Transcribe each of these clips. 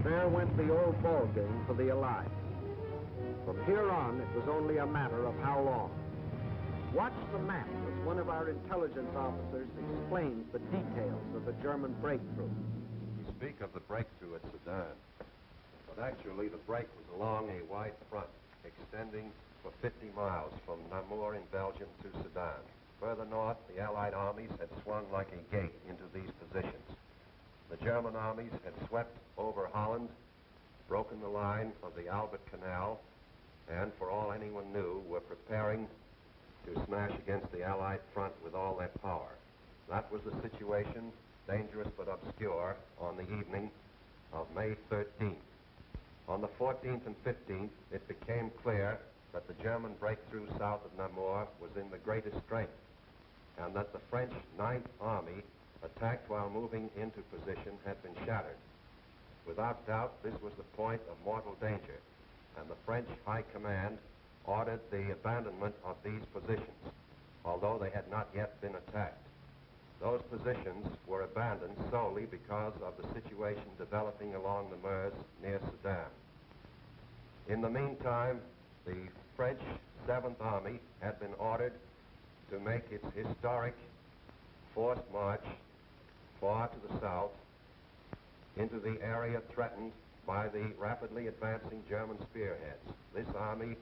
There went the old ball game for the Allies. From here on, it was only a matter of how long. Watch the map as one of our intelligence officers explains the details of the German breakthrough. We speak of the breakthrough at Sedan, but actually the break was along a wide front extending for 50 miles from Namur in Belgium to Sedan. Further north, the Allied armies had swung like a gate into these positions. The German armies had swept over Holland, broken the line of the Albert Canal, and for all anyone knew, were preparing to smash against the Allied front with all their power. That was the situation, dangerous but obscure, on the evening of May 13th. On the 14th and 15th, it became clear that the German breakthrough south of Namur was in the greatest strength, and that the French Ninth Army, attacked while moving into position, had been shattered. Without doubt, this was the point of mortal danger, and the French High Command ordered the abandonment of these positions, although they had not yet been attacked. Those positions were abandoned solely because of the situation developing along the Meuse near Sedan. In the meantime, the French 7th Army had been ordered to make its historic forced march far to the south into the area threatened by the rapidly advancing German spearheads. This army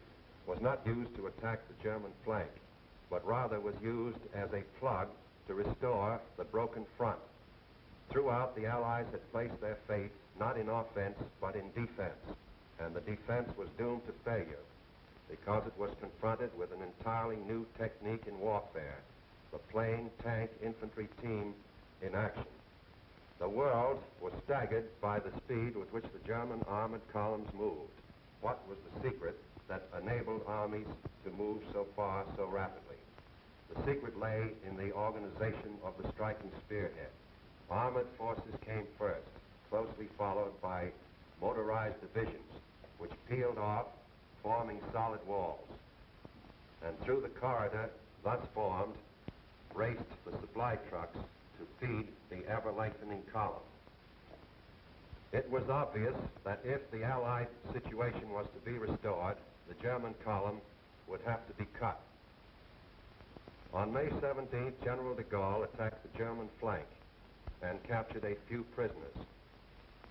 was not used to attack the German flank, but rather was used as a plug to restore the broken front. Throughout, the Allies had placed their faith not in offense, but in defense, and the defense was doomed to failure because it was confronted with an entirely new technique in warfare, the plain tank infantry team in action. The world was staggered by the speed with which the German armored columns moved. What was the secret that enabled armies to move so far so rapidly? The secret lay in the organization of the striking spearhead. Armored forces came first, closely followed by motorized divisions, which peeled off, forming solid walls. And through the corridor thus formed raced the supply trucks to feed the ever-lengthening column. It was obvious that if the Allied situation was to be restored, the German column would have to be cut. On May 17th, General de Gaulle attacked the German flank and captured a few prisoners.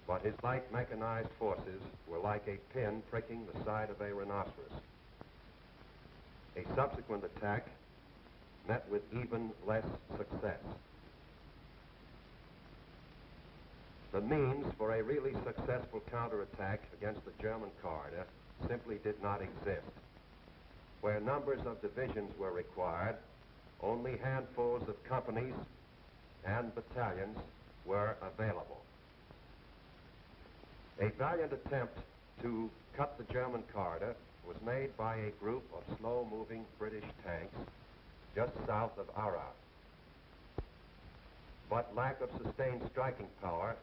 But his light mechanized forces were like a pin pricking the side of a rhinoceros. A subsequent attack met with even less success. The means for a really successful counterattack against the German corridor simply did not exist. Where numbers of divisions were required, only handfuls of companies and battalions were available. A valiant attempt to cut the German corridor was made by a group of slow-moving British tanks just south of Arras. But lack of sustained striking power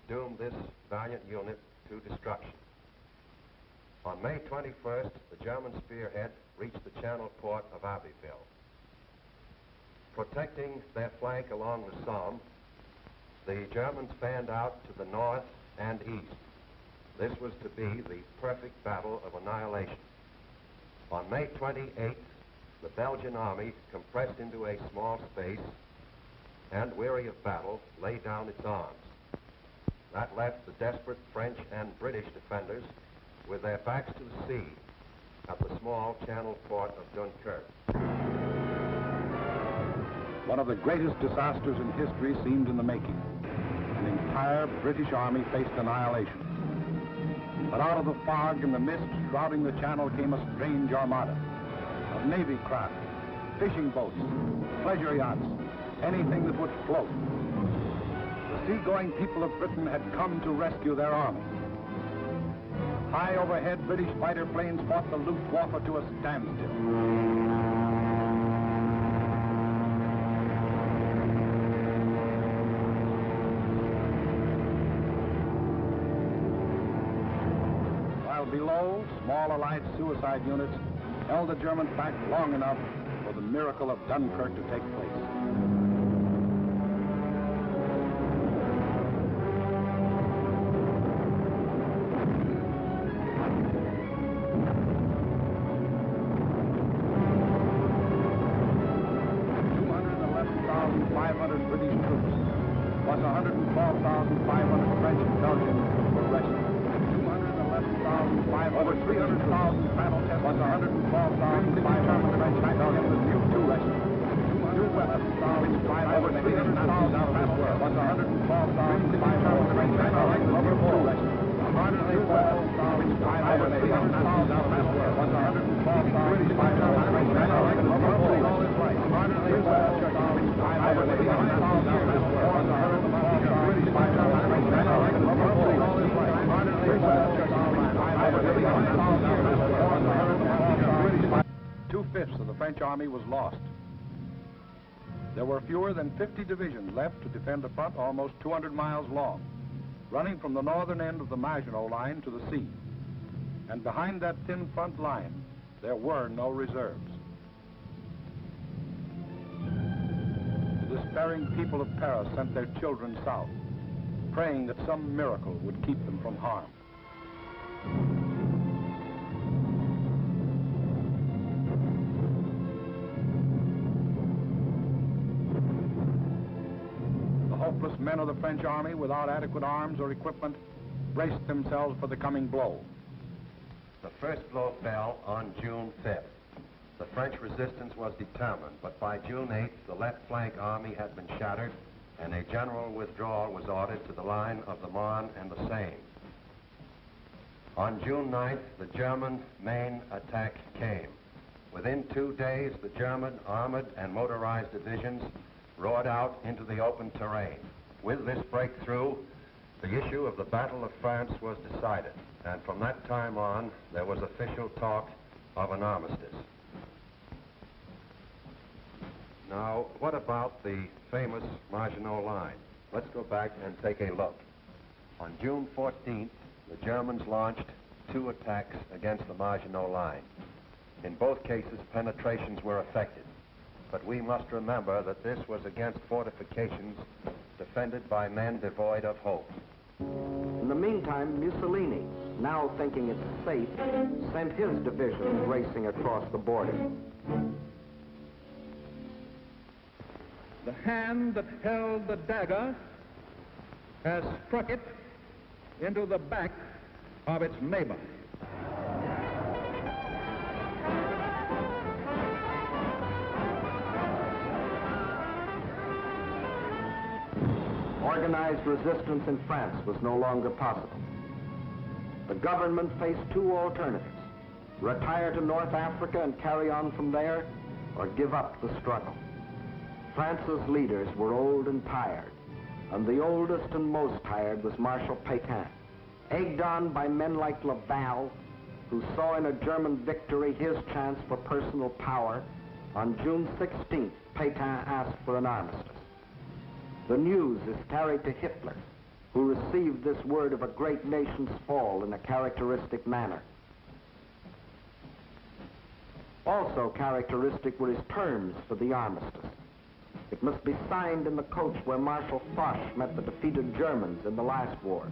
doomed this valiant unit to destruction. On May 21st, the German spearhead reached the channel port of Abbeville. Protecting their flank along the Somme, the Germans fanned out to the north and east. This was to be the perfect battle of annihilation. On May 28th, the Belgian army, compressed into a small space and weary of battle, laid down its arms. That left the desperate French and British defenders with their backs to the sea at the small channel port of Dunkirk. One of the greatest disasters in history seemed in the making. An entire British army faced annihilation. But out of the fog and the mist shrouding the channel came a strange armada of Navy craft, fishing boats, pleasure yachts, anything that would float. The seagoing people of Britain had come to rescue their army. High overhead, British fighter planes fought the Luftwaffe to a standstill. Below, small Allied suicide units held the Germans back long enough for the miracle of Dunkirk to take place. over 300,000 battle tests, was 112,500 French battalions with new regiments. New weapons, which 500 300,000 out of this world, was 112,500 French men are like rubber bullets. New weapons, which 500 300,000 out of this world, was 112,500 French men are like rubber bullets. All his life. New weapons, which 500 300,000 out of this world, was 112,500 French men are like rubber bullets. All his life. New weapons, which 500 300,000 out of this world, was 112,500. 2/5 of the French army was lost. There were fewer than 50 divisions left to defend a front almost 200 miles long, running from the northern end of the Maginot Line to the sea. And behind that thin front line, there were no reserves. The despairing people of Paris sent their children south, praying that some miracle would keep them from harm. Hopeless men of the French army, without adequate arms or equipment, braced themselves for the coming blow. The first blow fell on June 5th. The French resistance was determined, but by June 8th, the left flank army had been shattered, and a general withdrawal was ordered to the line of the Marne and the Seine. On June 9th, the German main attack came. Within 2 days, the German armored and motorized divisions roared out into the open terrain. With this breakthrough, the issue of the Battle of France was decided, and from that time on, there was official talk of an armistice. Now, what about the famous Maginot Line? Let's go back and take a look. On June 14th, the Germans launched 2 attacks against the Maginot Line. In both cases, penetrations were effected. But we must remember that this was against fortifications defended by men devoid of hope. In the meantime, Mussolini, now thinking it's safe, sent his division racing across the border. The hand that held the dagger has struck it into the back of its neighbor. Organized resistance in France was no longer possible. The government faced 2 alternatives: retire to North Africa and carry on from there, or give up the struggle. France's leaders were old and tired, and the oldest and most tired was Marshal Pétain. Egged on by men like Laval, who saw in a German victory his chance for personal power, on June 16th, Pétain asked for an armistice. The news is carried to Hitler, who received this word of a great nation's fall in a characteristic manner. Also characteristic were his terms for the armistice. It must be signed in the coach where Marshal Foch met the defeated Germans in the last war.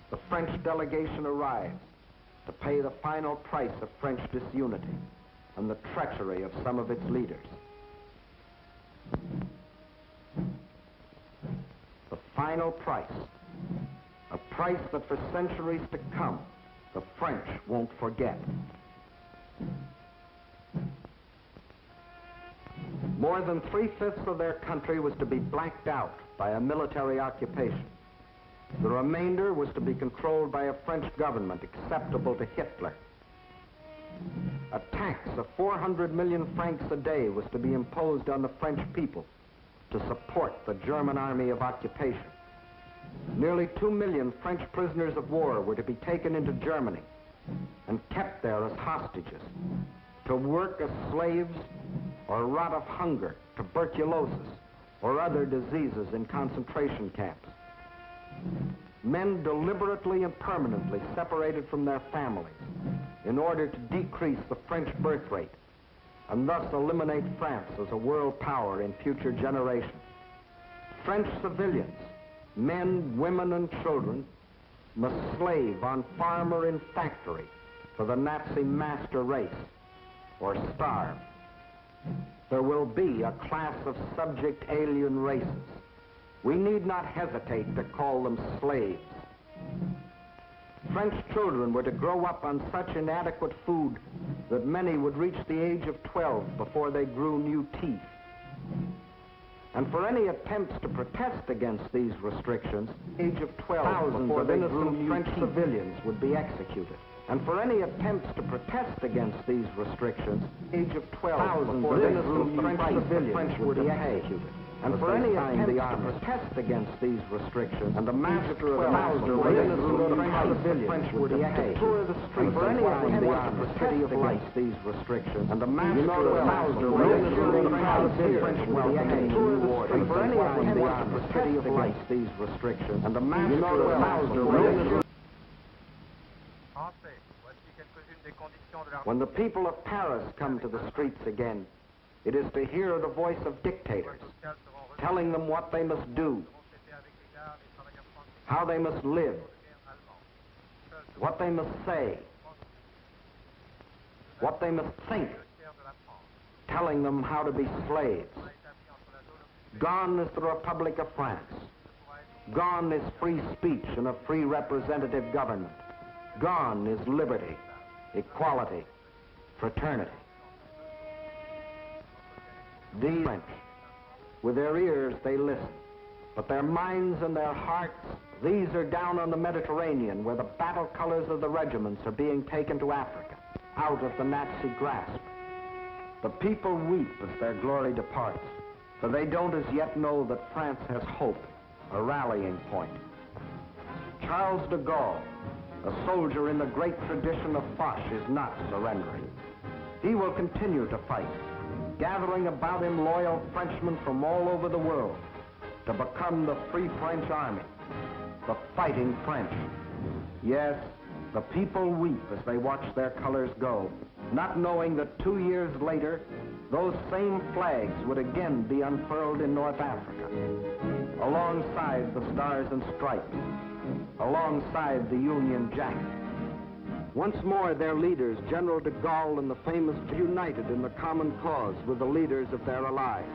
The French delegation arrives to pay the final price of French disunity and the treachery of some of its leaders. The final price, a price that for centuries to come, the French won't forget. More than 3/5 of their country was to be blacked out by a military occupation. The remainder was to be controlled by a French government acceptable to Hitler. A tax of 400 million francs a day was to be imposed on the French people to support the German army of occupation. Nearly 2 million French prisoners of war were to be taken into Germany and kept there as hostages, to work as slaves or rot of hunger, tuberculosis, or other diseases in concentration camps. Men deliberately and permanently separated from their families in order to decrease the French birth rate and thus eliminate France as a world power in future generations. French civilians, men, women, and children, must slave on farm or in factory for the Nazi master race, or starve. There will be a class of subject alien races. We need not hesitate to call them slaves. French children were to grow up on such inadequate food that many would reach the age of 12 before they grew new teeth. And for any attempts to protest against these restrictions, age of 12, thousands of innocent French civilians would be executed. And for any attempts to protest against these restrictions, age of 12, thousands of innocent French civilians would be executed. And for any attempts to protest against these restrictions, and the master of thousands of innocent French would be executed. Tour the streets for any attempt to protest against these restrictions, and the master of thousands of innocent French would be executed. And for any attempt to protest against these restrictions, and the master of thousands of innocent. When the people of Paris come to the streets again, it is to hear the voice of dictators, telling them what they must do, how they must live, what they must say, what they must think, telling them how to be slaves. Gone is the Republic of France. Gone is free speech and a free representative government. Gone is liberty, equality, fraternity. These French, with their ears they listen, but their minds and their hearts, these are down on the Mediterranean where the battle colors of the regiments are being taken to Africa, out of the Nazi grasp. The people weep as their glory departs, for they don't as yet know that France has hope, a rallying point. Charles de Gaulle, a soldier in the great tradition of Foch, is not surrendering. He will continue to fight, gathering about him loyal Frenchmen from all over the world to become the Free French Army, the Fighting French. Yes, the people weep as they watch their colors go, not knowing that 2 years later, those same flags would again be unfurled in North Africa, alongside the Stars and Stripes, alongside the Union Jack. Once more, their leaders, General de Gaulle and the famous, united in the common cause with the leaders of their allies.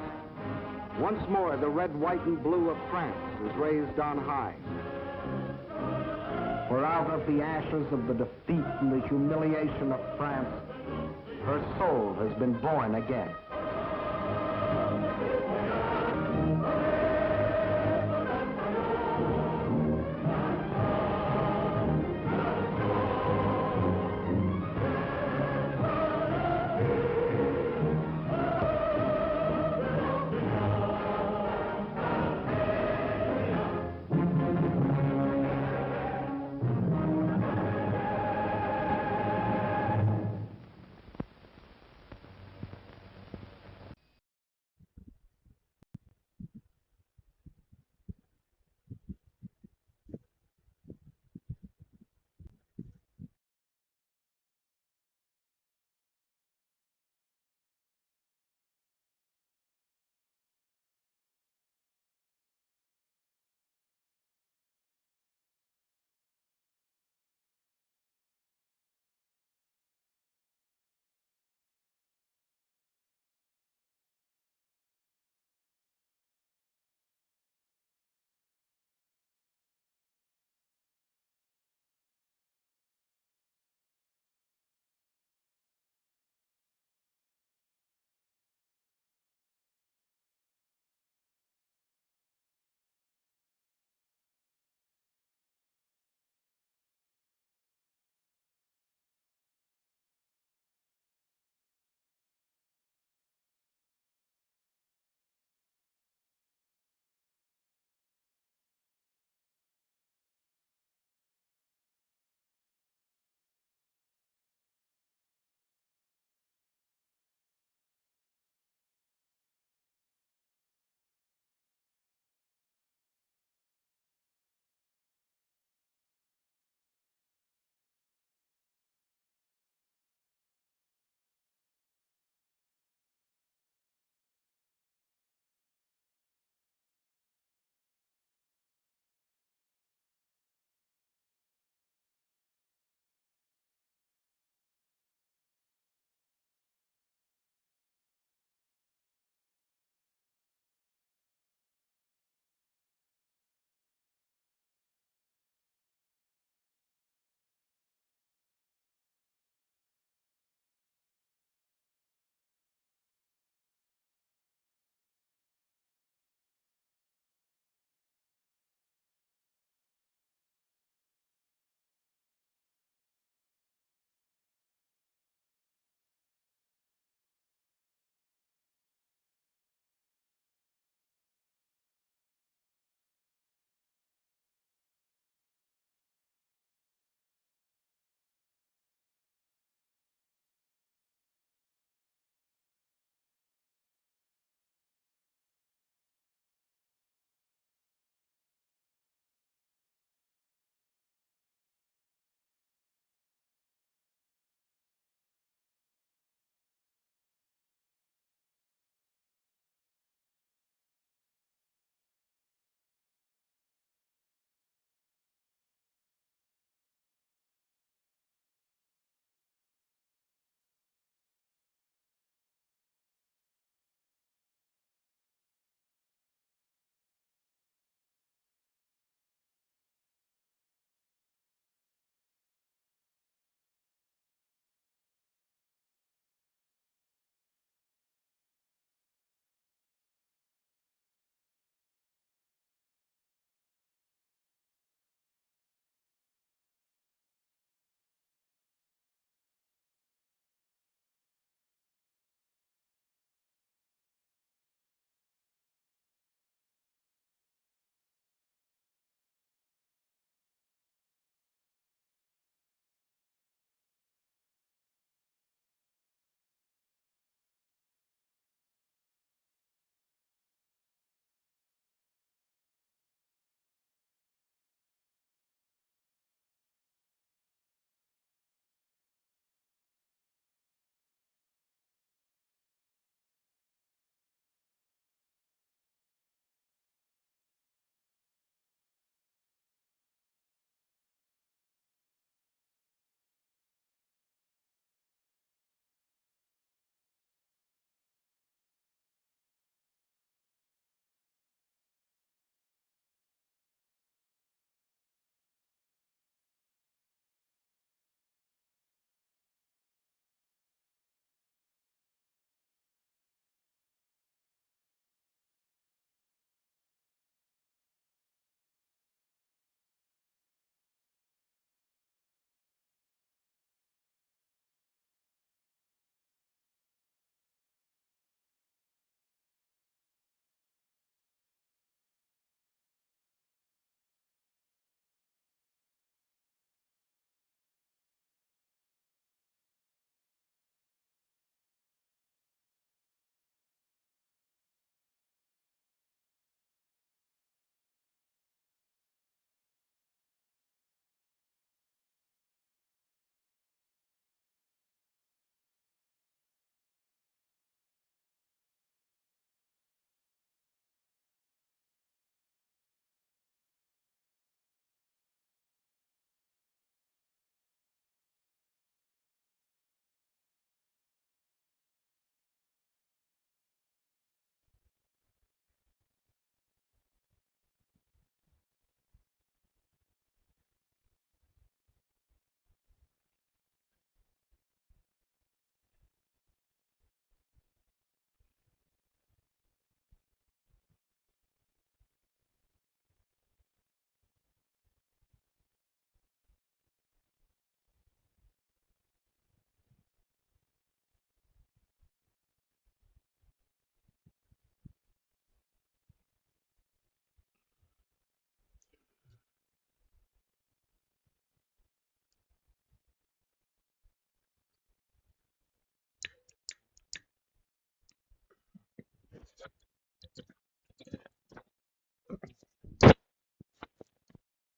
Once more, the red, white, and blue of France is raised on high. For out of the ashes of the defeat and the humiliation of France, her soul has been born again.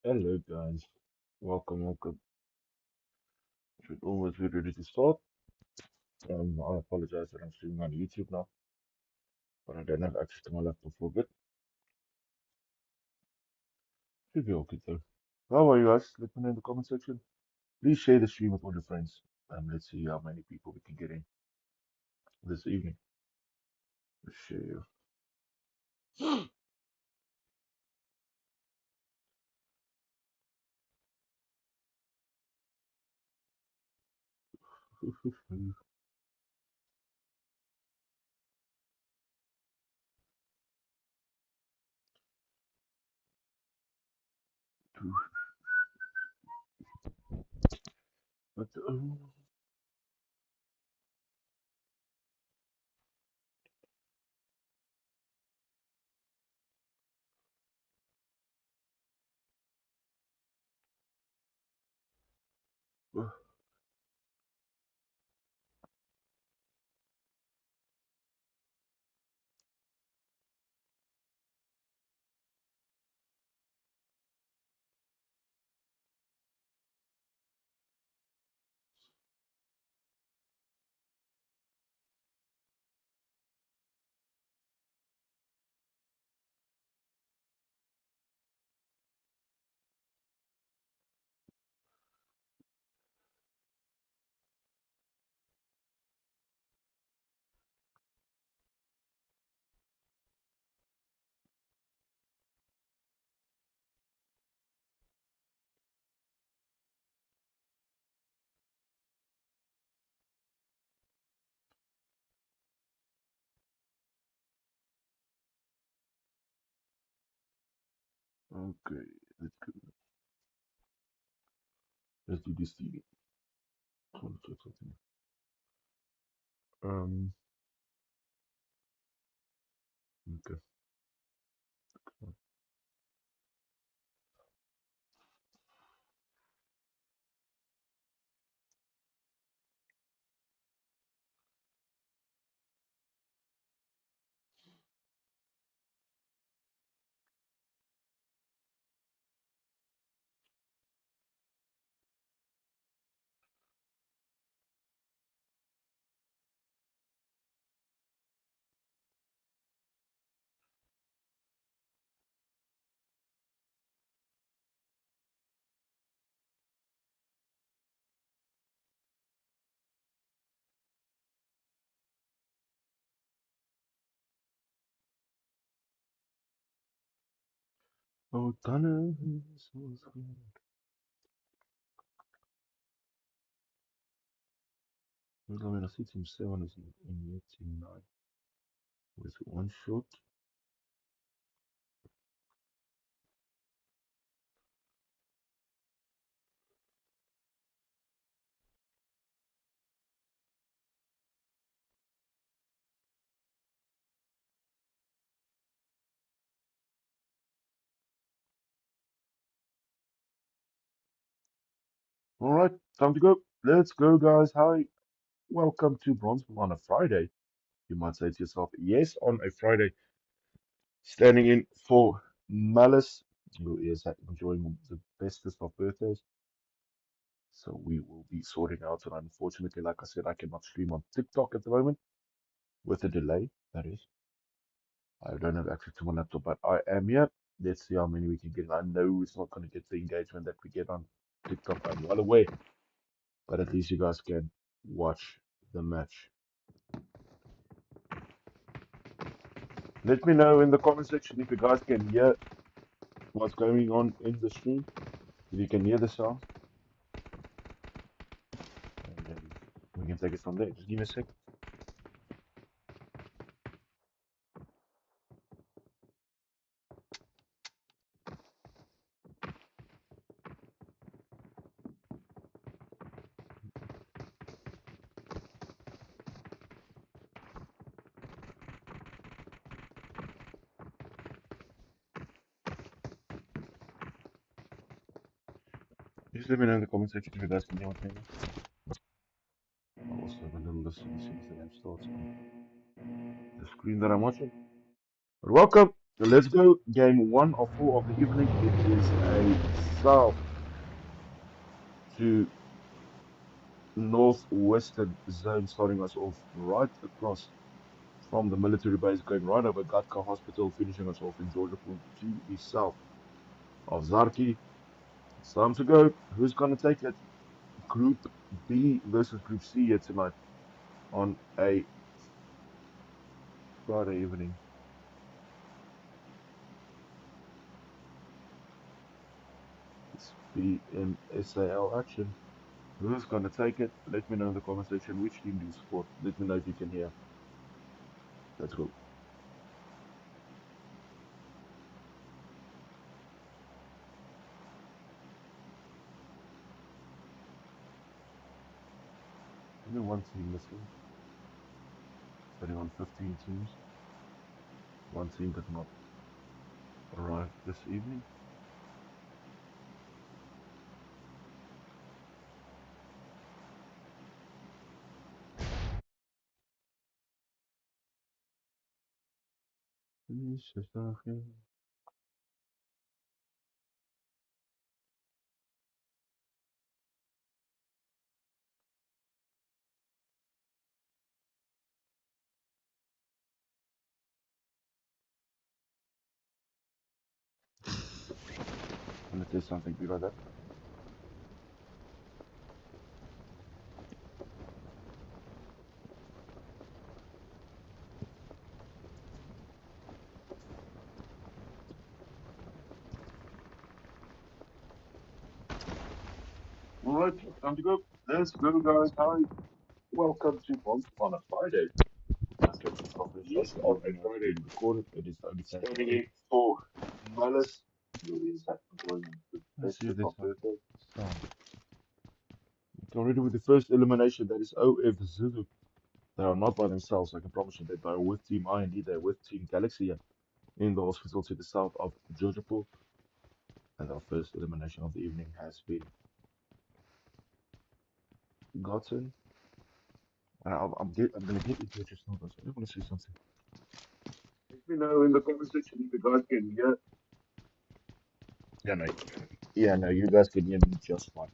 Hello guys, welcome. Should almost be ready to start. I apologize that I'm streaming on YouTube now, but I don't have access to my laptop for a bit. Should be okay though. How are you guys? Let me know in the comment section. Please share the stream with all your friends. Let's see how many people we can get in this evening. Let's share. But, okay, let's go. Let's do this thing. Um, okay. Oh, Donna. Well, I mean, I see Team 7 is in here, Team 9 with one shot. All right, time to go. Let's go, guys. Hi, welcome to Bronzebull on a Friday. You might say to yourself, yes, on a Friday. Standing in for Malice, who is enjoying the bestest of birthdays. So we will be sorting out. And unfortunately, like I said, I cannot stream on TikTok at the moment with a delay. That is, I don't have access to my laptop, but I am here. Let's see how many we can get. I know it's not going to get the engagement that we get on TikTok. I'm well aware, but at least you guys can watch the match. Let me know in the comment section if you guys can hear what's going on in the stream. If you can hear the sound, and then we can take it from there. Just give me a sec. Just let me know in the comment section if you guys can hear what's going on. I'll also have a little listen as soon as the game starts on the screen that I'm watching. But welcome. So let's go. Game one of four of the evening. It is a south to northwestern zone starting us off right across from the military base, going right over Gatka Hospital, finishing us off in Georgiapur to the south of Zarki. It's time to go. Who's going to take it? Group B versus Group C here tonight on a Friday evening. It's BMSAL action. Who's going to take it? Let me know in the comment section which team do you support. Let me know if you can hear. Let's go. Only one team missing. Sitting on 15 teams. One team did not arrive this evening. I'm gonna test something. Be right back. All right, time to go. Let's go, guys. Hi, welcome to Bonds on a Friday. Yes, on a Friday. Being recorded. It is only Standing Thursday. in for Malice. Louise had to join the Let's see if Facebook there's on some Thursday. sound. Already with the first elimination, that is OF Zulu. They are not by themselves. I can promise you that they are with Team IND. They're with Team Galaxy here in the hospital to the south of Georgiapur. And our first elimination of the evening has been gotten. I'm gonna get into it just now, guys. I want to say something. Let me know in the comment section if you guys can hear. Yeah, no, yeah, no, you guys can hear me just fine.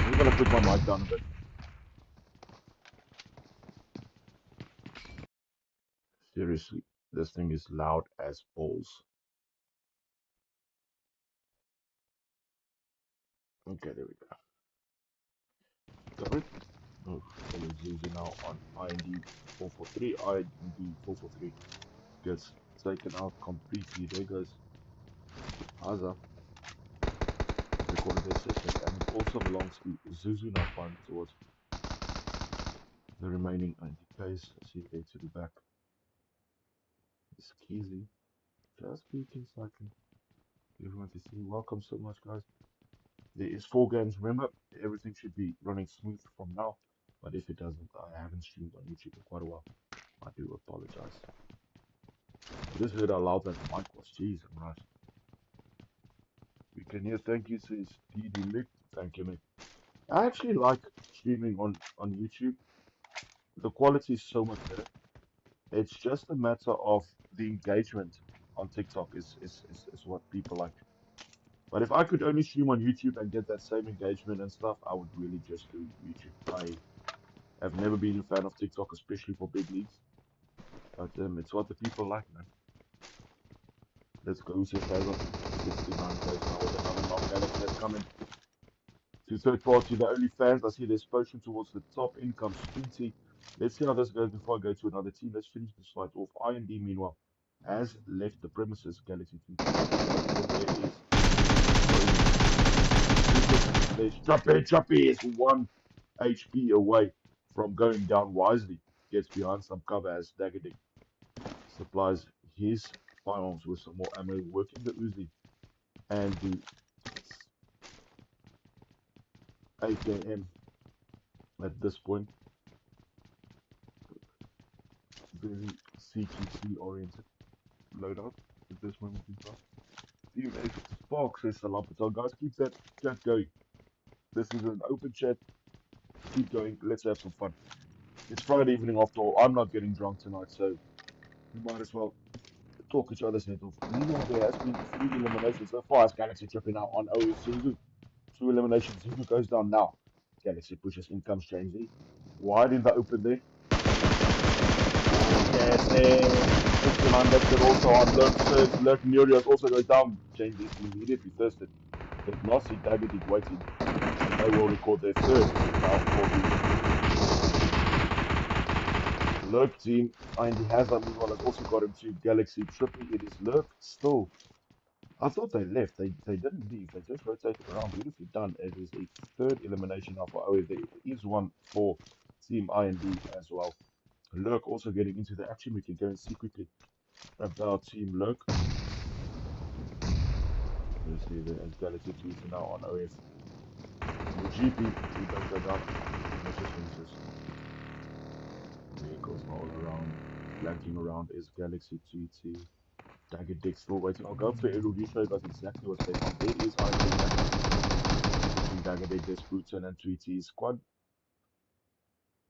I'm gonna put my mic down a bit. Seriously, this thing is loud as balls. Okay, there we go. Got it. Oh, fellow Zuzu now on IND 443. IND 443 gets taken out completely. There goes Haza. Recorded their session, and it also belongs to Zuzu now firing towards the remaining INDKs. I see there to the back is Keezy. Just peeking slightly. Everyone to see. Welcome so much, guys. There is four games. Remember, everything should be running smooth from now. But if it doesn't, I haven't streamed on YouTube in quite a while. I do apologize. I just heard how loud that mic was. Jeez, and right. We can hear. Thank you, says DD Mick. Thank you, Mick. I actually like streaming on YouTube. The quality is so much better. It's just a matter of the engagement on TikTok is what people like. But if I could only stream on YouTube and get that same engagement and stuff, I would really just do YouTube. I've never been a fan of TikTok, especially for big leagues. But it's what the people like, man. Let's go, says Taylor. 69 plays now with another knock. Alex has come in to third party. The only fans I see there's potion towards the top. In comes Streety. Let's see how this goes before I go to another team. Let's finish this fight off. IND, meanwhile, has left the premises. Galaxy 2 taking the fight. Then there is there's Choppy. Choppy is 1 HP away from going down wisely. Gets behind some cover as Daggerdick supplies his firearms with some more ammo, working the Uzi and the AKM at this point. Very CQC oriented loadout at this moment in time. Team F Spark says Salam Patel. Guys, keep that chat going. This is an open chat. Keep going. Let's have some fun. It's Friday evening after all. I'm not getting drunk tonight, so we might as well talk each other's head off. Meanwhile, there has been 3 eliminations so far as Galaxy tripping out on OS Zuzu. 2 eliminations. Zuzu goes down now. Galaxy pushes in, comes James Z. Wide in the open there. Yes, puts him on, that's it also on Lurk serves. Lurk Nurios also goes down. James is immediately thirsted. Did not see Dagadig waiting. And they will record their third now for the Lurk team. Andy Hazard, meanwhile, has also got him to Galaxy Trippy. It is Lurk still. I thought they left. They didn't leave. They just rotated around. Beautifully done. It is a third elimination now for OF. There is one for Team IND as well. Lurk also getting into the action. We can go and see quickly about Team Lurk. You see there as Galaxy tweeting now on OF. MoGP, he does go down. Misses Winces. Vehicles are all around. Flanking around is Galaxy TT. Dagger Dick still waiting. I'll go for it. It'll show you guys exactly what's going on. There is IND now. Pushing Dagger Dick. There's Bruton and Tweety. Squad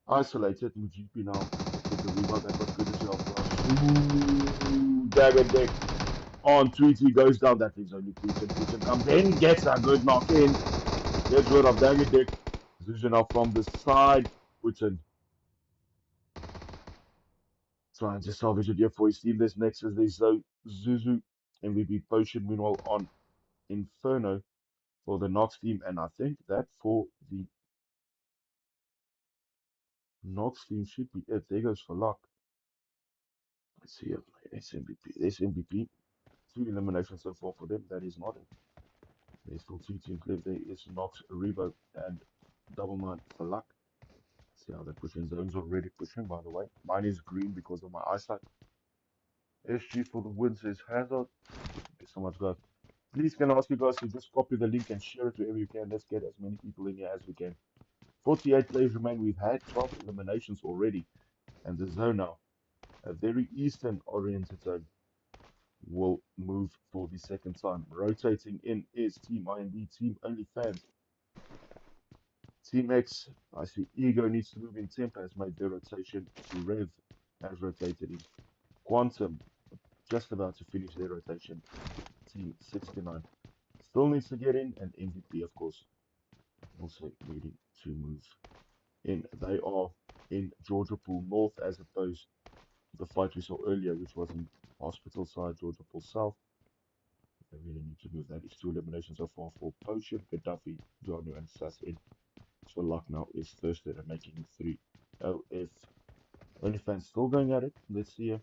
isolated. MoGP now. Get the rebound. That was good as well. Ooh, Dagger Dick on Tweety goes down. That leaves only Bruton. Bruton comes in. Gets a good knock in. Gets rid of Dagger Dick. Zuzu now from the side. Bruton trying to salvage it here for his team. This next is there's Zuzu MVP Potion. Meanwhile on Inferno for the Nox team. And I think that for the Nox team should be it. There goes for luck. Let's see. It's MVP. There's MVP. 2 eliminations so far for them. That is not it. There's still 2 teams left. There is Nox, Rebo, and Double Nine for luck. See how they're pushing. Zone's already pushing, by the way. Mine is green because of my eyesight. SG for the win, says Hazard. Thank you so much, guys. Please, can I ask you guys to just copy the link and share it wherever you can. Let's get as many people in here as we can. 48 players remain. We've had 12 eliminations already. And the zone now, a very eastern-oriented zone, will move for the second time. Rotating in is Team IND, Team OnlyFans. Team X, I see Ego needs to move in. Temper has made their rotation. Rev has rotated in. Quantum, just about to finish their rotation. Team 69 still needs to get in, and MVP, of course, also needing to move in. They are in Georgia Pool North as opposed to the fight we saw earlier, which was in Hospital Side, Georgia Pool South. They really need to move. That is 2 eliminations so far for Potion, Gaddafi, Janu, and Sassin. So luck now is Thursday and making it 3. OF OnlyFans still going at it. Let's see if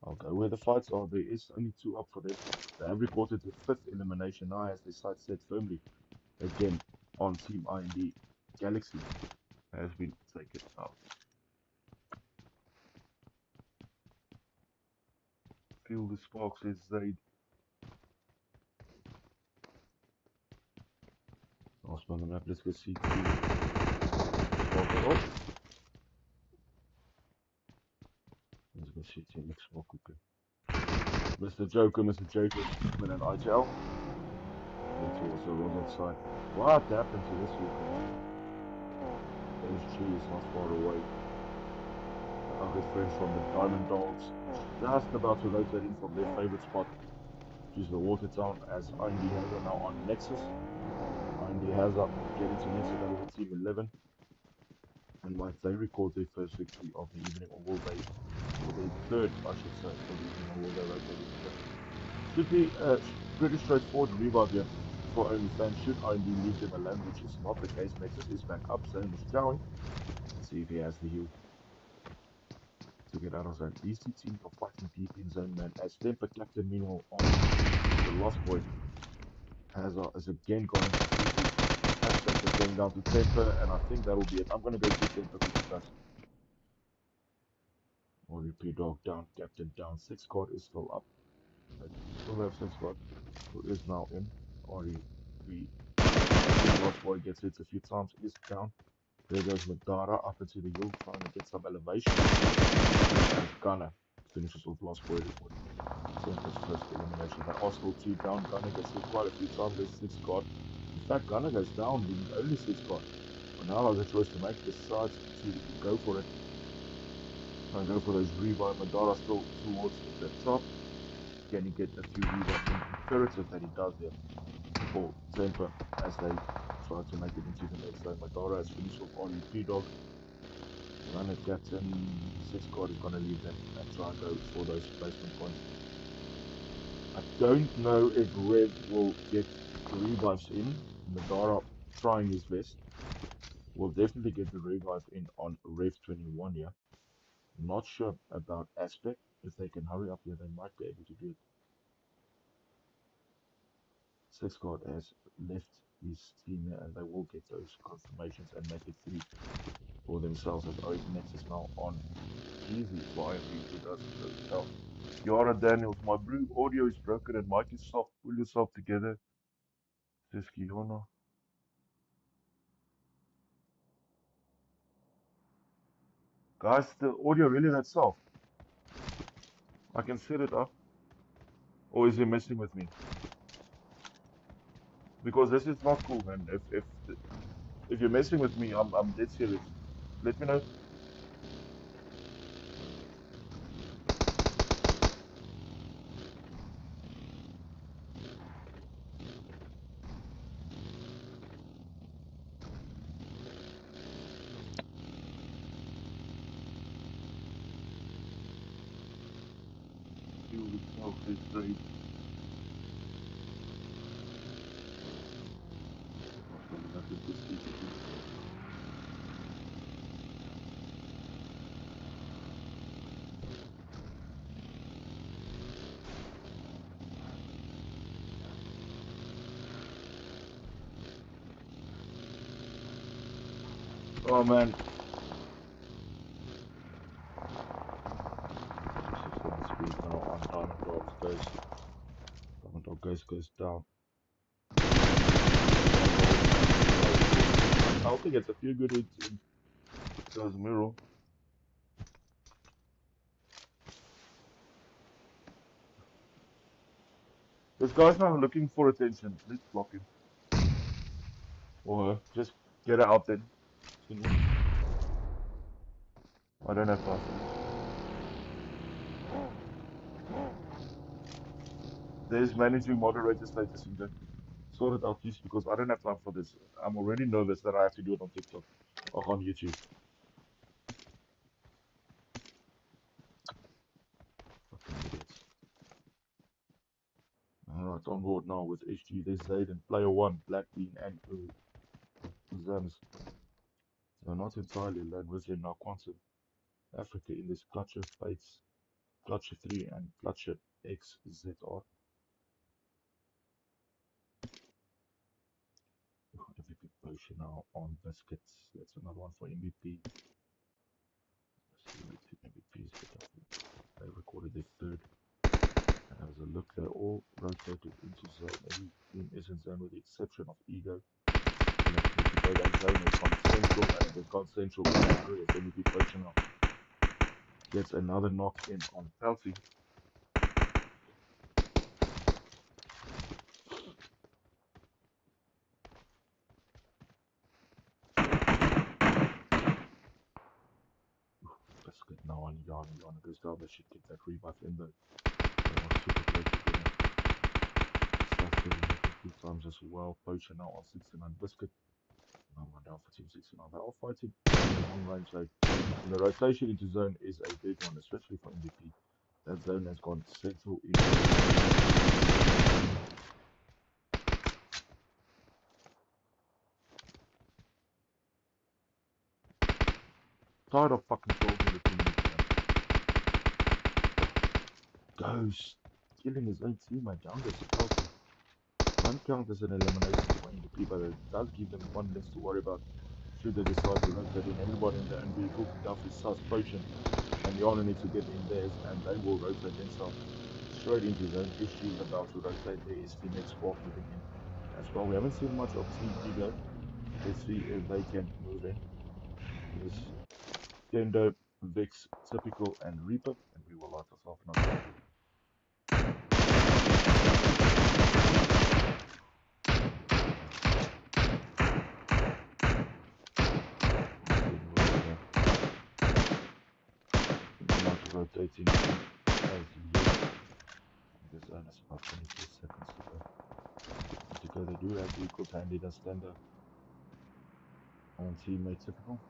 I'll go where the fights are. There is only 2 up for them. They have recorded the 5th elimination now as their sights set firmly again on Team IND. Galaxy has been taken out. Feel the sparks, says Zaid. Last on the map, let's go see Team Spark off. Let's go see Team X more quickly. Mr. Joker, Human and IGL. Let's also run that side. What happened to this vehicle? SG is not far away. Our good friends from the Diamond Dogs just about to rotate in from their favorite spot, which is the Water Town, as IND Hazard now on Nexus. IND Hazard getting to Nexus, that will be Team 11. And once they record their first victory of the evening, or will they, or their third, I should say, of the evening, or will they rotate in here? Should be pretty straightforward revive here for OnlyFans. Should IND leave them alone, which is not the case. Nexus is back up, Zone is chowing. Let's see if he has the heal to get out of zone. These 2 teams are fighting deep in zone, man. As Temper captain, meanwhile, on the Lost Boy, Hazard is again going to Hashtag is going down to Temper, and I think that'll be it. I'm going to go to Temper quickly, guys. RP Dog down, Captain down. 6 card is still up. But still have 6 card, who is now in. RP Lost Boy gets hit a few times, is down. There goes Madara up into the hill, trying to get some elevation. And Gunner finishes off Lost Boy recording. Temper's first elimination. There are still 2 down. Gunner gets hit quite a few times. There's 6 card. In fact, Gunner goes down, leaving only 6 card. But now has a choice to make. Decides to go for it. Try and go for those revive. Madara still towards the top. Can he get a few revives in? Imperative that he does here for Temper as they try to make it into the next zone. Madara has finished off RUP Dog. Runner Captain 6 guard is going to leave them and try and go for those placement points. I don't know if Rev will get the revives in. Madara trying his best. Will definitely get the revive in on Rev 21 here. Not sure about Aspect. If they can hurry up here, they might be able to do it. Six guard has left his team here, and they will get those confirmations and make it 3 for themselves as Nexus now on easy fire who doesn't really tell. Yara Daniels, my blue audio is broken and mic is soft. Pull yourself together. Says Kiona. Guys, the audio really that soft. I can set it up. Or is he messing with me? Because this is not cool, man. If you're messing with me, I'm dead serious. Let me know. You would know this day. Oh man. This is when the speed now on Diamond Dogs goes. Diamond Dog goes down. I think it's a few good hits in those mirror. This guy's not looking for attention. Let's block him. Or just get it out then. I don't have time for this. There's managing moderator status in there. Sort it out, please, because I don't have time for this. I'm already nervous that I have to do it on TikTok or on YouTube. Fucking idiots. Alright, on board now with HG. There's Zayden, player 1, Black Bean, and Zams. They're not entirely alone with them now. Quantum Africa in this Clutcher Fates, Clutcher 3, and Clutcher XZR. MVP potion now on Biscuits. That's another one for MVP. Let's see where the MVPs get up. They recorded their third. And as a look, they're all rotated into zone. Every team is in zone with the exception of Ego. And if you go that zone, it's gone central, and if it's gone central, it's MVP potion now. Gets another knock in on Pelty. Biscuit now on Yana. Yana goes down. They should get that rebuff in though. They're not super close to getting stuff to hit a few times as well. Poacher now on 69. Biscuit. No one down for Team 69. They're all fighting in the long range though. And the rotation into zone is a big one, especially for MVP. That zone has gone central in. Tired of fucking solving the team. Ghost killing his own teammate. Youngest healthy. One count as an elimination for MVP, but it does give them one less to worry about should they decide to rotate in. Everybody in their own vehicle. Duff is sus potion, and Yana needs to get in theirs, and they will rotate themselves straight into zone. HG is about to rotate. There is Phoenix Spark moving in as well. We haven't seen much of Team Ego. Let's see if they can move in. Yes, Kendo, Vix, Typical, and Reaper, and we will light ourselves another. rotating as yet. The zone has about 24 seconds to go. And to go, they do have vehicles handy than standard on teammate typical.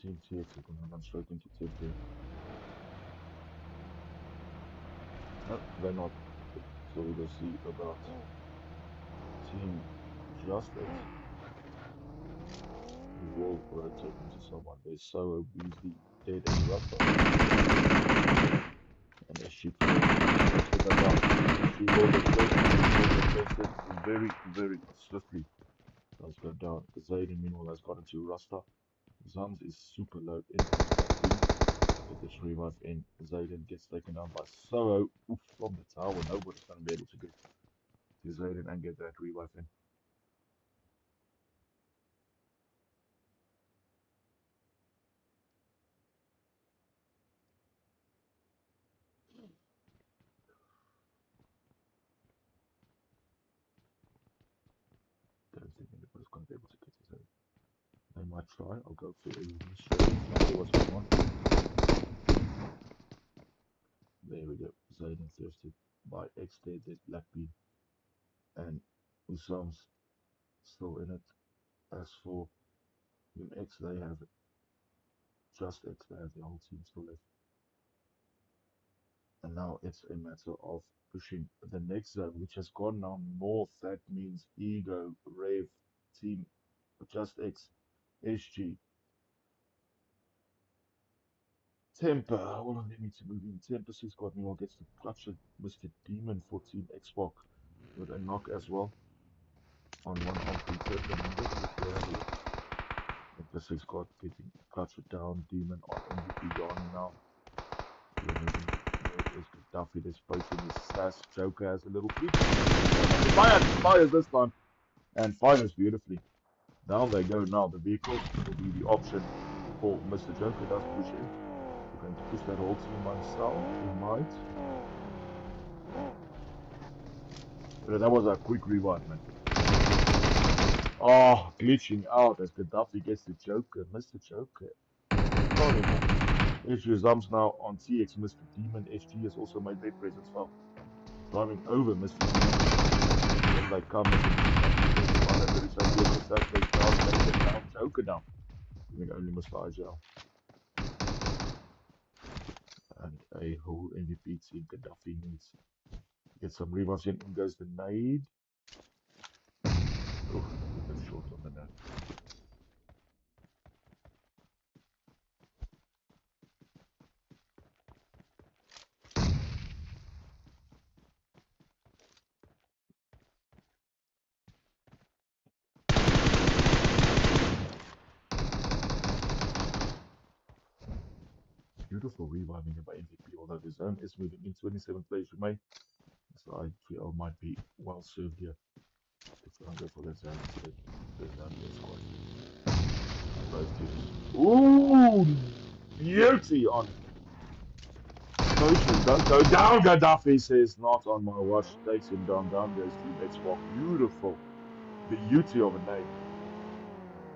Team TX is going to run straight into tip here. No, they're not. So we will see about Team Justice. We will rotate into someone. There's so Beasley, Dead, and Russell. And as she will get close very, very swiftly. Does go down. Zayden meanwhile has got into Rasta. Zams is super low in get this revive in. Zayden gets taken down by Soho. Oof, from the tower. Nobody's going to be able to get to Zayden and get that revive in. Don't think anybody's going to be able to get to Zayden. They might try. I'll go for a straight. See what's going on. There we go. Zayden thirsted by X there. There's Blackbeard and Usam's still in it. As for Team X, they have just X. They have the whole team still left. And now it's a matter of pushing the next zone, which has gone now north. That means Ego, Rave, Team Just X, SG, Temper. Hold on, they need to move in. Temper 6 got me all gets to clutch it. Mr. Demon for Team Xbox with a knock as well on one concrete turtle. Temper 6 got getting clutch it down. Demon on MVP Yanni now. There's Gaddafi, there's Potion, there's Sass. Joker has a little peek. Fires this time. And fires beautifully. Down they go now. The vehicles will be the option for Mr. Joker. Does push in. We're going to push that whole team by himself. He might. But that was a quick rewind, man. Oh, glitching out as Gaddafi gets the Joker. Mr. Joker. Sorry, man. SG Zums now on TX. Mr. Demon. SG has also made their presence felt. Driving over Mr. Demon. Then they come down, Joker down. Giving only Mr. Agile. And a whole MVP team Gaddafi needs. Get some revives in goes the nade. Oh, a bit short on the nade. Beautiful reviving by MVP, although the zone is moving in 27 players remain. So I feel might be well served here. If I go for that zone instead, the zone is quite. Both teams. Ooh! Beauty on Potion. Don't go down, Gaddafi says, not on my watch. Takes him down. Down goes Team Xbox. Beautiful. Beauty of a nade.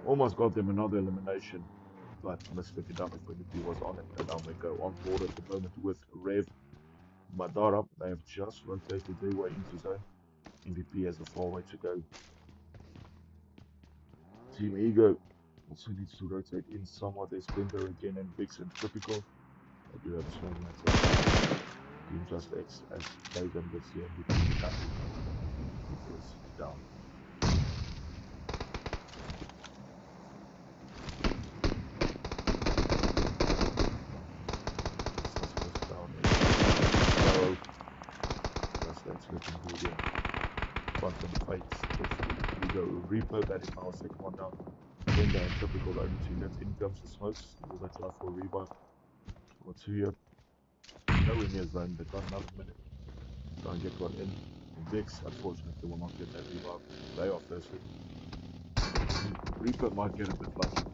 Almost got them another elimination. But Mr. Gaddafi was on it. And now they go on board at the moment with Rev Madara. They have just rotated their way into zone. MVP has a far way to go. Team Ego also needs to rotate in somewhat. There's Tinder again and Vixen. Typical. They do have a small matter. Team Just X as Logan gets the MVP. He is down. Looking good here. Quantum fights. Ego Reaper, that is now a second one down. Tinder and Typical, the only two left. In comes the smokes. Will they try for a revive? Or two here. Nowhere near zone. They've got another minute. Try and get one in. Vix, unfortunately, will not get that revive. They are thirsty. Reaper might get a bit lucky.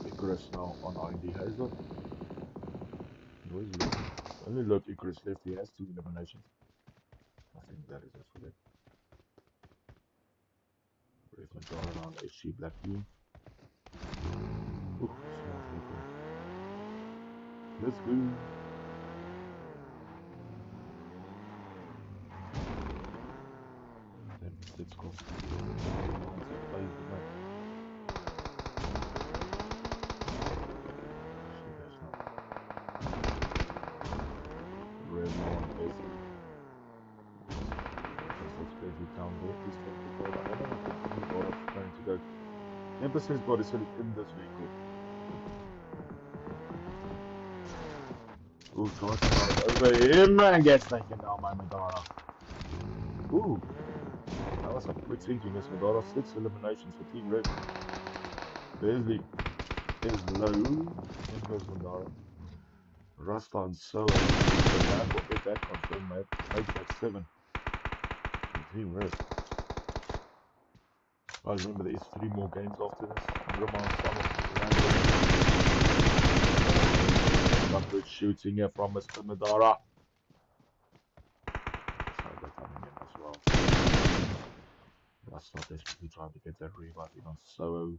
Icarus now on IND Hazel. Where's he left? Only left Icarus left. He has 2 eliminations. I think that is it for them. Brave Madara on HG Black Team. Ooh, smart Reaper. Let's go. Then the 6 cost. Plays the map. Actually, that's not. Red now on basic. That's basically down there. He's trying to go. I don't know what the Madara is trying to go. Emphasis got to set it in this vehicle. Ooh, tries to ride over him and gets taken down by Madara. Ooh, that was some quick thinking as Madara. 6 eliminations for Team Red. Beasley is low. In goes Madara. Rasta and Soa. We'll get that confirmed, mate. Make that 7 for Team Red. Guys, remember there is 3 more games after this. Remind some of the random. Good shooting here from Mr. Madara. So they're coming in as well. Rasta desperately trying to get that revive in on Soa.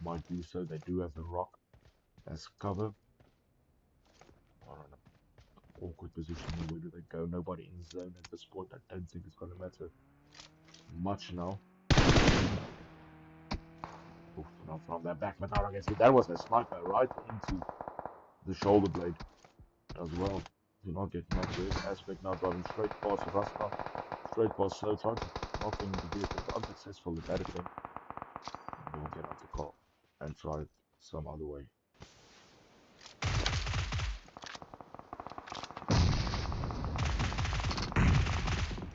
Might do so. They do have the rock as cover. I don't know. Awkward position there. Where do they go? Nobody in zone at this point. I don't think it's going to matter much now. Oof, now from that back, Madara gets it. That was a sniper right into the shoulder blade as well. Do not get much there. Aspect now driving straight past Rasta. Straight past So, trying to knock them into vehicles. Unsuccessful at that attempt. They will get onto car and try it some other way.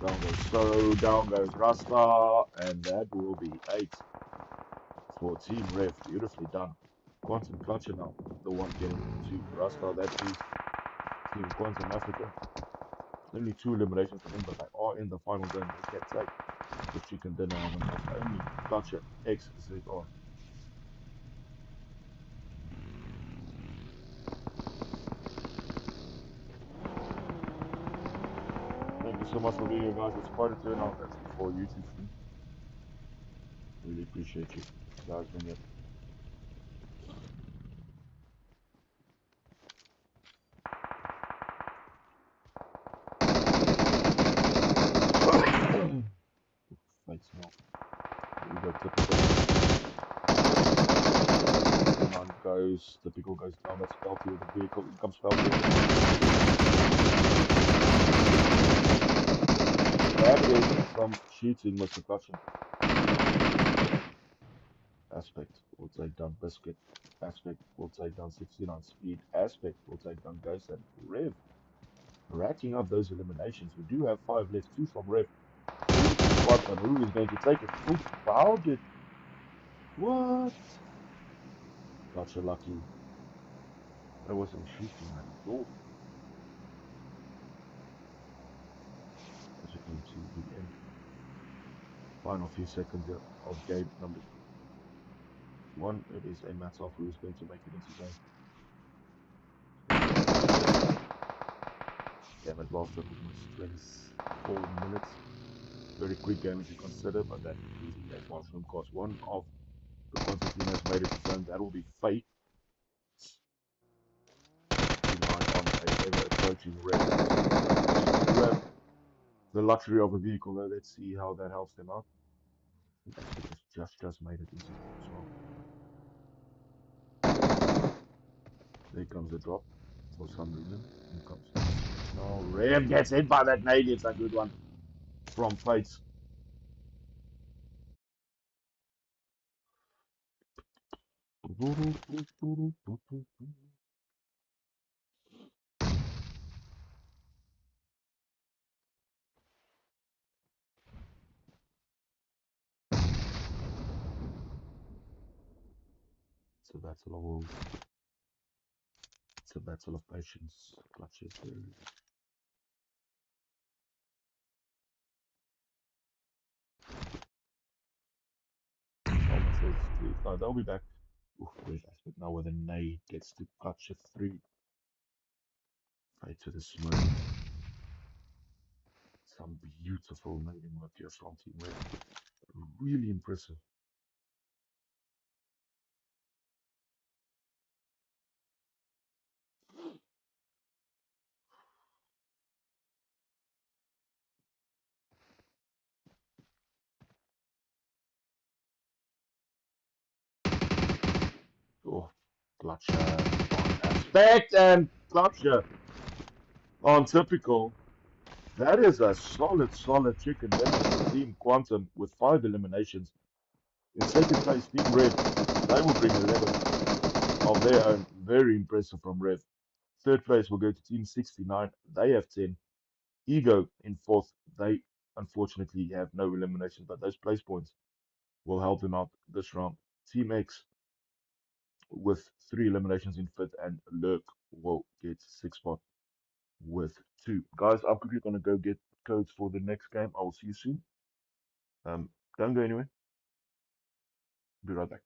Down goes So, down goes Rasta, and that will be 8 for Team Rev. Beautifully done. Quantum Clutcher now, the one getting to Rasta. That is Team Quantum Africa. Only 2 eliminations for them, but they are in the final zone. They can take the chicken dinner on them as only Clutcher XZR. Thank you so much for being here, guys. It's quite a turnout actually for a YouTube stream. Really appreciate you guys being here. Fake smell. Here we go, typical. One goes, typical goes down. That's Felty with the vehicle. In comes Felty. That is some cheating, Mr. Clutching. Aspect will take down Biscuit. Aspect will take down 69 Speed. Aspect will take down Ghost and Rev. Racking up those eliminations. We do have 5 left, 2 from Rev. But who is going to take it? Oof, how did... What? Gotcha, lucky. That wasn't shooting, man. Lord. As we come to the end. Final few seconds of game number 1. It is a matter of who is going to make it into zone. Game had lasted almost 24 minutes. Very quick game if you consider, but that is a mushroom cost. One of the Quantum team has made it to zone. That will be Fate. On a ever approaching red. We have the luxury of a vehicle though. Let's see how that helps them out. Just made it into zone as well. There comes the drop for some reason. Here comes. No, Rev gets hit by that nade. It's a good one from Fates. It's a battle of wills. It's a battle of patience. Clutches there. No, they'll be back. Ooh, great aspect now where the nade gets to clutch a three. Fade to the smoke. Some beautiful nading work here from Team Red. Really impressive. Oh, clutcher on aspect and clutcher on typical. That is a solid chicken dinner for Team Quantum with 5 eliminations. In second place, Team Red. They will bring 11 of their own. Very impressive from Rev. Third place will go to Team 69. They have 10. Ego in fourth. They unfortunately have no eliminations, but those place points will help them out this round. Team X with 3 eliminations in fifth, and Lurk will get sixth spot with 2. Guys, I'm quickly going to go get codes for the next game. I will see you soon. Don't go anywhere. Be right back.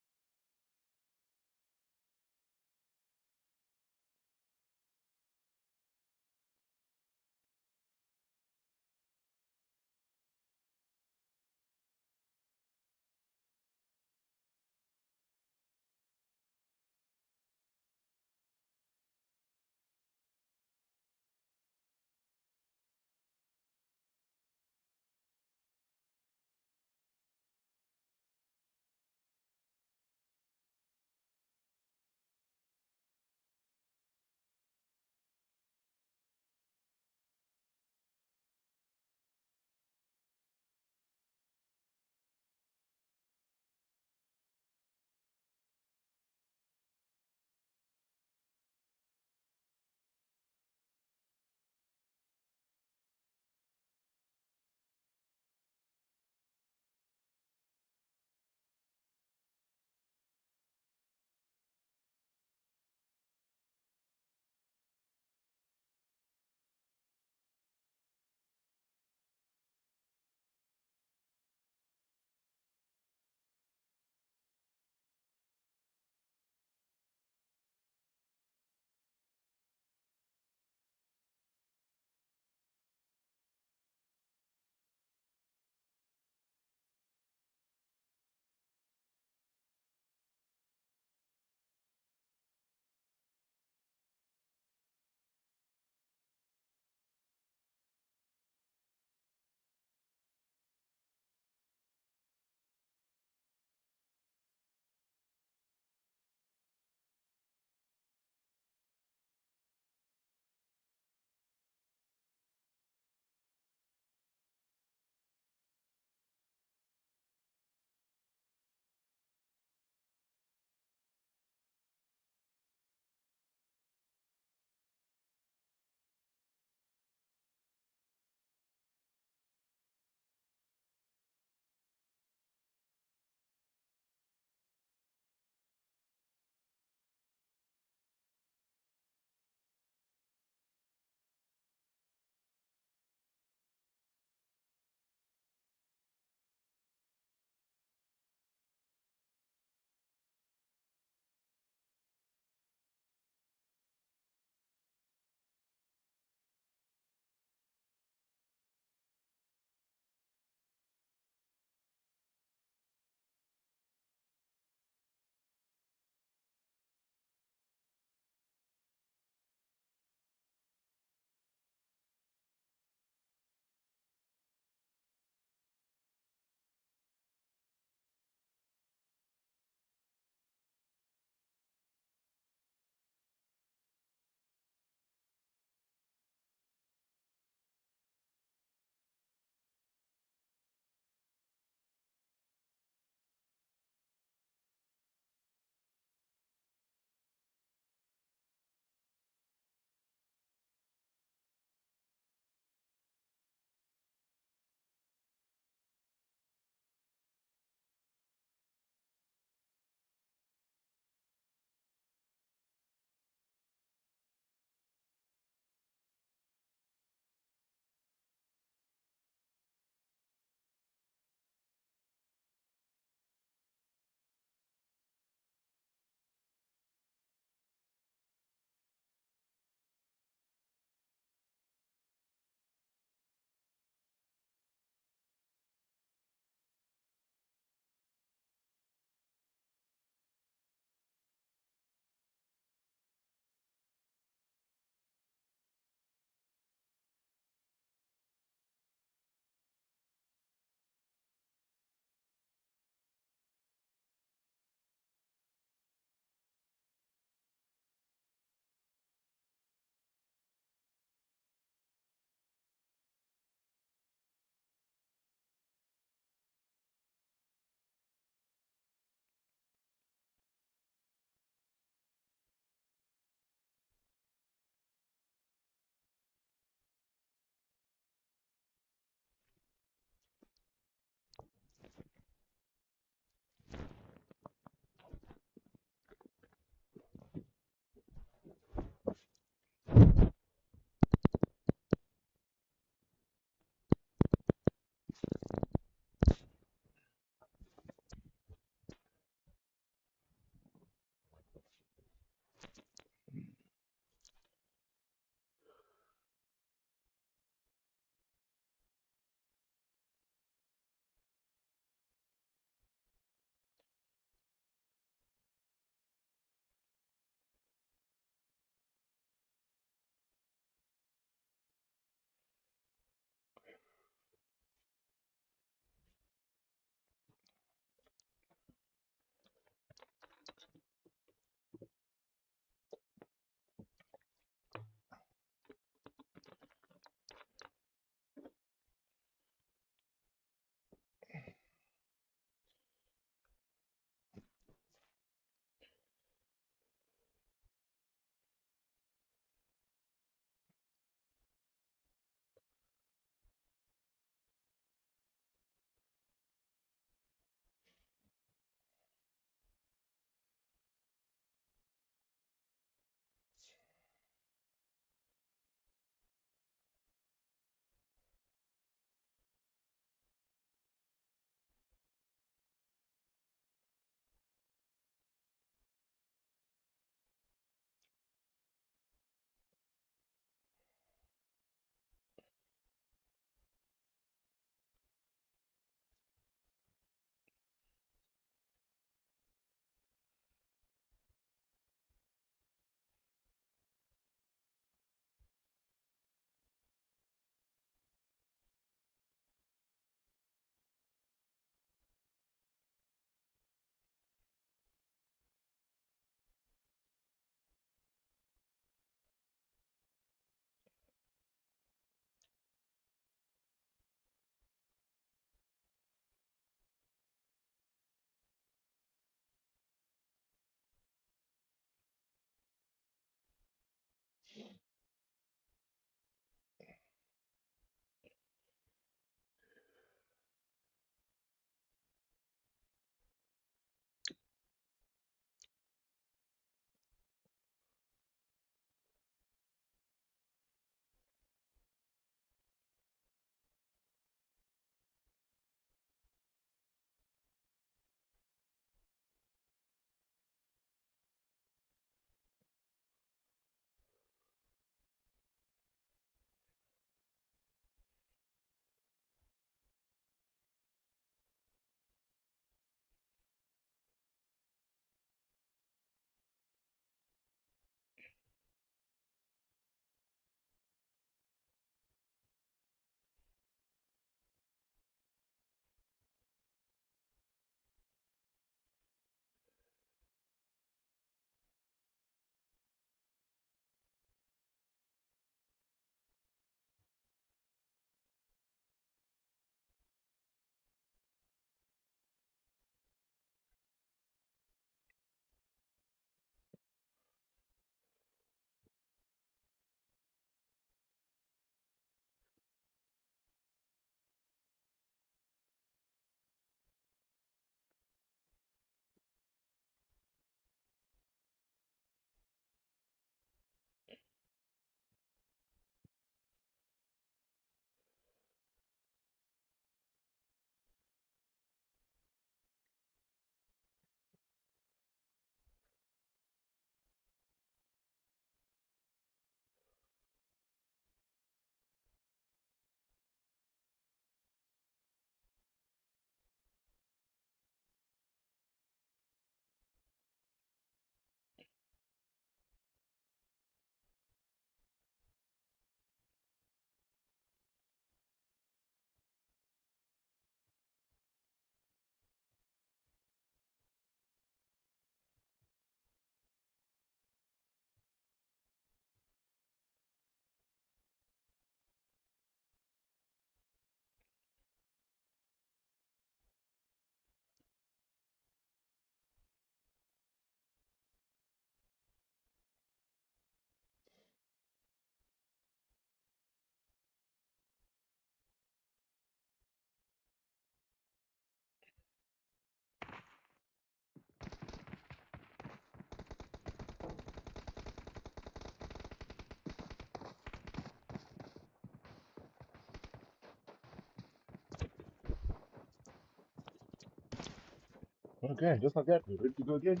Okay, just like that, we're ready to go again.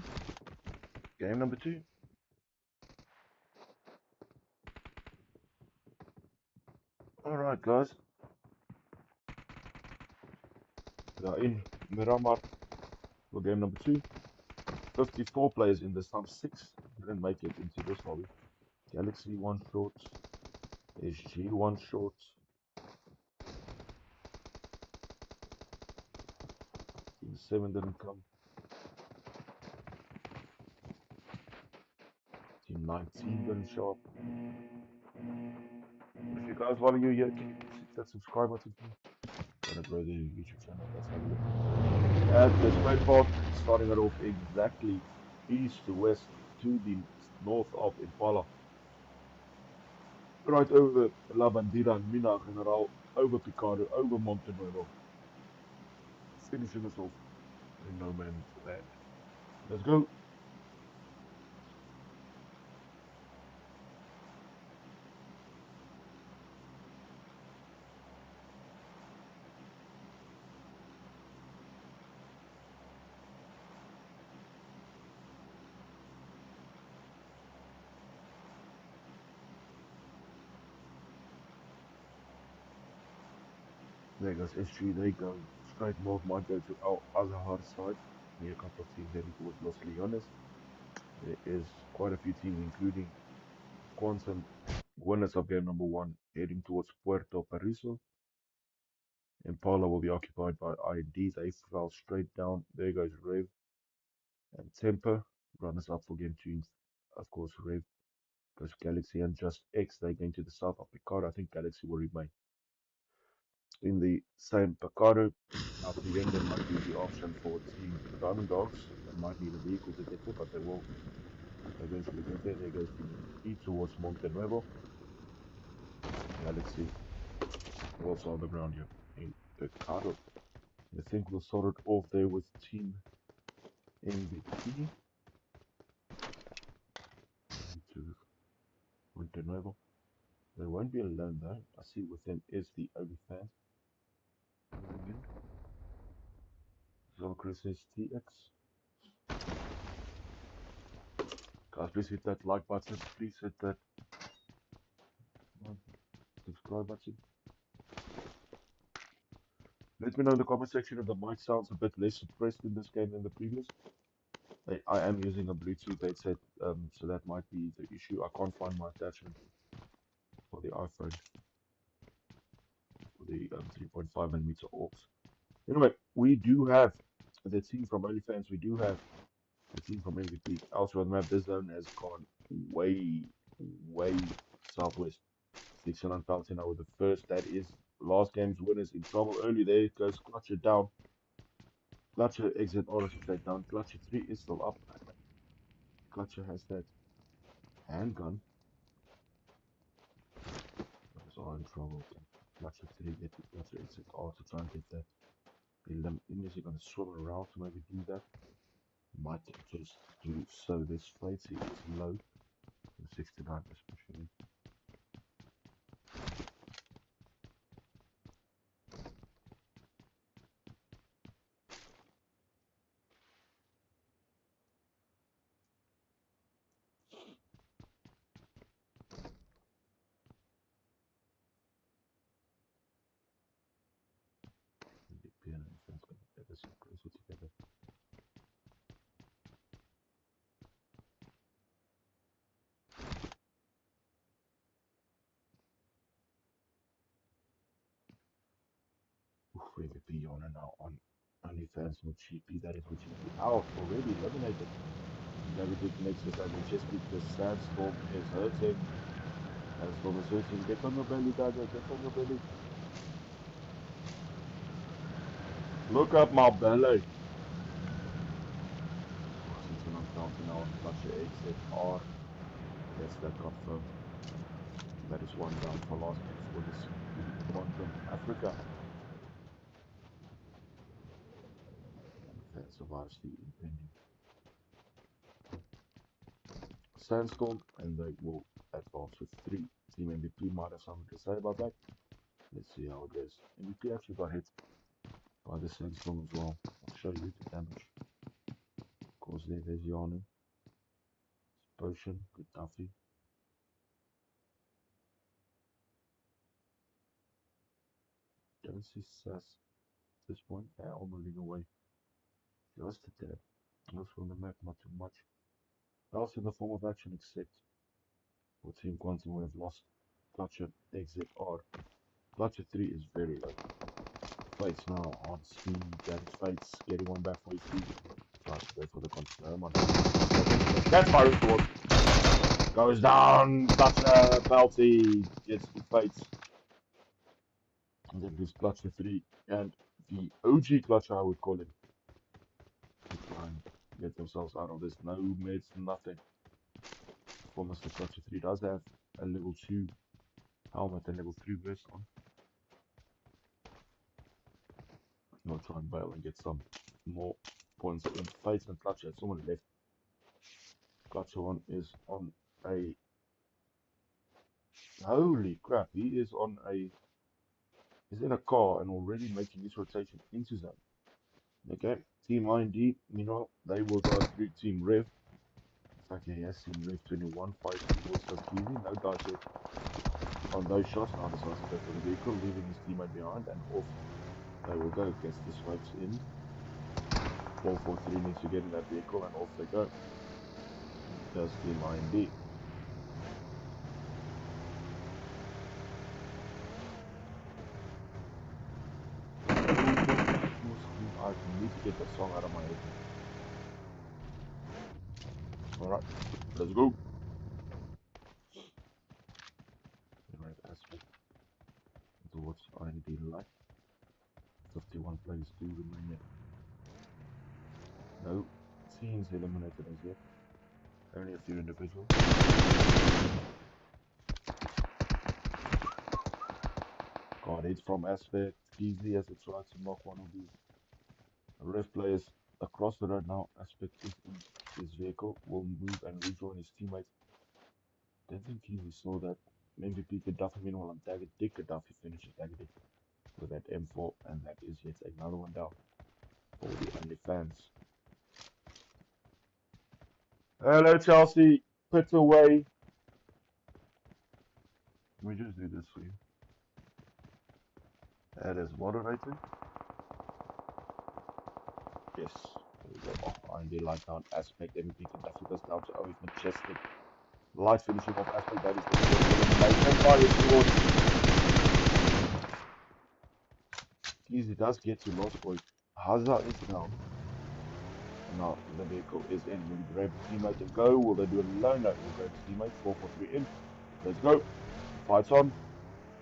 Game number 2. Alright, guys. We are in Miramar for game number 2. 54 players in this time. 6 didn't make it into this lobby. Galaxy 1 short. SG 1 short. Team 7 didn't come. Team 19 didn't show up. If you guys, while you're here, can you please hit that subscribe button for me? Gonna grow the YouTube channel. Let's have a look. At the straight path, starting it off exactly east to west to the north of Impala. Right over La Bandera and Mina General, over Picado, over Montenuevo. Finishing us off in no man's land. Let's go. There goes SG. They go straight north, might go to Al Azhar side. Near a couple of teams heading towards Los Leones. There is quite a few teams, including Quantum, winners of game number 1, heading towards Puerto Paraiso. Impala will be occupied by ID. They fell straight down. There goes Rev and Temper. Runners up for game 2, of course, Rev goes Galaxy and Just X. They're going to the south of Picardo. I think Galaxy will remain in the same Picardo. Up the end, there might be the option for Team Diamond Dogs. They might need a vehicle to get there, but they will eventually get there. There goes Team E towards Montenuevo. Galaxy also on the ground here in Picardo. I think we'll sort it off there with Team MVP. To Montenuevo. They won't be alone though. I see with them is the OnlyFans moving in. Zolkris says TX. Guys, please hit that like button. Please hit that subscribe button. Let me know in the comment section if the mic sounds a bit less suppressed in this game than the previous. I am using a Bluetooth headset, so that might be the issue. I can't find my attachment for the iPhone for the 3.5mm aux. Anyway, we do have the team from OnlyFans. We do have the team from MVP. Also on the map, this zone has gone way southwest. 600 pounds an hour. The first, that is last game's winners in trouble early. There it goes. Clutcher down. Clutcher exit order straight down. Clutcher 3 is still up. Clutcher has that handgun. Those are in trouble. Can Clutcher 3 get the Clutcher exit R to try and get that? Is he going to swim around to maybe do that? Might just do so. This Flatey is low. 69 especially. The piano and fans going to get us closer together. Oof, MVP on and now on OnlyFans with GP. That is with GP out already eliminated. David Duke makes it out in Chesapeake. The Sandstorm is hurting. Sandstorm is hurting. Get on your belly, Dada. Get on your belly. Look up my belly. 69 pounds an hour. Clutcher exit R. Gets that confirmed. That is one down for last game's winners in Quantum Africa. That survives the impending Sandstorm, and they will advance with 3. Team MVP might have something to say about that. Let's see how it goes. MVP actually got hit by the Sandstorm as well. I'll show you the damage. course, there's Yanu. Potion, good Duffy. Don't see Sass at this point. They're all moving away. Just a tad. Most from the map, not too much. Else in the form of action, except for Team Quantum, we have lost Clutcher Exit R. Clutcher 3 is very low. Fates now on speed, that is Fates getting one back for his team. Tries to go for the control. That's fire towards. Goes down, Clutcher, Belty, gets the Fates. And then there's Clutcher 3 and the OG Clutcher, I would call him. To try and get themselves out of this. No meds, nothing. For Mr. Clutcher 3 does have a level 2 helmet and level 3 vest on. I'll try and bail and get some more points in Fates and Clutcher. Someone left. Clutcher 1 is on a... Holy crap, he is on a... He's in a car and already making his rotation into zone. Okay, Team IND, meanwhile, they will go through Team Rev. In fact, he has Team Rev 21, fires towards Tuskegee, no dice yet on those shots. Now decides to go for the vehicle, leaving his teammate behind, and off they will go. Gets the swipes in. 443 needs to get in that vehicle, and off they go. Does Team IND. I need to get that song out of my head. Alright, let's go. Right aspect towards IND light. 51 players do remain yet. No teams eliminated as yet. Only a few individuals. Got it from Aspect. Easy as it tries to knock one of the Rev players across the road now. Aspect is in his vehicle. Will move and rejoin his teammates. Don't think Easy saw that. MVP Gaddafi, meanwhile, on Dagger Dick Gaddafi finishes Dagger Dick with that M4, and that is yet another one down for the OnlyFans. Hello, Chelsea. Put away. Let me just do this for you. That is moderated. Yes. There we go. Oh, IND light down. Aspect. MVP Gaddafi goes down to OF Majestic. Light finishing off Aspect. That is the elimination. Fire towards. Easy does get to lost point. Hazard is down. Now the vehicle is in. Will he grab his teammate and go? Will they do it alone? No, we'll grab his teammate. 443 in. Let's go. Fights on.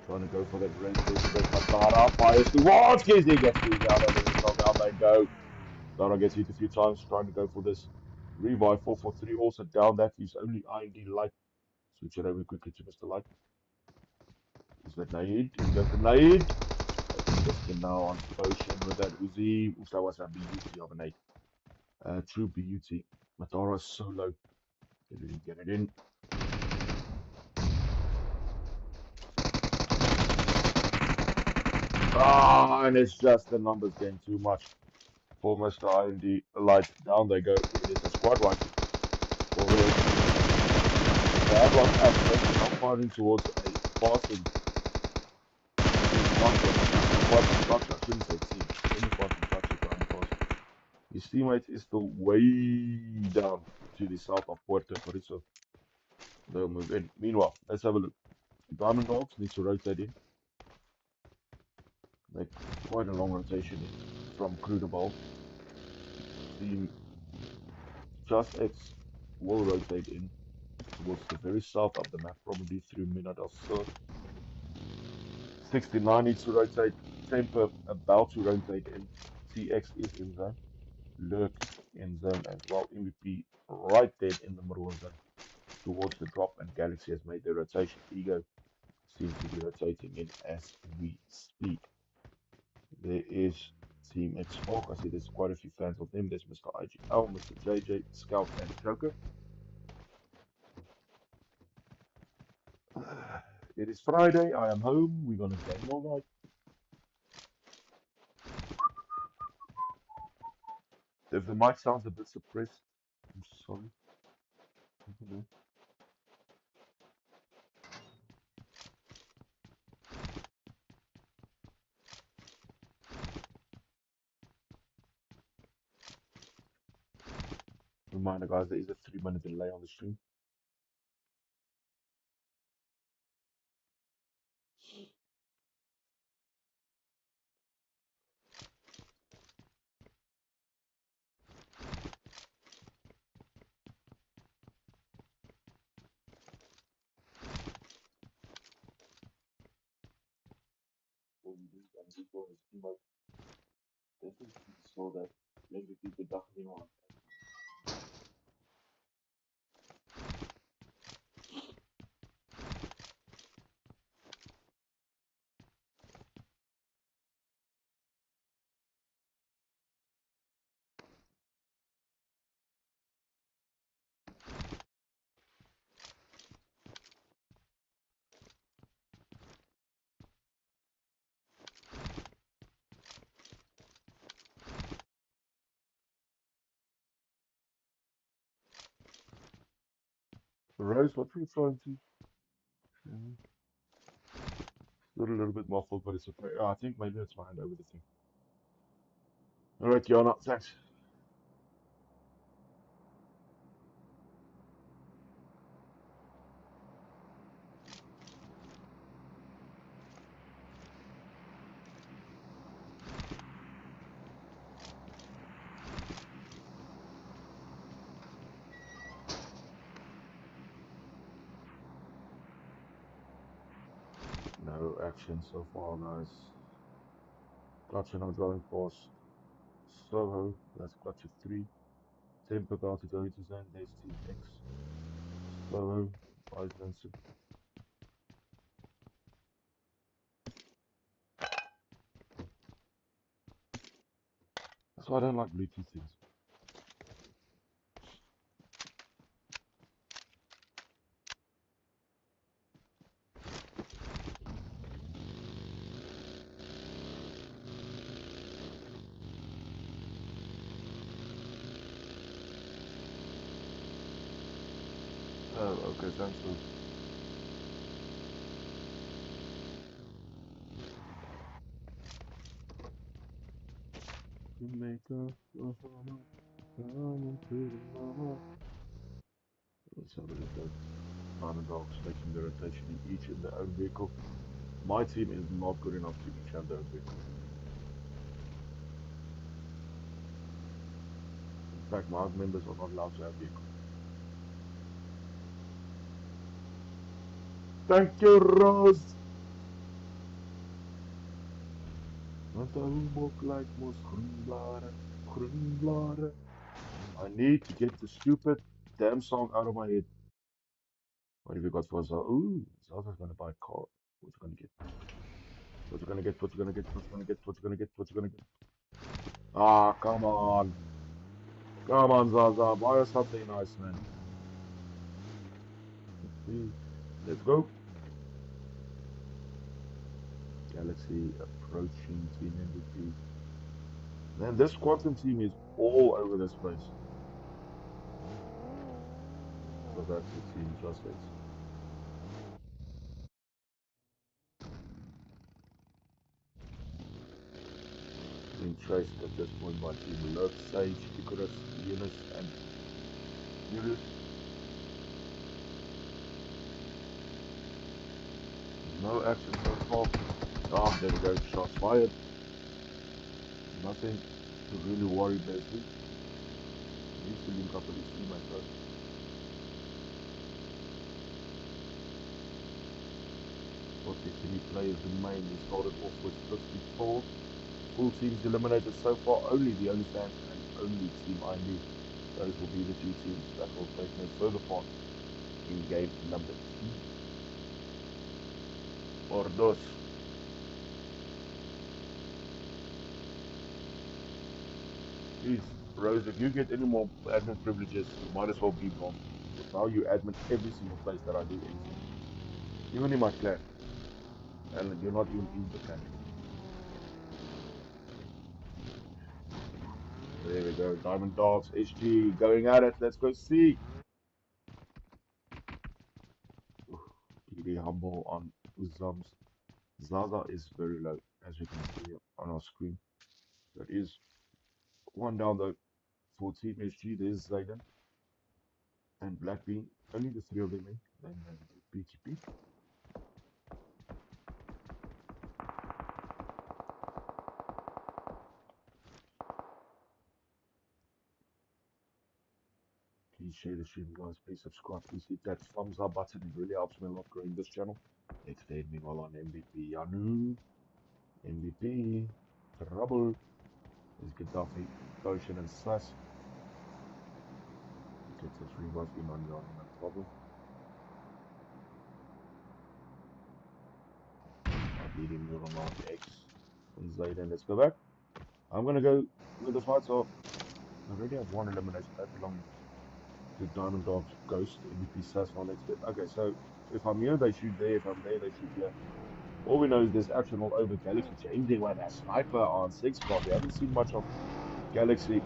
Trying to go for that red Matara. Fires towards Kizzy. Gets through down over the top. Down they go. Dara gets hit a few times trying to go for this revive. 443 also down. That is only IND Light. Switch it over quickly to Mr. Light. Is that Naid? Is that the Naid? Just now on potion with that Uzi. That was a beauty of an 8. True beauty. Matara solo. Did he get it in? Ah, and it's just the numbers getting too much for Mr. IND Light. Down they go. It is a squad one. For real. They have lost Aspect. Now firing towards a passing. His teammate is still way down to the south of Puerto Rico. They'll move in. Meanwhile, let's have a look. Diamond Dogs needs to rotate in. Like quite a long rotation in from Bronzebull. Team Just X will rotate in towards the very south of the map, probably through Mina del Sur. 69 needs to rotate. Temper about to rotate in. TX is in zone. Lurk in zone as well. MVP right there in the middle of zone towards the drop, and Galaxy has made their rotation. Ego seems to be rotating in as we speak. There is Team X Smoke. I see there's quite a few fans of them. There's Mr. IGL, Mr. JJ, Scout, and Joker. It is Friday. I am home. We're gonna game all night. If the mic sounds a bit suppressed, sorry. Okay. Reminder, guys, there is a 3 minute delay on the stream. So that maybe people definitely want. Rose, what were you trying to? Mhm. Still a little bit muffled, but it's okay. I think maybe it's my hand over the thing. All right, Yana, thanks. No action so far, guys. Clutching on going past Soho, that's clutch of 3. Temp about to go into zone, there's Team X. Soho, Vice Vincent. That's why I don't like Bluetooth things. Oh, okay, thanks, Rose. Jamaica, Bahama, come to the mama. Let's have a look at underdogs making the rotation in each in their own vehicle. My team is not good enough to each have their own vehicle. In fact, my members are not allowed to have vehicles. Thank you, Rose. Want a hoemok like mos groen blaren. I need to get the stupid damn song out of my head. What have you got for Zara? Ooh, Zara's gonna buy a car. What's gonna get? What's gonna get? What's gonna get? What's gonna get? What's gonna get? What's gonna get? Ah, come on. Come on, Zaza. Buy us something nice, man. Let's go. Galaxy approaching Team MVP. Man, this quantum team is all over this place. So that's the team just is. Being chased at this point by Team Love, Sage, Icarus, Eunice, and Julius. No action so far. Ah, there we go. Shots fired. Nothing to really worry Besley. Needs to link up with his teammates though. 43 players remain. We started off with 54. Full teams eliminated so far. Only the OnlyFans and only Team IME. Those will be the two teams that will take no further part in game number 2. Or dos. Jeez, Rose, if you get any more admin privileges, you might as well be bronze. Because now you admin every single place that I do anything. Even in my clan. And you're not even in the clan anymore. There we go. Diamond Dogs, SG, going at it. Let's go see. PD Humble on Uzums. Zaza is very low, as you can see on our screen. That is one down though for Team SG. There's Zayden and Blackbean. Only the three of them in. Then Peaky Peak. Please share the stream, guys. Please subscribe. Please hit that thumbs up button. It really helps me a lot growing this channel. Extend me well on MVP. Anu. MVP. Trouble. There's Gaddafi. Potion and Sus. Gets us revive in on Yana, no problem. Leading neuron on X. And Zayden. Let's go back. I'm gonna go with the fights off. I already have one elimination that belonging to Diamond Dogs, Ghost, MVP, Sus, on next bit. Okay, so if I'm here, they shoot there. If I'm there, they shoot here. All we know is there's action all over Galaxy, changing with that sniper on 6 card. We haven't seen much of Galaxy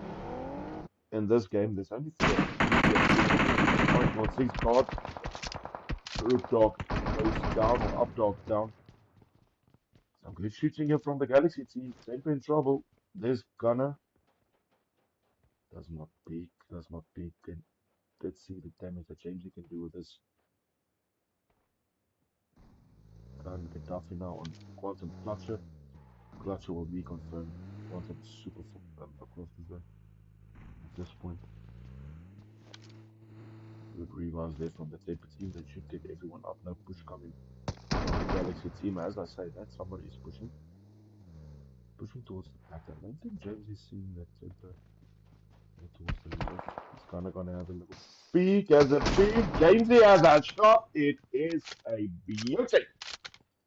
in this game. There's only 4 on 6 card. Roof dog goes down or up dog down. Some good shooting here from the Galaxy team. They've been in trouble. There's Gunner. Does not peek. Does not peek. And let's see the damage that James can do with this. And Gaddafi now on Quantum Clutcher. Clutcher will be confirmed. Quantum super across the zone at this point. Good revives there from the Taper team. They should get everyone up. No push coming from the Galaxy team. As I say that, somebody is pushing. Pushing towards the back. I don't think James is seeing that Taper towards the left. He's kind of going to have a little peek as a peek. Jamesy has a shot. It is a beauty.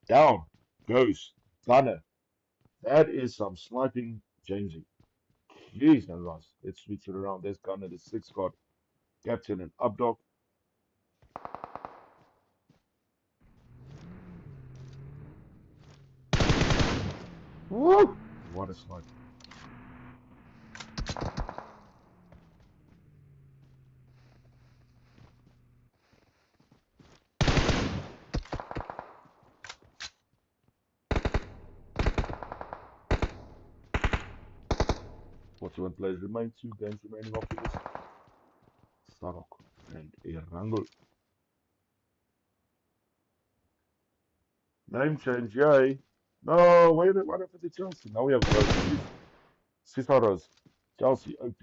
Down goes Gunner. That is some sniping, Jamesy. Jeez, and Ross. Let's switch it around. There's Gunner, the 6 card. Captain and Updog. Woo! What a snipe. One players remain, 2 games remaining after this. Sarok and Erangel. Name change, yay. No, wait, what happened to Chelsea? Now we have Cisaros. Chelsea, OP.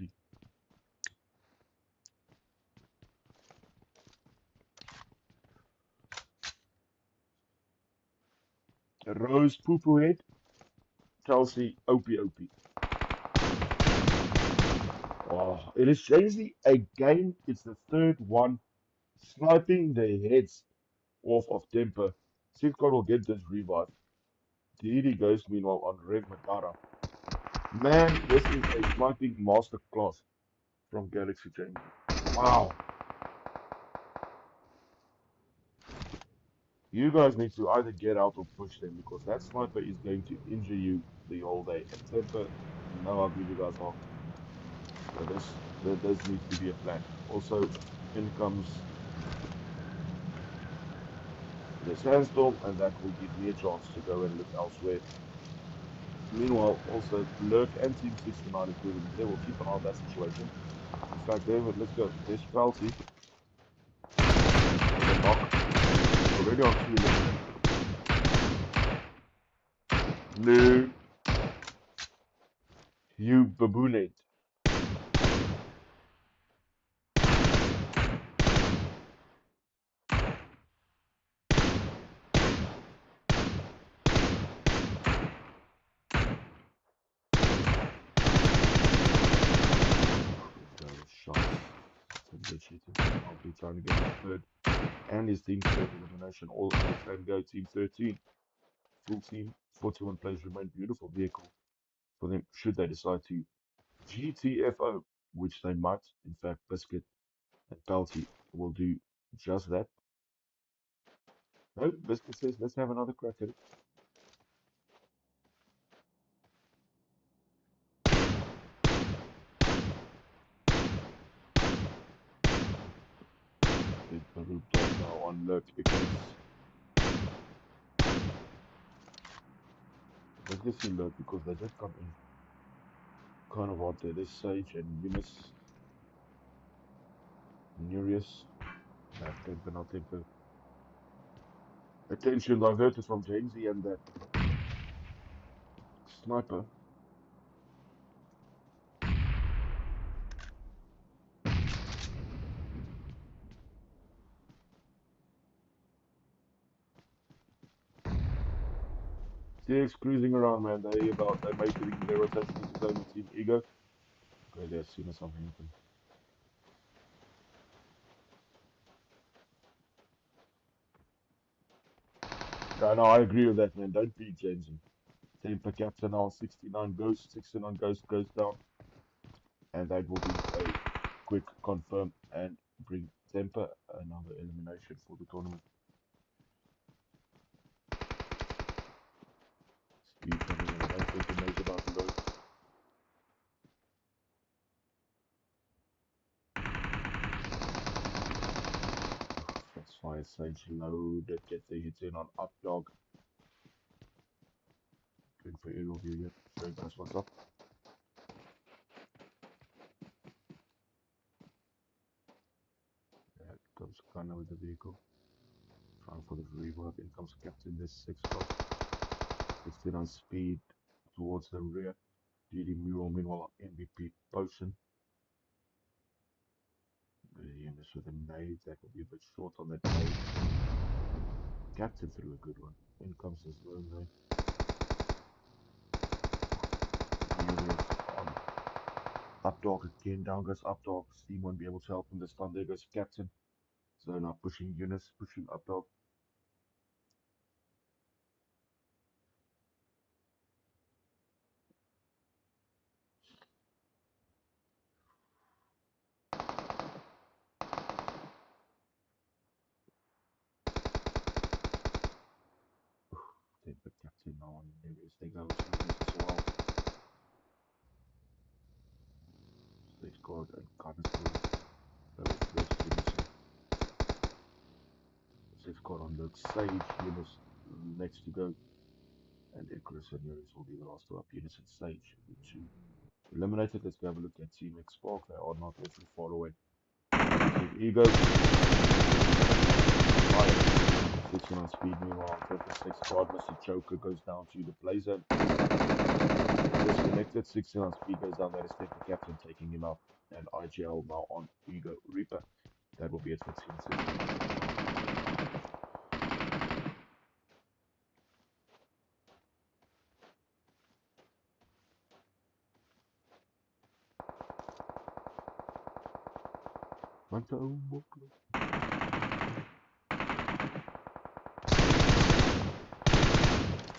Rose, Poo Poo Head. Chelsea, OP. Oh, it is Chelsea again. It's the 3rd one. Sniping their heads off of Temper. Safeguard will get this revive. DD goes meanwhile on Rev Matara. Man, this is a sniping masterclass from Galaxy James. Wow. You guys need to either get out or push them because that sniper is going to injure you the whole day. And Temper, now how good you guys are. So this needs to be a plan. Also, in comes the sandstorm, and that will give me a chance to go and look elsewhere. Meanwhile, also Lurk and Team 69 equivalent, they will keep an eye on that situation. In fact, David, let's go. There's Felty. With a knock. Already on 2 eliminated. No. You baboonate. Shots. I'll be trying to get his 3rd and his team's 3rd elimination all in the same go. Team 13. Full team. 41 players remain. Beautiful vehicle for them should they decide to GTFO, which they might. In fact, Biscuit and Pelty will do just that. No, Biscuit says, let's have another crack at it. on Lurk Icarus. Let's get see Lurk because they did come in kind of hard there. There's Sage and Eunice, Nereus. They have Temper, now Temper. Attention diverted from Jamesy and that sniper. CX cruising around, man. They making their rotation into zone with Team Ego. Okay, there, as soon as something happens. Yeah, no, I agree with that, man. Don't beat Jamesy. Temper captain now 69 Ghost, 69 Ghost goes down, and that will be a quick confirm and bring Temper another elimination for the tournament. Speed coming in. I don't think he knows about Lurk. That's fire Sage loaded. Get the hits in on up dog. Going for aerial view here. Showing us what's up. There comes Gunner with the vehicle. Trying for the rework. In comes Captain. This 6 got 16 on speed towards the rear. DD Mural meanwhile MVP potion. The units with a nade. That will be a bit short on that nade. Captain threw a good one. In comes the zone name. Furious on Updog again. Down goes Updog. Steam won't be able to help him this time. There goes Captain. So now pushing Eunice, pushing Updog. Take the Captain now on Nereus. They go with Eunice as well. They scored and Gunner scored. Go with Lurk Eunice. They scored on Lurk Sage. Eunice next to go. And Icarus and Nereus will be the last two up. Eunice and Sage. The two eliminated. Let's go have a look at Team X Spark. They are not awfully far away. Team Ego. Fire. 69 speed meanwhile. Temper 6 squad. Mr. Joker goes down to the play zone. Disconnected. 69 speed goes down. That is Temper Captain taking him out. And IGL now on Ego Reaper. That will be it for Team 2.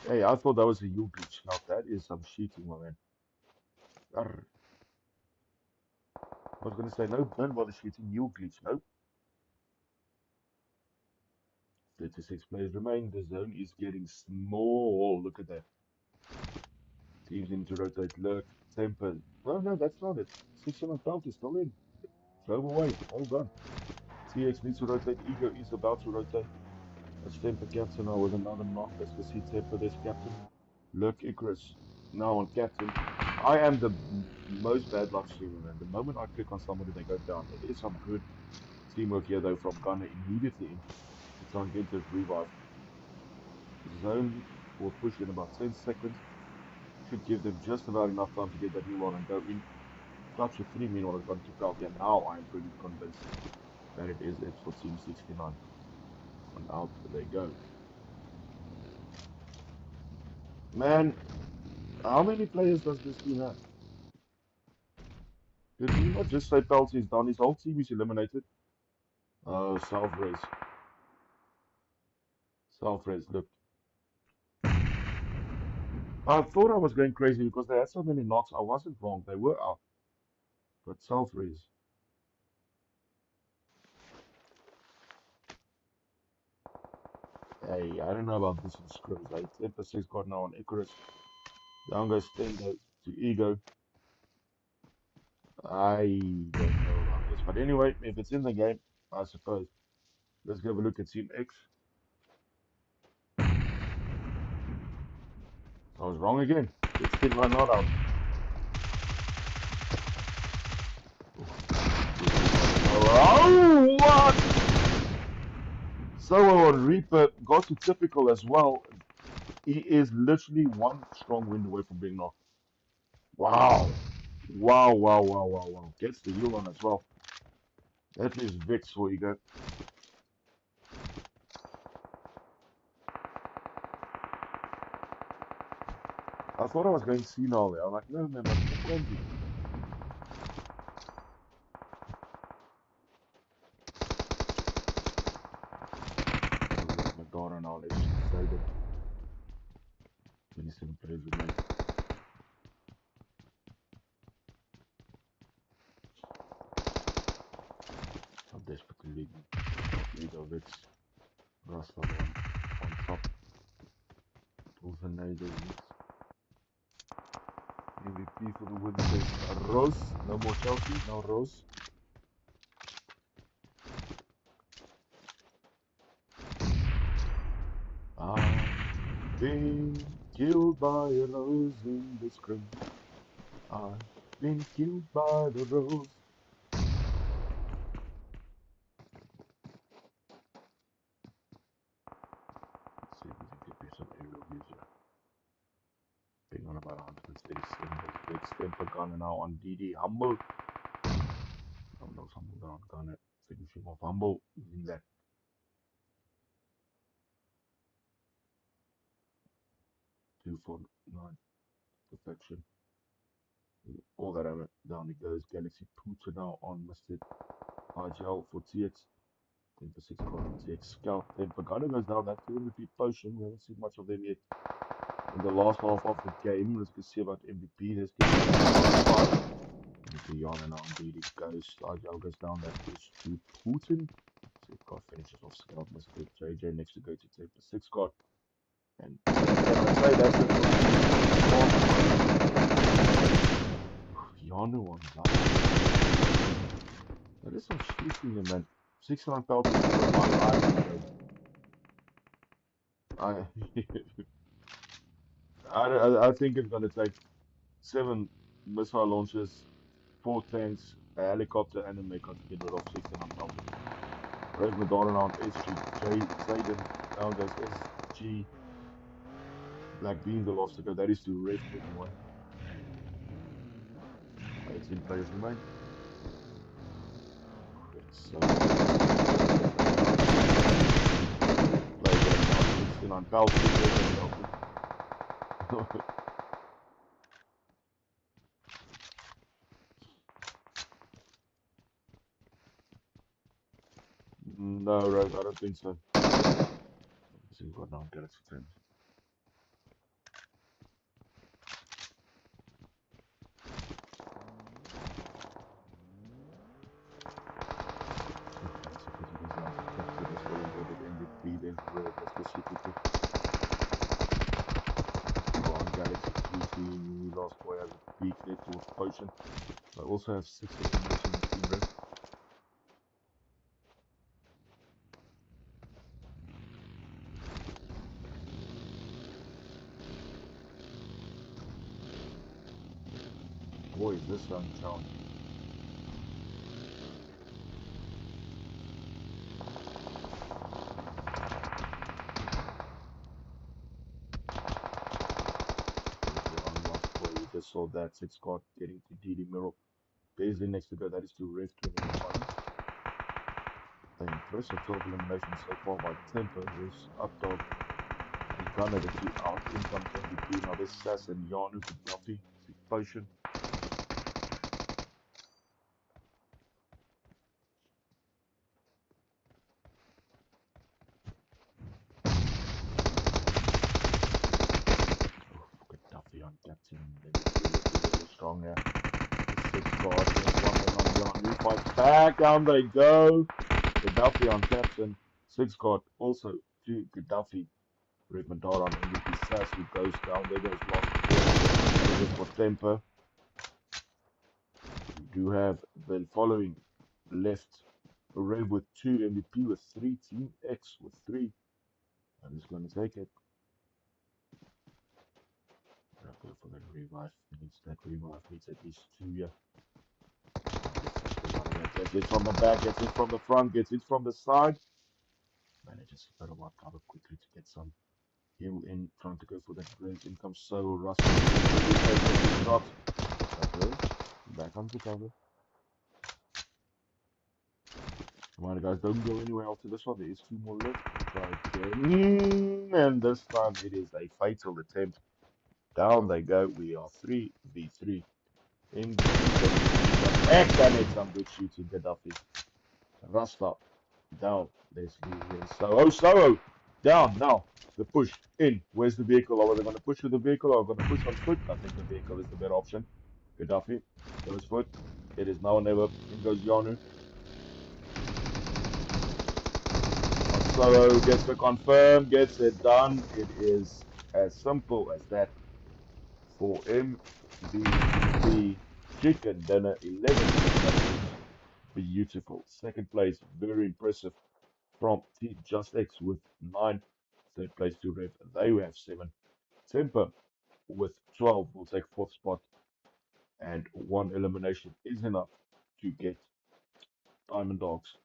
Hey, I thought that was a U glitch. Now that is some cheating, my man. Arr. I was gonna say no, don't bother shooting U glitch. No. 36 players remain. The zone is getting small. Look at that. Teams need to rotate. Lurk, Temper. Oh no, that's not it. 600 belt is still in. Throw him away. Hold on. TX needs to rotate. Ego is about to rotate. That's Temper Captain now with another knock. Let's go see Temper. There's Captain. Lurk Icarus. Now on Captain. I am the most bad luck streamer, man. The moment I click on somebody, they go down. It is some good teamwork here, though, from Gunner immediately in to try and get this revive. Zone will push in about 10 seconds. Should give them just about enough time to get that new one and go in. Clutch of 3 meanwhile has gone to Falcon. Now I'm pretty convinced that it is it for Team 69. And out they go. Man, how many players does this team have? Did we not just say Pelty is done? His whole team is eliminated. Oh, self-res. Self-res, look. I thought I was going crazy because they had so many knocks. I wasn't wrong. They were out. But self-res. Hey, I don't know about this one, Scrubs. Hey, Temper 6 got now on Icarus. Down goes Stendo to Ego. I don't know about this. But anyway, if it's in the game, I suppose. Let's have a look at Team X. I was wrong again. 16 run not out. Oh, what? So Reaper got to typical as well. He is literally one strong wind away from being knocked. Wow. Wow, wow, wow, wow, wow. Gets the heal on as well. That is Vix for you guys. I thought I was going senile there. I'm like, no, man, that can't be. Where's my daughter now? Let's say them. 27 players remain. I'm desperately lead of Vix. Russell on top. Tornado Vix. MVP for the win says Rose. No more Chelsea, now Rose. I've been killed by a rose in the scrim. I've been killed by the rose. Let's see if we can get me some aerial views here. Being on about 137 is Vic Stemper Gunner now on DD Humble. No Humble down Gunner. Finishing off Humble using that 249 perfection. All that ever down it goes. Galaxy Pooter now on Mr. RGL for TX. 10 for 6 card on TX Scout. Then Pagano goes down. That's the MVP potion. We haven't seen much of them yet in the last half of the game. Let's go see about MVP. Let's get Yana now indeed it goes. RGL goes down. That is to Putin. So card finishes off Scout. Mr. JJ next to go to 10 for 6 card. And can I say that's it for Yana one guy. That is some shooting him, man. 69 pelts is my life. I, I think it's going to take 7 missile launches, 4 tanks, a helicopter, and a mecha to get rid of 69 pelts. Rose Madonna on SG, Zayden down goes SG, Black Bean the lost to go. That is to Red 21. 18 players remain. It's 69 pelts. No, Rose, I don't think so. Let's see what now Galaxy 10. Galaxy 40 goes down to capture. They're still embedded MVP. There's Red. Let's go see if we can. On Galaxy 3 Lost Boy has a peak there towards Potion. I also have 6 elimination in Team Red. Boy, is this round challenging. We just saw that 6 card getting to DD Mirror. Paisley next to go, that is to Rev 21. The impressive 12 eliminations so far by Temper. There's Updog and Gunner, the 2 out. In comes MVP. Now there's Sass and Yanu, Gaddafi, Potion. Gaddafi on captain. Really strong there. The 6 card. There's one thing on Yanu. Fights back. Down they go. Gaddafi on captain. 6 card also to Gaddafi. Red Madara on MVP Sass, who goes down. There goes last 4. This is for Temper. We do have the following left. Rev with 2, MVP with 3, Team X with 3. I'm just going to take it. I'll go for that revive. Needs that revive. Needs at least 2, yeah. Gets it running it. Gets it from the back. Gets it from the front. Gets it from the side. Manages to better one cover quickly to get some heal in. Trying to go for that bridge. In comes so Russell. Shot. Okay. Back onto cover. Come on, guys. Don't go anywhere after this one. There is 2 more left. Try again. And this time it is a fatal attempt. Down they go. We are 3v3. In X and it's some good shooting, Gaddafi. Rasta down. Leslie here. Soho down now. The push in. Where's the vehicle? Are they going to push with the vehicle or going to push on foot? I think the vehicle is the better option. Gaddafi goes foot. It is now or never. In goes Yanu. Soho gets the confirm, gets it done. It is as simple as that for MVP Chicken Dinner 11. Beautiful. Second place, very impressive from Team Just X with 9. Third place to Rev, they have 7. Temper with 12 will take 4th spot, and 1 elimination is enough to get Diamond Dogs.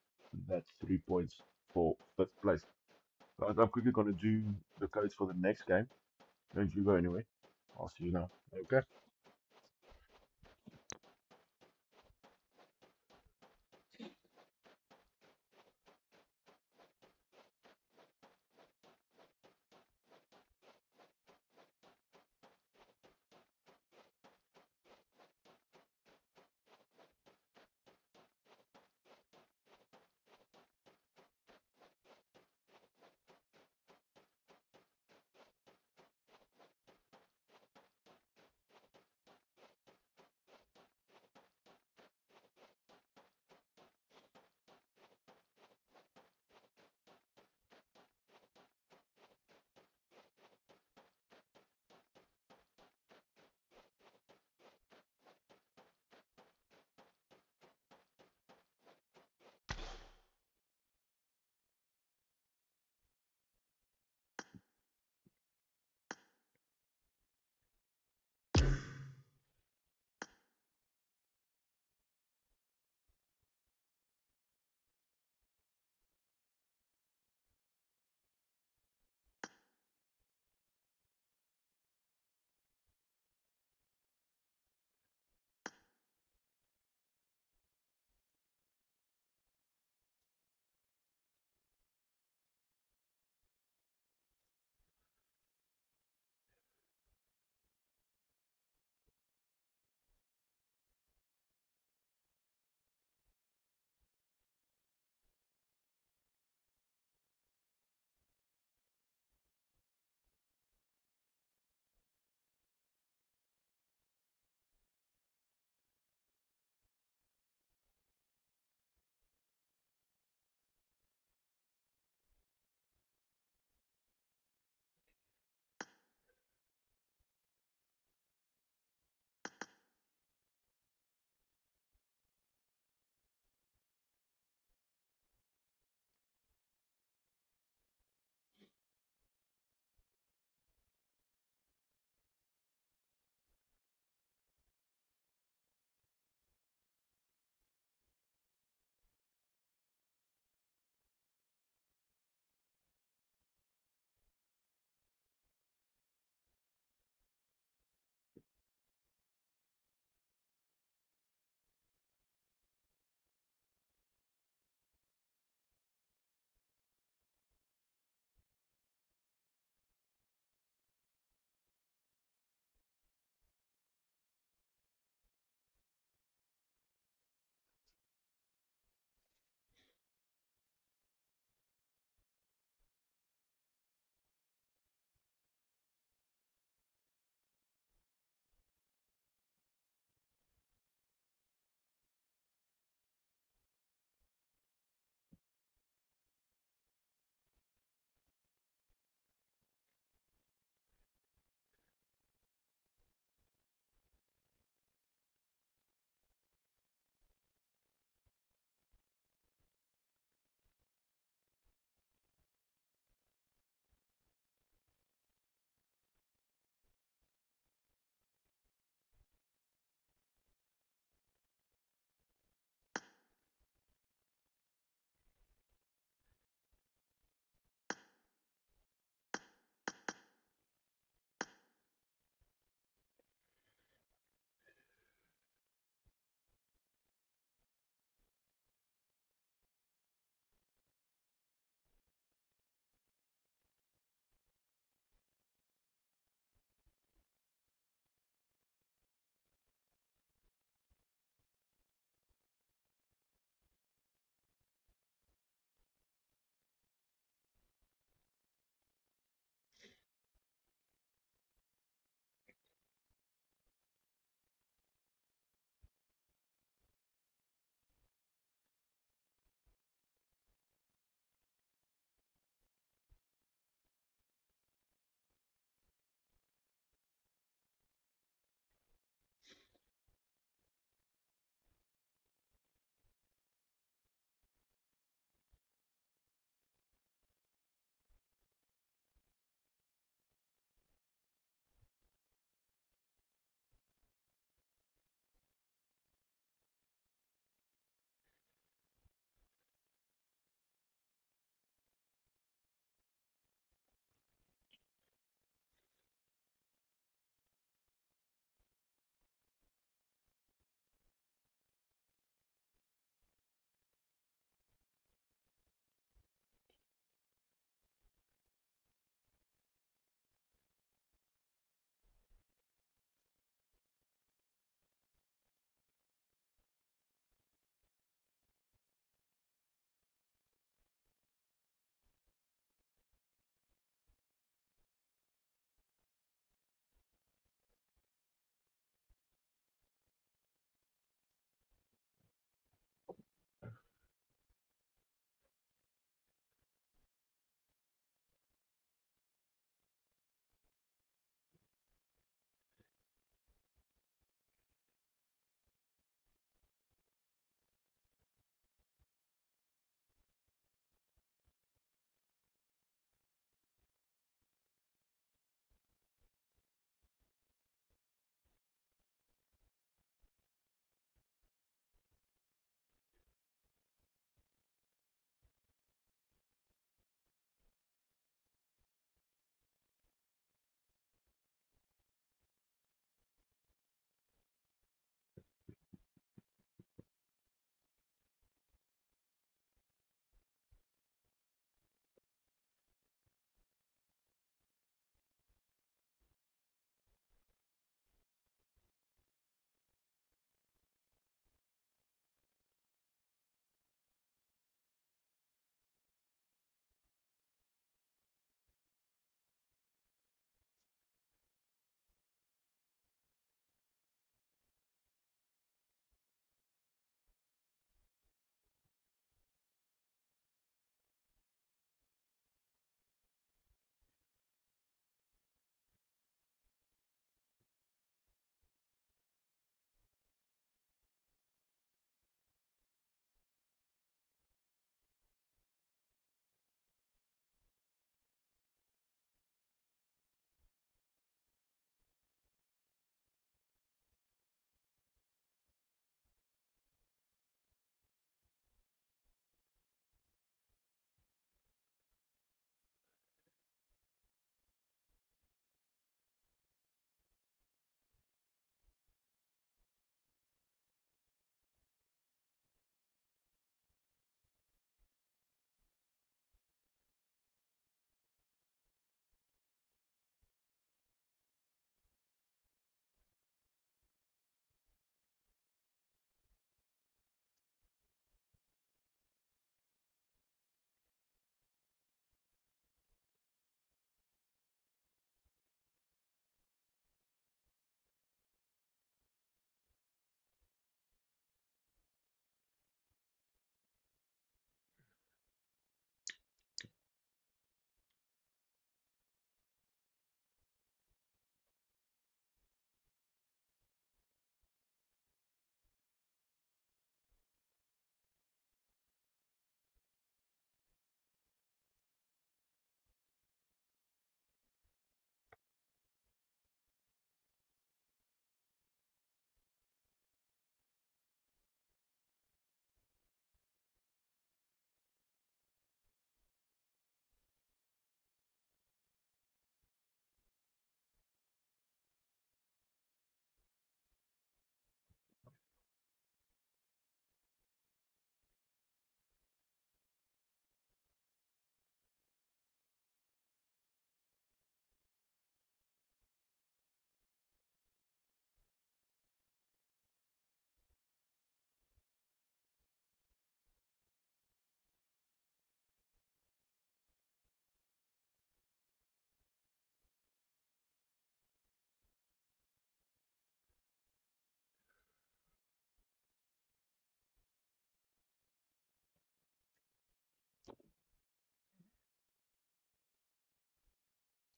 That's 3 points for 5th place. Guys, I'm quickly going to do the codes for the next game. Don't you go anyway. I'll see you now. Okay.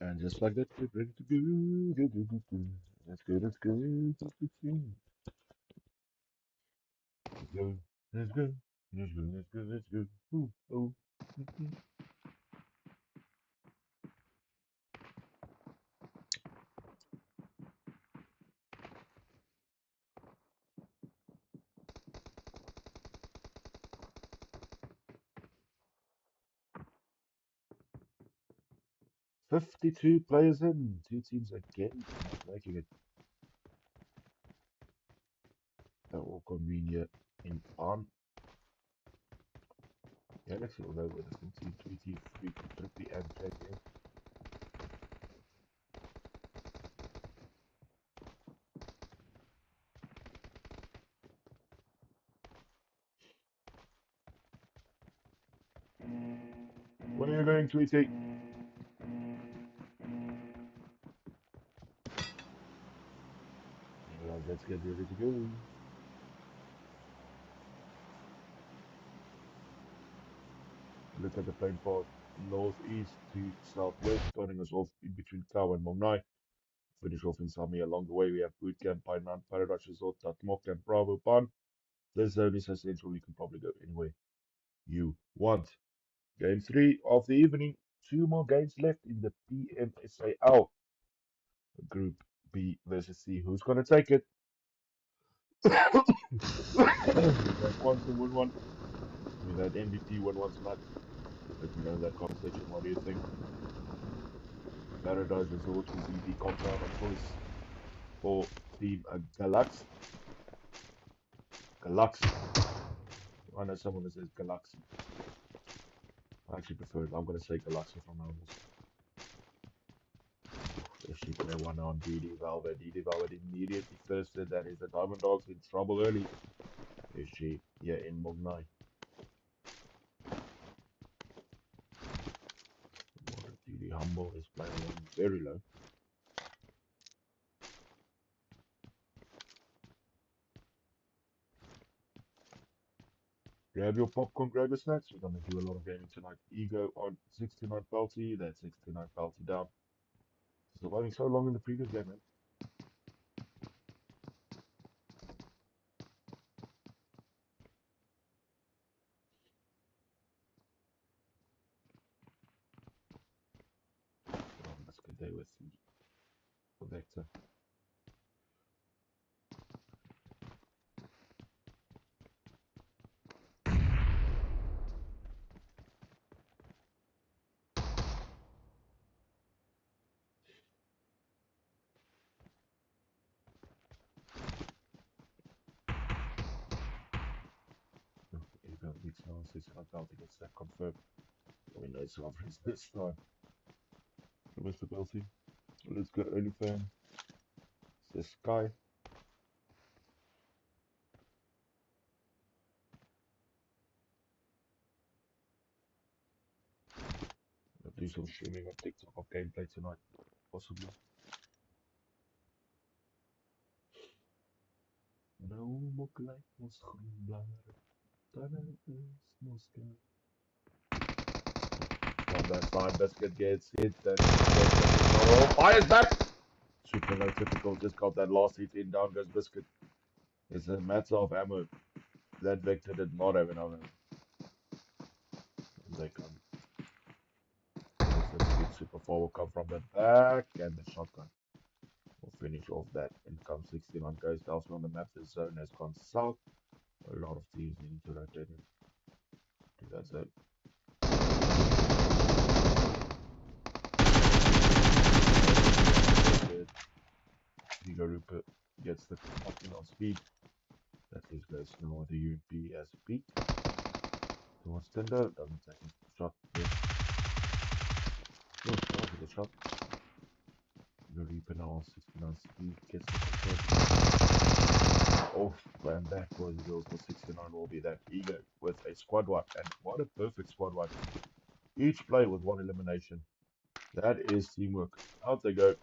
And just like that, we're ready to go. Go, go, go, go. Let's go, let's go. Let's go. Let's go. Let's go. Let's go. Let's go. Let's go. Ooh, oh. 52 players in. Two teams again. Not making it. That will convene here in on. Yeah, actually, we'll go with the full team. Tweety, Freak, Trippy, and Jack here. Where are you going, Tweety? Alright, let's get ready to go. Look at the plane path northeast to southwest, starting us off in between Kau and Mongnai. Finish off in Sami. Along the way, we have Boot Camp, Pine Mountain, Paradise Resort, Tatmok, and Bravo Pan. This zone is so central you can probably go anywhere you want. Game 3 of the evening. Two more games left in the PMSAL. Group B versus C. Who's going to take it? We've had Quantum win one. We've had MVP win one tonight. Let me know in that comment section. What do you think? Paradise Resort will be the compound of choice for Team Galax. Galaxy. I know someone that says Galaxy. I actually prefer it. I'm going to say Galaxy from now on. If she play one on DD Velvet immediately first said that is the Diamond Dogs in trouble early. Is she? Yeah, in Mognai. DD Humble is playing one very low. Grab your popcorn, grab your snacks. We're going to do a lot of gaming tonight. Ego on 69 Pelty. That's 69 Pelty down. Surviving so long in the previous game, man. Oh, that's a good day with the Vector. Ego beats now 69 Pelty gets that confirmed. We know it's Sovereigns this time. Mr. Pelty. Let's go early fan. Says Sky. I'll do some streaming on TikTok of gameplay tonight, possibly. No more gelijk ons groen blaren, dan is Moskou. From that time, Biscuit gets hit. Oh, fires back! Super no typical, just got that last hit in. Down goes Biscuit. It's a matter of ammo. That Vector did not have enough ammo. They come. Super 4 will come from the back, and the shotgun will finish off that. And comes 69 goes elsewhere on the map. The zone has gone south. A lot of teams needing to rotate in to that zone. Vigo Rupert gets the fucking on speed. That leaves guys know the UMP as a beat. Towards Tinder, doesn't take a shot. Oh, that was a shot. Vigo Rupert now on 69 speed gets the control. Oh, and that boys and girls for 69 will be that Ego with a squad wipe. And what a perfect squad wipe. Each play with one elimination. That is teamwork. Out they go.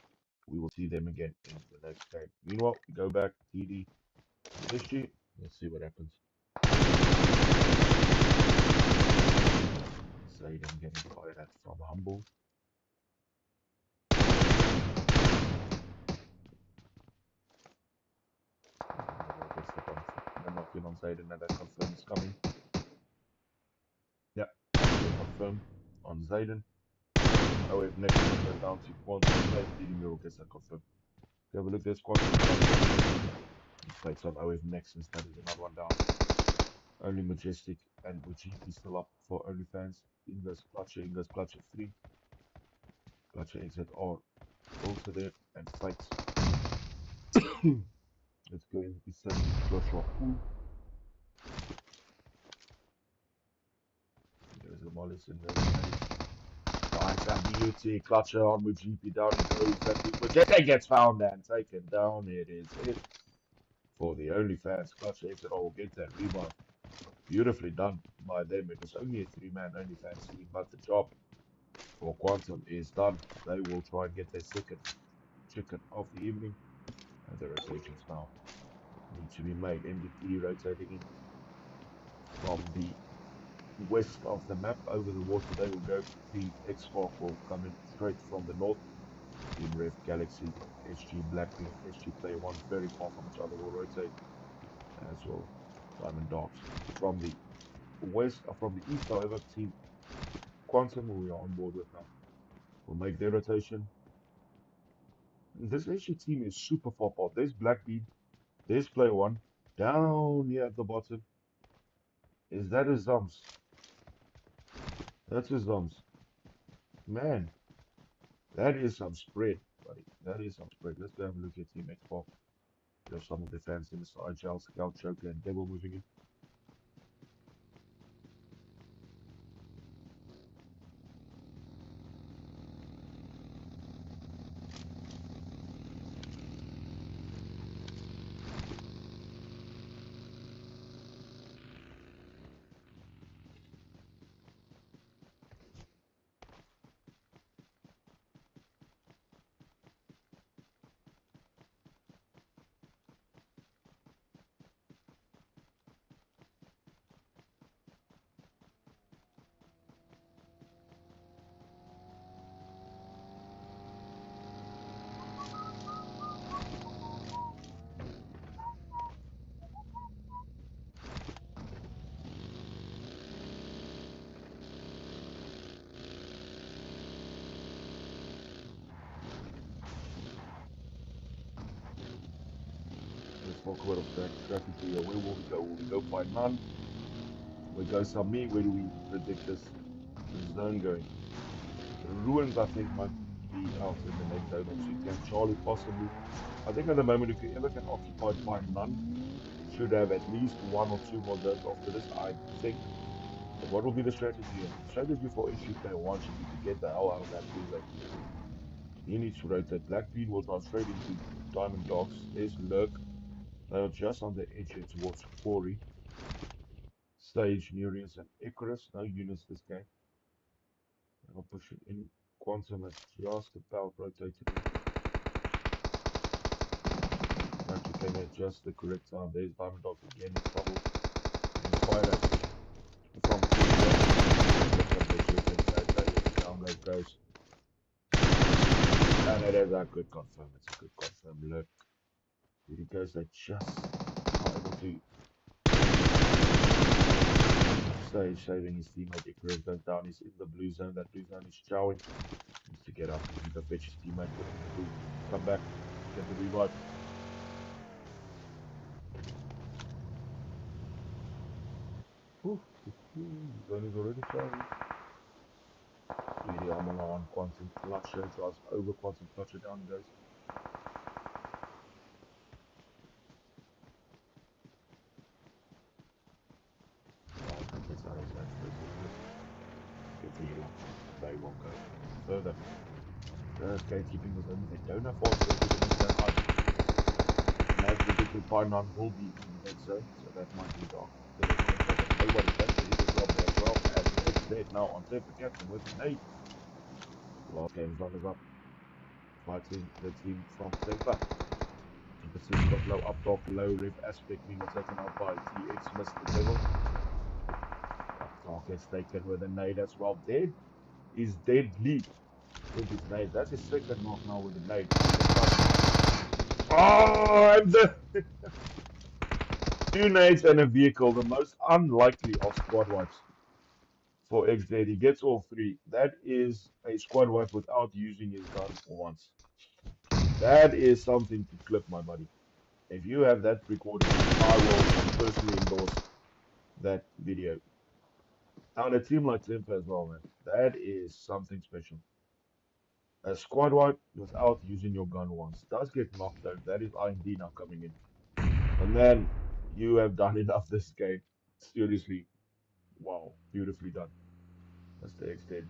We will see them again in the next game. Meanwhile, we go back, TD, SG. Let's see what happens. Zayden getting fired at from Humble. on Zayden, and that confirm is coming. Yeah, confirm on Zayden. OF next goes down to Quantum. Same leading mirror gets that confirmed. Have a look, there's Quantum. Fights on OF next, and that is another one down. Only Majestic and Mujibi still up for OnlyFans. Ingo's Clutcher 3. Clutcher exit are also there, and fights. Let's go in with Joshua Pool. There's the Mollis in there. Nice and beauty. Clutcher on Mujibi down he goes. And Majestic gets found and taken down. It is it for the OnlyFans. Clutcher exit all get that rebound. Beautifully done by them. It was only a 3-man OnlyFans team, but the job for Quantum is done. They will try and get their second chicken of the evening. And the rotations now need to be made. MDP rotating in from the west of the map over the water. They will go. Team X-Spark will come in straight from the north. Team Rev Galaxy, SG Blackbeam, SG Player 1 very far from each other will rotate as well. Diamond Dogs from the west, from the east, however, Team Quantum, who we are on board with now, will make their rotation. This SG team is super far apart. There's Blackbeam, there's Player 1, down here at the bottom. Is that a Zums? That's a Zums. Man, that is some spread, buddy. That is some spread. Let's go have a look at Team Xbox. We have some of the fans in the side, Giles, Scout, Joker, and Devil moving in. Let's talk about that graphically. Where will we go? Will we go by none? We go some me. Where do we predict this zone going? Ruins, I think, might be out in the next zone or two. Can Charlie possibly? I think at the moment, if you ever get occupied by none, it should have at least 1 or 2 more zones after this, I think. But what will be the strategy here? The strategy for issue player 1 should be to get the hell out of that blue zone. He needs to rotate. Blackbeard will drive straight into Diamond Dogs. There's Lurk. They are just on the edge here towards Quarry. Sage, Nereus, and Icarus. No units this game. I'll push it in. Quantum has just about rotated in. Actually came at just the correct time. There's Diamond Dogs again in trouble. Getting fired at from down that goes. And it is a good confirm. It's a good confirm. Look. Here he goes. They just are able to Sage saving his teammate. Icarus goes down. He's in the blue zone. That blue zone is chowing. Needs to get up and he can fetch his teammate. Come back. Get the revive. Zone is already chowing. Really armor on Quantum Clutcher. Drives over Quantum Clutcher. Down he goes. They won't go further. Just gatekeeping the zone. They don't have force to the next zone either. And as predicted, Pynon will be in the next zone, so that might be dark. Nobody can do the job there as well as it's dead now on Temper Captain with an 8. Last game's runners up. Fighting the team from Temper. Emphasis got low up top, low rib aspect being taken out by TX Mr. Devil. Dark gets taken with a nade as well. Dead is deadly with his nade. That's his second knock now with the nade. Oh, and the Two nades and a vehicle, the most unlikely of squad wipes for XZ. He gets all three. That is a squad wipe without using his gun once. That is something to clip, my buddy. If you have that recording, I will personally endorse that video. On a team like Timper as well, man. That is something special. A squad wipe without using your gun once. Does get knocked out. That is IND now coming in. And then you have done enough this game. Seriously. Wow. Beautifully done. That's the extent.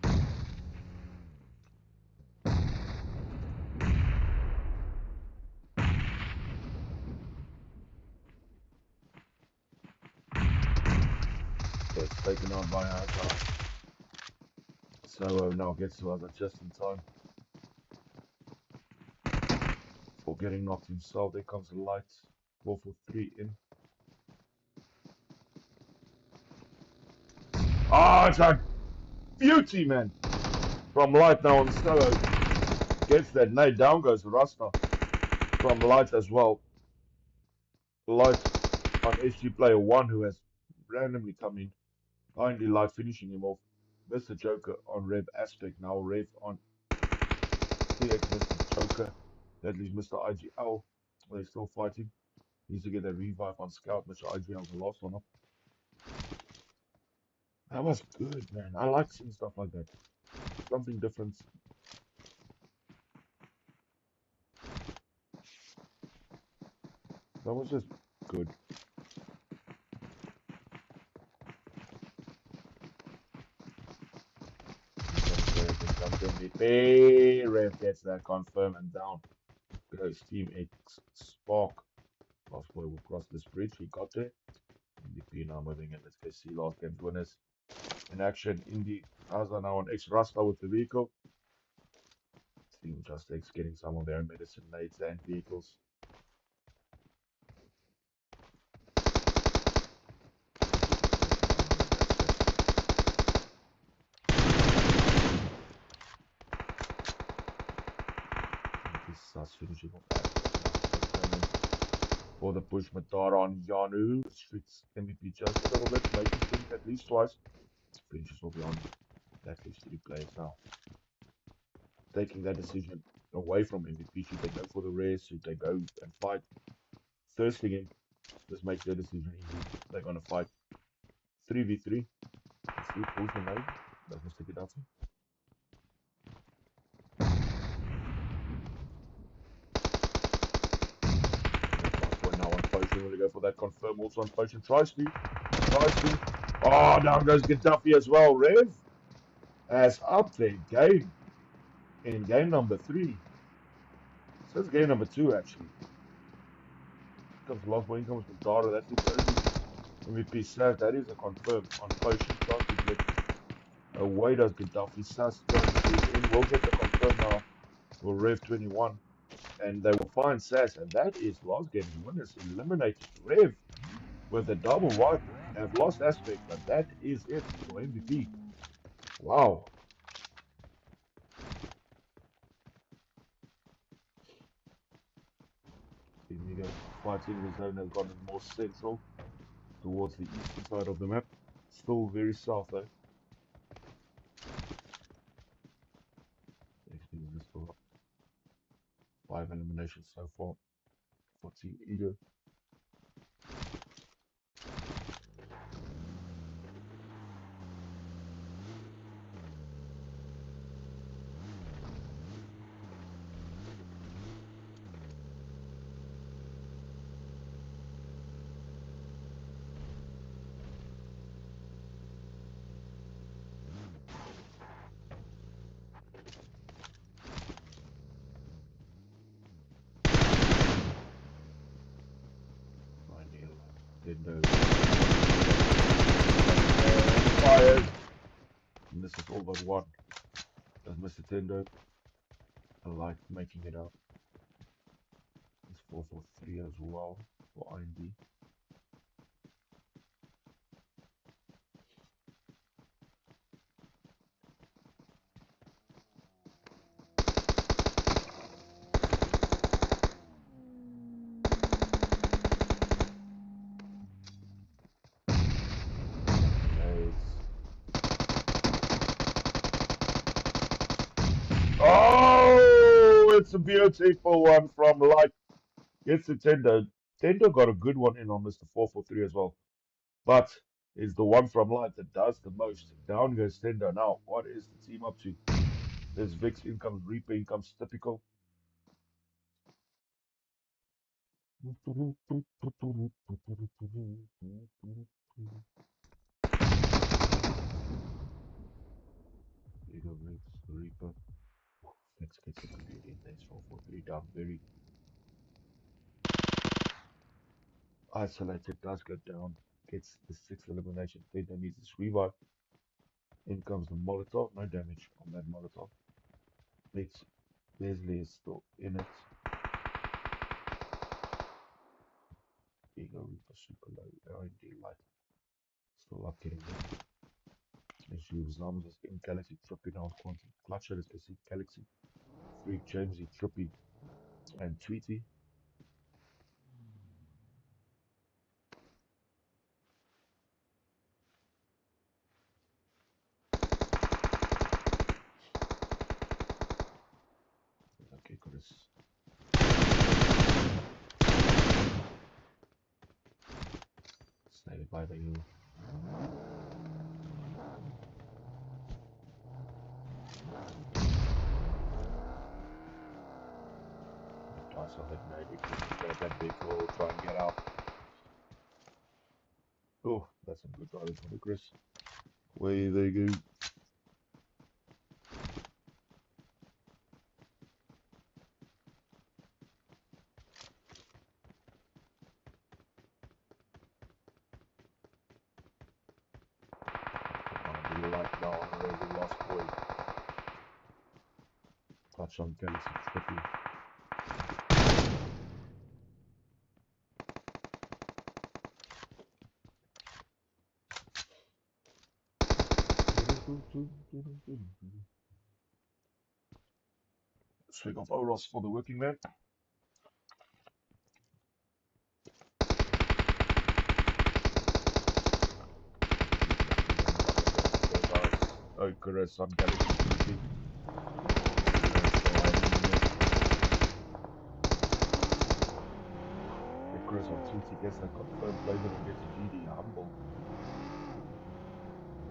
Gets taken on by Hazard. So now gets to Hazard just in time. For getting knocked himself. There comes the light. 4-4-3 in. Oh, it's a beauty, man. From light now on Solo. Gets that nade. Down goes Rasta. From light as well. Light on SG player 1 who has randomly come in. Kindly light finishing him off. Mr. Joker on Rev Aspect. Now Rev on TX Mr. Joker. That leaves Mr. IGL. They're still fighting. Needs to get a revive on Scout. Mr. IGL's the last one up. That was good, man. I like seeing stuff like that. Something different. That was just good. MVP. Rev gets that confirm and down. Goes Team X Spark. Last boy will cross this bridge. He got there. MVP now moving in. Let's go see last game's winners in action. Indy Asa now on X Rasta with the vehicle. Team Just X getting some of their medicine nades and vehicles. Sus finishing off that for the push Matara on Yanu. Restricts MVP just a little bit, making think at least twice. Finishes will be on. That leaves 3 players now. Taking that decision away from MVP. Should they go for the race? Should they go and fight? First thing in, just make their decision easy. They're gonna fight 3v3. Let's see, pulls the nade. Doesn't stick it out. Now on potion, will he go for that confirm? Also on potion, tries to. Oh, down goes Gaddafi as well. Rev has up their game in game number 3. So it's game number 2 actually. Comes the last one, comes from Dara. That is only MVP Sav. That is a confirm on potion. Tries to get away. Does Gaddafi. Sass trying to get in. Will get the confirm now for Rev 21. And they will find Sass. And that is last game's winners. Eliminated Rev with a double wipe. Have lost aspect, but that is it for MVP. Wow. Amigo fighting the zone has gotten more central towards the eastern side of the map. Still very south though. XP is still up. 5 eliminations so far for Team Ego. Fires. And this is all but one. Does Mr. Tendo like making it up? It's 4-4-3 as well for IND. Oh, it's a beautiful one from Light. Gets the Tendo. Tendo got a good one in on Mr. 443 as well. But it's the one from Light that does the most. Down goes Tendo. Now, what is the team up to? There's Vix, in comes Reaper, in comes Typical. Bigger Vix, Reaper. Vix gets a good hit in. There's 443 down. Very isolated. Does go down. Gets the sixth elimination. Tendo needs his revive. In comes the Molotov. No damage on that Molotov. Vix. Leslie is still in it. Ego Reaper super low. R&D light. Still up getting it. As you Zams is in Galaxy Trippy now. Quantum Clutcher is SC Galaxy. Freak Jamesy Trippy and Tweety. Okay, Chris. Stay by the hill. Dice on that nade. Grab that vehicle. Try and get out. Oh, that's some good driving from the Chris. Away they go. Come on, light now on a Ray. We lost boy. Touch on Galaxy Trippy. Swing of overalls for the working man. Oh, Chris on Galaxy Trippy. Chris on Tweety gets that confirmed play, then gets GD humble.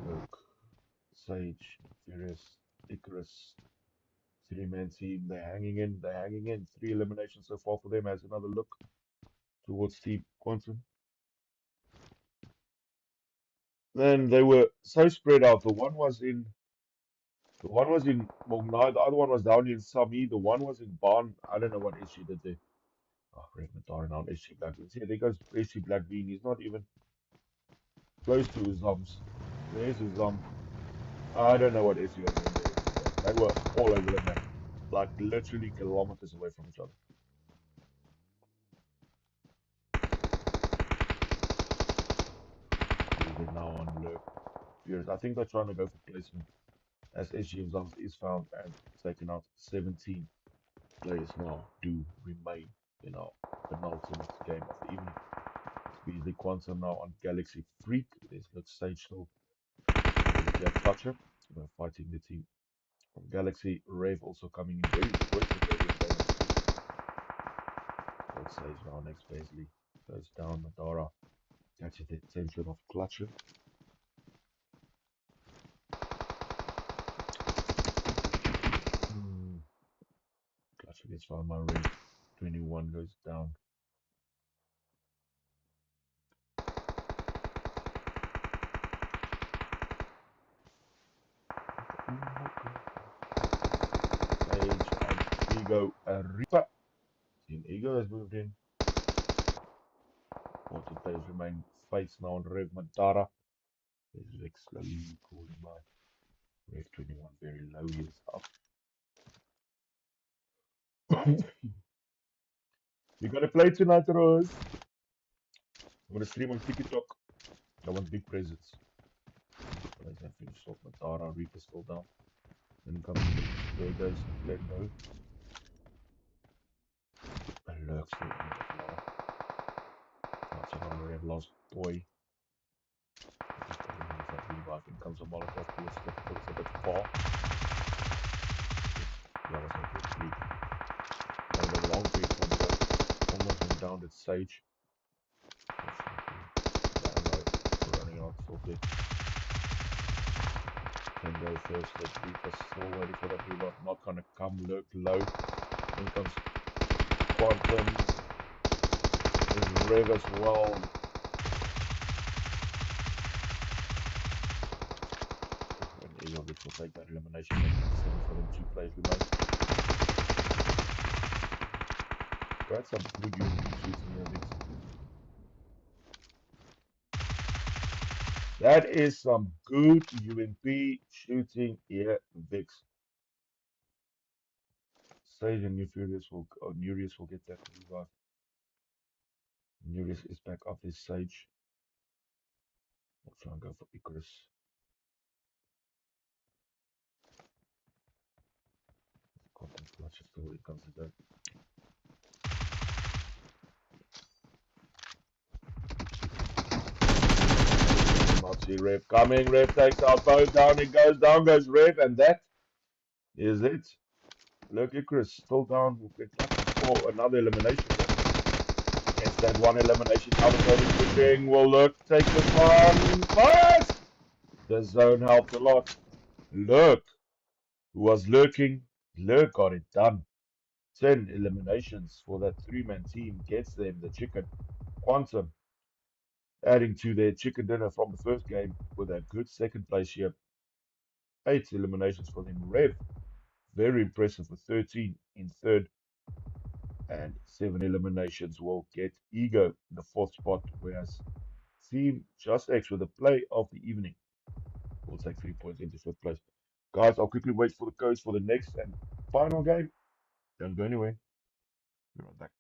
Look, Sage, Furious, Icarus, three-man team. They're hanging in. They're hanging in. 3 eliminations so far for them. As another look towards Team Quantum. Then they were so spread out. The one was in Mongnai. The other one was down in Sami. The one was in Barn. I don't know what issue did they. Oh, Red Mataran on SG Black Bean. See, there goes SG Black Bean. He's not even close to his zombies. There's his I don't know what issue was doing there. They were all over the map, like literally kilometers away from each other. They're now on lurk. Furious. I think they're trying to go for placement as SG Zombies is found and taken out. 17 players now do remain in our penultimate game of the evening. It's Beasley Quantum now on Galaxy Freak. There's Luke Sage still. There's Clutcher. We're fighting the team from Galaxy. Rave also coming in very aggressive there with play number 3. Luke Sage now next. Beasley goes down. Madara catches the attention of Clutcher. Clutcher gets found by Rave. 21 goes down. Sage on Ego Reaper. Team Ego has moved in. Quantum players remain face now on Rev Madara. There's Vic slowly calling by. Rev 21 very low, he is up. We gotta play tonight, Rose. I'm gonna stream on TikTok. I want big presents. Players have finished off. Madara, Reaper still down. Then comes there goes Glendo. And Lurk still in it as well. Touching on Rev lost boy. He needs that revive. In comes a Molotov towards Typical. It's a bit far. Sage. Unfortunately, the ammo running out shortly. Can go first. The Reaper still waiting for that reload. Not gonna come. Lurk low. In comes Quantum. There's Rev as well. And Eagle Vix will take that elimination, making it 7 for them. 2 players remain. That's some good UMP shooting here, Vix. That is some good UMP shooting here, Vix. Sage and Nurius will get that revive. Nurius is back up his Sage. We'll try and go for Icarus. Quantum clutch is still considered. Moxie Rev coming. Rev takes out both. Down it goes. Down goes Rev. And that is it. Look, Icarus still down. We'll get lucky for another elimination here. Gets that one elimination out of building pushing. Will Lurk take this one? Fires! The zone helped a lot. Lurk, who was lurking, Lurk got it done. 10 eliminations for that 3-man team gets them the chicken. Quantum adding to their chicken dinner from the first game with a good second place here. 8 eliminations for them. Rev, very impressive with 13 in third. And 7 eliminations will get Ego in the 4th spot, whereas Team Just X with the play of the evening will take 3 points into 5th place. Guys, I'll quickly wait for the codes for the next and final game. Don't go anywhere. Be right back.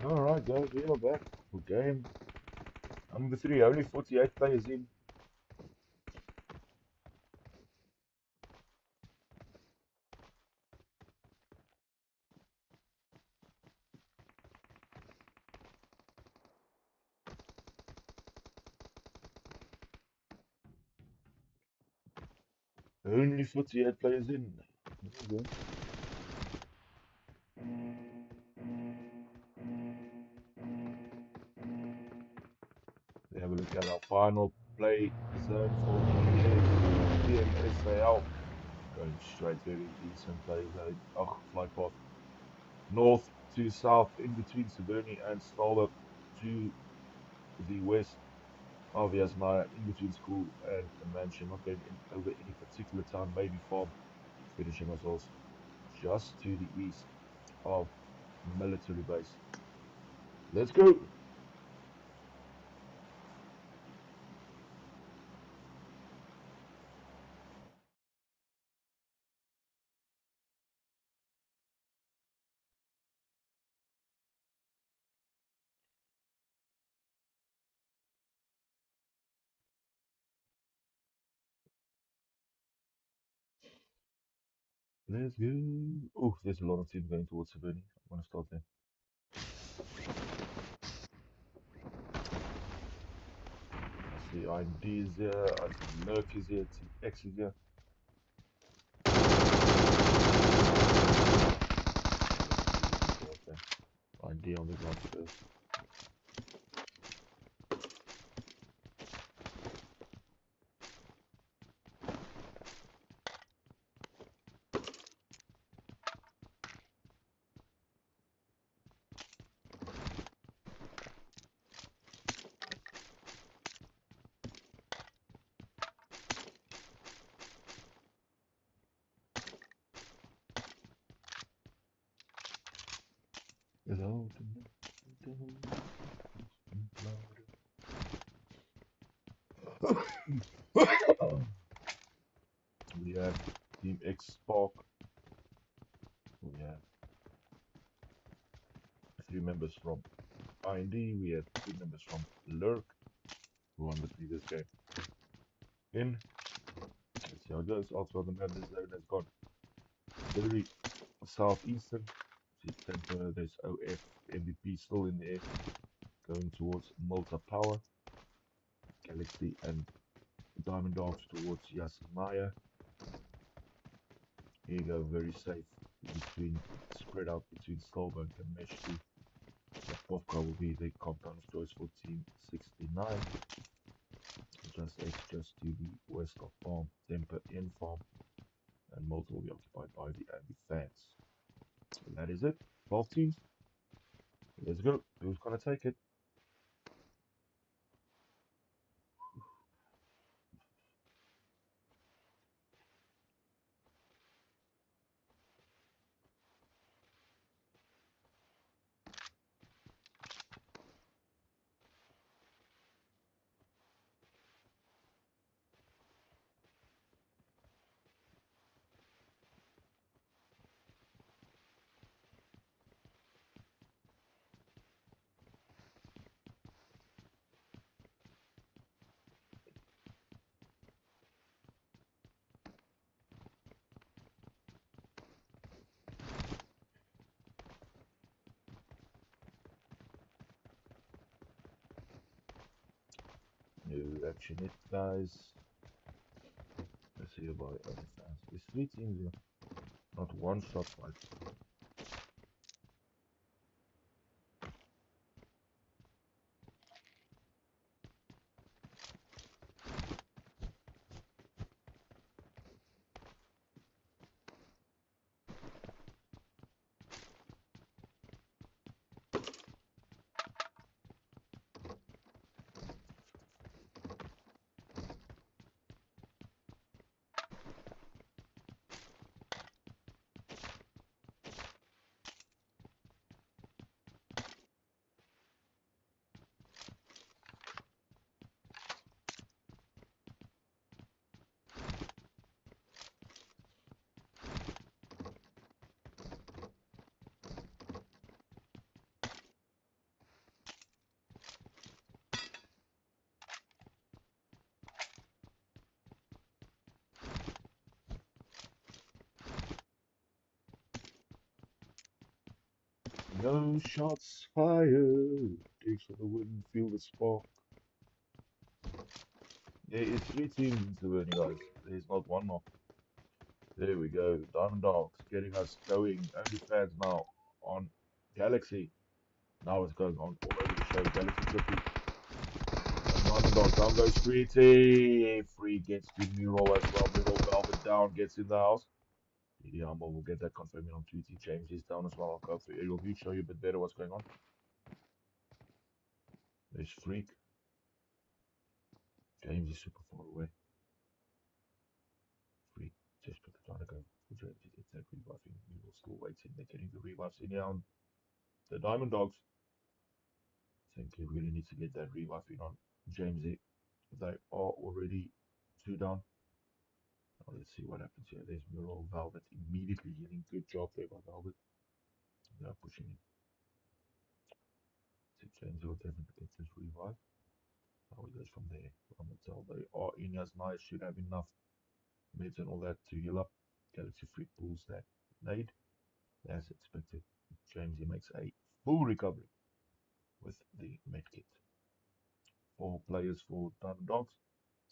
Alright, guys, we are back for game number 3. Only 48 players in. Only 48 players in. Okay. We have a look at our final play zone for PMSAL. Going straight, very decent play zone. Oh, flight path. North to south, in between Saberni and Stolder to the west of Yasmaya, in between school and the mansion. Not going in over any particular town, maybe farm. Finishing us off just to the east of military base. Let's go. Let's go. Oh, there's a lot of teams going towards Saberni. I'm going to start there. I see IMD is here. I see Lurk is here. TX is here. Okay. IMD on the ground first. We have Team X Spark. We have 3 members from IND. We have 2 members from Lurk, who won the previous game. In. Let's see how it goes. Also, the members zone has gone very southeastern. See Temper, there's OF, MVP still in the air, going towards Malta Power. Galaxy and Diamond Dogs towards Yasamaya. Here you go, very safe between, spread out between Stolberg and Meshki. Lapovka will be the compound of choice for Team 69. Just X just to the west of farm, Temper in farm, and Malta will be occupied by the Andy fans. And that is it. 12 teams. Let's go. Who's gonna take it? No action it, guys. Let's see about other fans. There's 3 teams here. Not one shot fight. No shots fired. Takes for the win, feel the spark. There is 3 teams in Taverny, guys. There's not one more. There we go. Diamond Dogs getting us going. Only fans now on Galaxy. Now it's going on all over the show. Galaxy Trippy. And Diamond Dogs down goes Sweetie. Free gets to Mural as well. Mural Velvet down gets in the house. The Humble will get that confirmed on Tweety. James is down as well. I'll go through aerial view, show you a bit better what's going on. There's Freak. James is super far away. Freak just trying to go for James to get that revive in. Mural still waiting. They're getting the revives in here on the Diamond Dogs. I think he really needs to get that revive in on James. They are already 2 down. Now let's see what happens here. There's Mural Velvet immediately healing. Good job there by Velvet. They're pushing in. So James will definitely get this revive. How he goes from there. I'm gonna tell they are in as nice. Should have enough meds and all that to heal up. Galaxy Freak pulls that nade as expected. James he makes a full recovery with the medkit. 4 players for Diamond Dogs.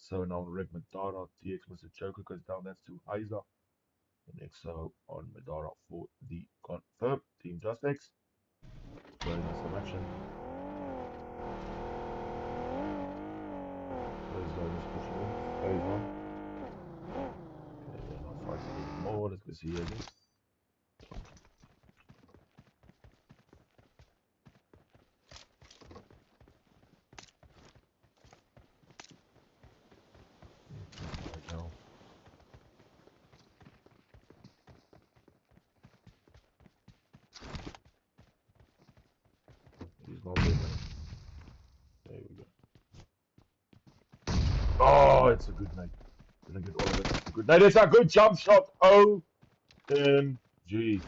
So now Rick Madara, TX Mr. Joker goes down. That's to Aiza. And XO on Madara for the confirm. Team Just X. Showing us some action. Phase zone is pushing in. Phase 1. Okay, they're not fighting anymore. Let's go see here again. Right now. He's not there, man. There we go. Oh, it's a good night. Gonna get all of it. It's a good night. It's a good jump shot. OMG.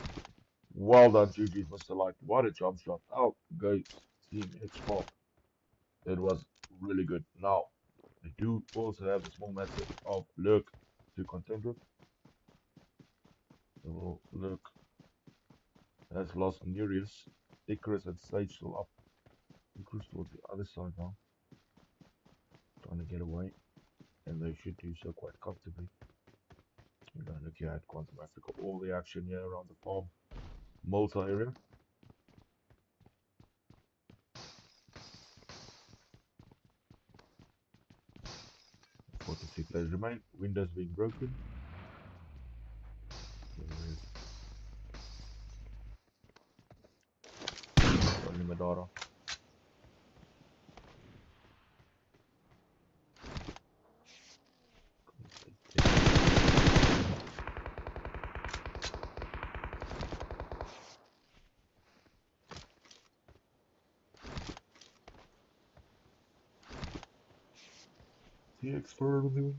Well done, GG, Mr. Light. What a jump shot. Out goes Team X-Park. It was really good. Now, they do also have a small matter of Lurk to contend with. So Lurk has lost Nereus, Icarus, and Sage still up. Icarus towards the other side now. Trying to get away. And they should do so quite comfortably. We're going to look here at Quantum Africa. All the action here around the farm. Malta area. 43 players remain. Windows being broken. Only Madara. The expert on the wing.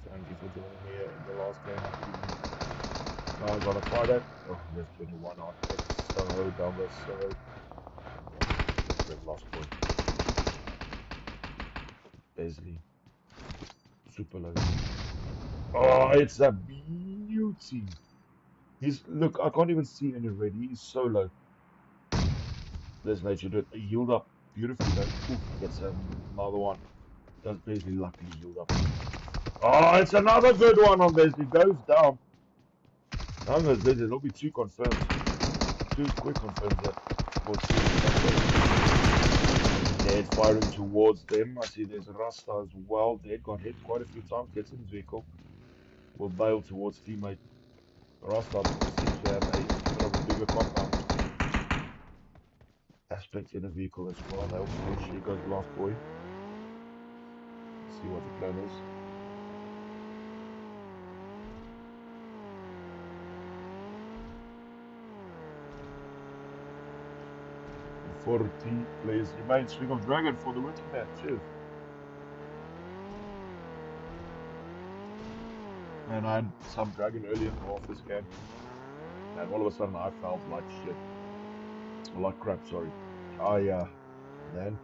Thank you for joining me in the last game of the evening. Now I gotta try that. Oh, there's 21 on X. Soho, down goes Soho. Red last point. Besley. Super low. Oh, it's a beauty. Look, I can't even see any red. He's so low. There's nature do it. He healed up beautifully though. Oof, gets another one. Does Besley luckily healed up. Oh, it's another good one on Besley. Goes down. Down goes Besley. There'll be 2 confirms. 2 quick confirms there. For Dead firing towards them. I see there's Rasta as well. Dead got hit quite a few times. Gets in his vehicle. Will bail towards teammate. Rasta seems to have a bit of a bigger compound aspect in the vehicle as well. They'll push. Here goes Last Boy. Let's see what the plan is. 40 players remain. Swing of Dragon for the working man. Cheers. And I had some Dragon earlier in the office game. And all of a sudden, I felt like shit, like crap. Sorry. Man,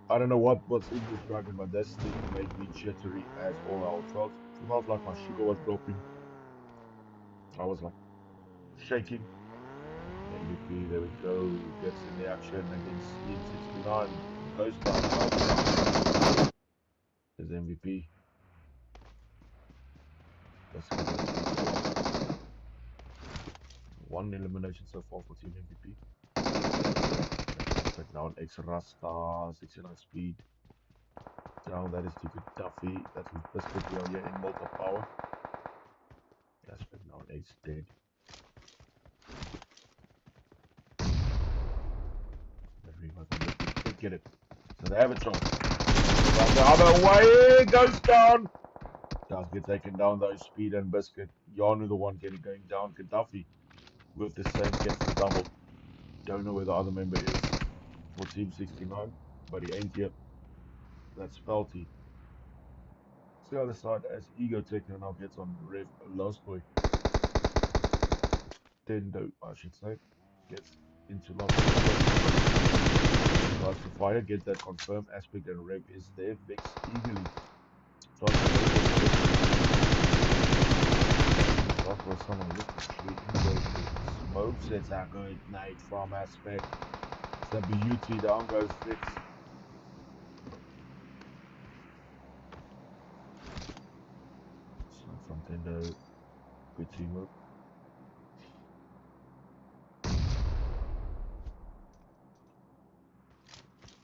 I don't know what's in this drug, but this thing made me jittery as all hell. Felt like my sugar was dropping. I was like shaking. MVP, there we go. Gets in the action against Team 69. Goes down. Is MVP. Biscuit gets respawn. One elimination so far for Team MVP. Aspect down. X Rasta. 69 speed. Down. That is the good Duffy. That is Biscuit. We are here in multi power. Aspect down. X dead. The revive and Biscuit could get it. So they have a chance. But the other way goes down. Does get taken down though. Speed and Biscuit. Yanu the one getting going down. Gaddafi with the same gets the double. Don't know where the other member is for Team 69, but he ain't here. That's Felty. It's the other side as Ego Techno now gets on Rev Lost Boy. Tendo, I should say, gets into Lost Boy. Tries to fire, get that confirmed. Aspect and Rev is there. Vix eagerly tries to go for the Lost Boy someone literally in goes the smoke. Sets a good night from Aspect. It's a beauty. Down goes Vix. Smoke from Tendo. Good teamwork.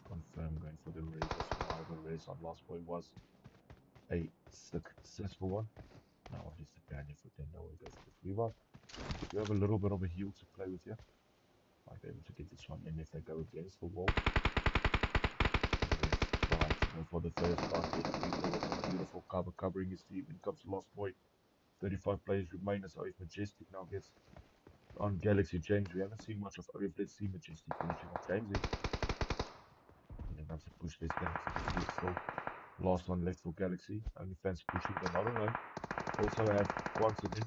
Confirm going for the res as well. The res on Lost Boy was a successful one. Now it is the Banyan for Tendo. We go for the free one. You have a little bit of a heal to play with here. Might be able to get this one in if they go against the wall. Trying to go for the first start. Reaper with a beautiful cover covering his team. In comes Lost Boy. 35 players remain as OF Majestic now gets on Galaxy James. We haven't seen much of OF. Let's see Majestic finishing off James in. And then comes to push this Galaxy Freak still. Last one left for Galaxy. Only fans pushing. They're not alone. Also have Quantum in.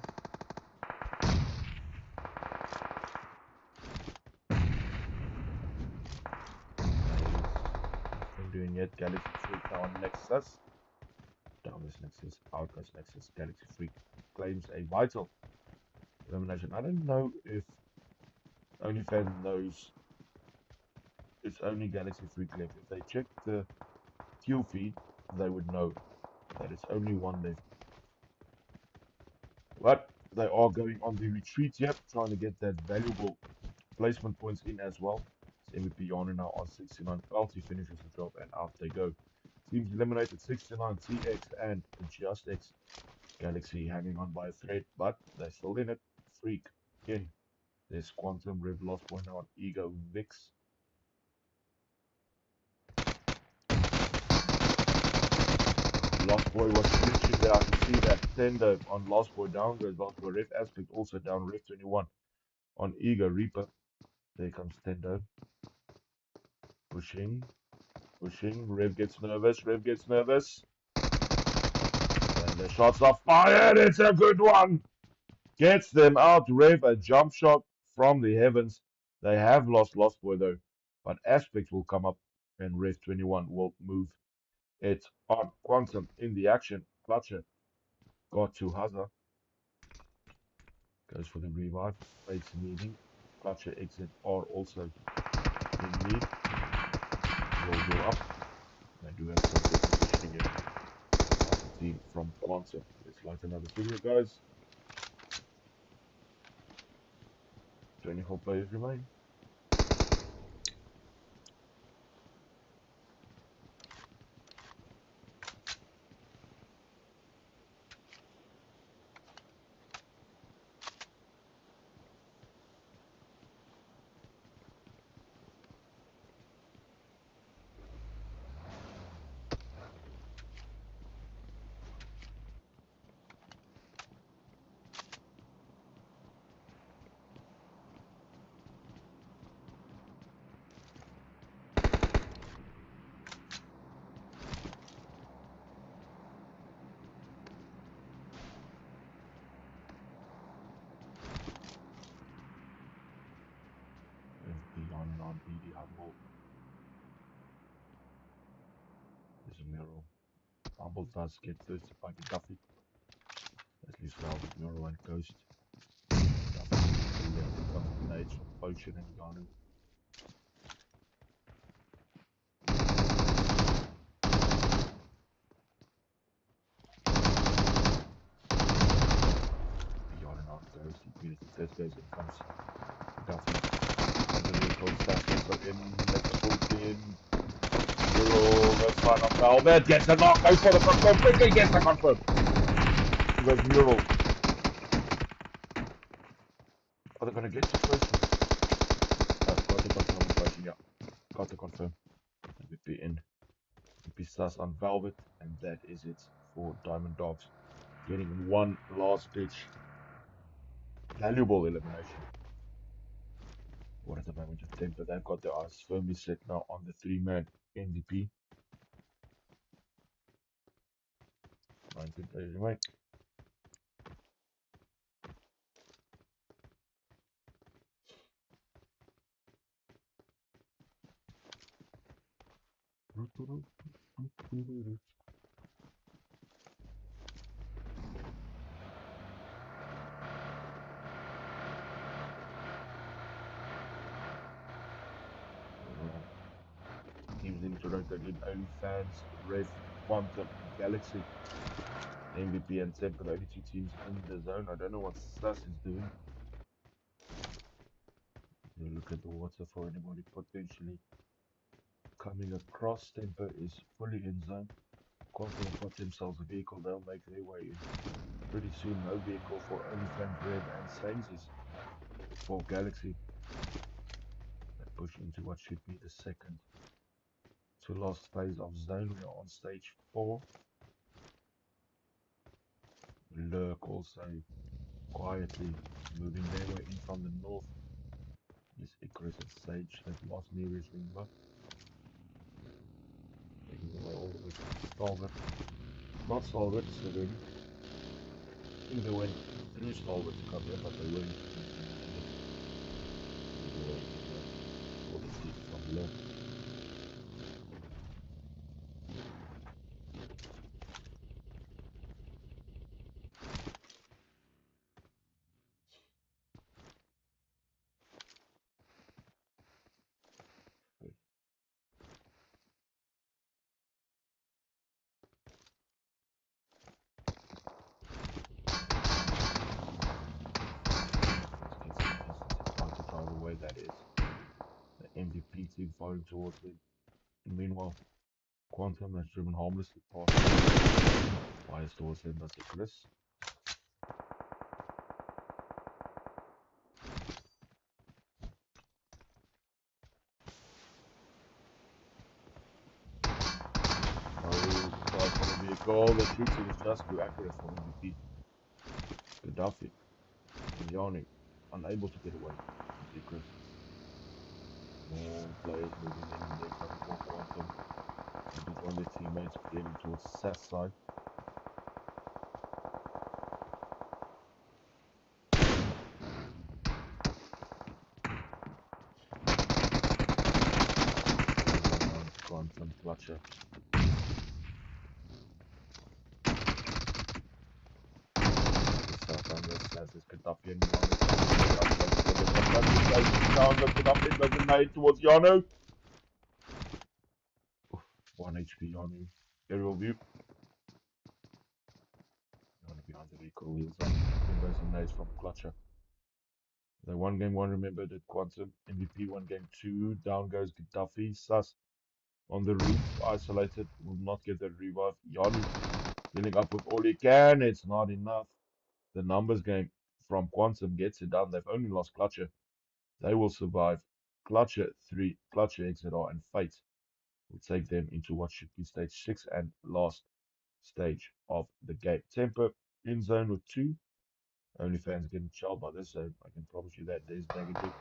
Nothing doing yet. Galaxy Freak now on Nexus. Down this Nexus. Out goes Nexus. Galaxy Freak claims a vital elimination. I don't know if OnlyFans knows it's only Galaxy Freak left. If they check the kill feed, they would know that it's only one left. But they are going on the retreat here, trying to get that valuable placement points in as well. It's MVP on now on 69. Felty finishes the job and out they go. Teams eliminated 69, TX and Just X. Galaxy hanging on by a thread, but they're still in it. Freak in. There's Quantum, Rev Lost Boy now on Ego, Vix. Lost Boy was flinching there. I can see that. Tender on Lost Boy down goes Lost Boy. Rev Aspect also down. Rev 21 on Ego Reaper. There comes Tendo. Pushing. Pushing. Rev gets nervous. Rev gets nervous. And the shots are fired. It's a good one. Gets them out. Rev a jump shot from the heavens. They have lost Lost Boy though. But Aspect will come up and Rev 21 will move it on. Quantum in the action. Clutcher got to Hazard. Goes for the revive. Fakes needing. Clutcher exit are also in need. Will go up. They do have some good positioning in the team from Quantum. Let's light another video, guys. 24 players remain. on BD Humble. There's a mural. Humble does get thirsty by Gaddafi. At least Velvet Mural and Ghost. Gaddafi comes grenades from Potion and Yanu. Yanu on Ghost. Immediately first goes in comes Gaddafi. And the record starts also in. Let's pull in. Mural goes fine on Velvet. Gets a knock. Goes for the confirm. Quickly gets the confirm. Goes Mural. Are they going to get the Potion? Got the confirm on Potion, yeah. Got the confirm. MVP in. MVP sus on Velvet. And that is it for Diamond Dogs. Getting one last ditch. Valuable elimination. What at the moment of temper, they've got their eyes firmly set now on the 3-man MVP. 19 players away. Teams introduced in OnlyFans, Rev, Quantum, Galaxy. MVP and Temper, the only two teams in the zone. I don't know what Sus is doing. You look at the water for anybody potentially coming across. Temper is fully in zone. Quantum have got themselves a vehicle, they'll make their way in. Pretty soon, no vehicle for OnlyFans, Rev, and Saints for Galaxy. They push into what should be the second to last phase of zone. We are on stage 4. Lurk also quietly moving their way in from the north. Yes, Icarus and Sage, they've lost nearest Ringba. Making their way all the way to Stalwart. Not Stalwart, Savin. I think they went through Stalwart to come here, but they weren't. All the teams from Lurk. The way that is. The MVP team firing towards them. And meanwhile, Quantum has driven harmlessly past. Fires towards him, that's Icarus. Oh, tries for the vehicle. The shooting is just too accurate for MVP. Gaddafi and Yanni unable to get away with Icarus. More players moving in, they're coming for Quantum. And just one of their teammates getting towards Sass side. Quantum clutcher. Sass is Gaddafi and Gaddafi goes in made towards Yano. 1 HP Yano. Aerial view. Yano behind the vehicle, wheels up. Windows and nades from clutcher. They won game 1, remember that Quantum. MVP won game 2. Down goes Gaddafi. Sus on the roof, isolated, will not get the revive. Yanu healing up with all he can. It's not enough. The numbers game from Quantum gets it done. They've only lost Clutcher. They will survive. Clutcher 3, Clutcher XZR, and Fate will take them into what should be stage 6 and last stage of the game. Temper in zone with 2. Only fans getting chilled by this zone. I can promise you that. There's negative.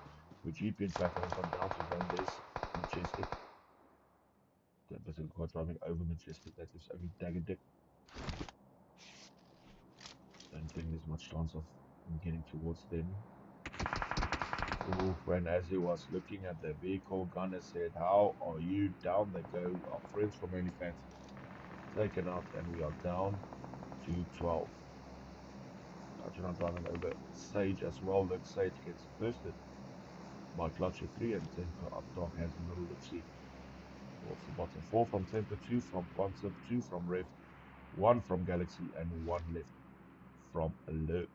With GP, in fact, has gone down to zone. There's Majestic. Temper's quite driving over Majestic. That is only Dagger Dick. Don't think there's much chance of him getting towards them. Ooh, when as he was looking at the vehicle, Gunner said, "How are you?" Down they go. Our friends from OnlyFans taken out, and we are down to 12. Arjuna driving over Sage as well. Look, Sage gets bursted by Clutcher 3, and Temper up top has a little look-see towards the bottom. 4 from Temper, 2 from Quantum, 2 from Rev, 1 from Galaxy, and 1 left from Alert.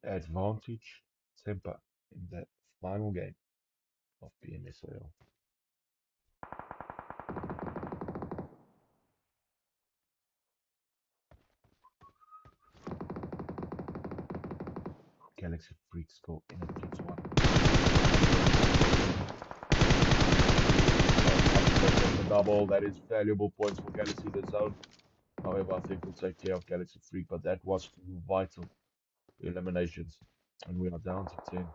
Advantage Temper in that final game of PMSL. Galaxy Freak still in it, gets one. The double, that is valuable points for Galaxy the zone. However, I think we'll take care of Galaxy Freak, but that was vital eliminations. And we are down to 10.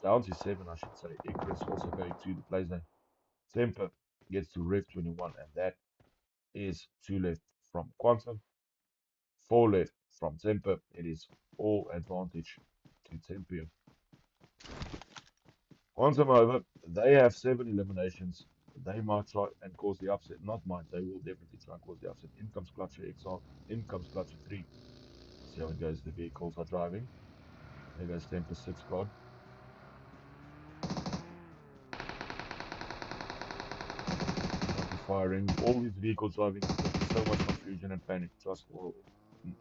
Down to 7, I should say. Icarus also going to the play zone. Temper gets to Rev 21, and that is 2 left from Quantum, 4 left from Temper. It is all advantage to Temper. Quantum over, they have 7 eliminations. They might try and cause the upset. Not might, they will definitely try and cause the upset. In comes Clutcher XR, in comes Clutcher 3. See how it goes. The vehicles are driving. There goes Temper 6 God. Firing. All these vehicles driving causes so much confusion and panic. Trust, well,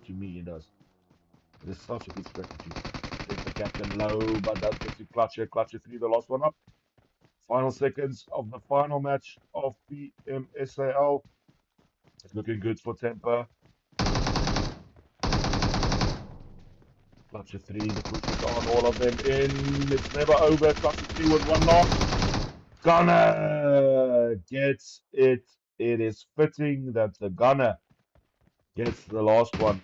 to me it does. It is such a good strategy. Take the captain low, but does get to Clutcher. Clutcher 3, the last one up. Final seconds of the final match of PMSAL. It's looking good for Temper. Clutcher 3, the push is on, all of them in. It's never over. Clutcher 3 with one knock. Gunner gets it. It is fitting that the Gunner gets the last one.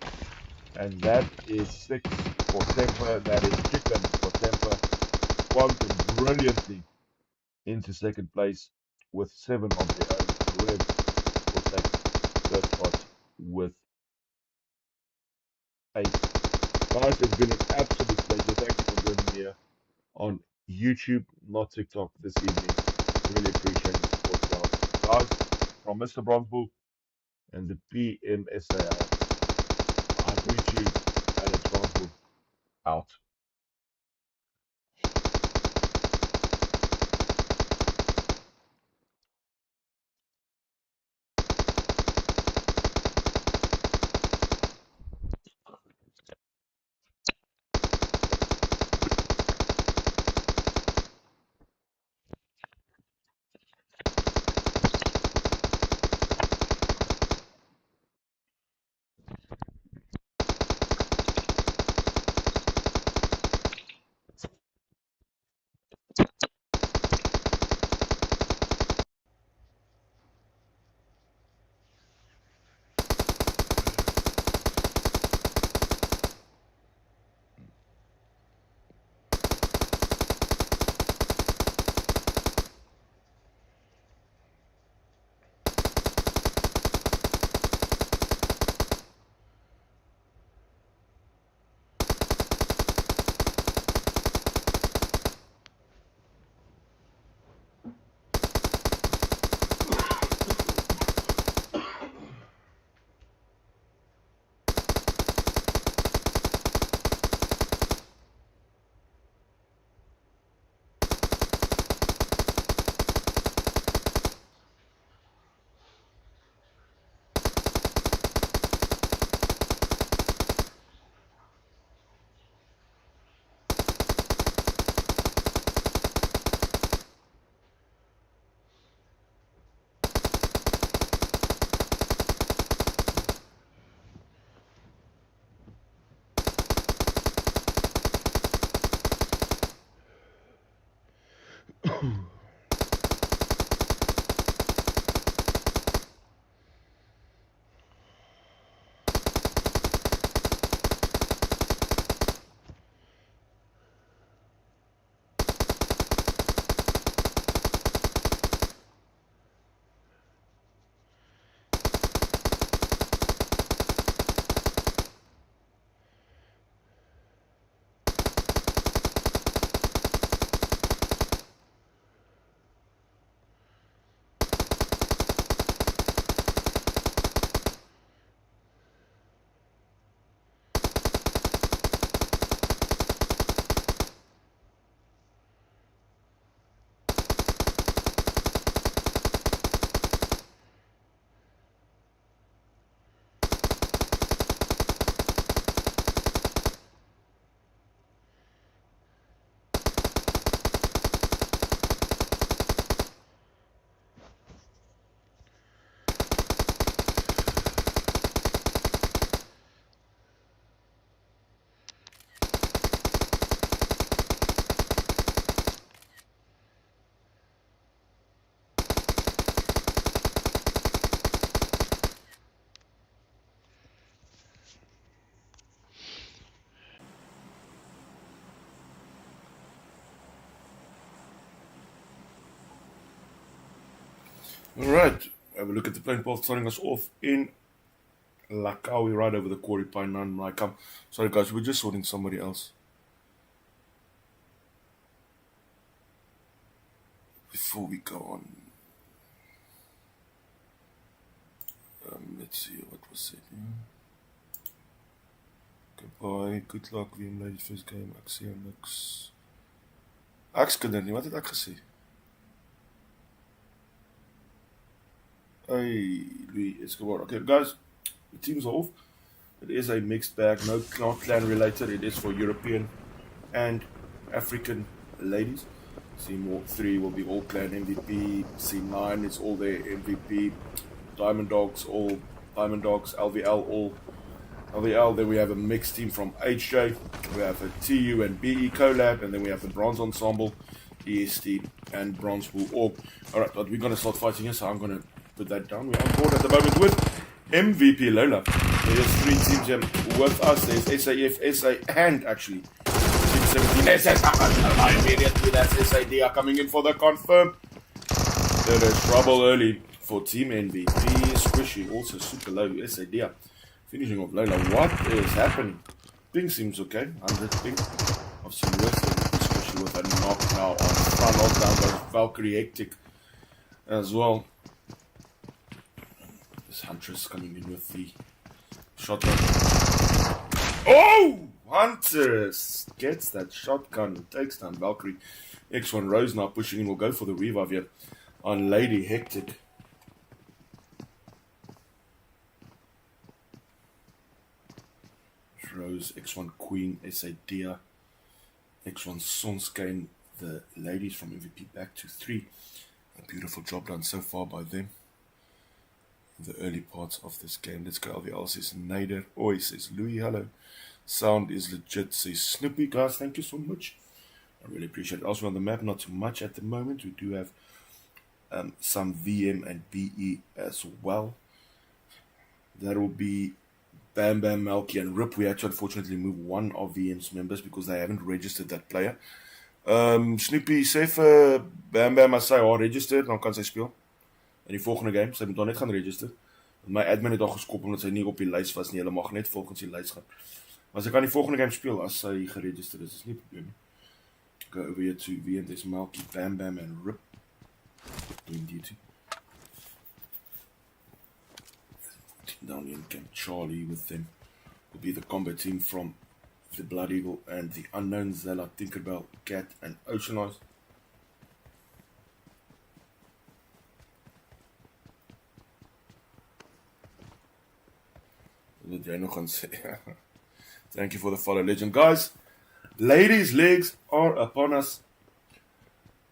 And that is 6 for Temper. That is chicken for Temper. Quantum brilliantly into second place with 7 of their own. Rev will take third spot with 8. Guys, it's been an absolute pleasure. Thank you for joining me here on YouTube, not TikTok, this evening. Really appreciate the support, guys. From Mr. Bronzebull and the PMSAL, I greet you, Alex Bronzebull, out. Alright, have a look at the plane path starting us off in Lakawi, right over the quarry pine mountain. Right, come. Sorry guys, we're just sorting somebody else. Before we go on, let's see what was said here. Goodbye, good luck, VM ladies, first game, ek sê niks. Ek skinder nie, wat het ek gesê? Hey, Louis Escobar. Okay, guys, the teams are off. It is a mixed bag, not clan related. It is for European and African ladies. C3 will be all clan MVP. C9 is all their MVP. Diamond Dogs, all Diamond Dogs. LVL, all LVL. Then we have a mixed team from HJ. We have a TU and BE collab. And then we have the Bronze Ensemble, EST, and Bronzebull Org. Alright, but we're going to start fighting here, so I'm going to put that down. We're on board at the moment with MVP Lola. There's 3 teams here with us. There's SAF, SA, and actually Team 17 SS. Immediately, that's SAD are coming in for the confirm. There is trouble early for Team MVP. Squishy, also super low. SAD finishing off Lola. What is happening? Ping seems okay. 100 ping. I've seen worse than Squishy with a knock now on front of down goes Valkyrie Hectic as well. Huntress coming in with the shotgun. Oh! Huntress gets that shotgun. Takes down Valkyrie. X1 Rose now pushing in. Will go for the revive here on Lady Hectic. Rose, X1 Queen, SA Dia, X1 Sonskane. The ladies from MVP back to 3. A beautiful job done so far by them. The early parts of this game. Let's go. LVL says Nader. Oi says Louis, hello. Sound is legit, says Snoopy. Guys, thank you so much. I really appreciate it. Also on the map, not too much at the moment. We do have some VM and BE as well. That will be Bam Bam, Malky and Rip. We had to unfortunately move one of VM's members because they haven't registered that player. Snoopy sê vir Bam Bam as sy al registered, dan kan sy speel. In die volgende game, sy moet dan net gaan register. My admin het al geskop omdat sy nie op die lys was nie. Hulle mag net volgens die lys gaan. Maar sy kan die volgende game speel as sy geregister is. Dis nie 'n probleem nie. Go over here to VM. There's Malky, Bam Bam and Rip doing duty. Down here in Camp Charlie with them will be the combat team from the Blood Eagle and the Unknown, Zella, Tinkerbell, Cat and Ocean Eyes. Wat jy nog gaan sê? Thank you for the follow, legend. Guys, ladies' legs are upon us.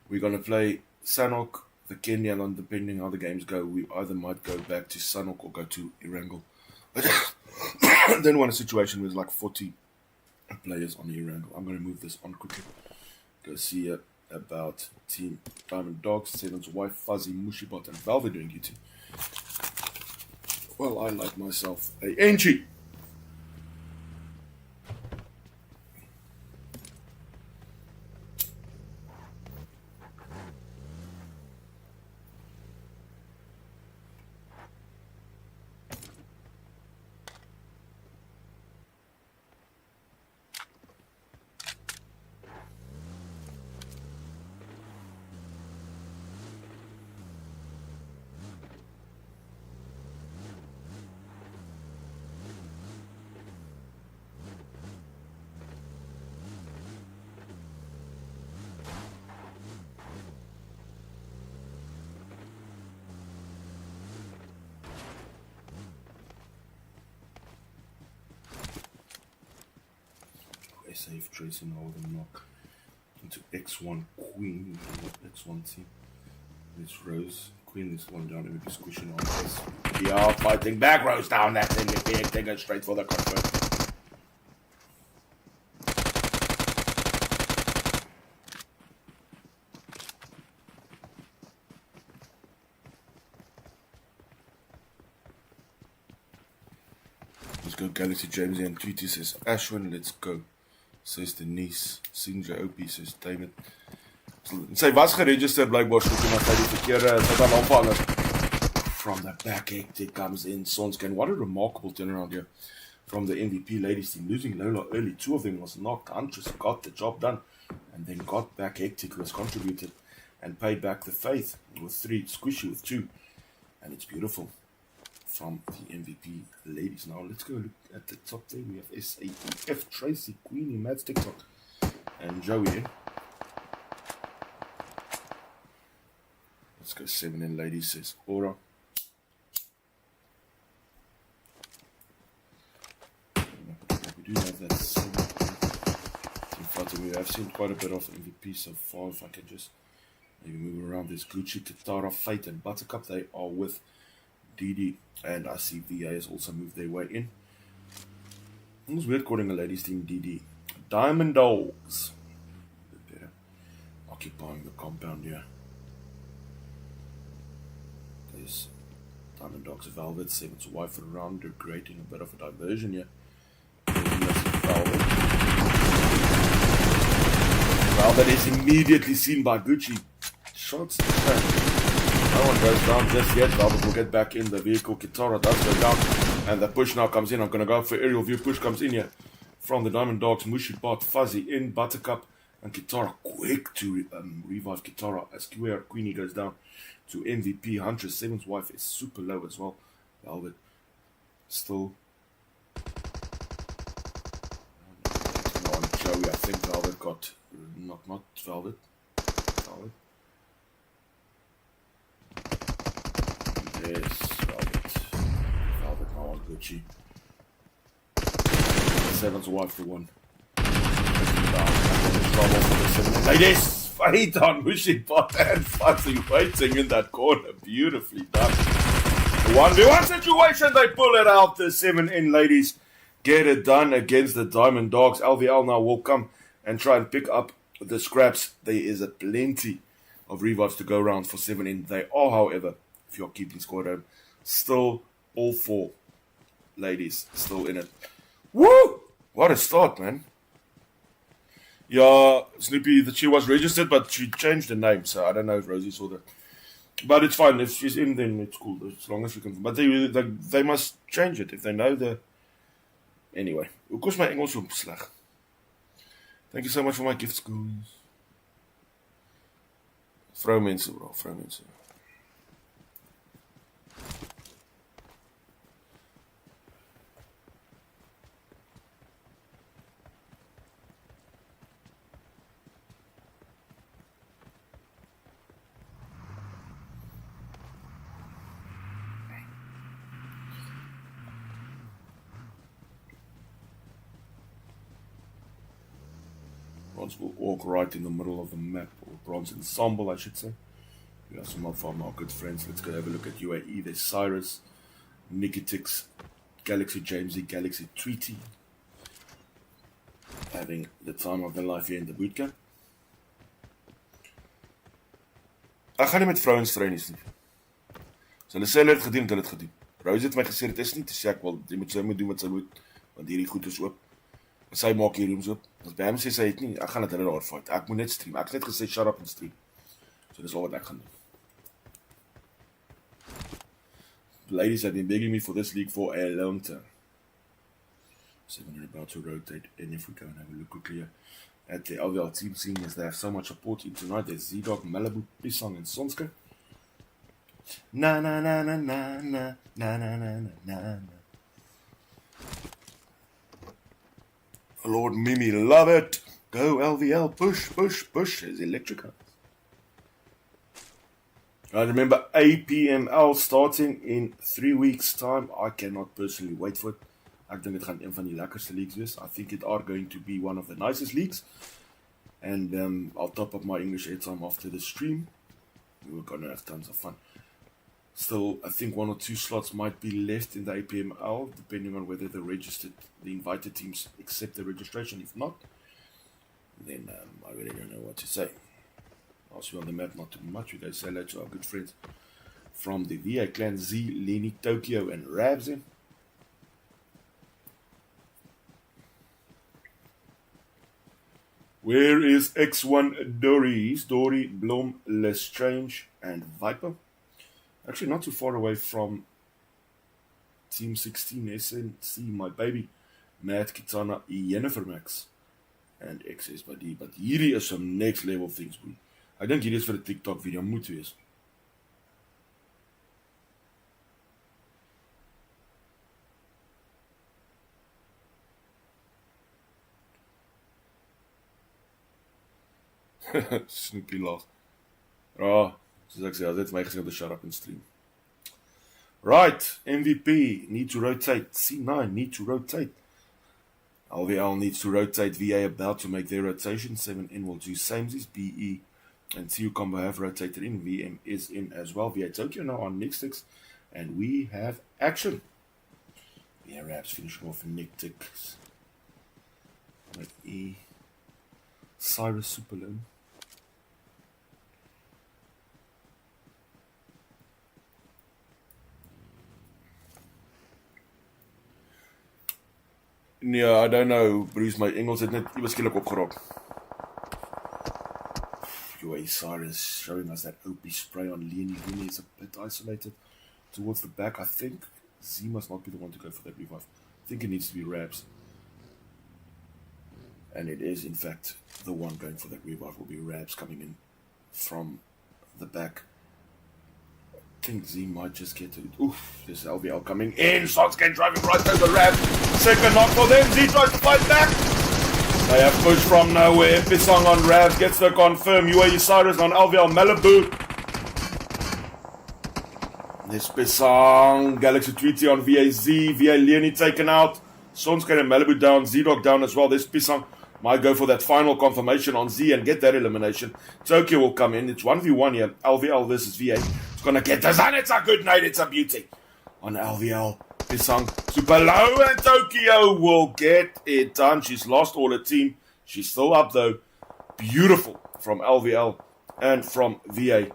We're going to play Sanok, the Kenyan, and depending how the games go, we either might go back to Sanok or go to Erangel. I don't want a situation with like 40 players on Erangel. I'm going to move this on quickly. Go see about Team Diamond Dogs, Seven's wife, Fuzzy, Mushibot, and Velvet doing duty. Well, I like myself a Enchi. Safe tracing all the knock into X1 Queen, X1 team. It's Rose. Queen is one down, maybe squishing on this. Yeah, fighting back, Rose down that thing. They go straight for the confirm. Let's go, Galaxy James and Tweety says Ashwin, let's go. Says Denise, Sinja OP, says David. Sy was geregistreerd blijkbaar, so maar sy die verkeerde, sy dan aanvanger. from the back. Hectic comes in. Sonskin. What a remarkable turnaround here from the MVP ladies team. Losing Lola early. 2 of them was knocked. Huntress got the job done. And then got back Hectic, who has contributed and paid back the faith with 3. Squishy with 2. And it's beautiful from the MVP ladies. Now let's go look at the top there. We have SAEF, Tracy, Queenie, Mads TikTok, and Joey in. Let's go 7 in ladies, says Aura. We do have that 7 in front of me. I've seen quite a bit of MVP so far. If I can just maybe move around. There's Gucci, Katara, Fate, and Buttercup. They are with DD, and I see VA has also moved their way in. It was weird calling a ladies team DD. Diamond Dogs. A bit better. Occupying the compound here. There's Diamond Dogs, Velvet, 7's wife around. They're creating a bit of a diversion here. Velvet. Velvet is immediately seen by Gucci. Shots. No one goes down just yet. Velvet will get back in the vehicle. Kitara does go down. And the push now comes in. I'm going to go for aerial view. Push comes in here from the Diamond Dogs. Mushi, Bot, Fuzzy in. Buttercup and Kitara quick to revive Kitara as Queenie goes down to MVP. Huntress, 7's wife is super low as well. Velvet still on Joey. I think Velvet got not Velvet. Yes, Velvet now on Gucci. 7's wife for 1. Ladies, fight on Mushi, Bot and Fuzzy waiting in that corner. Beautifully done. The 1v1 situation, they pull it out. The 7 in ladies get it done against the Diamond Dogs. LVL now will come and try and pick up the scraps. There is a plenty of revives to go around for 7 in. They are, however, if you're keeping score at home, still all 4 ladies still in it. Woo! What a start, man. Yeah, Snoopy, she was registered, but she changed the name, so I don't know if Rosie saw that. But it's fine. If she's in, then it's cool, as long as she can. But they must change it if they know the... Anyway, hoe kost my Engels so sleg? Thank you so much for my gifts, guys. Vrouwmense, bro. Vrouwmense. Bronzebull walk right in the middle of the map, or Bronze Ensemble, I should say. We have some of our good friends. Let's go have a look at UAE. There's Cyrus, Nikitix, Galaxy Jamesy, Galaxy Tweety, having the time of their life here in the bootcamp. Ek gaan nie met vrouens trainies nie. So hulle sê hulle het gedoen, hulle het gedoen. Rose het my gesê dit is nie te sê ek wil, jy moet doen wat sy moet, want hierdie goed is oop. En sy maak hier rooms oop. As by hom sê sy het nie, ek gaan dit hulle daar fight. Ek moet net stream. Ek het net gesê shut up en stream. So dis al wat ek gaan doen. Ladies have been begging me for this league for a long time. 7 are about to rotate, and if we go and have a look quickly at the LVL team, seeing as they have so much support in tonight, there's Z-Dog, Malibu, Pisang, and Sonska. Na na na na na na na na na na na. Lord Mimi, love it. Go LVL, push, push, push. There's Electrica. I remember APML starting in 3 weeks' time. I cannot personally wait for it. I think it gaan een van die lekkerste leagues wees. I think it are going to be one of the nicest leagues. And I'll top up my English airtime after the stream. We're going to have tons of fun. Still, I think 1 or 2 slots might be left in the APML, depending on whether the invited teams accept the registration. If not, then I really don't know what to say. Also on the map, not too much. We go say hello to our good friends from the VA clan, Z, Lenny, Tokyo, and Rabsin. Where is X1 Dory? Dory, Blom, Lestrange, and Viper. Actually, not too far away from Team 16 SNC, my baby, Matt Kitana, Jennifer Max, and XS by D. But hierdie is some next level things, boy. Ek dink hierdie is vir 'n TikTok video moet wees. Snoopy lag. Soos ek sê, as dit my gesê om te shut up and stream. Right, MVP, need to rotate. C9, need to rotate. LVL needs to rotate. VA about to make their rotation. 7N will do samesies. BE and TU combo have rotated in. VM is in as well. VA Tokyo now on Nick Sticks. And we have action. VA Raps finishing off Nick Ticks. With E. Cyrus Superloom. Nee, I don't know, Bruce, my Engels het net ieweskielik opgerok. Joey Cyrus showing us that OP spray on Leonie. Leonie is a bit isolated towards the back. I think Z must not be the one to go for that revive. I think it needs to be Rabs. And it is, in fact, the one going for that revive will be Rabs coming in from the back. I think Z might just get to it. Oof, this LVL coming in. Sotscan driving right over Rabs. Second knock for them. Z tries to fight back. They have pushed from nowhere. Pisang on Rabs gets the confirm. UAE Cyrus on LVL Malibu. This Pisang. Galaxy Tweety on VAZ. VA Leonie taken out. Sonscan and Malibu down. Z-Dog down as well. This Pisang might go for that final confirmation on Z and get that elimination. Tokyo will come in. It's 1v1 here. LVL versus VA. It's going to get this and it's a good night. It's a beauty. On LVL. Pisang super low and Tokyo will get it done. She's lost all her team. She's still up though. Beautiful from LVL and from VA.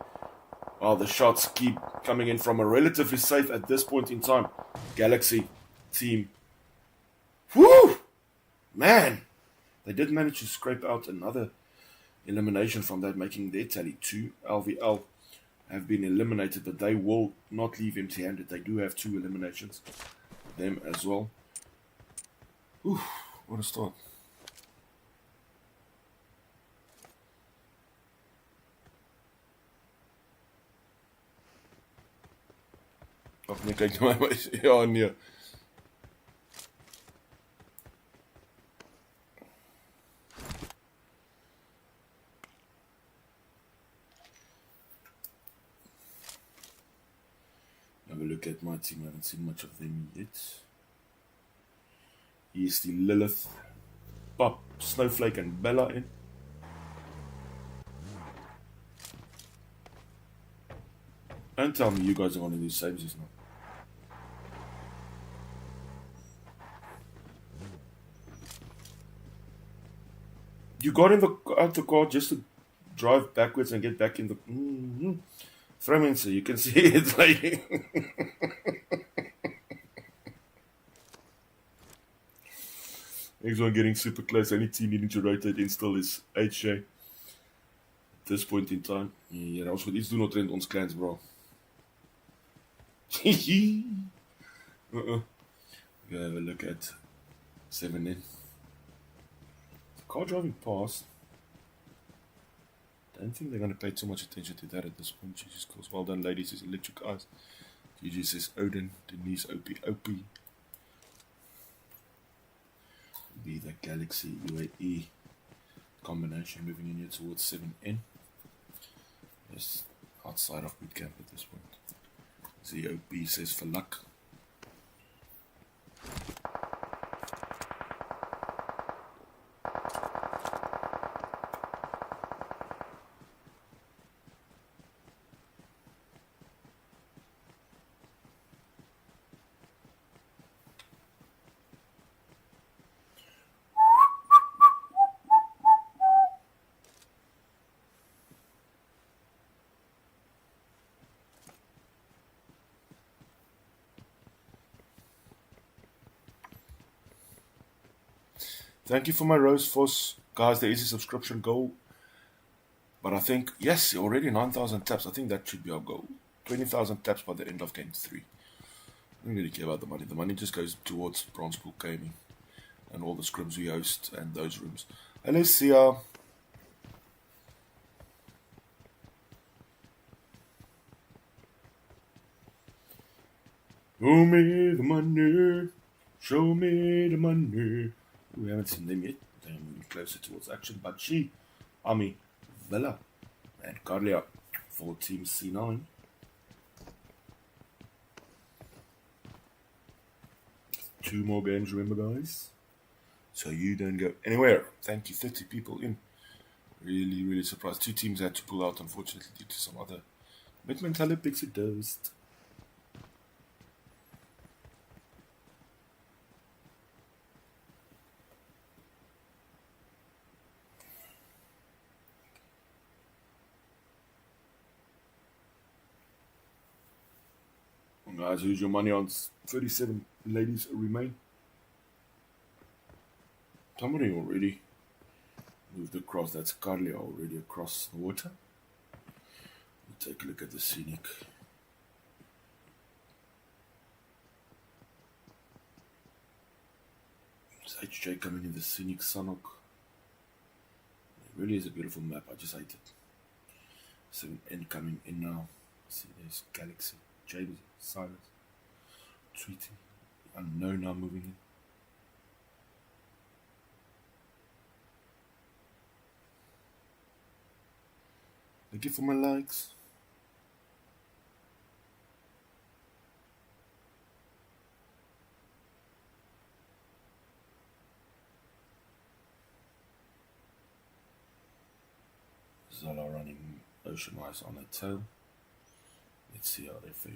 While the shots keep coming in from a relatively safe at this point in time Galaxy team. Whew! Man! They did manage to scrape out another elimination from that, making their tally 2. LVL have been eliminated, but they will not leave empty-handed. They do have 2 eliminations. Them as well. Ooh, what a start. Ag nee, kyk na my. Ja, nee. Have a look at my team. I haven't seen much of them yet. Here's the Lilith, Pop, Snowflake and Bella in. Don't tell me you guys are going to do samesies now. You got in out the car just to drive backwards and get back in the... Throw me in so you can see it like... Next one getting super close. Any team needing to rotate in still is HJ. At this point in time. Ja, ons moet iets doen omtrent ons clans, bro. We'll have a look at 7N. Car driving past. Don't think they're going to pay too much attention to that at this point. Jesus calls. Well done, ladies. Says Electric Eyes. GG says Odin. Denise OP. Be the Galaxy UAE combination moving in here towards 7N. Just outside of bootcamp at this point. ZOP says for luck. Thank you for my Rose Force. Guys, there is a subscription goal. But I think, yes, already 9,000 taps. I think that should be our goal. 20,000 taps by the end of game 3. I don't really care about the money. The money just goes towards Bronzebull Gaming and all the scrims we host and those rooms. Hello, Sia. Show me the money. Show me the money. We haven't seen them yet. They're moving closer towards action. But she, Ami, Villa, and Carlia for Team C9. Two more games, remember, guys? So you don't go anywhere. Thank you, 30 people in. Really, really surprised. 2 teams had to pull out, unfortunately, due to some other commitment. Hello, Pixie Dust. Guys, who's your money on? 37 ladies remain. Somebody already moved across. That's Carly already across the water. We'll take a look at the scenic. It's HJ coming in the scenic Sanok. It really is a beautiful map. I just hate it. 7N coming in now. See, there's Galaxy, James, Silas, Tweety, Unknown now moving in. Thank you for my likes. Zala running Ocean Eyes on her tail. Let's see how they fare.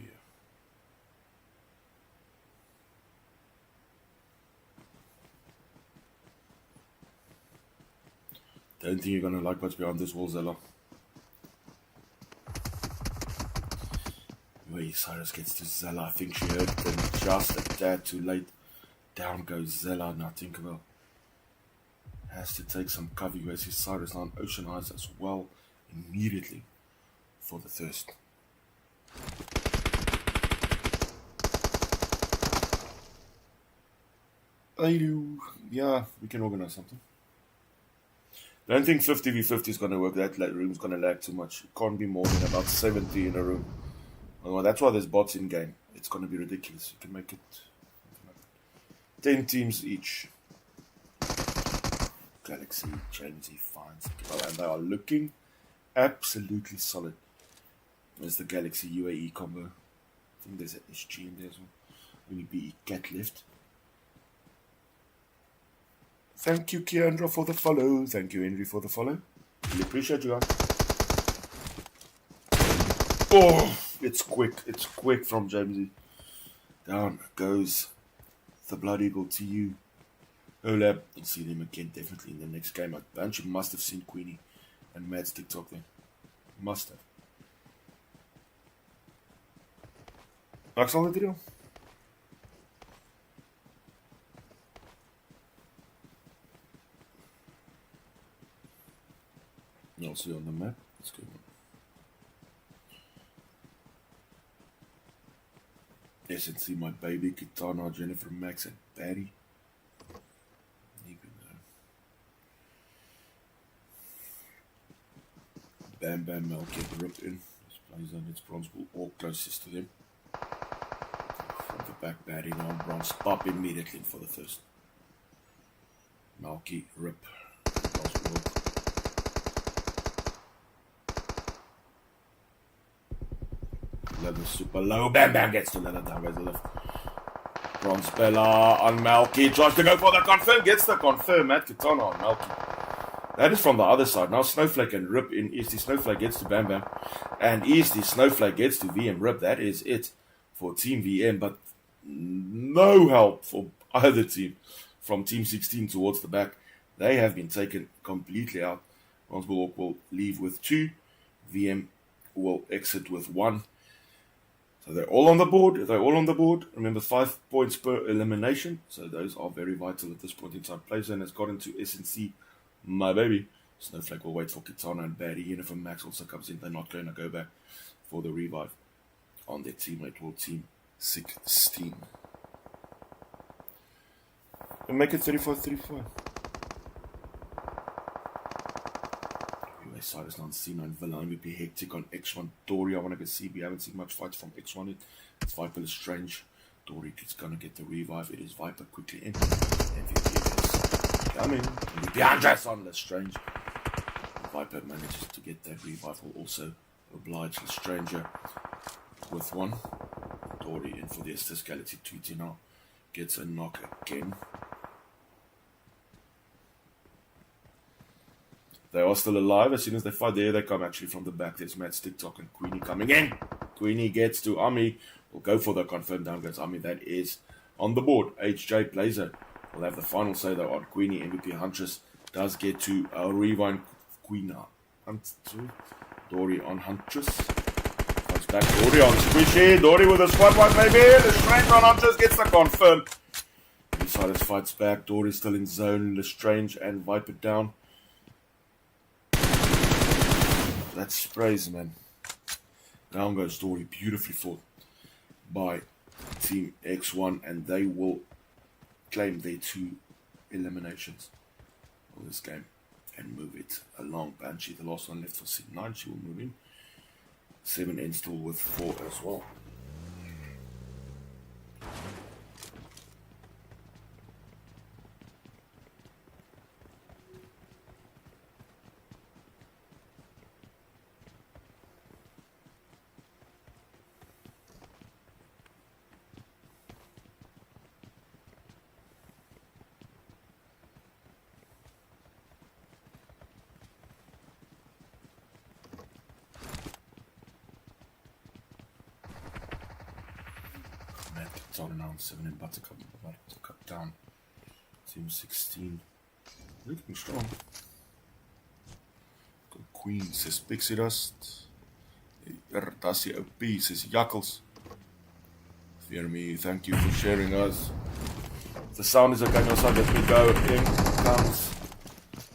Don't think you're gonna like what's behind this wall, Zella. Where Cyrus gets to Zella, I think she heard them just a tad too late. Down goes Zella, now Tinkerbell has to take some cover. You see Cyrus now on Ocean Eyes as well, immediately for the thirst. Yeah, we can organize something. Don't think 50v50 is going to work. That room's going to lag too much. It can't be more than about 70 in a room. Well, that's why there's bots in game. It's going to be ridiculous. You can make it 10 teams each. Galaxy, Jamesy, finds, and they are looking absolutely solid. There's the Galaxy UAE combo. I think there's an SG in there as well. Maybe BE Cat left. Thank you, Kiandra, for the follow. Thank you, Henry, for the follow. Really appreciate you guys. Oh, it's quick. It's quick from Jamesy. Down goes the Blood Eagle to you. Olab, you'll see them again definitely in the next game. A bunch of must have seen Queenie and Matt's TikTok there. Must have. Max al the video. You'll see on the map. Let's go. Yes, and see my baby Kitana, Jennifer, Max, and Patty. Bam Bam Mel get ripped in. This plays on its Bronzebull all closest to them. From the back batting on Bronze. Pop immediately for the first. Malky rip. Leather super low. Bam Bam gets to leather down. Goes the left. Bronze Bella on Malky. Tries to go for the confirm. Gets the confirm. Matt Kitana on Malky. That is from the other side. Now Snowflake and Rip in Easty. Snowflake gets to Bam Bam. And Easty Snowflake gets to VM Rip. That is it for Team VM. But no help for either team from Team 16 towards the back. They have been taken completely out. Bronzebull will leave with 2. VM will exit with 1. So they're all on the board. They're all on the board. Remember, 5 points per elimination. So those are very vital at this point in time. Playzone has gotten to SNC. My baby. Snowflake will wait for Kitana and Batty. Uniform Max also comes in. They're not going to go back for the revive. on their teammate or team 16. And make it 35-35. Cyrus Lancino and Villa MVP hectic on X1. Dory, I want to go see. We haven't seen much fights from X1 yet. It's Viper Strange. Dory is going to get the revive. It is Viper quickly in. MVP is coming. MVP Andres on Lestrange. Viper manages to get that revive. Will also oblige the Stranger with one. Dory in for the assist. Galaxy Tweety now gets a knock again. They are still alive. As soon as they fight, there they come actually from the back. There's Matt's TikTok and Queenie coming in. Queenie gets to Ami. Will go for the confirmed down goes Ami. That is on the board. HJ Blazer will have the final say though on Queenie. MVP Huntress does get to rewind Queena. Dory on Huntress. Comes back. Dory on Squishy. Dory with a squad wipe maybe. The Strange on Huntress gets the confirm. Cyrus fights back. Dory still in zone. Lestrange and Viper down. That sprays, man. Down goes Dory. Beautifully fought by Team X1, and they will claim their 2 eliminations of this game and move it along. Banshee, the last one left for seat 9, she will move in. 7 install with 4 as well. It's on and on. 7 in Buttercup down. Team 16. Looking strong. Got Queen, says Pixie Dust. Tassie OP, says Jackals. Fear me, thank you for sharing us. The sound is okay, no sound, let me go. In comes.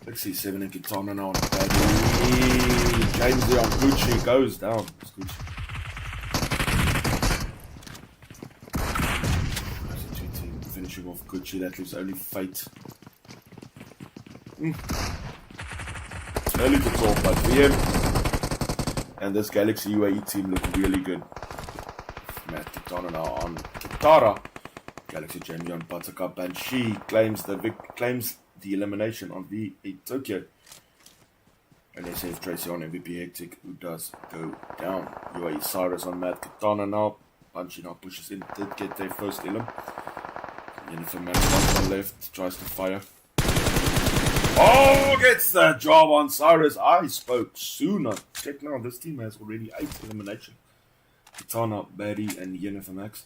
Let's see, 7 in Kitana now on Daddy. James there on Gucci goes down. It's Gucci. Finishing off Gucci, that leaves only Fate. Early to talk, but VM and this Galaxy UAE team look really good. Matt Kitana now on Kitara. Galaxy Jamie on Buttercup, and she claims the elimination on V8 Tokyo. And SF Tracy on MVP Hectic, who does go down. UAE Cyrus on Matt Kitana now. Banshee now pushes in, did get their first elim. Jennifer Max on left, tries to fire. Oh, gets the job on Cyrus. I spoke sooner. Check now, this team has already 8 elimination. Kitana, Barry, and Jennifer Max.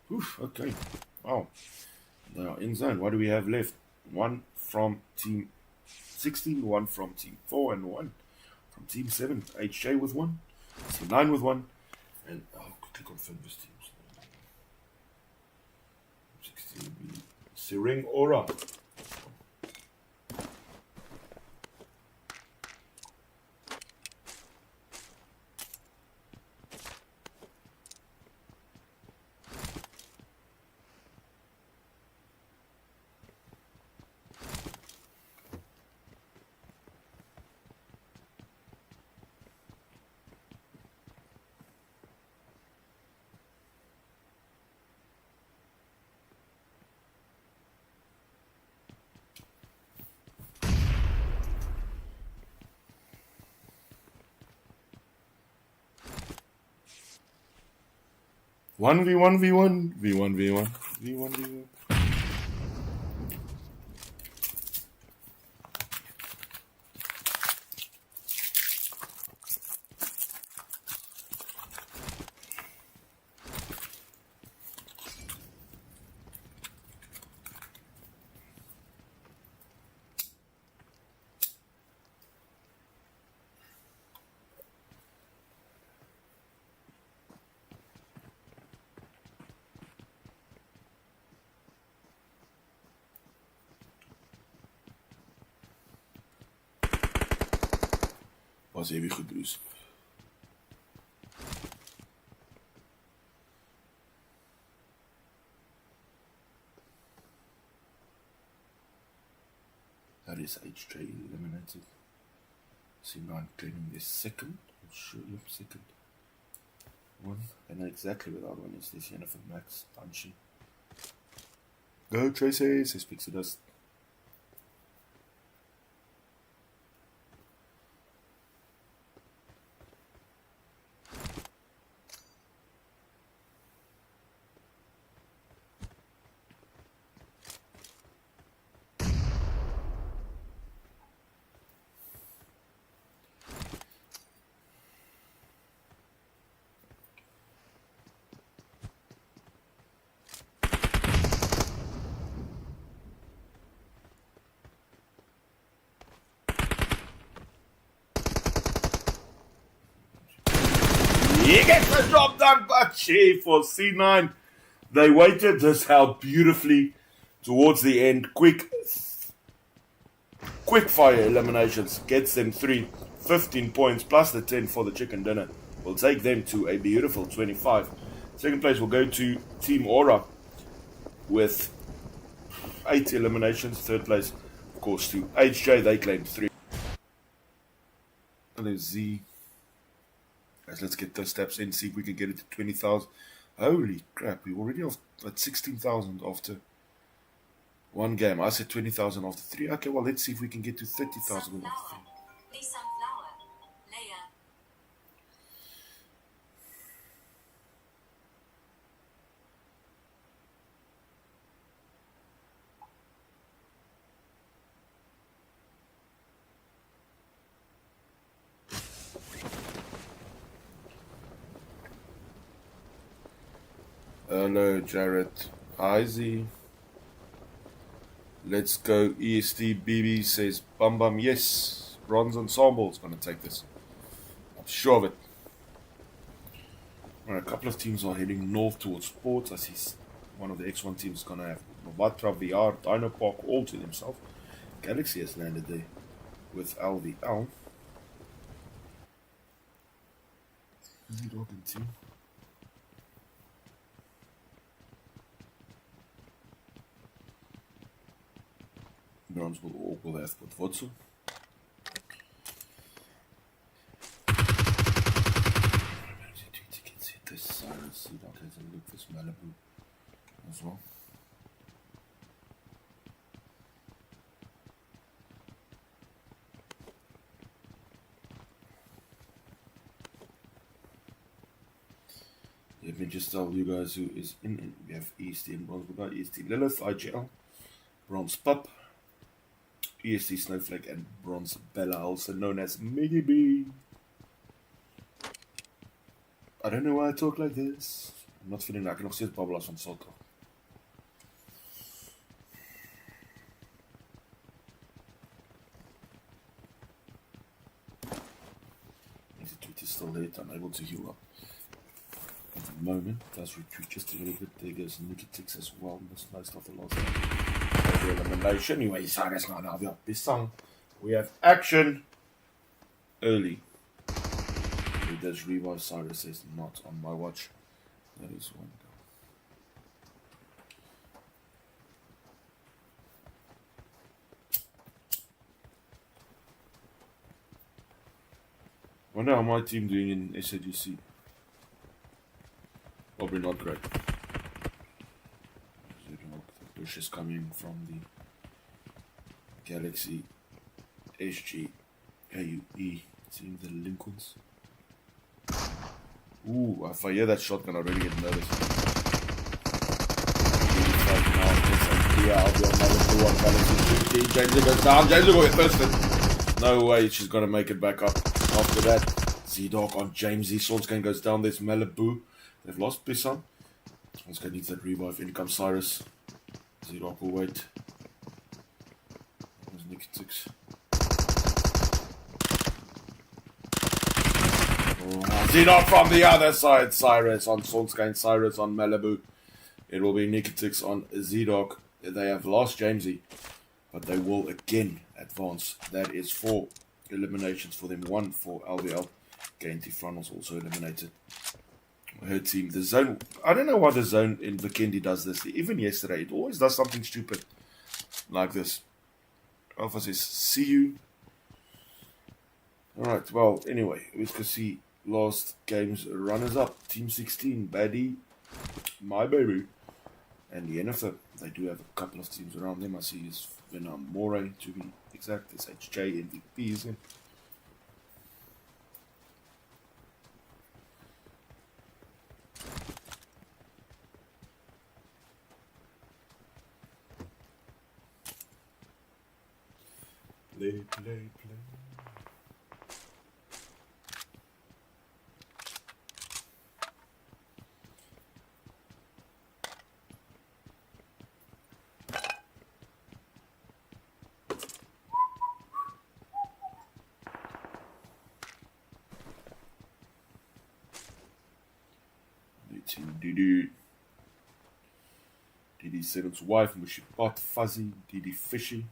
Oof, okay. Wow. They are in zone. What do we have left? 1 from team 16, 1 from team 4, and 1 from team 7. HJ with 1, team 9 with 1, and I'll quickly confirm this teams. 16 Siring Aura. One v1 v1 v1 v1 v1 v1. Was even goed dus. is HJ eliminated. C9 claiming their second. Sure, yep, second one. I know exactly where that one is. This Jennifer Max punching. Go Tracy, says Pixie Dust. He gets the job done, but gee, for C9, they waited this out beautifully towards the end. Quick fire eliminations gets them 15 points plus the 10 for the chicken dinner. Will take them to a beautiful 25. Second place will go to Team Aura with 8 eliminations. Third place, of course, to HJ. They claimed 3. And there's Z. Guys, let's get those steps in, see if we can get it to 20,000. Holy crap, we're already off at 16,000 after one game. I said 20,000 after 3. Okay, well, let's see if we can get to 30,000 after 3. Hello, Jared. Izzy. Let's go. EST BB says, Bum Bum, yes. Bronze Ensemble is going to take this. I'm sure of it. Alright, a couple of teams are heading north towards sports. I see one of the X1 teams is going to have Novatra, VR, Dino Park all to themselves. Galaxy has landed there with LVL. Dog and team. Bronzebull will have pod vodcu. Tickets hit this Cyrus. See that has a look this Malibu as well. Let me just tell you guys who is in. We have EST and Bronzebull, EST Lilith, IGL, Bronze Pup, EST Snowflake, and Bronze Bella, also known as Miggy B. I don't know why I talk like this. I'm not feeling like I nog steeds babbel as van Soto. The tweet is still late, unable to heal up. At the moment, does retreat just a little bit. There goes Nikki Tix as well. That's most of the last elimination. Anyway, Cyrus not out of this song. We have action early. It does revive. Cyrus says not on my watch. That is one go. Wonder how my team doing in SAGC. Probably not great. The push is coming from the Galaxy SG AUE. Seeing the Lincolns. Ooh, if I hear that shotgun, I already get nervous. James goes down. James will get bursted. No way she's going to make it back up after that. Z-Dog on Jamesy. Swordscan goes down. There's Malibu. They've lost Bisson. Swordscan needs that revive. In comes Cyrus. Z-Dog will wait. There's Nick 6. Z-Dog from the other side. Cyrus on Swordscan. Cyrus on Malibu. It will be Nikitix on Z-Dog. They have lost Jamesy, but they will again advance. That is 4 eliminations for them. 1 for LVL. Gainty Fran was also eliminated. Her team, the zone. I don't know why the zone in Vikendi does this. Even yesterday, it always does something stupid like this. Alpha says, see you. Alright, well, anyway, we can see last game's runners-up. Team 16, Baddie, My Baby, and Jennifer. They do have a couple of teams around them. I see is Vietnam More, to be exact. It's HJ MVP, isn't it? Play. 18, Didi Seven's wife, Mushy Pot, Fuzzy, Didi Fishy.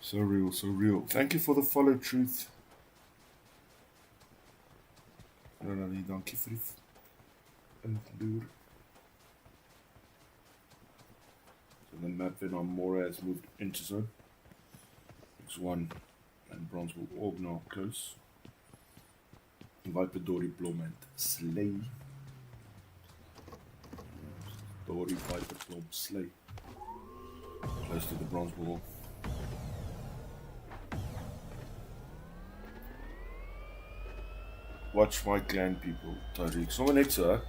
So real, so real. Thank you for the follow, Truth. Ronnie, dankie vir die invloed. So the map then on Mora has moved into zone. X1 and Bronzebull all now close. Viper, Dory, Blom and Slay. Dory, Viper, Blom, Slay. Close to the Bronzebull. Watch my clan people, Tariq. Sommer net so, hè?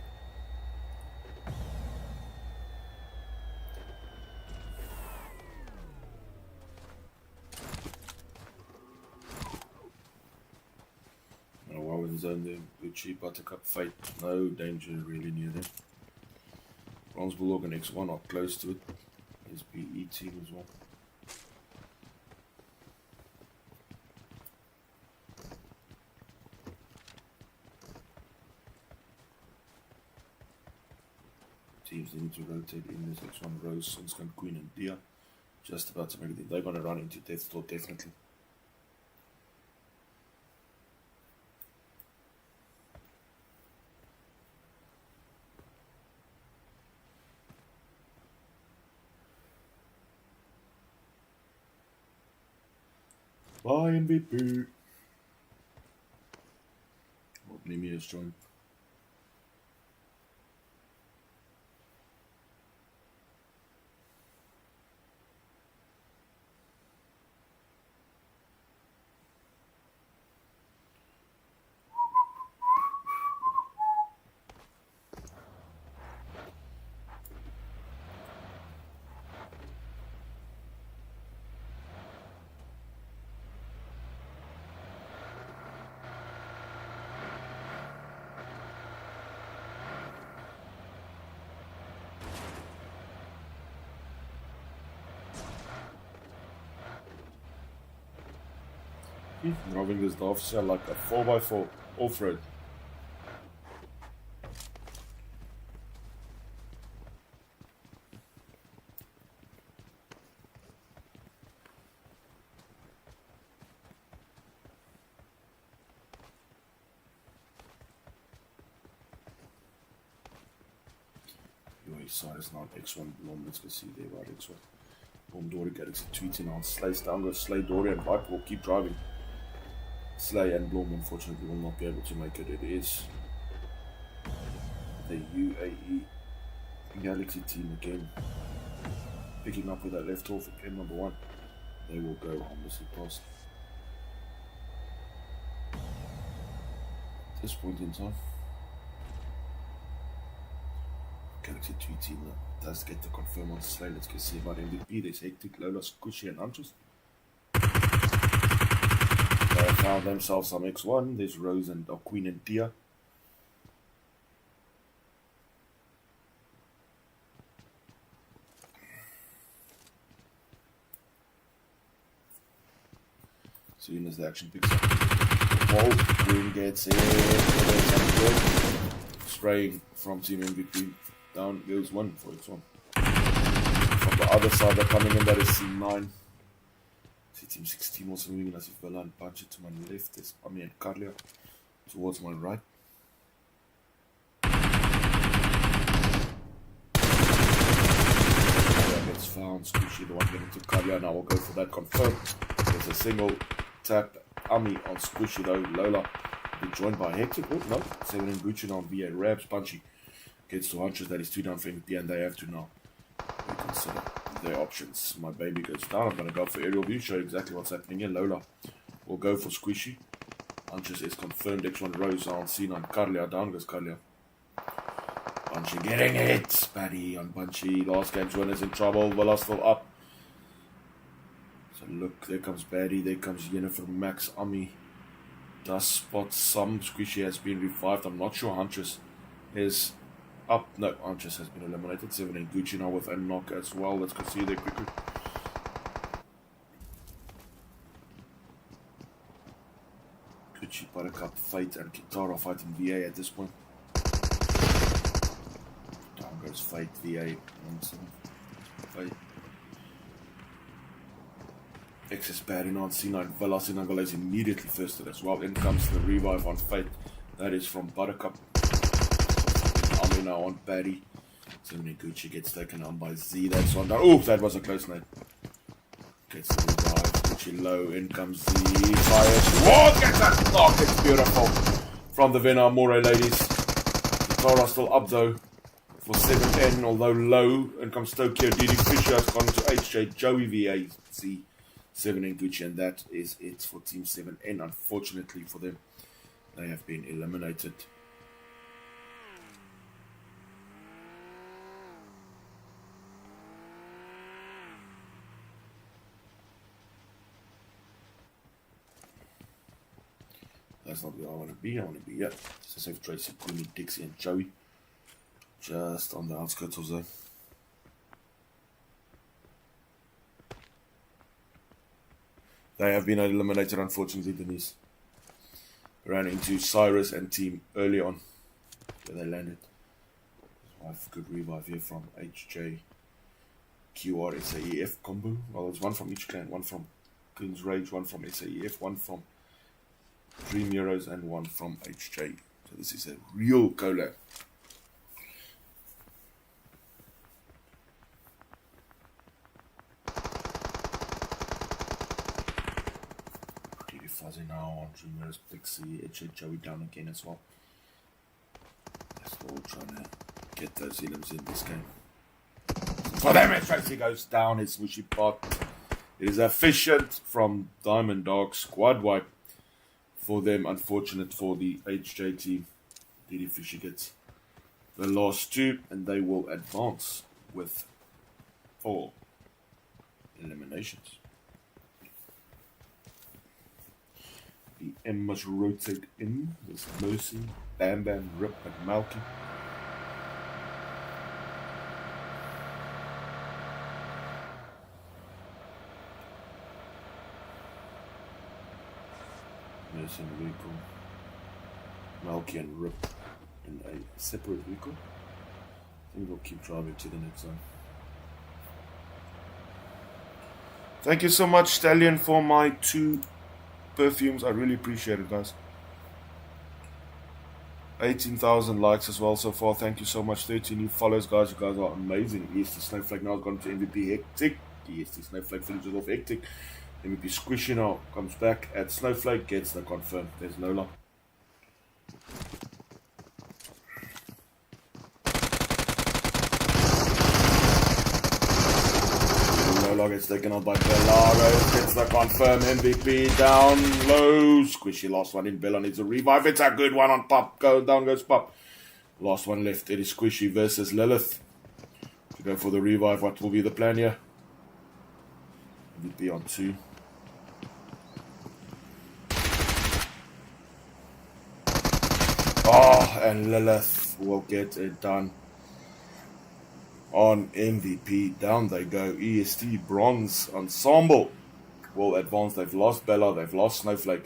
Oh, wow, in zone there. Gucci, Buttercup, fight. No danger really near them. Bronzebull and X1 are close to it. His BE team as well. Teams need to rotate in this X1 Rose, Sunscan, Queen and Dia. Just about to make it. They're going to run into Death Store definitely. Bye MVP. Hope Nimi is joined. Driving this officer like a 4x4 off-road. Cyrus now X1 Blom. Let's go see there about X1. Blom Dory Galaxy tweeting on Slay's down goes Slay Dory and Viper will keep driving. Slay and Blom unfortunately will not be able to make it. It is the UAE Galaxy team again. Picking up where they left off at pin number 1. They will go harmlessly past. At this point in time, Galaxy 2 team does get the confirm on Slay. Let's go see about MVP. There's Hectic, Lola, Squishy and Huntress. They have found themselves some X1. There's Rose and Queen and Tia. As soon as the action picks up, Queen gets it. Spraying from Team MVP. Down goes 1 for X1. From the other side, they're coming in. That is C9. See Team 16 also moving as if Bella and Bunch it to my left. There's Ami and Carlia towards my right. Gets found. Squishy, the one getting to Carlia. Now we'll go for that confirm. There's a single tap. Ami on Squishy though. Lola be joined by Hector. Oh no. 7 in Gucci on VA Rabs. Punchy gets to Huntress. That is 2 down for MVP and they have to now reconsider their options. My baby goes down. I'm going to go for aerial view. Show exactly what's happening here. Lola will go for Squishy. Huntress is confirmed. X1 Rose on C9. Carlia down goes Carlia. Bunchy getting it. Paddy on Bunchy. Last game's winner's in trouble. Villa still up. So look, there comes Paddy. There comes Jennifer Max. Ami does spot some. Squishy has been revived. I'm not sure Huntress is up. No, Huntress has been eliminated. 7 in Gucci now with a knock as well. Let's go see there quickly. Gucci, Buttercup, Fate and Kitara fighting VA at this point. Down goes Fate, VA, 1-7. Fate. X is batting on C9. Villa Sinangala is immediately firsted as well. In comes the revive on Fate. That is from Buttercup. Ami now on Paddy. 7 in Gucci gets taken on by Z. That's one down. Oh, that was a close night. Gets the revive. Gucci low. In comes Z. Fires. Whoa, gets that knock. It's beautiful. From the Vena More ladies. Kitara still up though. For 7N, although low. In comes Tokyo. Didi Fisher has gone to HJ. Joey VA. Z. 7 in Gucci. And that is it for Team 7N. Unfortunately for them, they have been eliminated. That's not where I want to be. I want to be here. So save Tracy, Queenie, Dixie, and Joey. Just on the outskirts of the. They have been eliminated, unfortunately, Denise. Ran into Cyrus and team early on, where they landed. Good revive here from HJ, QR, SAEF combo. Well, there's one from each clan. One from Queen's Rage, one from SAEF, one from Dream Heroes, and one from HJ. So this is a real collab. Pretty fuzzy now on Dream Heroes, Pixie, HJ, Joey down again as well. They're all trying to get those items in this game. For them, Tracy goes down. It's Swishy Pot. It is efficient from Diamond Dog. Squad wipe for them. Unfortunate for the HJ team. Didi Fisher gets the last 2, and they will advance with 4 eliminations. The M must rotate in. There's Mercy, Bam Bam, Rip, and Malky. Mercy in the vehicle. Malky and Rip in a separate vehicle. I think we'll keep driving to the next zone. Thank you so much, Stallion, for my 2 perfumes. I really appreciate it, guys. 18,000 likes as well so far. Thank you so much. 13 new follows, guys. You guys are amazing. Yes, the Snowflake now has gone to MVP Hectic. Yes, the Snowflake finishes off Hectic. MVP Squishy now comes back at Snowflake. Gets the confirm. There's Lola. Lola gets taken out by Belago. Gets the confirm. MVP down low. Squishy last one in. Bella needs a revive. It's a good one on Pop. Down goes Pop. Last one left. It is Squishy versus Lilith. To go for the revive. What will be the plan here? MVP on 2. Oh, and Lilith will get it done on MVP. Down they go. EST Bronze Ensemble will advance. They've lost Bella. They've lost Snowflake.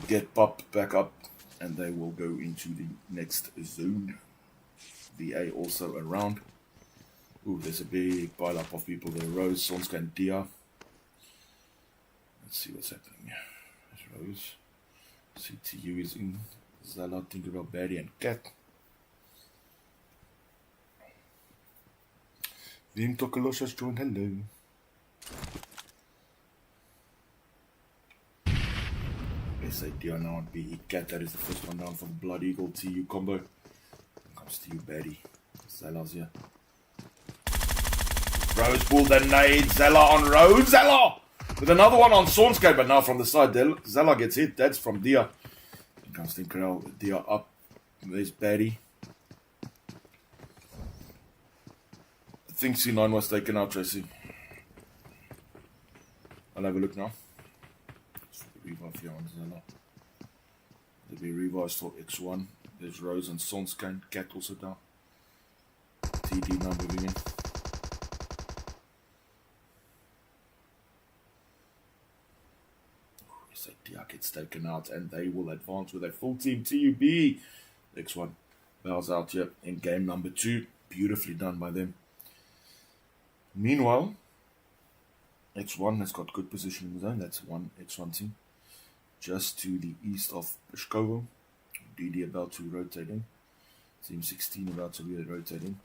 Get popped back up. And they will go into the next zone. VA also around. Ooh, there's a big pile up of people there. Rose, Sonska, and Dia. Let's see what's happening here. There's Rose. CTU is in. Zala, Tinkerbell, Barry, and Cat. Vim Tokolos has joined. Hello. SA Dia now on BE Cat. That is the first one down for the Blood Eagle TU combo. Here comes TU Barry. Zala's here. Rose pulled the nade. Zella on Rose. Zella! With another one on Sonska, but now from the side. Zella gets hit. That's from Dia. Here comes Tinkerell. Dia up. There's Barry. I think C9 was taken out, Tracy. I'll have a look now. Revive here on Zella. There'll be revives for X1. There's Rose and Sonska and Cat also down. TD now moving in. Dia gets taken out and they will advance with a full team. TUB. X1 bows out here in game number 2. Beautifully done by them. Meanwhile, X1 has got good position in the zone. That's one X1 team. Just to the east of Peshkovo. DD about to rotate in. Team 16 about to be rotating.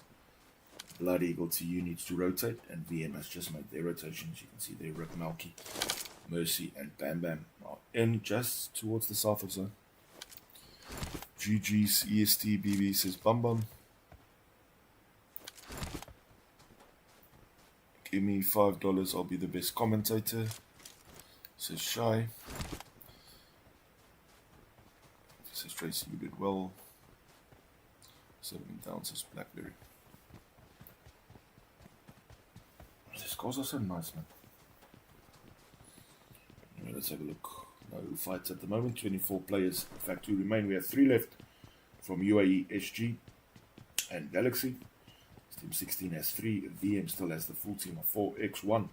Blood Eagle TU needs to rotate. And VM has just made their rotations. You can see there Rip Malky, Mercy, and Bam Bam are in just towards the south of zone. GG's EST BB says Bum Bum. Give me $5, I'll be the best commentator. Says Shy. Says Tracy, you did well. 7 down, says Blackberry. These scores are so nice, man. Anyway, let's have a look. No fights at the moment. 24 players. In fact, 2 remain. We have 3 left from UAE, SG, and Galaxy. Team 16 has 3. VM still has the full team of 4. X1.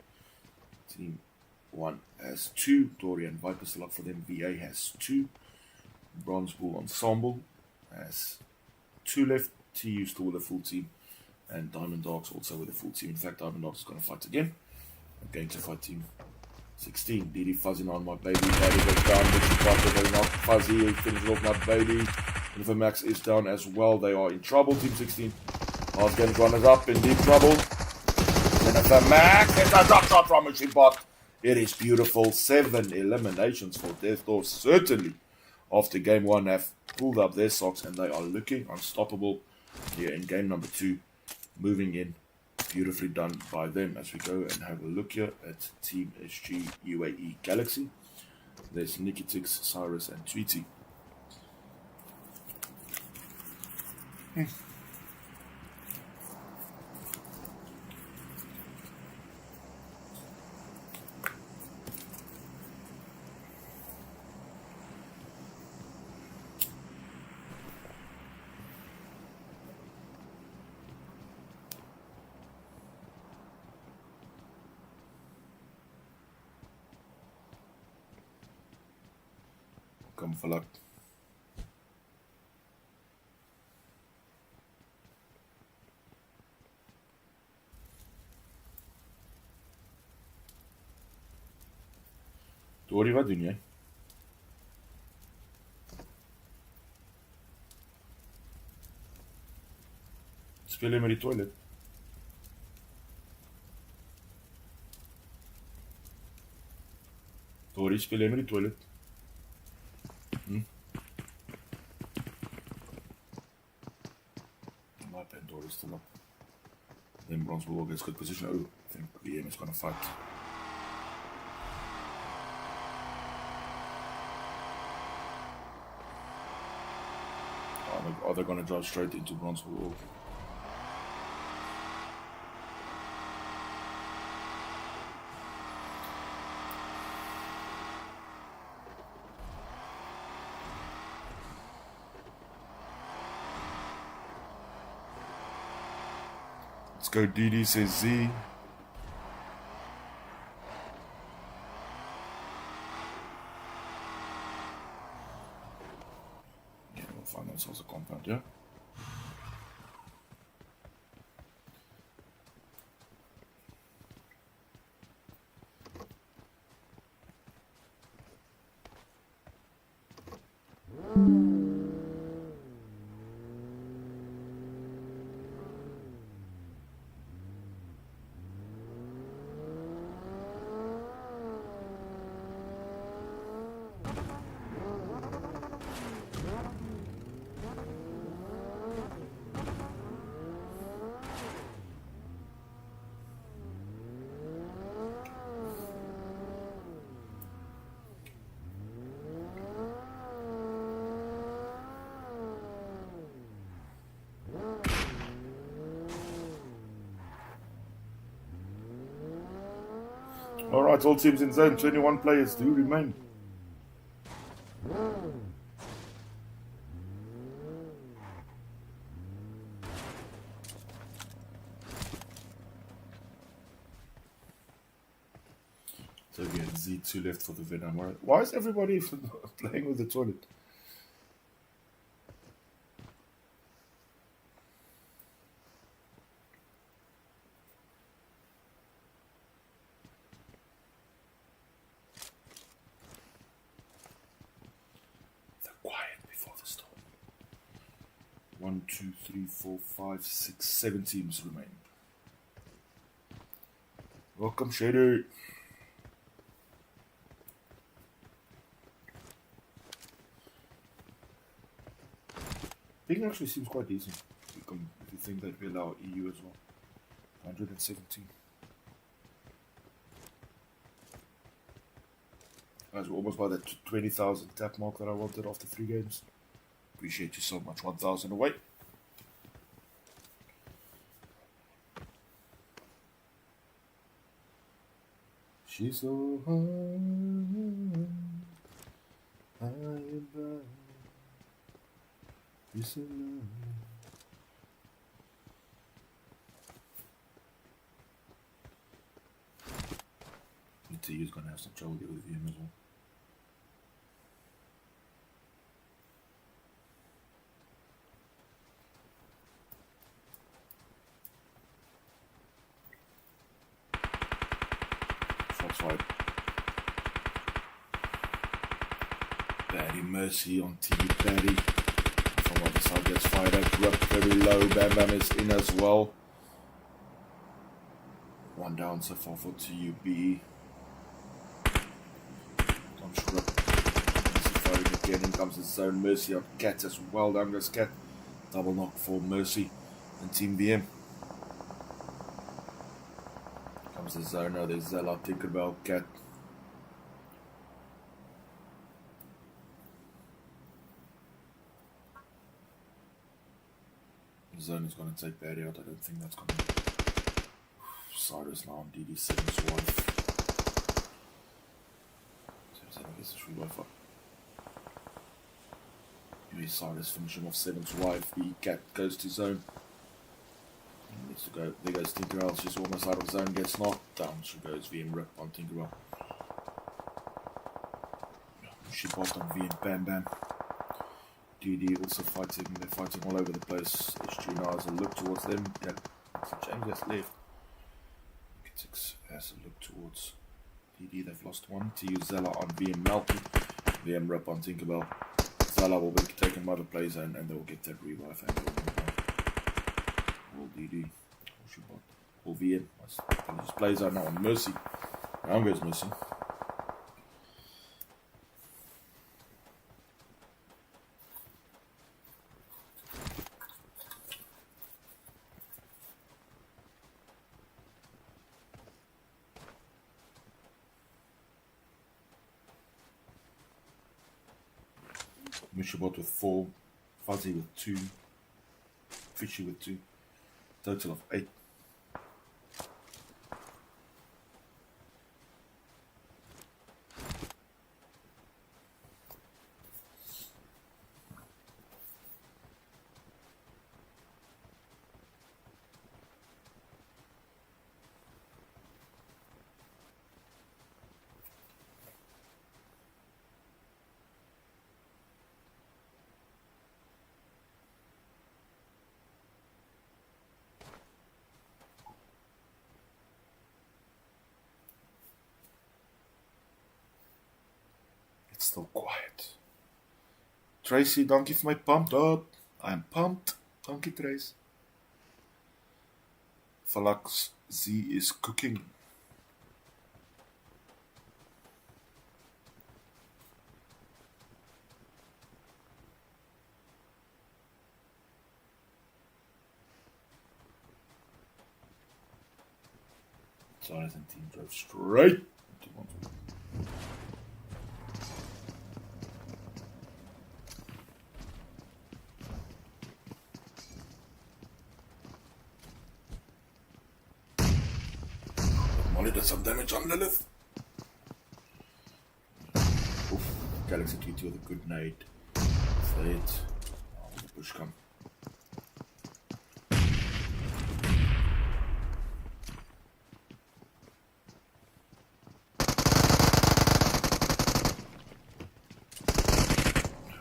Team 1 has 2. Dorian Viper still up for them. VA has 2. Bronzebull Ensemble has 2 left. TU still with a full team. And Diamond Dogs also with a full team. In fact, Diamond Dogs is going to fight again. I'm going to fight team 16. DD Fuzzy on my baby. Daddy goes down. Richie Parker, they're not Fuzzy. He finishes off my baby. Jennifer Max is down as well. They are in trouble. Team 16. Last game runners up in deep trouble. Jennifer Max. It's a drop shot from Richie Parker. It is beautiful. 7 eliminations for Death Door. Certainly, after game 1, have pulled up their socks and they are looking unstoppable here in game number 2. Moving in. Beautifully done by them as we go and have a look here at Team SG UAE Galaxy. There's Nikitix, Cyrus, and Tweety. Come for luck. Dory, wat doen jy? Speel jy met die toilet? Dory, speel jy met die toilet? My pen Dory's still up. Then Bronzebull gets good position. Oh, I think VM is going to fight. Are they going to drive straight into Bronzebull? Let's go, DD, says Z. Yeah, we'll find ourselves a compound, yeah? Alright, all teams in zone, 21 players do remain. So again, Z2 left for the Venom. Why is everybody playing with the toilet? Quiet before the storm. 1, 2, 3, 4, 5, 6, 7 teams remain. Welcome, Shader. Ping actually seems quite decent. If you think that we allow EU as well. 117. Guys, we're almost by that 20,000 tap mark that I wanted after 3 games. Appreciate you so much. 1,000 away. She's so high above. You're so low. He's going to have some trouble with him as well. Shots fired. Batty Mercy on TV Batty. From the other side gets fired up. Rup very low. Bam Bam is in as well. 1 down so far for TUB. Again, in comes the zone. Mercy on Cat as well. Down goes Cat. Double knock for Mercy and Team VM. Comes the zone. Now there's Zella, Tinkerbell, Cat. The zone is going to take Barry out. I don't think that's going to. Cyrus now on DD7's wife. So I guess it's free Wi-Fi. Cyrus finishing off 7's wife. The Cat goes to zone. He needs to go. There goes Tinkerbell. She's almost out of zone. Gets knocked down. She goes VM rip on Tinkerbell. She bought on VM Bam Bam. DD also fighting. They're fighting all over the place. HG now has a look towards them. Yeah, James has left. Kitix has a look towards DD. They've lost one. TU Zella on VM Melky. VM rip on Tinkerbell. Zala will be taken by the play zone and they will get that revive and All DD. All Shabbat. All VN. These players are now on Mercy. Now goes Mercy. Mishabot with 4, Fuzzy with 2, Fishy with 2, total of 8. It's still quiet. Tracy, dankie vir my pumped up. I'm pumped. Dankie, Trace. Falax Z is cooking. Cyrus and team drove straight to Bronzebull. Molly did some damage on Lilith. Oof, Galaxy TT with a good nade. That's it. Oh, the push come.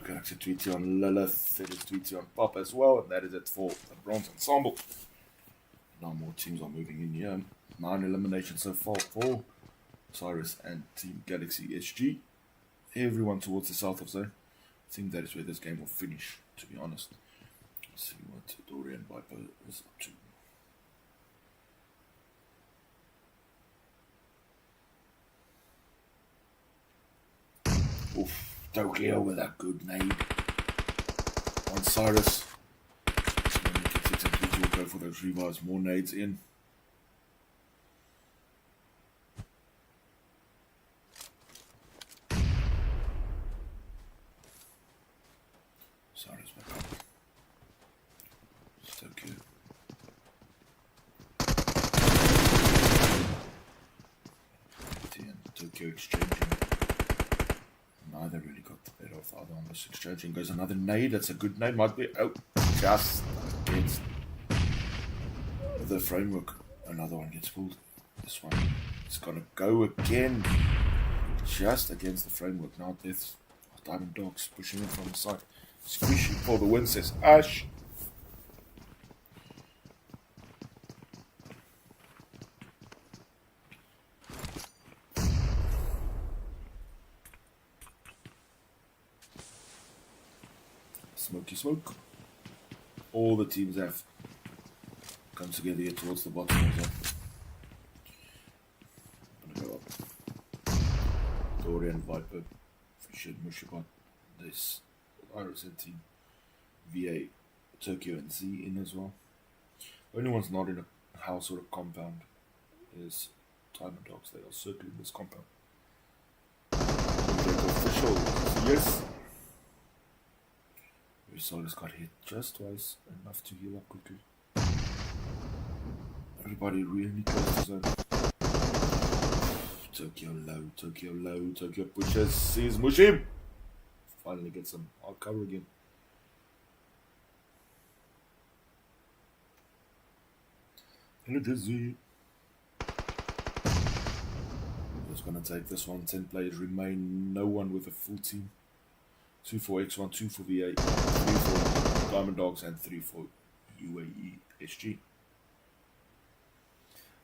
Galaxy TT on Lilith. It is TT on Pop as well, and that is it for the Bronze Ensemble. Now more teams are moving in here. 9 eliminations so far for Cyrus and Team Galaxy SG. Everyone towards the south of zone. I think that is where this game will finish, to be honest. Let's see what Dorian Viper is up to. Oof, Tokyo with a good nade on Cyrus. We'll go for those revives, more nades in. Cyrus back up. Tokyo. Tokyo exchanging. Neither really got the better of the other on this exchanging. Goes another nade. That's a good nade. Might be out. Just against the framework. Another one gets pulled. This one is gonna go again. Just against the framework. Now Death. Diamond Dogs pushing in from the side. Squishy for the win, says Ash. Smoky smoke. All the teams have come together here towards the bottom of the. I'm gonna go up. Dorian, Viper, Fisher, Mushabot, this Iris and Team VA, Tokyo and Z in as well. The only one's not in a house or a compound is Diamond Dogs. They are circling this compound. Official, yes. Risolis got hit just twice, enough to heal up quickly. Everybody really close to zone. Tokyo low, Tokyo pushes, sees Mushim. Finally gets some hard cover again. Hello, Dizzy. Just gonna take this one. 10 players remain. No one with a full team. 2 for X1, 2 for VA, 3 for Diamond Dogs, and 3 for UAE SG.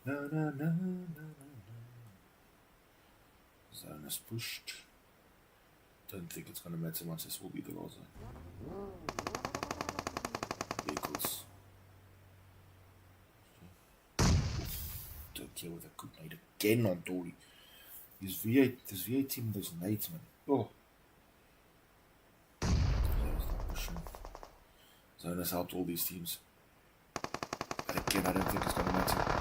Na na na na na na. Zone is pushed. Don't think it's gonna matter much. This will be the last zone. Vehicles. here with a good nade again on Dory. This V8 team, those nades, man. Oh. Zone has helped all these teams. But again, I don't think it's going to matter.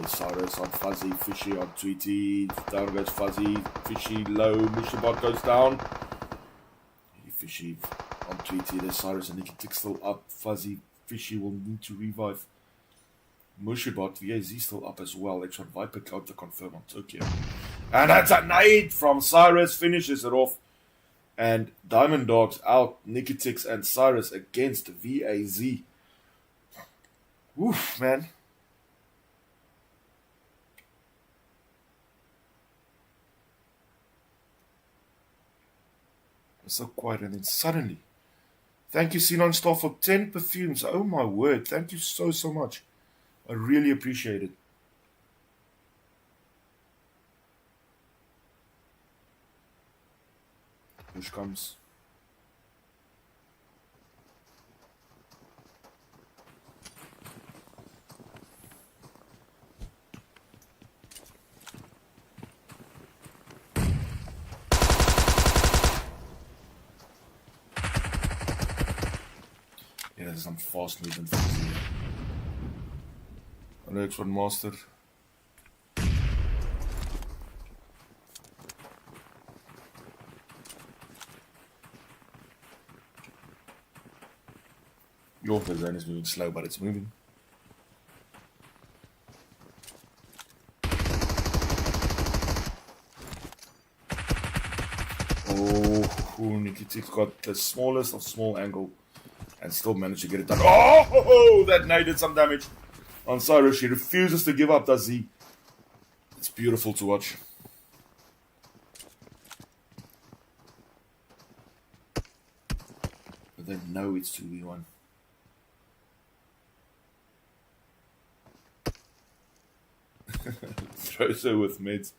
Cyrus on Fuzzy, Fishy on Tweety. Down goes Fuzzy, Fishy low. Mushabot goes down. Fishy on Tweety. There's Cyrus and Nicky still up. Fuzzy, Fishy will need to revive. Mushabot, VAZ still up as well. X1 Viper got the confirm on Tokyo. And that's a nade from Cyrus. Finishes it off. And Diamond Dogs out. Nikitix and Cyrus against VAZ. Oof, man. It's so quiet, and then suddenly, thank you, Ceylon Star, for 10 perfumes. Oh my word. Thank you so much. I really appreciate it. Push comes. Yeah, there's some fast movement from here. Alex one master. Your zone is moving slow, but it's moving. Oh, Nikitix got the smallest of small angle and still managed to get it done. Oh, that knight did some damage on Cyrus. She refuses to give up, does he? It's beautiful to watch. But they know it's 2v1. Throws her with mids.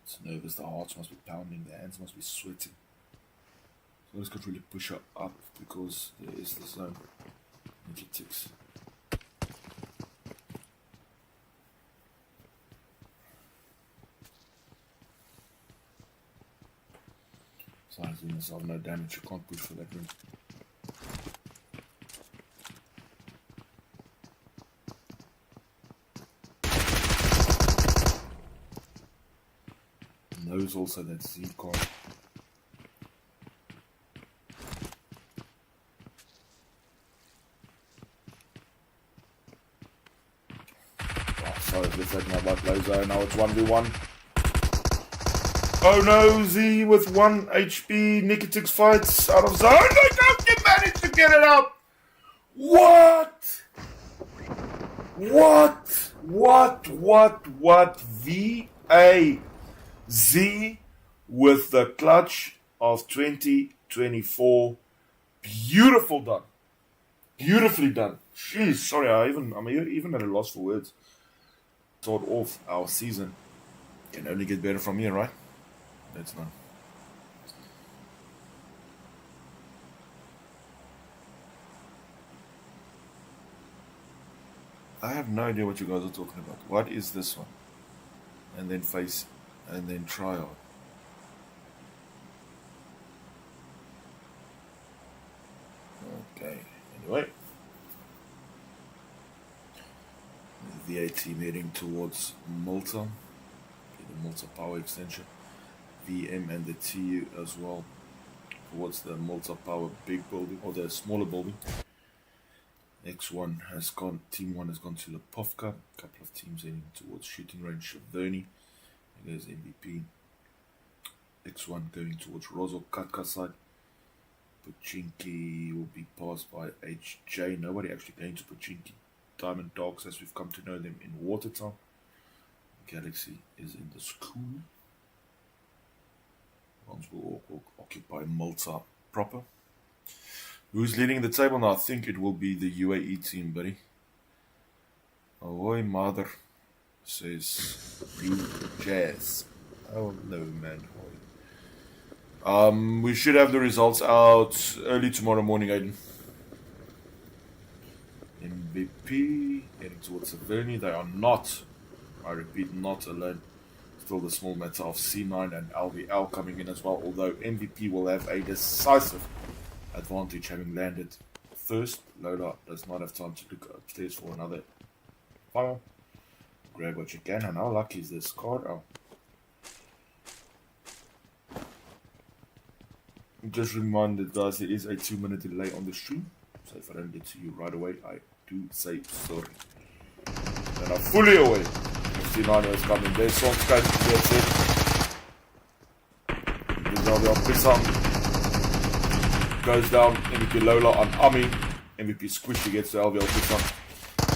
It's nervous, the hearts must be pounding, the hands must be sweating. So this could really push her up because there is the zone. Nikitix. Size doing yourself no damage, you can't push for that room. Knows also that Z card. Oh, sorry, we're setting up like low zone. Now it's 1v1. Oh no, Z with 1 HP. Nikitix fights out of zone. Look out, you managed to get it out. What? V-A-Z with the clutch of 2024. Beautiful done. Beautifully done. Jeez, sorry, I'm even at a loss for words. Start off our season. Can only get better from here, right? That's not. I have no idea what you guys are talking about. What is this one? And then face, and then trial. Okay, anyway. The V8 team heading towards Malta. The Malta power extension. VM and the TU as well. Towards the Malta power big building, or the smaller building. X1 has gone, Team 1 has gone to Lipovka. A couple of teams heading towards shooting range Shavoni. There's MVP. X1 going towards Rozo Katka side. Pochinki will be passed by HJ. Nobody actually going to Pochinki. Diamond Dogs, as we've come to know them in Watertown. Galaxy is in the school. Bronzebull will occupy Malta proper. Who's leading the table now? I think it will be the UAE team, buddy. Ahoy, mother, says Blue Jazz. Oh no, man. We should have the results out early tomorrow morning, Aiden. MVP heading towards Saverni. They are not, I repeat, not alone. Still the small matter of C9 and LVL coming in as well, although MVP will have a decisive advantage having landed first. Lola does not have time to look upstairs for another file. Grab what you can, and how lucky is this card? Oh. Just reminded guys, there is a 2-minute delay on the stream, so if I don't get to you right away, I do say sorry. And I'm fully aware if C9 is coming. There's songs going to be it. Pisang goes down, MVP Lola on Ami, MVP Squishy gets to LVL Pisang.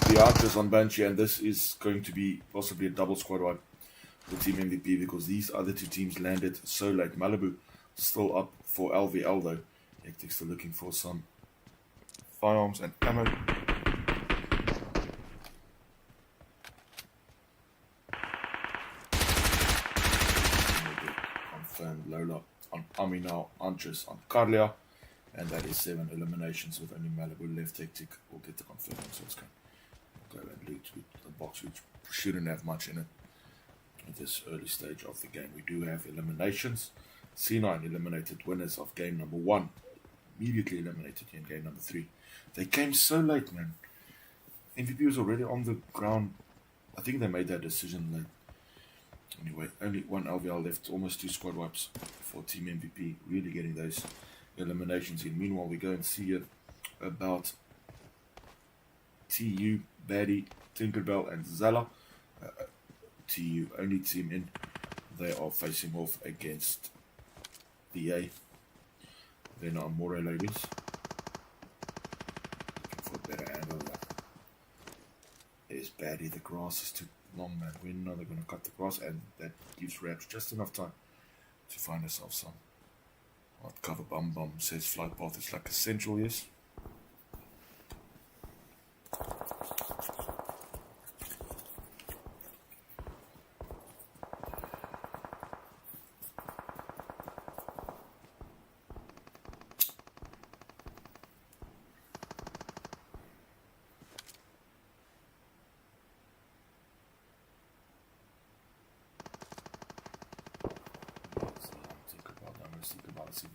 The Archers on Banshee, and this is going to be possibly a double squad wipe for Team MVP because these other two teams landed so late. Malibu still up for LVL though. Hectic's still looking for some firearms and ammo. Confirmed Lola on Ami now, Antres on Carlia, and that is 7 eliminations with only Malibu left. Hectic will get the confirmed results. Go and loot with the box, which shouldn't have much in it at this early stage of the game. We do have eliminations. C9 eliminated winners of game number 1, immediately eliminated in game number 3. They came so late, man. MVP was already on the ground. I think they made that decision late. Anyway, only 1 LVL left, almost 2 squad wipes for Team MVP, really getting those eliminations in. Meanwhile, we go and see about TU, Baddie, Tinkerbell and Zala. TU, only team in. They are facing off against VA. Then our More ladies. Looking for a better angle. There's Baddie, the grass is too long, man. We know they're going to cut the grass, and that gives Raps just enough time to find herself some. Hard cover bum says flight path is like essential, yes.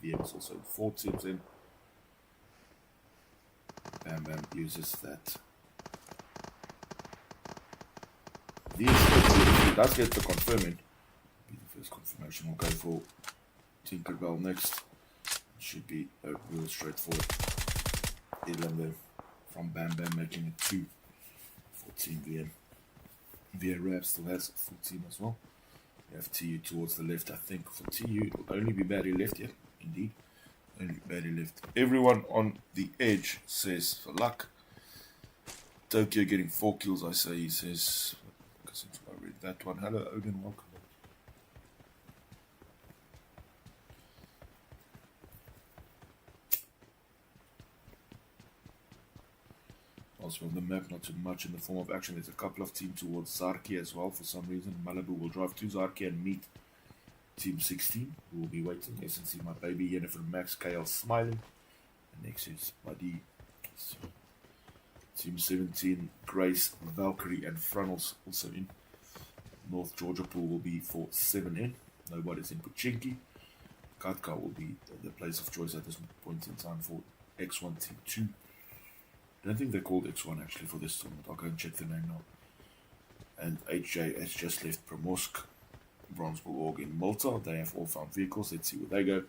VM's also 4 teams in. Bam Bam uses that. That's get the confirming. The first confirmation will go for Tinkerbell next. Should be a real straightforward 11 from Bam Bam, making it 2 for Team VM. VA Rap still has a full team as well. We have TU towards the left. I think for TU it will only be Baddie left here. Indeed, only Baddie left. Everyone on the edge says for luck. Tokyo getting 4 kills, I say. He says, because I read that one. Hello, Odin, welcome. Also on the map, not too much in the form of action. There's a couple of teams towards Zarki as well for some reason. Malibu will drive to Zarki and meet Team 16, who will be waiting. SNC, my baby, Jennifer Max, KL smiling. And next is Buddy. So, Team 17, Grace, Valkyrie, and Fronals also in. North Georgia pool will be for 7 in. Nobody's in Puchinki. Katka will be the place of choice at this point in time for X1 Team 2. I don't think they're called X1 actually for this tournament. I'll go and check the name now. And HJ has just left Primorsk, Bronzebull org in Malta. They have all found vehicles. Let's see where they go.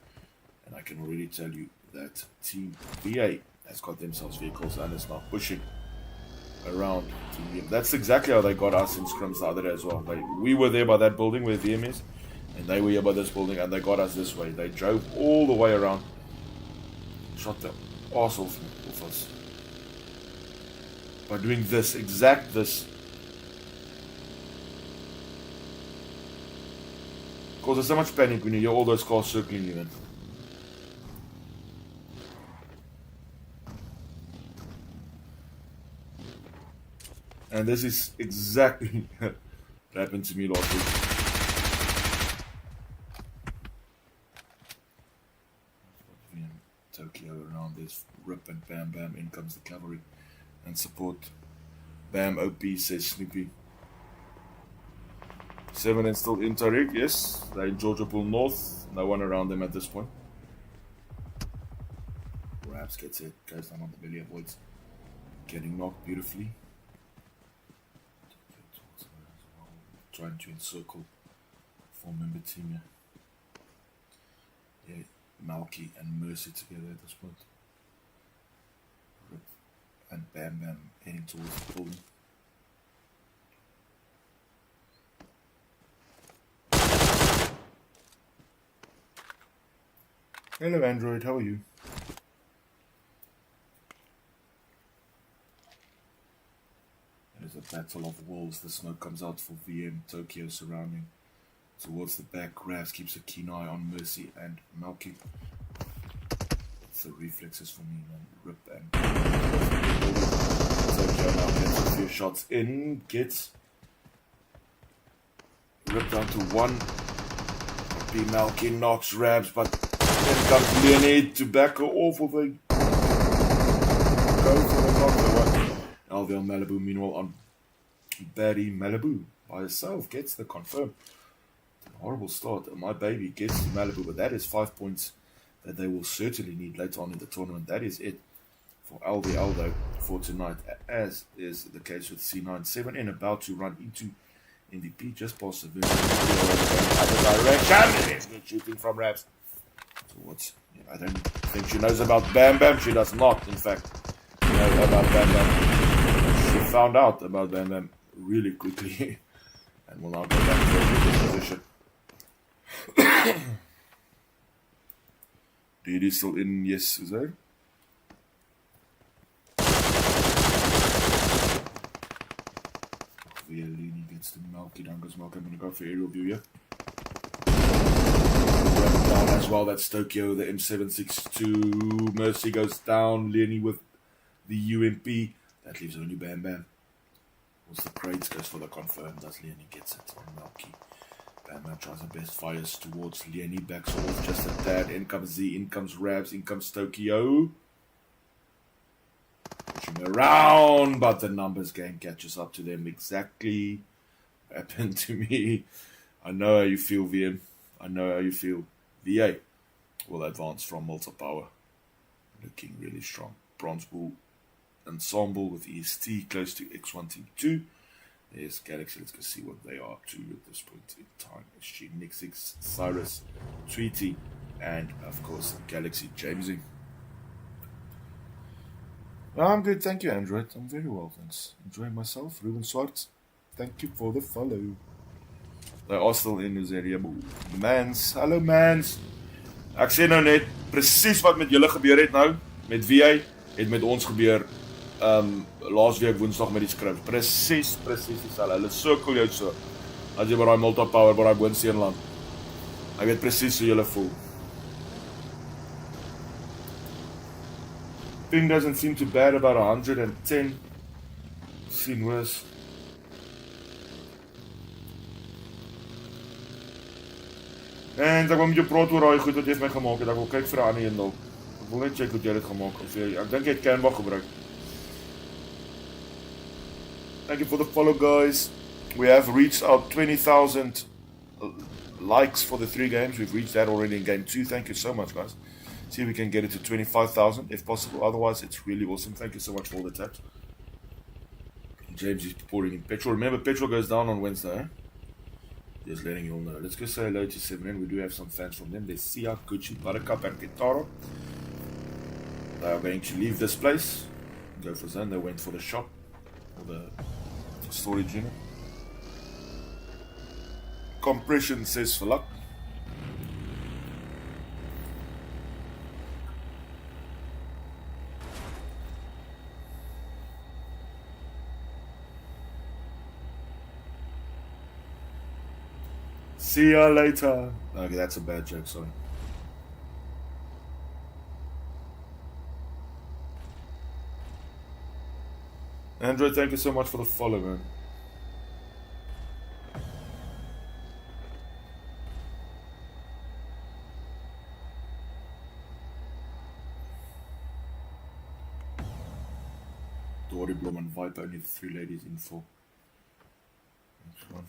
And I can already tell you that Team VA has got themselves vehicles and is now pushing around Team VM. That's exactly how they got us in scrims the other day as well. We were there by that building where VM is, and they were here by this building, and they got us this way. They drove all the way around, shot the arse off us by doing this, exact this. Causes so much panic when you hear all those cars circling you, man. And this is exactly what happened to me last week. Rip and Bam Bam. In comes the cavalry and support. Bam OP, says Snoopy. 7 and still in Tariq, yes. They're in Bronzebull North. No one around them at this point. Rabs gets it, goes down on the belly, avoids getting knocked beautifully. Trying to encircle 4-member team here. Yeah, Malky and Mercy together at this point. Rip and Bam Bam heading towards the building. Hello Android, how are you? There's a battle of walls. The smoke comes out for VM. Tokyo surrounding. Towards the back, Ravs keeps a keen eye on Mercy and Malky. It's the reflexes for me, man. Rip and Tokyo now gets a few shots in. Gets ripped down to 1. B Malky knocks Ravs, but then comes Leonid to back her off with a go for the knock. Alville Malibu, meanwhile, on Barry Malibu by herself gets the confirm. Horrible start. My baby gets to Malibu, but that is 5 points that they will certainly need later on in the tournament. That is it for LVL though for tonight, as is the case with C9. 7 in, about to run into MVP just past the other direction. It's good shooting from Raps. Towards, I don't think she knows about Bam Bam. She does not, in fact, know about Bam Bam. She found out about Bam Bam really quickly and will now go back to this position. DD still in, yes, is there? Violini gets the Malky down, goes Malky. I'm going to go for aerial view here. Down as well, that's Tokyo, the M762. Mercy goes down, Leonie with the UMP. That leaves only Bam Bam. What's the crates, goes for the confirm. Does Leonie gets it on Malky. Bam Bam tries her best, fires towards Leonie, backs off just a tad. In comes Z, in comes Rabs, in comes Tokyo. Pushing around, but the numbers game catches up to them. Exactly happened to me. I know how you feel, VM. I know how you feel. VA will advance from Malta Power. Looking really strong. Bronzebull ensemble with EST close to X1 Team 2. There's Galaxy. Let's go see what they are up to at this point in time. SG, Nixix, Cyrus, Tweety, and of course Galaxy Jamesy. I'm good, thank you, Android. I'm very well, thanks. Enjoying myself. Ruben Swartz, thank you for the follow. They are still in this area. Mans, hallo Mans. Ek sê nou net presies wat met julle gebeur het nou met VA het met ons gebeur laas week Woensdag met die script. Presies dieselfde. Hulle sirkel jou so as jy by daai Malta Power by daai Boonseenland. Ek weet presies hoe julle voel. Ping doesn't seem too bad, about 110. Seen worse. En ek wil met jou praat oor daai goed wat jy vir my gemaak het. Ek wil kyk vir 'n ander een dalk. Ek wil net check hoe jy dit gemaak het. Ek dink jy het Canva gebruik. Thank you for the follow, guys. We have reached our 20,000 likes for the 3 games. We've reached that already in game 2. Thank you so much, guys. See if we can get it to 25,000 if possible. Otherwise, it's really awesome. Thank you so much for all the taps. James is pouring in petrol. Remember, petrol goes down on Wednesday, eh? Just letting you all know. Let's go say hello to 7N. We do have some fans from them. There's Sia, Gucci, Buttercup, and Kitaro. They are going to leave this place. Go for Zone. They went for the shop. Or the storage unit. Compression says for luck. See ya later. Okay, that's a bad joke, sorry. Android, thank you so much for the follow, man. invite only the 3 ladies in for next one.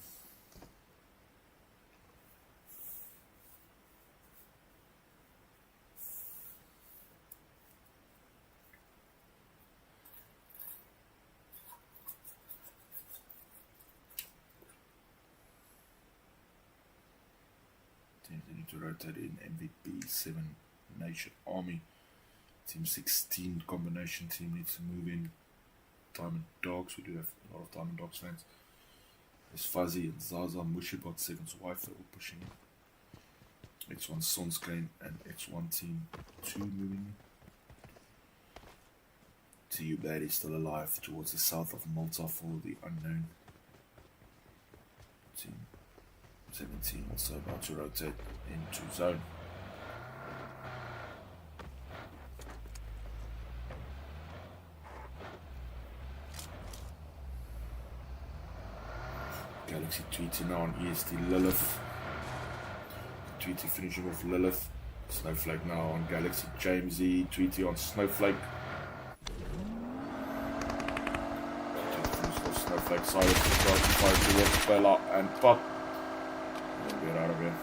Teams that need to rotate in MVP 7 Nation Army. Team 16 combination team needs to move in. Diamond Dogs, we do have a lot of Diamond Dogs fans. There's Fuzzy and Zaza Mushibot, 7's wife, they're all pushing in. X1 Sonskane and X1 Team 2 moving in. TU Bad is still alive towards the south of Malta for the unknown. Team 17 also about to rotate into zone. Galaxy Tweety now on EST Lilith. Tweety finishing off Lilith. Snowflake now on Galaxy Jamesy. Tweety on Snowflake. Snowflake Cyrus is trying to fight towards Bella and Pop. Get out of here.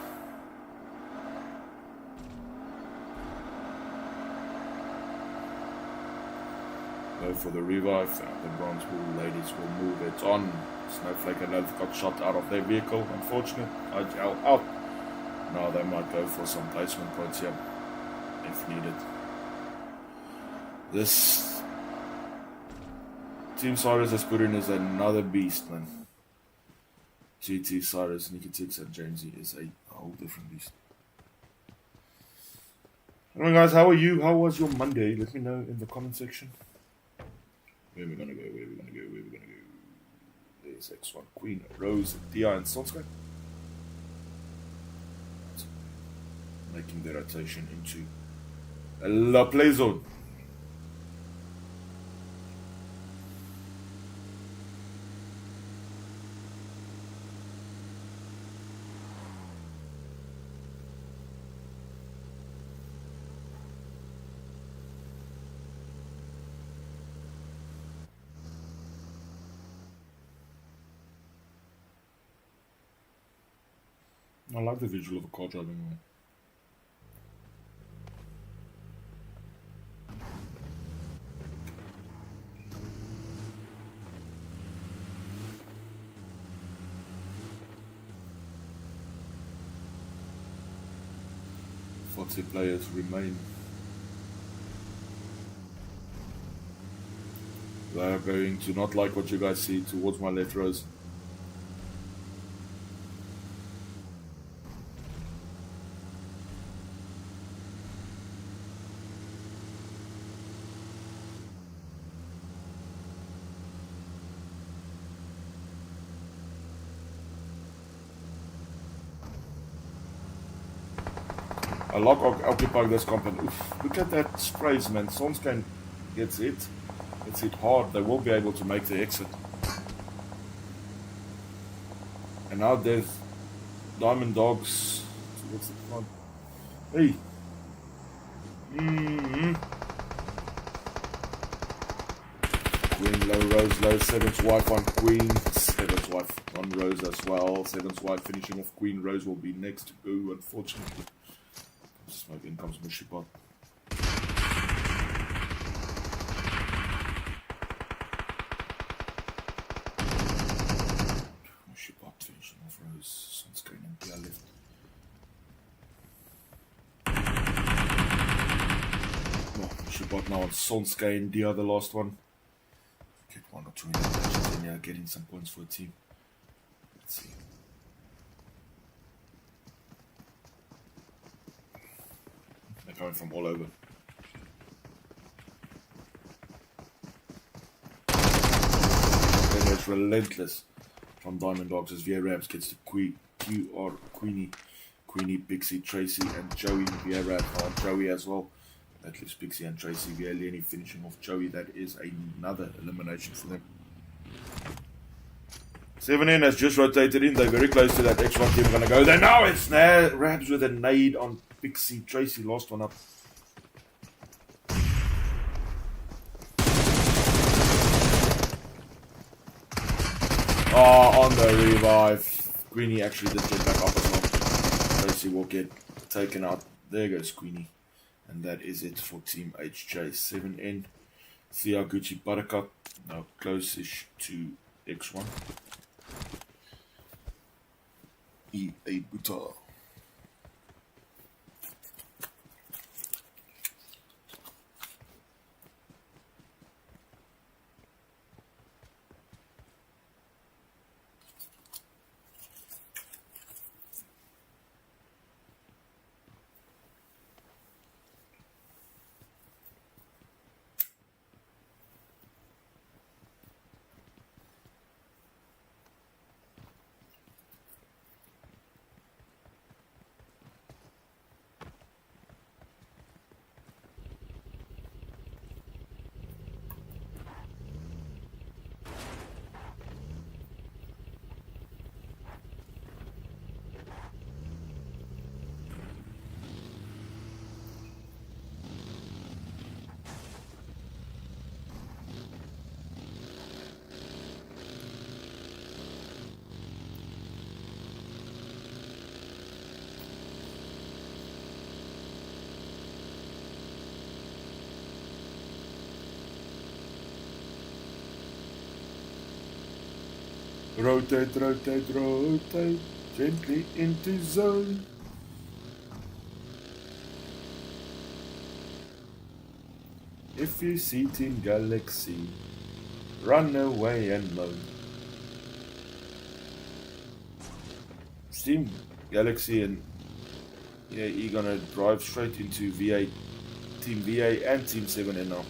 Go for the revive, and the Bronzebull ladies will move it on. Snowflake and Lilith got shot out of their vehicle, unfortunate. IGL out. Now they might go for some placement points here, if needed. This Team Cyrus has put in is another beast, man. GT, Cyrus, Nikitix, and Jamesy is a whole different beast. Alright guys, how are you? How was your Monday? Let me know in the comment section. Where are we gonna go? Where are we gonna go? Where are we gonna go? There's X1 Queen, Rose, Dia, and Sonskane. Making the rotation into La Play Zone. I like the visual of a car driving away. Foxy players remain. They are going to not like what you guys see towards my left, Rose. I like occupying this compound. Oof, look at that sprays, man. Sonskane gets it. It's hit hard. They will be able to make the exit. And now there's Diamond Dogs. What's the front? Hey. Queen low, Rose low. Seven's wife on Queen. Seven's wife on Rose as well. Seven's wife finishing off Queen. Rose will be next to go, unfortunately. Smoke in comes Mushibot. Mushibot finishing off Rose. Sonskane and Dia left. Oh, Mushibot now on Sonskane, Dia the last one. Get one or two matches in here, getting some points for a team. Let's see. Coming from all over. It's relentless from Diamond Dogs as Via Rams gets to Queenie, Pixie, Tracy, and Joey. Via Rams on Joey as well. That leaves Pixie and Tracy. Via Lenny finishing off Joey. That is another elimination for them. 7N has just rotated in. They're very close to that X1 team. Going to go there now. It's Rabs with a nade on Pixie. Tracy lost one up. Oh, on the revive. Queenie actually did get back up as well. Tracy will get taken out. There goes Queenie. And that is it for Team HJ7N. Gucci Buttercup, now close-ish to X1. EA Buta. Rotate, rotate, rotate, gently into zone. If you see Team Galaxy, run away and moan. Team Galaxy and you're gonna drive straight into VA, Team VA and Team 7N now,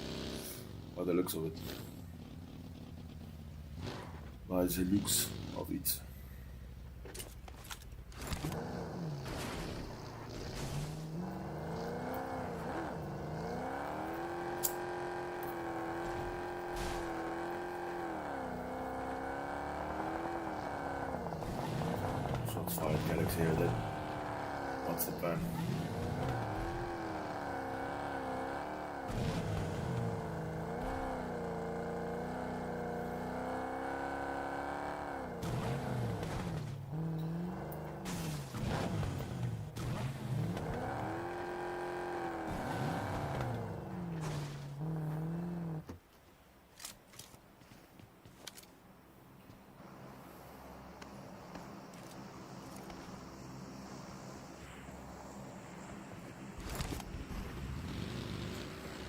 by the looks of it. By the looks of it. Shots fired Galaxy here then. What's the plan?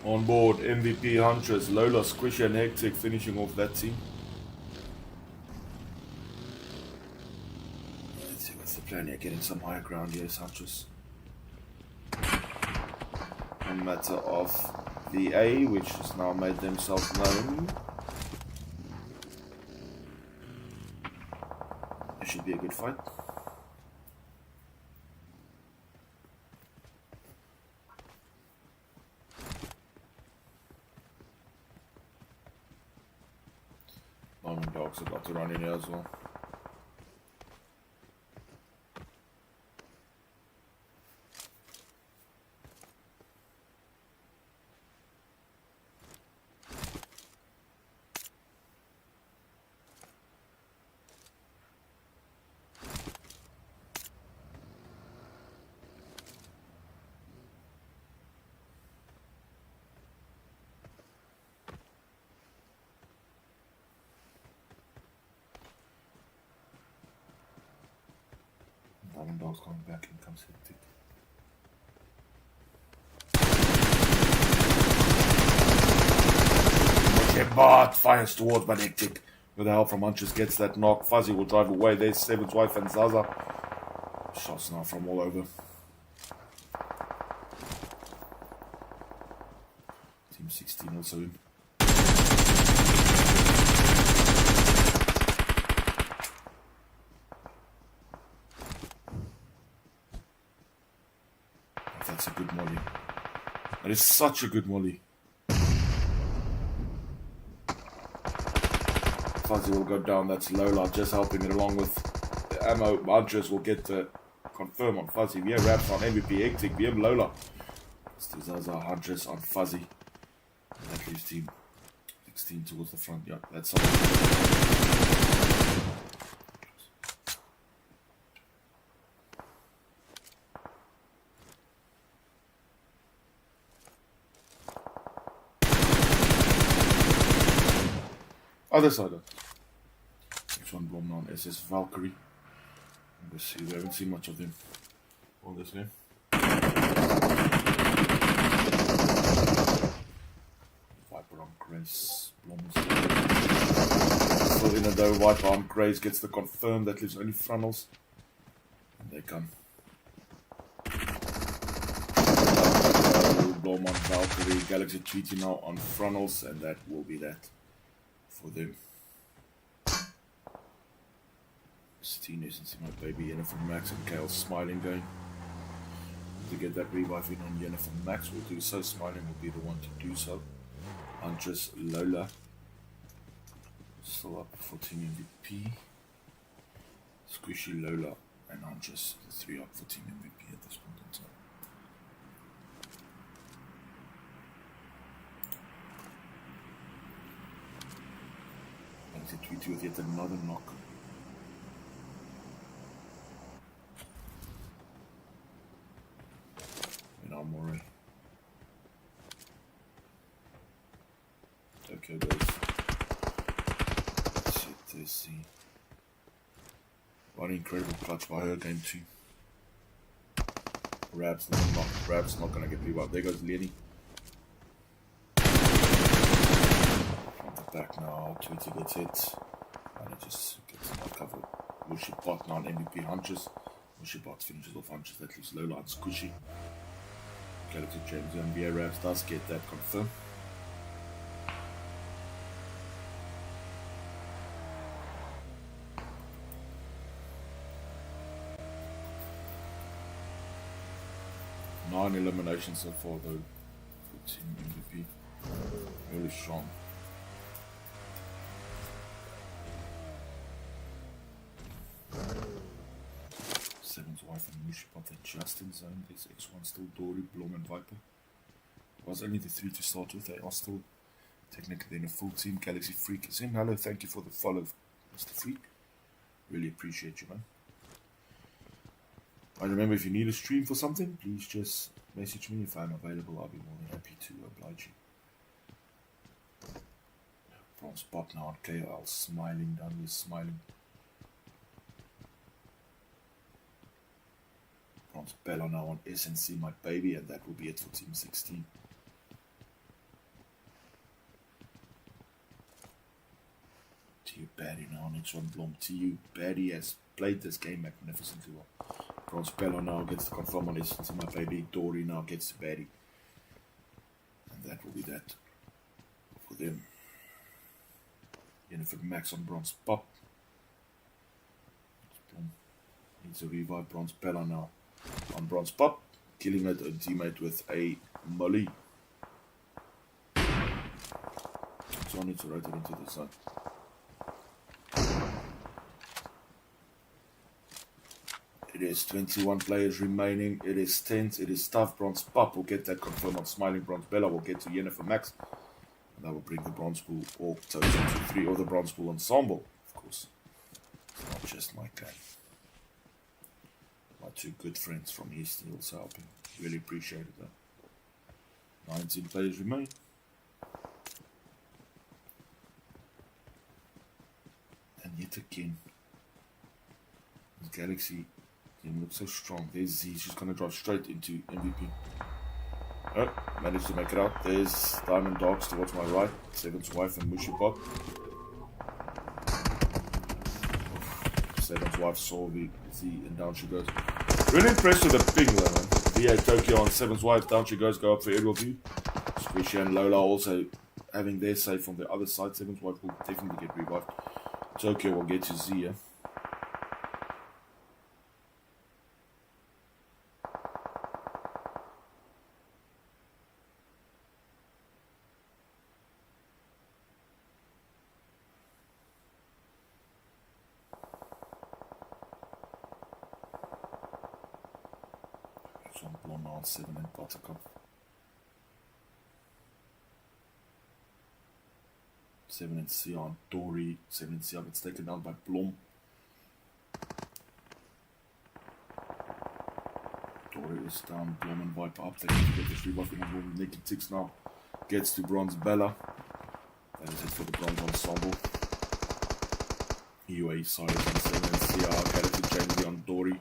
On board, MVP Huntress, Lola, Squishy and Hectic finishing off that team. Let's see what's the plan here, getting some higher ground here, Huntress. A matter of VA, which has now made themselves known. It should be a good fight. Dogs have got to run in here as well. Diamond Dog's coming back, in comes Hectic. Okay, but fires towards but Hectic. With the help from Huntress gets that knock. Fuzzy will drive away. There's Seven's wife and Zaza. Shots now from all over. Team 16 also in. That's a good molly. That is such a good molly. Fuzzy will go down. That's Lola just helping it along with the ammo. Huntress will get to confirm on Fuzzy. We have wraps on MVP Hectic. We have Lola. It's the Zaza Huntress on Fuzzy. And that leaves team 16 towards the front. Yeah, that's all. Other side. Next one, Blom now on SS Valkyrie. Let's see, we haven't seen much of them on this game. Viper on Grace. Blom still in a though. Viper on Grace gets the confirm. That leaves only frontals. And they come. Blom on Valkyrie. Galaxy Treaty now on frontals. And that will be that for them. Teenage and see my baby Jennifer Max and Kale Smiling going to get that revive in on Jennifer Max. Will do so. Smiling will be the one to do so. Huntress Lola still up for Team MVP. Squishy Lola and Huntress, the 3 up for Team MVP at this point in time. And the 3-2 with yet another knock. More. Tokyo goes. Shit, let's see. What an incredible clutch by her game 2. Rab's not gonna get revived. There goes Lenny. From the back now, Tweety gets hit. And it just gets not covered. Mushibot now on MVP Huntress. Mushibot finishes off Huntress. That leaves Lola and Squishy. Galaxy James NBA Raps does get that confirmed. Nine eliminations so far though for Team MVP. Really strong. Seven's wife and Mushibot, they're just in zone. There's X1 still Dory, Blom and Viper. It was only the 3 to start with. They are still technically in a full team. Galaxy Freak is in. Hello, thank you for the follow, Mr. Freak. Really appreciate you, man. And remember, if you need a stream for something, please just message me. If I'm available, I'll be more than happy to oblige you. Bronze spot now on KL, Smiling down here, Smiling. Bronzebella now on SNC, my baby, and that will be it for Team 16. TU Baddie now, next one Blom. TU Baddie has played this game magnificently well. Bronzebella now gets the confirm on SNC, my baby. Dory now gets the Baddie. And that will be that for them. Jennifer Max on Bronze Pop. Blom needs a revive. Bronzebella now on Bronze Pop, killing a teammate with a molly. So I need to rotate into the sun. It is 21 players remaining. It is tense. It is tough. Bronze Pop will get that confirmed on Smiling. Bronzebella will get to Jennifer Max. And that will bring the Bronzebull all total to 3, or the Bronzebull ensemble, of course. It's not just my game. My 2 good friends from East also helping. Really appreciate it though. 19 players remain. And yet again, this Galaxy team looks so strong. There's Z, she's gonna drop straight into MVP. Oh, managed to make it out. There's Diamond Dogs towards my right. Seven's wife and Mushibot. Seven's wife saw the Z and down she goes. Really impressed with the ping though, man. VA Tokyo on Seven's wife, down she goes, go up for aerial view. Squishy and Lola also having their save from the other side. Seven's wife will definitely get revived. Tokyo will get to Z, yeah. Some Blonde on 7 and Buttercup. 7 and C on Dory. 7 and C gets taken down by Blom. Dory is down. Blom and Viper up. They need to get this rebuff in the room. Naked Tix now gets to Bronzebella. That is it for the Bronze ensemble. UAE Cyrus on 7 and CR, Galaxy James on Dory.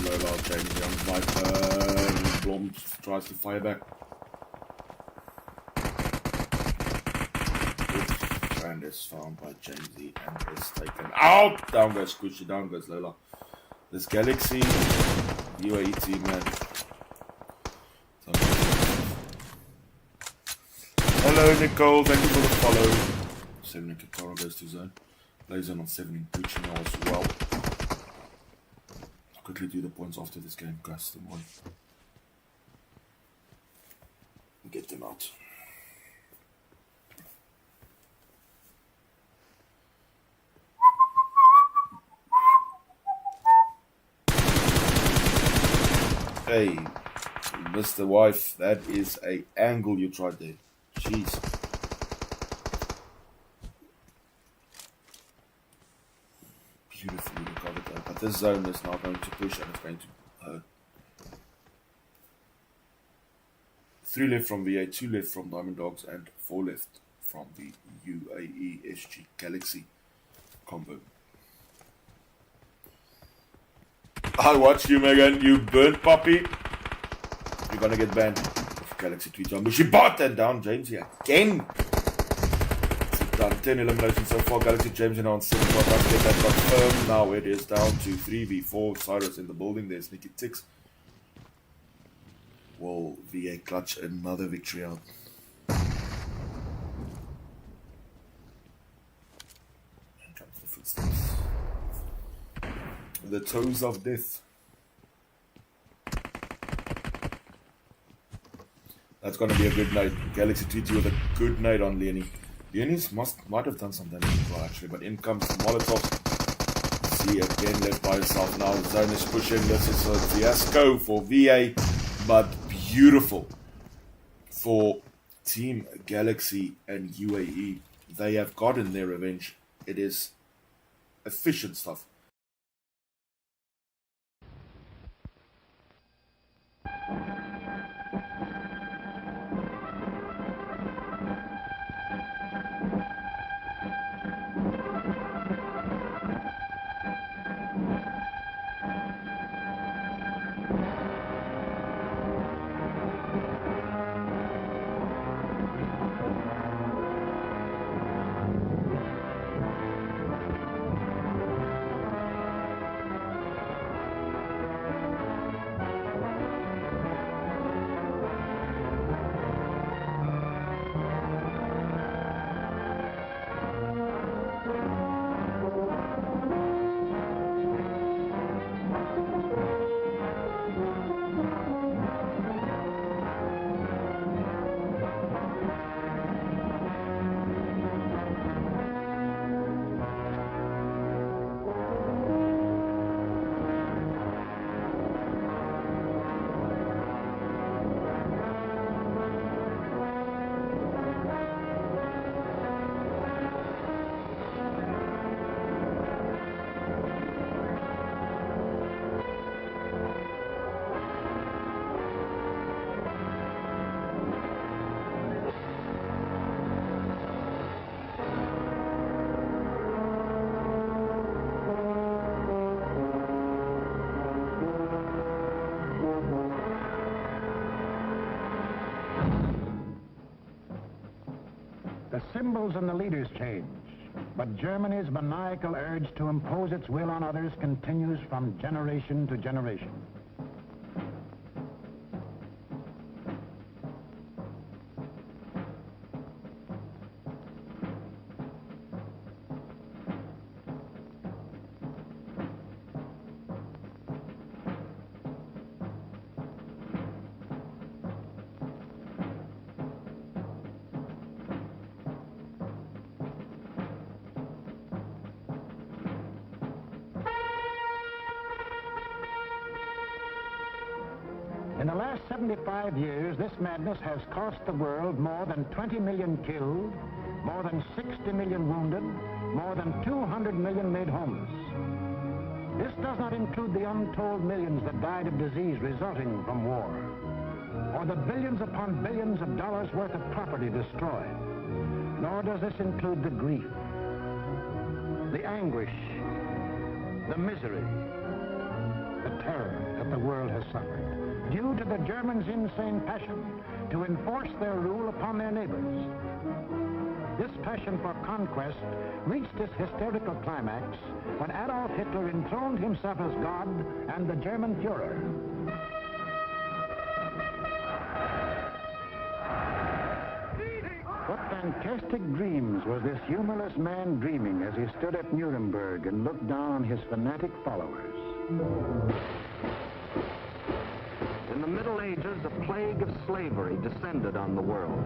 Lola, James Young, Viper, Blom tries to fire back. And is found by Jamesy and is taken out. Down goes Squishy, down goes Lola. This Galaxy UAE team, man. Hello Nicole, thank you for the follow. 7 in Katara goes to zone. Lays on 7 in Gucci now as well. I'll quickly do the points after this game, custom one. Get them out. Hey, Mr. Wife, that is a angle you tried there. Jeez. Beautifully recovered there. But this zone is now going to push and it's going to hurt. 3 left from VA, 2 left from Diamond Dogs, and 4 left from the UAE SG Galaxy combo. I watched you, Megan. You burnt puppy. You're gonna get banned. Galaxy tweets on Mushibot and down Jamesy again. Done 10 eliminations so far. Galaxy Jamesy now on 7. Let's get that confirmed. Now it is down to 3v4. Cyrus in the building. There's Sneaky Ticks. Will VA clutch another victory out? Here comes the footsteps. The toes of death. That's going to be a good night. Galaxy TT with a good night on Leonie. Leonie's might have done some damage as well, actually. But in comes Molotov. See again left by herself now. The zone is pushing. This is a fiasco for VA. But beautiful for Team Galaxy and UAE. They have gotten their revenge. It is efficient stuff. The symbols and the leaders change, but Germany's maniacal urge to impose its will on others continues from generation to generation. In the last 75 years, this madness has cost the world more than 20 million killed, more than 60 million wounded, more than 200 million made homeless. This does not include the untold millions that died of disease resulting from war. or the billions upon billions of dollars worth of property destroyed. Nor does this include the grief, the anguish, the misery, the terror that the world has suffered, due to the Germans' insane passion to enforce their rule upon their neighbors. This passion for conquest reached its hysterical climax when Adolf Hitler enthroned himself as God and the German Führer. What fantastic dreams was this humorless man dreaming as he stood at Nuremberg and looked down on his fanatic followers? In the Middle Ages, a plague of slavery descended on the world.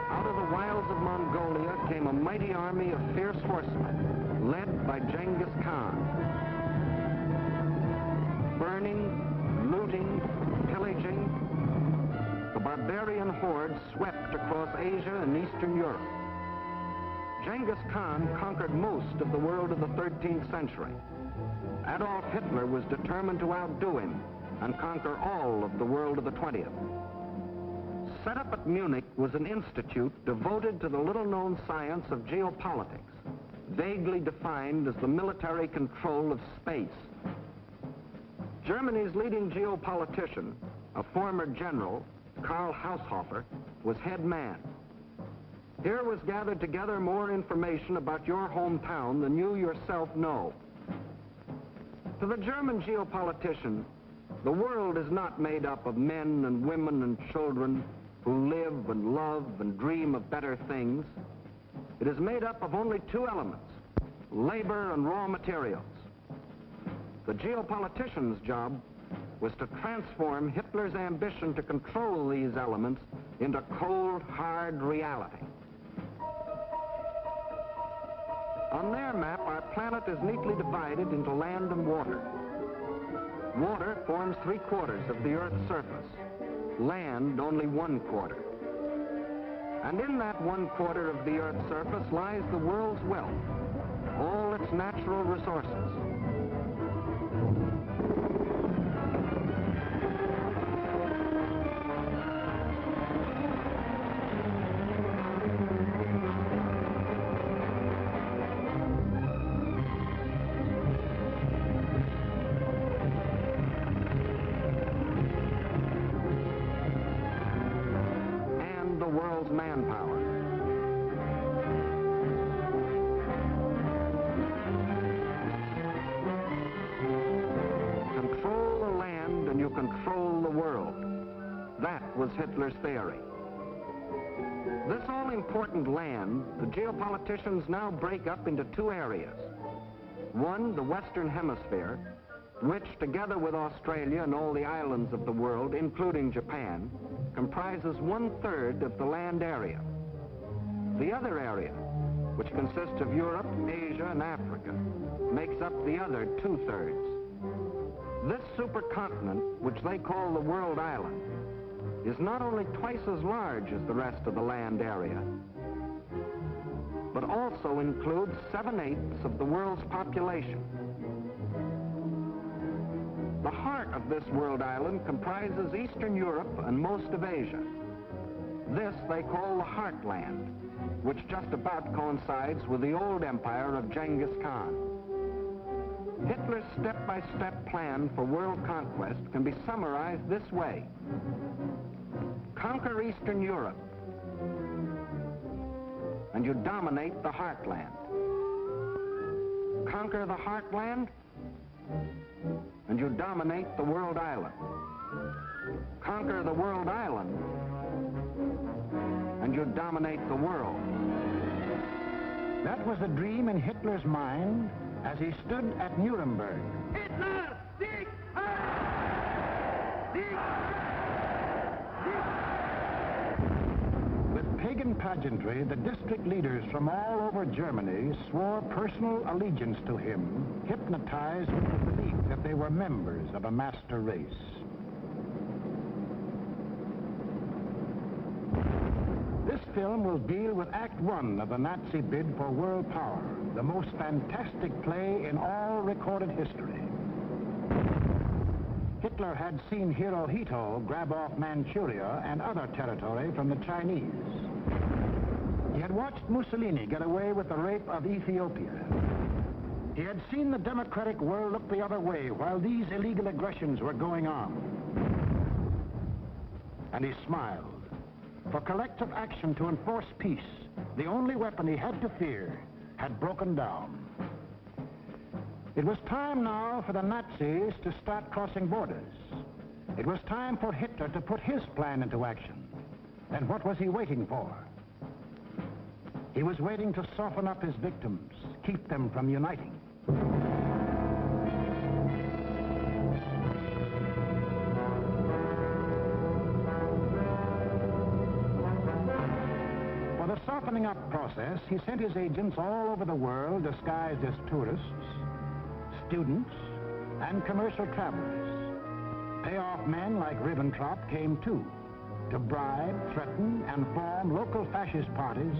Out of the wilds of Mongolia came a mighty army of fierce horsemen, led by Genghis Khan. Burning, looting, pillaging, the barbarian horde swept across Asia and Eastern Europe. Genghis Khan conquered most of the world of the 13th century. Adolf Hitler was determined to outdo him and conquer all of the world of the 20th. Set up at Munich was an institute devoted to the little-known science of geopolitics, vaguely defined as the military control of space. Germany's leading geopolitician, a former general, Karl Haushofer, was head man. Here was gathered together more information about your hometown than you yourself know. To the German geopolitician, the world is not made up of men and women and children who live and love and dream of better things. It is made up of only two elements, labor and raw materials. The geopolitician's job was to transform Hitler's ambition to control these elements into cold, hard reality. On their map, our planet is neatly divided into land and water. Water forms 3/4 of the Earth's surface, land only 1/4. And in that 1/4 of the Earth's surface lies the world's wealth, all its natural resources. Manpower. Control the land and you control the world. That was Hitler's theory. This all-important land, the geopoliticians now break up into two areas. One, the Western Hemisphere, which, together with Australia and all the islands of the world, including Japan, comprises 1/3 of the land area. The other area, which consists of Europe, Asia, and Africa, makes up the other 2/3. This supercontinent, which they call the World Island, is not only twice as large as the rest of the land area, but also includes 7/8 of the world's population. The heart of this world island comprises Eastern Europe and most of Asia. This they call the Heartland, which just about coincides with the old empire of Genghis Khan. Hitler's step-by-step plan for world conquest can be summarized this way. Conquer Eastern Europe, and you dominate the Heartland. Conquer the Heartland, and you dominate the world island. Conquer the world island, and you dominate the world. That was a dream in Hitler's mind as he stood at Nuremberg. Hitler, Sieg Heil! Sieg With pagan pageantry, the district leaders from all over Germany swore personal allegiance to him, hypnotized with the belief that they were members of a master race. This film will deal with Act 1 of the Nazi bid for world power, the most fantastic play in all recorded history. Hitler had seen Hirohito grab off Manchuria and other territory from the Chinese. He had watched Mussolini get away with the rape of Ethiopia. He had seen the democratic world look the other way while these illegal aggressions were going on. And he smiled. For collective action to enforce peace, the only weapon he had to fear, had broken down. It was time now for the Nazis to start crossing borders. It was time for Hitler to put his plan into action. And what was he waiting for? He was waiting to soften up his victims, keep them from uniting. For the softening up process, he sent his agents all over the world disguised as tourists, students, and commercial travelers. Payoff men like Ribbentrop came too, to bribe, threaten, and form local fascist parties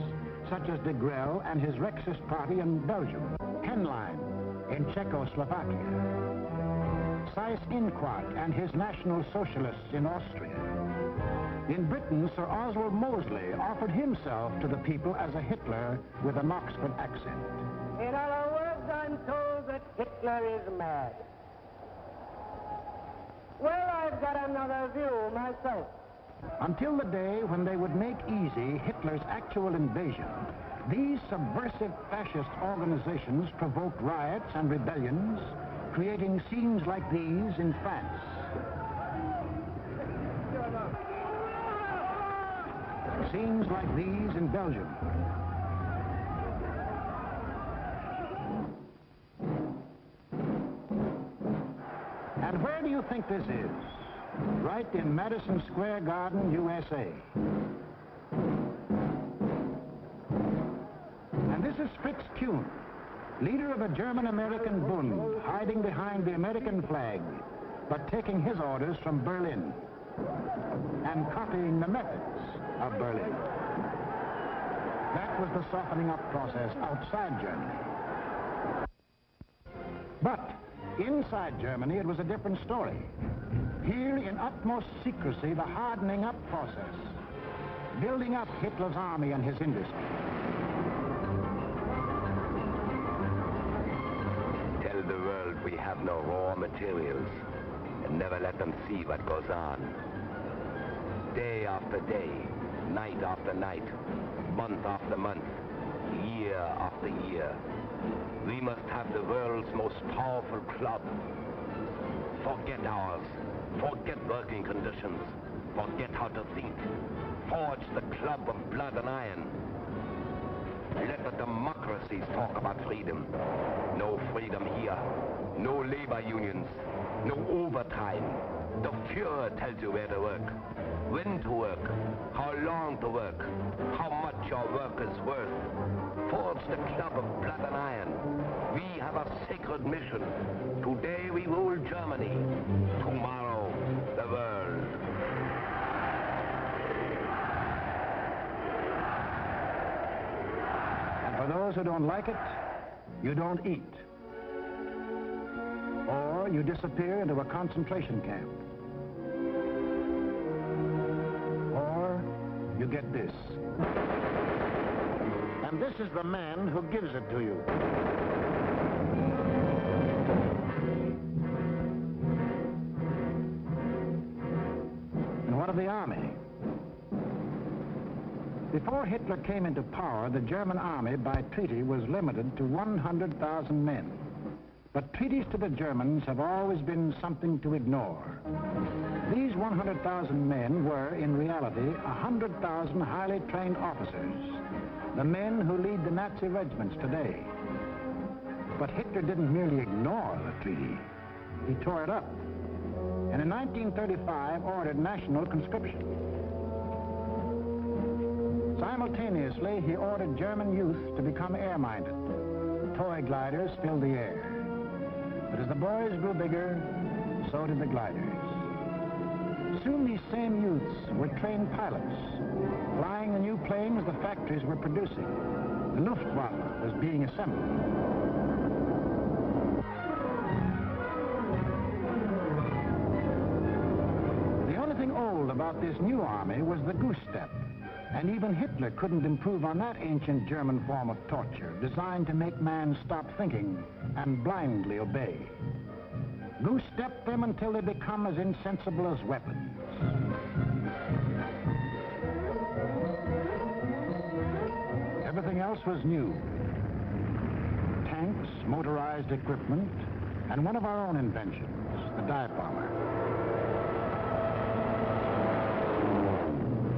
such as de Grelle and his Rexist party in Belgium, Henlein in Czechoslovakia, Seyss-Inquart and his National Socialists in Austria. In Britain, Sir Oswald Mosley offered himself to the people as a Hitler with an Oxford accent. In other words, I'm told that Hitler is mad. Well, I've got another view myself. Until the day when they would make easy Hitler's actual invasion, these subversive fascist organizations provoked riots and rebellions, creating scenes like these in France. Scenes like these in Belgium. And where do you think this is? Right in Madison Square Garden, USA. And this is Fritz Kuhn, leader of the German-American Bund, hiding behind the American flag, but taking his orders from Berlin and copying the methods of Berlin. That was the softening up process outside Germany. But inside Germany, it was a different story. Here, in utmost secrecy, the hardening up process, building up Hitler's army and his industry. Tell the world we have no raw materials, and never let them see what goes on. Day after day, night after night, month after month, year after year, we must have the world's most powerful club. Forget ours. Forget working conditions. Forget how to think. Forge the club of blood and iron. Let the democracies talk about freedom. No freedom here. No labor unions. No overtime. The Führer tells you where to work, when to work, how long to work, how much your work is worth. Forge the club of blood and iron. We have a sacred mission. Today we rule Germany. Tomorrow, the world. And for those who don't like it, you don't eat. Or you disappear into a concentration camp. Or you get this. And this is the man who gives it to you. And what of the army? Before Hitler came into power, the German army by treaty was limited to 100,000 men. But treaties to the Germans have always been something to ignore. These 100,000 men were, in reality, 100,000 highly trained officers, the men who lead the Nazi regiments today. But Hitler didn't merely ignore the treaty. He tore it up, and in 1935 ordered national conscription. Simultaneously, he ordered German youth to become air-minded. Toy gliders filled the air. But as the boys grew bigger, so did the gliders. Soon these same youths were trained pilots, flying the new planes the factories were producing. The Luftwaffe was being assembled. told about this new army was the goose step. And even Hitler couldn't improve on that ancient German form of torture designed to make man stop thinking and blindly obey. Goose step them until they become as insensible as weapons. Everything else was new. Tanks, motorized equipment, and one of our own inventions, the dive bomber.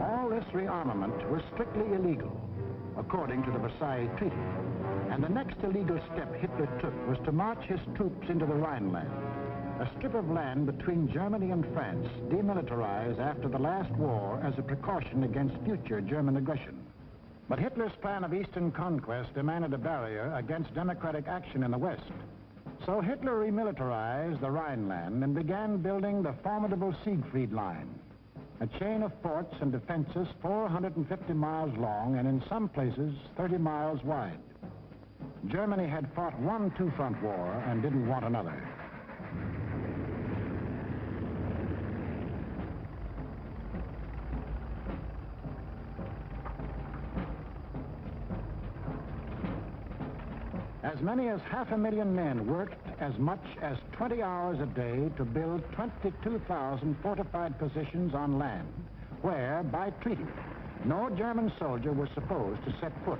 All this rearmament was strictly illegal, according to the Versailles Treaty. And the next illegal step Hitler took was to march his troops into the Rhineland, a strip of land between Germany and France, demilitarized after the last war as a precaution against future German aggression. But Hitler's plan of eastern conquest demanded a barrier against democratic action in the West. So Hitler remilitarized the Rhineland and began building the formidable Siegfried Line, a chain of forts and defenses 450 miles long and in some places 30 miles wide. Germany had fought one two-front war and didn't want another. As many as 500,000 men worked as much as 20 hours a day to build 22,000 fortified positions on land, where, by treaty, no German soldier was supposed to set foot.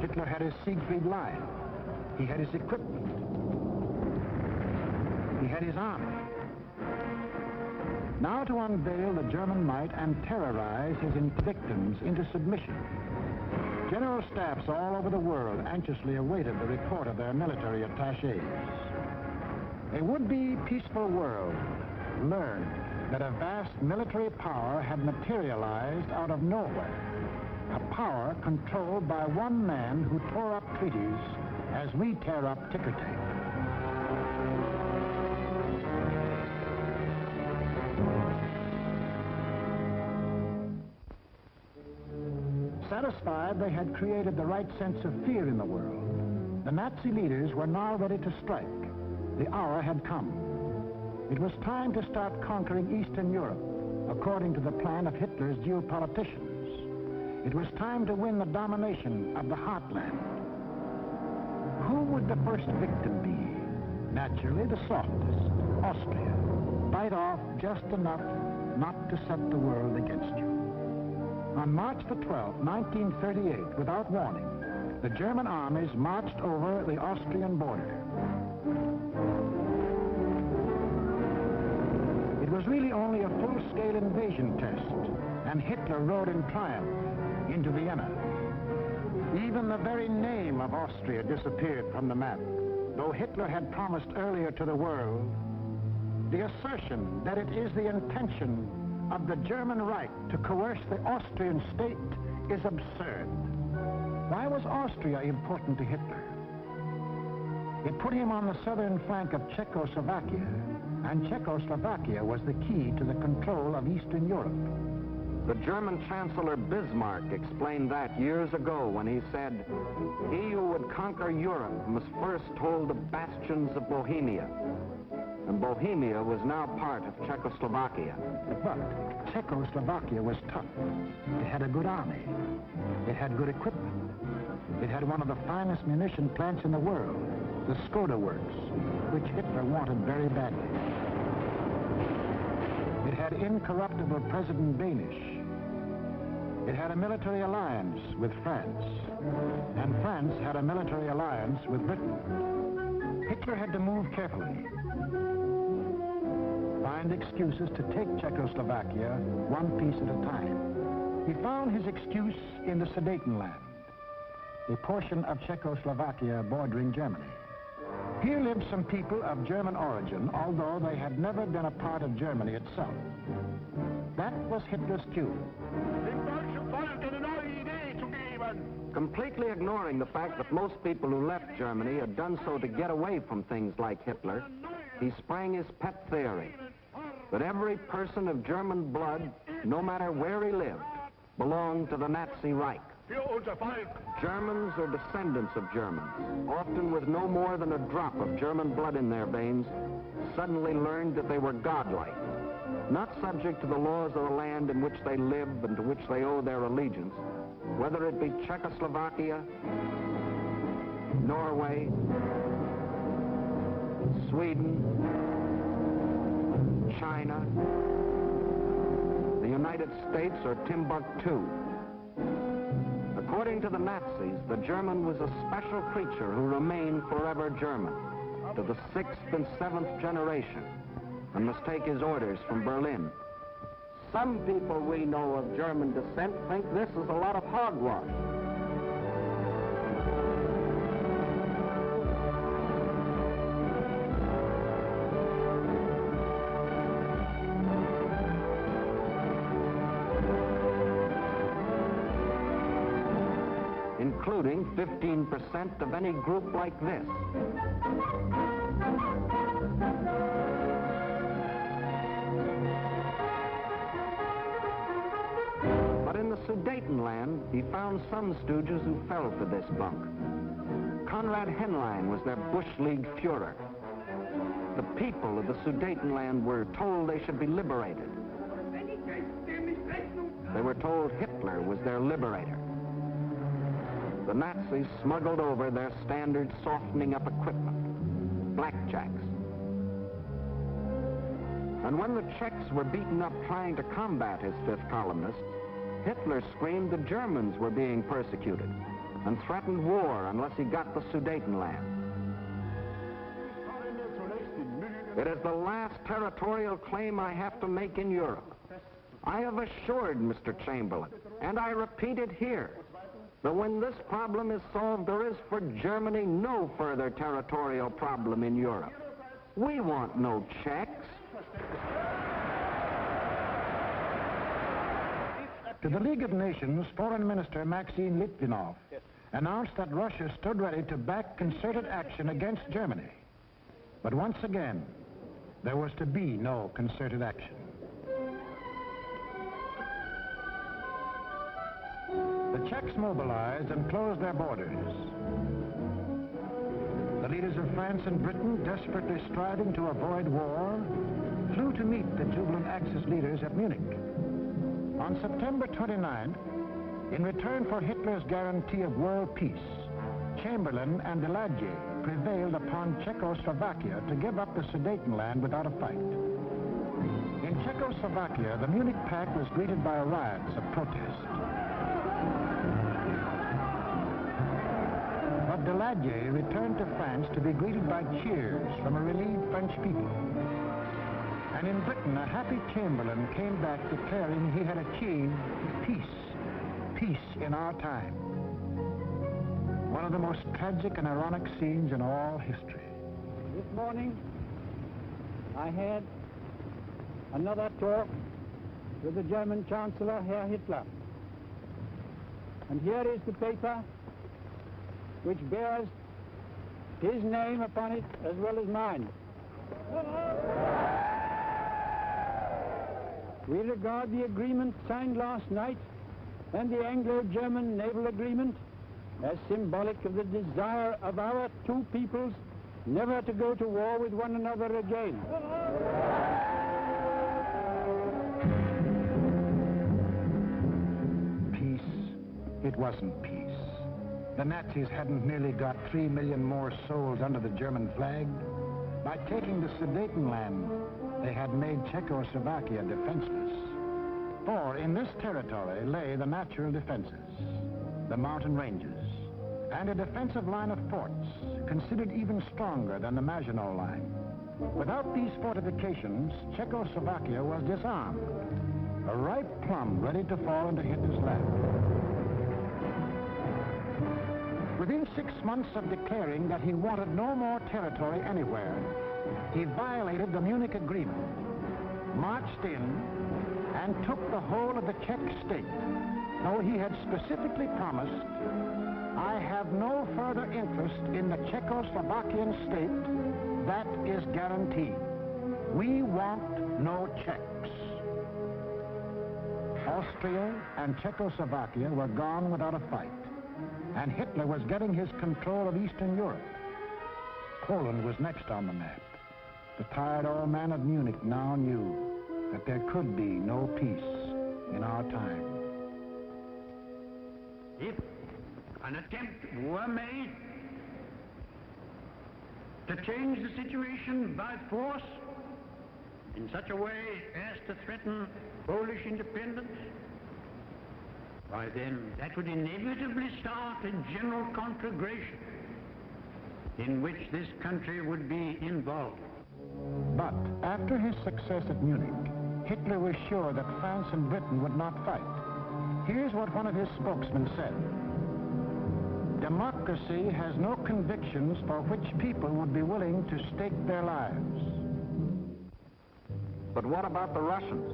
Hitler had his Siegfried Line. He had his equipment. He had his army. Now to unveil the German might and terrorize his victims into submission. General staffs all over the world anxiously awaited the report of their military attachés. A would-be peaceful world learned that a vast military power had materialized out of nowhere. A power controlled by one man who tore up treaties as we tear up ticker tape. Satisfied they had created the right sense of fear in the world, the Nazi leaders were now ready to strike. The hour had come. It was time to start conquering Eastern Europe, according to the plan of Hitler's geopoliticians. It was time to win the domination of the heartland. Who would the first victim be? Naturally, the softest, Austria. Bite off just enough not to set the world against you. On March the 12th, 1938, without warning, the German armies marched over the Austrian border. It was really only a full-scale invasion test, and Hitler rode in triumph into Vienna. Even the very name of Austria disappeared from the map, though Hitler had promised earlier to the world the assertion that it is the intention of the German Reich to coerce the Austrian state is absurd. Why was Austria important to Hitler? It put him on the southern flank of Czechoslovakia, and Czechoslovakia was the key to the control of Eastern Europe. The German Chancellor Bismarck explained that years ago when he said, "He who would conquer Europe must first hold the bastions of Bohemia." And Bohemia was now part of Czechoslovakia. But Czechoslovakia was tough. It had a good army. It had good equipment. It had one of the finest munition plants in the world, the Skoda Works, which Hitler wanted very badly. It had incorruptible President Banish. It had a military alliance with France, and France had a military alliance with Britain. Hitler had to move carefully, find excuses to take Czechoslovakia one piece at a time. He found his excuse in the Sudetenland, a portion of Czechoslovakia bordering Germany. Here lived some people of German origin, although they had never been a part of Germany itself. That was Hitler's cue. Completely ignoring the fact that most people who left Germany had done so to get away from things like Hitler, he sprang his pet theory that every person of German blood, no matter where he lived, belonged to the Nazi Reich. Germans or descendants of Germans, often with no more than a drop of German blood in their veins, suddenly learned that they were godlike, not subject to the laws of the land in which they live and to which they owe their allegiance, whether it be Czechoslovakia, Norway, Sweden, China, the United States, or Timbuktu. According to the Nazis, the German was a special creature who remained forever German, to the 6th and 7th generation, and must take his orders from Berlin. Some people we know of German descent think this is a lot of hogwash. Including 15% of any group like this. But in the Sudetenland, he found some stooges who fell for this bunk. Konrad Henlein was their Bush League Führer. The people of the Sudetenland were told they should be liberated. They were told Hitler was their liberator. The Nazis smuggled over their standard softening up equipment, blackjacks. And when the Czechs were beaten up trying to combat his fifth columnists, Hitler screamed the Germans were being persecuted and threatened war unless he got the Sudetenland. It is the last territorial claim I have to make in Europe. I have assured Mr. Chamberlain, and I repeat it here, that when this problem is solved, there is for Germany no further territorial problem in Europe. We want no Czechs. To the League of Nations, Foreign Minister Maxim Litvinov announced that Russia stood ready to back concerted action against Germany. But once again, there was to be no concerted action. The Czechs mobilized and closed their borders. The leaders of France and Britain, desperately striving to avoid war, flew to meet the jubilant Axis leaders at Munich. On September 29th, in return for Hitler's guarantee of world peace, Chamberlain and Daladier prevailed upon Czechoslovakia to give up the Sudetenland without a fight. In Czechoslovakia, the Munich Pact was greeted by riots of protest. But Daladier returned to France to be greeted by cheers from a relieved French people. And in Britain, a happy Chamberlain came back declaring he had achieved peace in our time. One of the most tragic and ironic scenes in all history. This morning, I had another talk with the German Chancellor, Herr Hitler. And here is the paper which bears his name upon it as well as mine. We regard the agreement signed last night and the Anglo-German naval agreement as symbolic of the desire of our two peoples never to go to war with one another again. Peace? It wasn't peace. The Nazis hadn't merely got 3 million more souls under the German flag. By taking the Sudetenland, they had made Czechoslovakia defenseless. For in this territory lay the natural defenses, the mountain ranges, and a defensive line of forts considered even stronger than the Maginot Line. Without these fortifications, Czechoslovakia was disarmed, a ripe plum ready to fall into Hitler's lap. Within 6 months of declaring that he wanted no more territory anywhere, he violated the Munich Agreement, marched in, and took the whole of the Czech state, though he had specifically promised, "I have no further interest in the Czechoslovakian state. That is guaranteed. We want no Czechs." Austria and Czechoslovakia were gone without a fight, and Hitler was getting his control of Eastern Europe. Poland was next on the map. The tired old man of Munich now knew that there could be no peace in our time. If an attempt were made to change the situation by force in such a way as to threaten Polish independence, why then that would inevitably start a general conflagration in which this country would be involved. But after his success at Munich, Hitler was sure that France and Britain would not fight. Here's what one of his spokesmen said: "Democracy has no convictions for which people would be willing to stake their lives." But what about the Russians?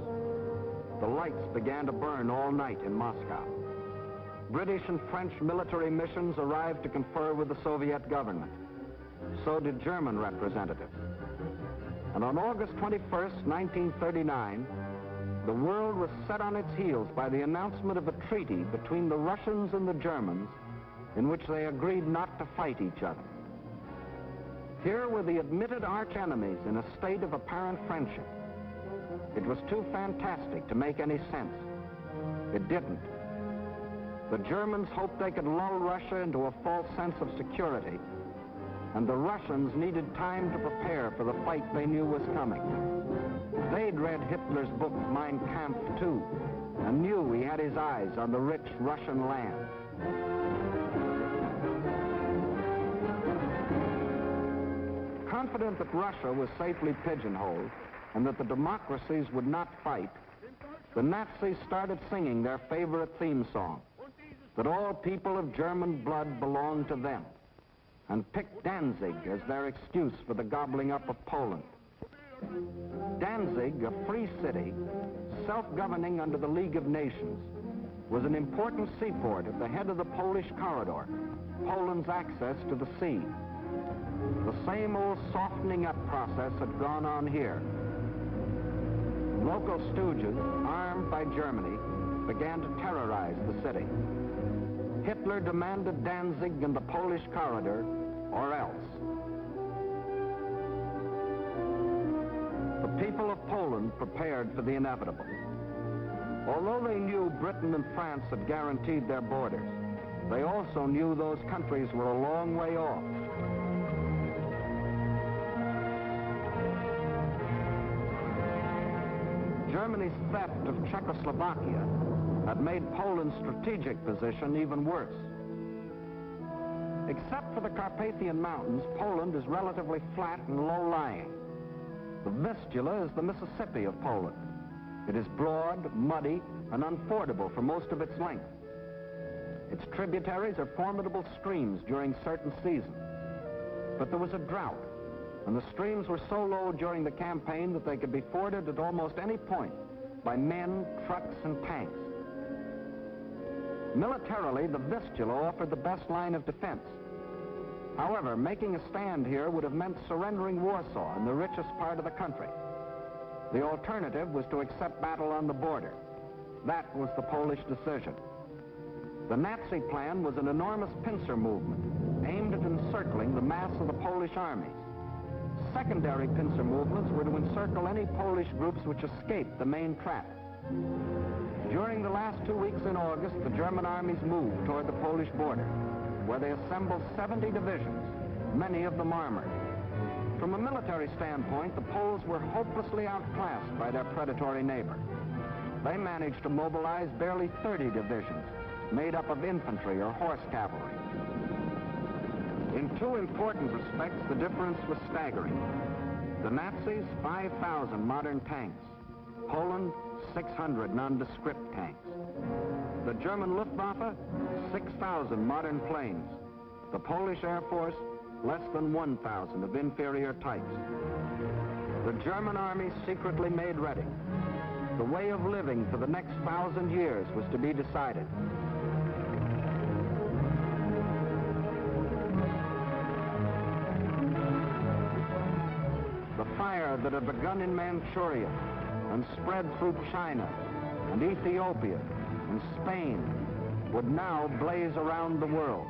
The lights began to burn all night in Moscow. British and French military missions arrived to confer with the Soviet government. So did German representatives. And on August 21st, 1939, the world was set on its heels by the announcement of a treaty between the Russians and the Germans in which they agreed not to fight each other. Here were the admitted arch-enemies in a state of apparent friendship. It was too fantastic to make any sense. It didn't. The Germans hoped they could lull Russia into a false sense of security, and the Russians needed time to prepare for the fight they knew was coming. They'd read Hitler's book, Mein Kampf, too, and knew he had his eyes on the rich Russian land. Confident that Russia was safely pigeonholed and that the democracies would not fight, the Nazis started singing their favorite theme song, that all people of German blood belonged to them, and picked Danzig as their excuse for the gobbling up of Poland. Danzig, a free city, self-governing under the League of Nations, was an important seaport at the head of the Polish corridor, Poland's access to the sea. The same old softening up process had gone on here. Local stooges, armed by Germany, began to terrorize the city. Hitler demanded Danzig and the Polish corridor, or else. The people of Poland prepared for the inevitable. Although they knew Britain and France had guaranteed their borders, they also knew those countries were a long way off. Germany's theft of Czechoslovakia had made Poland's strategic position even worse. Except for the Carpathian Mountains, Poland is relatively flat and low-lying. The Vistula is the Mississippi of Poland. It is broad, muddy, and unfordable for most of its length. Its tributaries are formidable streams during certain seasons. But there was a drought, and the streams were so low during the campaign that they could be forded at almost any point by men, trucks, and tanks. Militarily, the Vistula offered the best line of defense. However, making a stand here would have meant surrendering Warsaw in the richest part of the country. The alternative was to accept battle on the border. That was the Polish decision. The Nazi plan was an enormous pincer movement aimed at encircling the mass of the Polish armies. Secondary pincer movements were to encircle any Polish groups which escaped the main trap. During the last 2 weeks in August, the German armies moved toward the Polish border, where they assembled 70 divisions, many of them armored. From a military standpoint, the Poles were hopelessly outclassed by their predatory neighbor. they managed to mobilize barely 30 divisions, made up of infantry or horse cavalry. In two important respects, the difference was staggering. The Nazis, 5,000 modern tanks. Poland, 600 nondescript tanks. The German Luftwaffe, 6,000 modern planes. The Polish Air Force, less than 1,000 of inferior types. The German army secretly made ready. The way of living for the next 1,000 years was to be decided. The fire that had begun in Manchuria and spread through China and Ethiopia and Spain would now blaze around the world.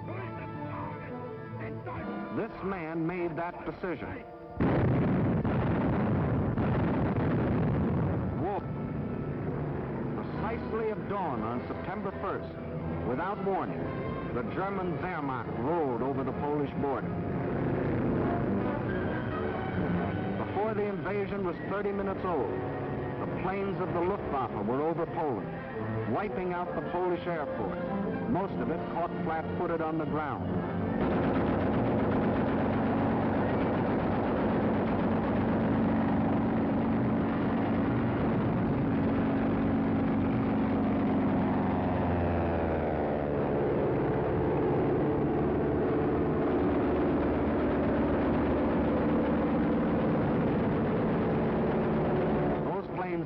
This man made that decision. War. Precisely at dawn on September 1st, without warning, the German Wehrmacht rolled over the Polish border. Before the invasion was 30 minutes old, the planes of the Luftwaffe were over Poland, wiping out the Polish Air Force, most of it caught flat-footed on the ground.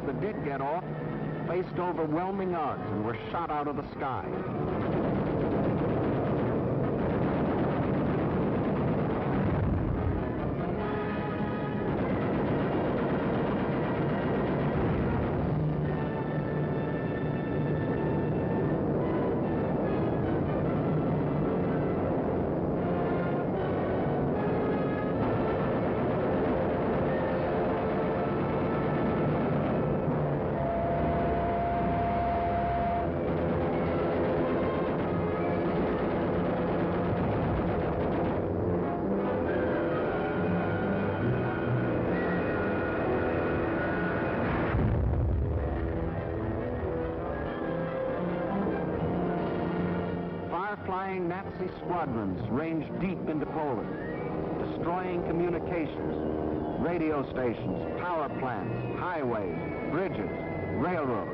That did get off faced overwhelming odds and were shot out of the sky. Flying Nazi squadrons ranged deep into Poland, destroying communications, radio stations, power plants, highways, bridges, railroads.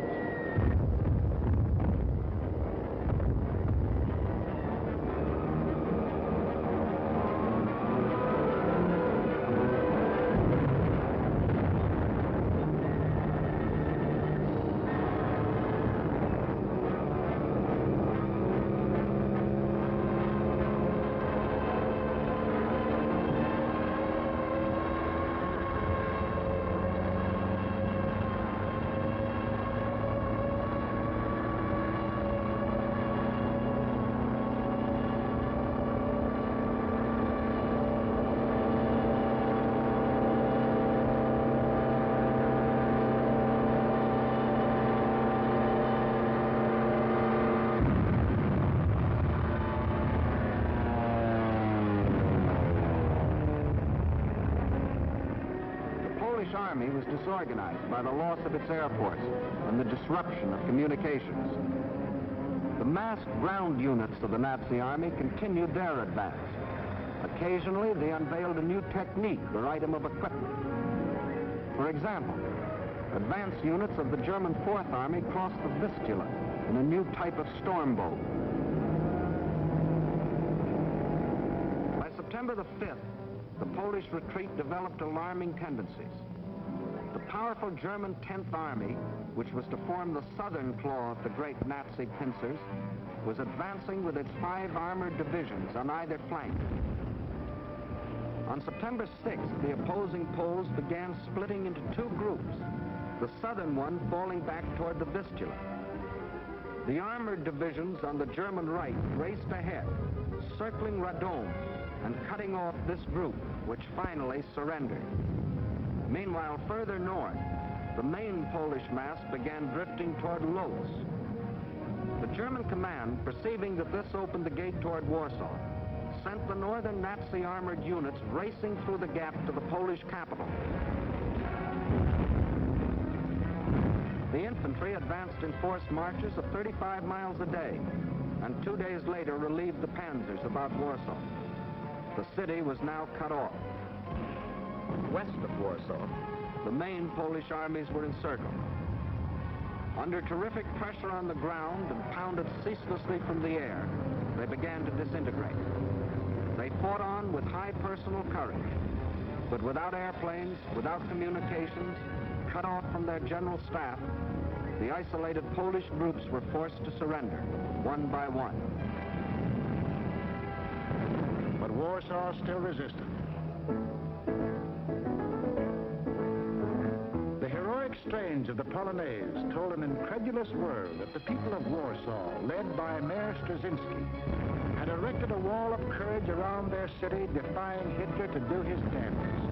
The Polish army was disorganized by the loss of its air force and the disruption of communications. The massed ground units of the Nazi army continued their advance. Occasionally, they unveiled a new technique or item of equipment. For example, advance units of the German Fourth Army crossed the Vistula in a new type of storm boat. By September the 5th, the Polish retreat developed alarming tendencies. The powerful German 10th Army, which was to form the southern claw of the great Nazi pincers, was advancing with its 5 armored divisions on either flank. On September 6th, the opposing Poles began splitting into 2 groups, the southern one falling back toward the Vistula. The armored divisions on the German right raced ahead, circling Radom and cutting off this group, which finally surrendered. Meanwhile, further north, the main Polish mass began drifting toward Lodz. The German command, perceiving that this opened the gate toward Warsaw, sent the northern Nazi armored units racing through the gap to the Polish capital. The infantry advanced in forced marches of 35 miles a day, and 2 days later relieved the panzers about Warsaw. The city was now cut off. West of Warsaw, the main Polish armies were encircled. Under terrific pressure on the ground and pounded ceaselessly from the air, they began to disintegrate. They fought on with high personal courage, but without airplanes, without communications, cut off from their general staff, the isolated Polish groups were forced to surrender, one by one. But Warsaw still resisted. The heroic strains of the Polonaise told an incredulous world that the people of Warsaw, led by Mayor Straczynski, had erected a wall of courage around their city, defying Hitler to do his damnedest.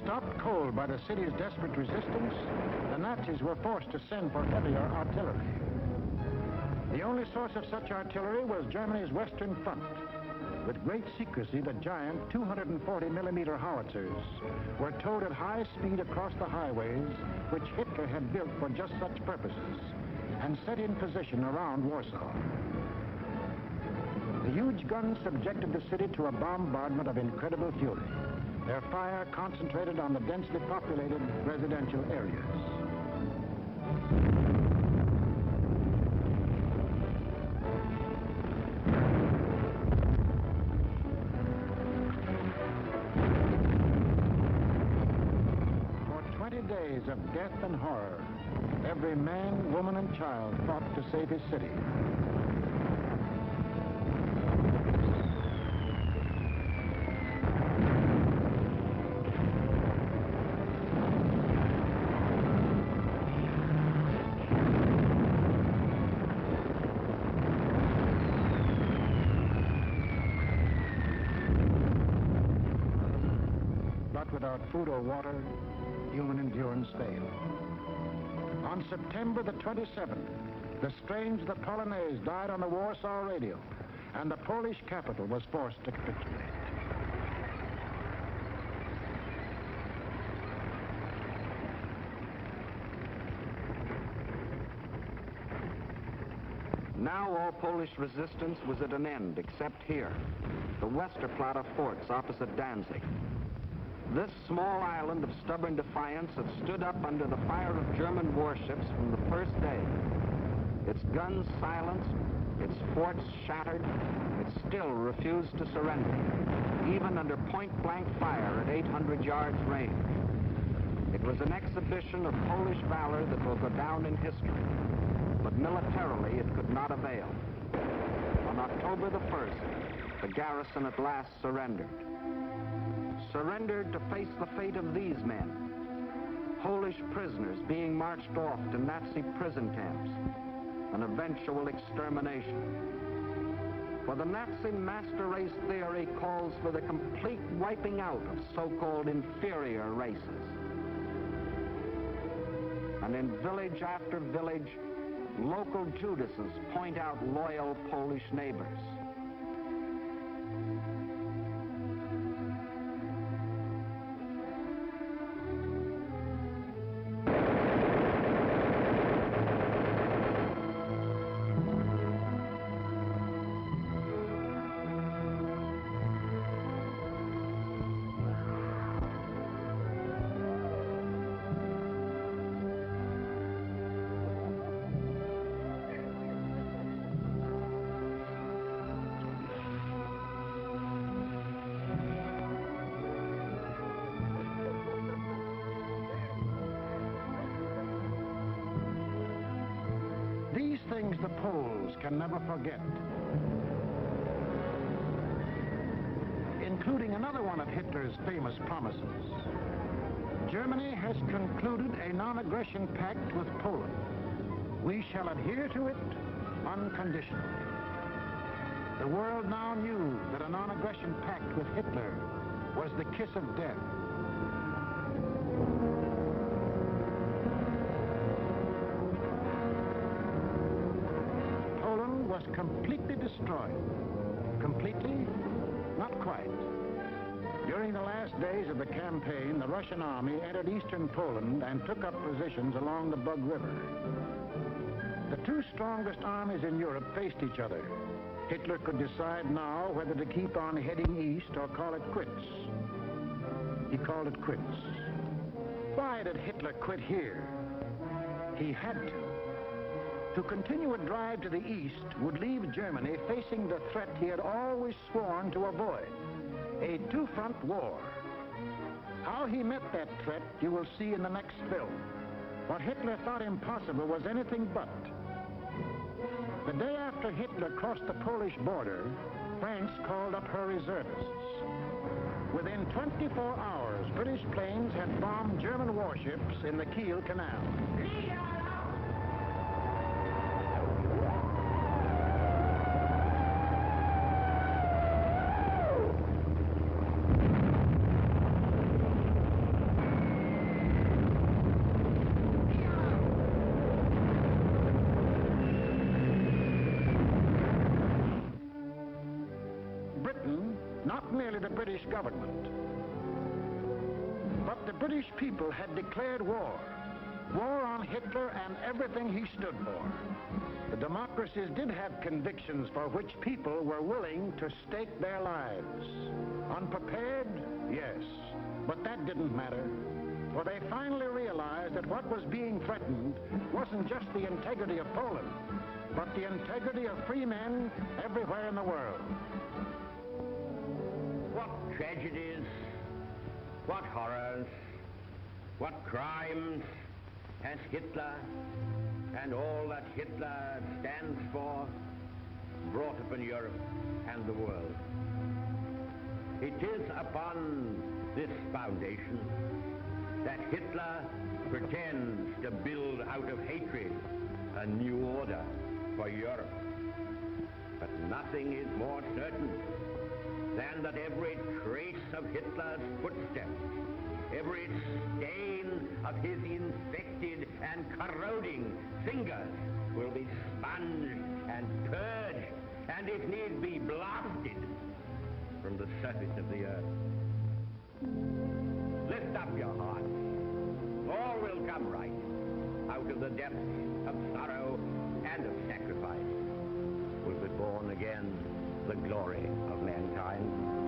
Stopped cold by the city's desperate resistance, the Nazis were forced to send for heavier artillery. The only source of such artillery was Germany's Western Front. With great secrecy, the giant 240-millimeter howitzers were towed at high speed across the highways which Hitler had built for just such purposes and set in position around Warsaw. The huge guns subjected the city to a bombardment of incredible fury. Their fire concentrated on the densely populated residential areas. For 20 days of death and horror, every man, woman, and child fought to save his city. Without food or water, human endurance failed. On September the 27th, the strains of the Polonaise died on the Warsaw radio, and the Polish capital was forced to capitulate. Now all Polish resistance was at an end, except here, the Westerplatte forts opposite Danzig. This small island of stubborn defiance had stood up under the fire of German warships from the first day. Its guns silenced, its forts shattered, it still refused to surrender, even under point-blank fire at 800 yards range. It was an exhibition of Polish valor that will go down in history, but militarily it could not avail. On October the 1st, the garrison at last surrendered. Surrendered to face the fate of these men, Polish prisoners being marched off to Nazi prison camps, an eventual extermination. For the Nazi master race theory calls for the complete wiping out of so-called inferior races. And in village after village, local Judases point out loyal Polish neighbors. These things the Poles can never forget, including another one of Hitler's famous promises. Germany has concluded a non-aggression pact with Poland. We shall adhere to it unconditionally. The world now knew that a non-aggression pact with Hitler was the kiss of death. Poland was completely destroyed. Completely? Not quite. During the last days of the campaign, the Russian army entered eastern Poland and took up positions along the Bug River. The two strongest armies in Europe faced each other. Hitler could decide now whether to keep on heading east or call it quits. He called it quits. Why did Hitler quit here? He had to. To continue a drive to the east would leave Germany facing the threat he had always sworn to avoid, a two-front war. How he met that threat you will see in the next film. What Hitler thought impossible was anything but. The day after Hitler crossed the Polish border, France called up her reservists. Within 24 hours, British planes had bombed German warships in the Kiel Canal. Britain, not merely the British government, but the British people had declared war. War on Hitler and everything he stood for. The democracies did have convictions for which people were willing to stake their lives. Unprepared? Yes. But that didn't matter. For they finally realized that what was being threatened wasn't just the integrity of Poland, but the integrity of free men everywhere in the world. What tragedies, what horrors, what crimes has Hitler and all that Hitler stands for brought upon Europe and the world. It is upon this foundation that Hitler pretends to build out of hatred a new order for Europe. But nothing is more certain than that every trace of Hitler's footsteps, every stain of his infected and corroding fingers will be sponged and purged, and if need be, blasted from the surface of the earth. Lift up your hearts. All will come right out of the depths of sorrow and of sacrifice. Will be born again the glory of mankind.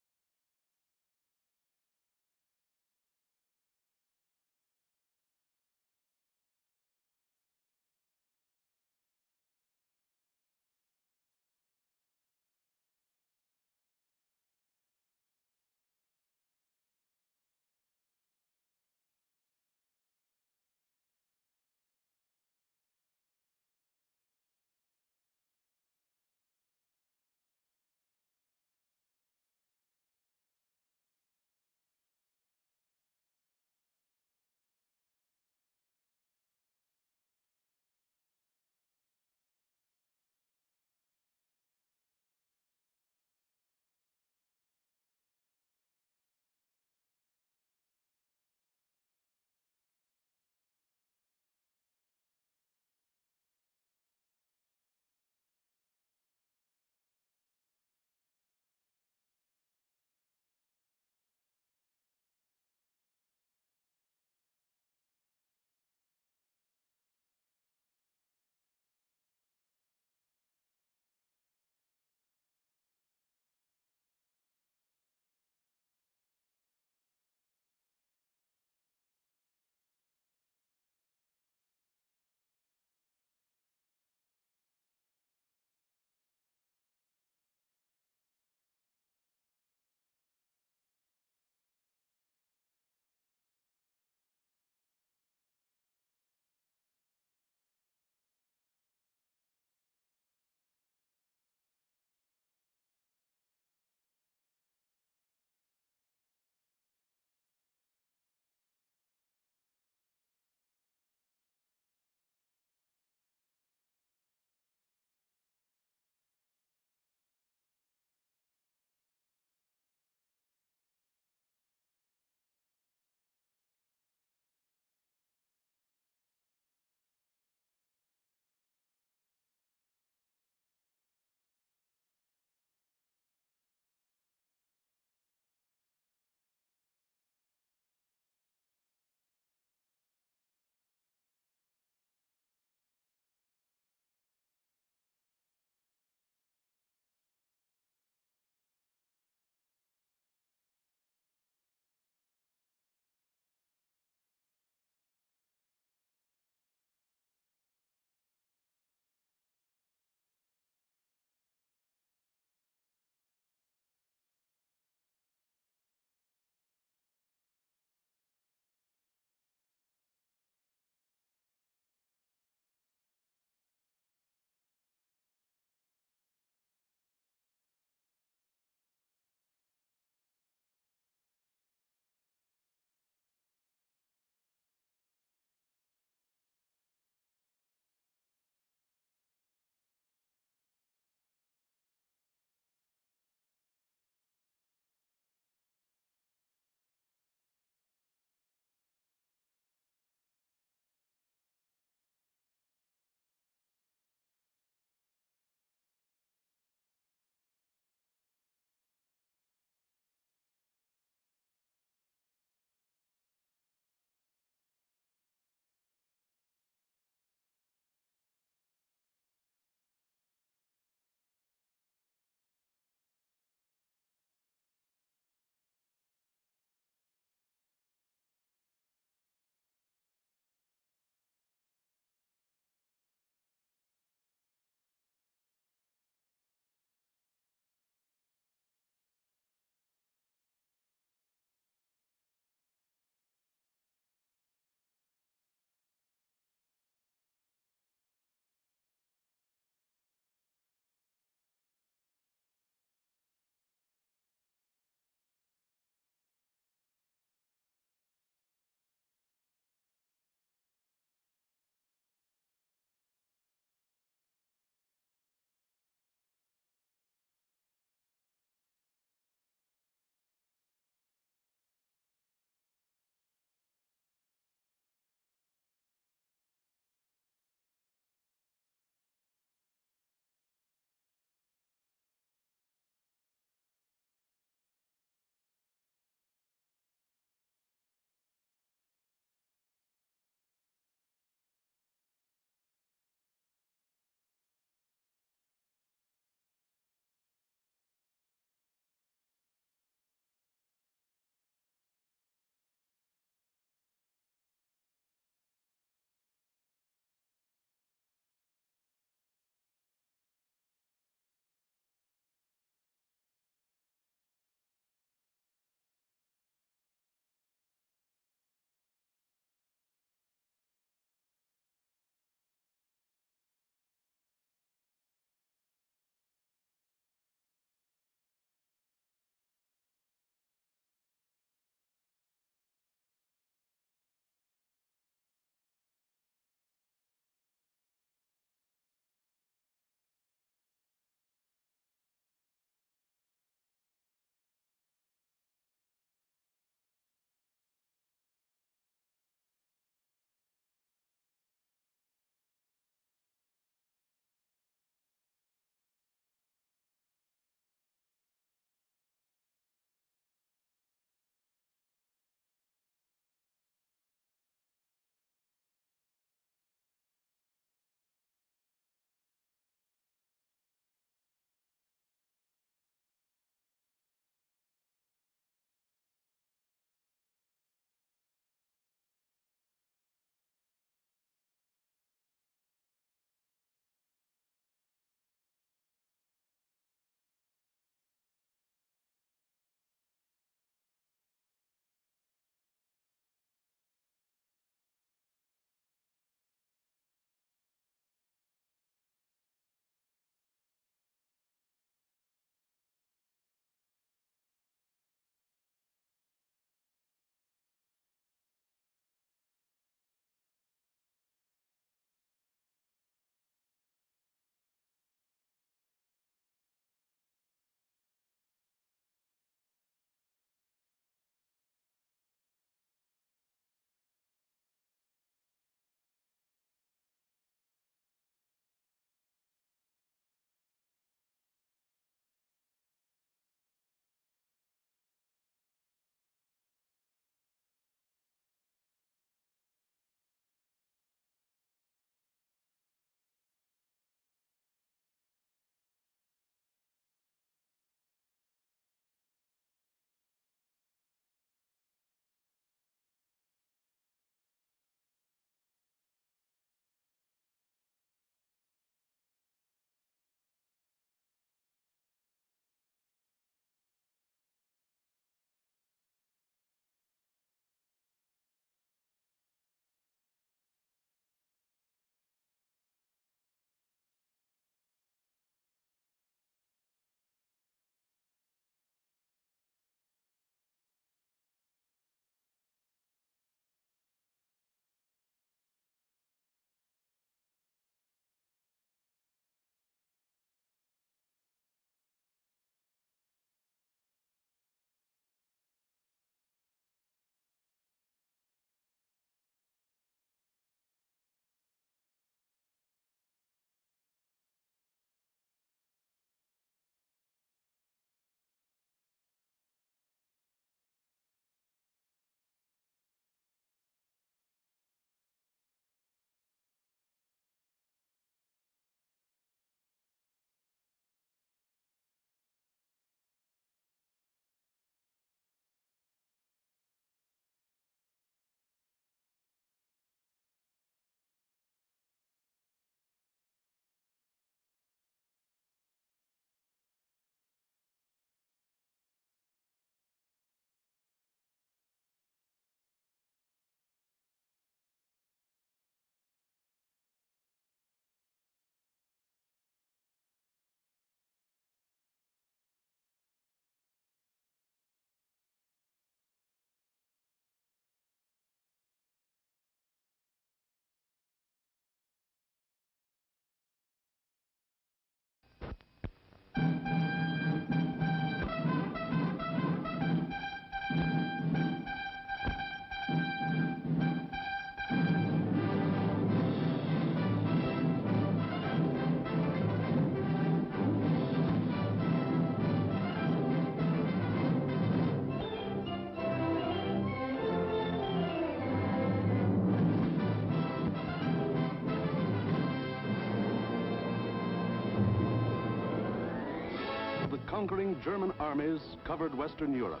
conquering German armies covered Western Europe.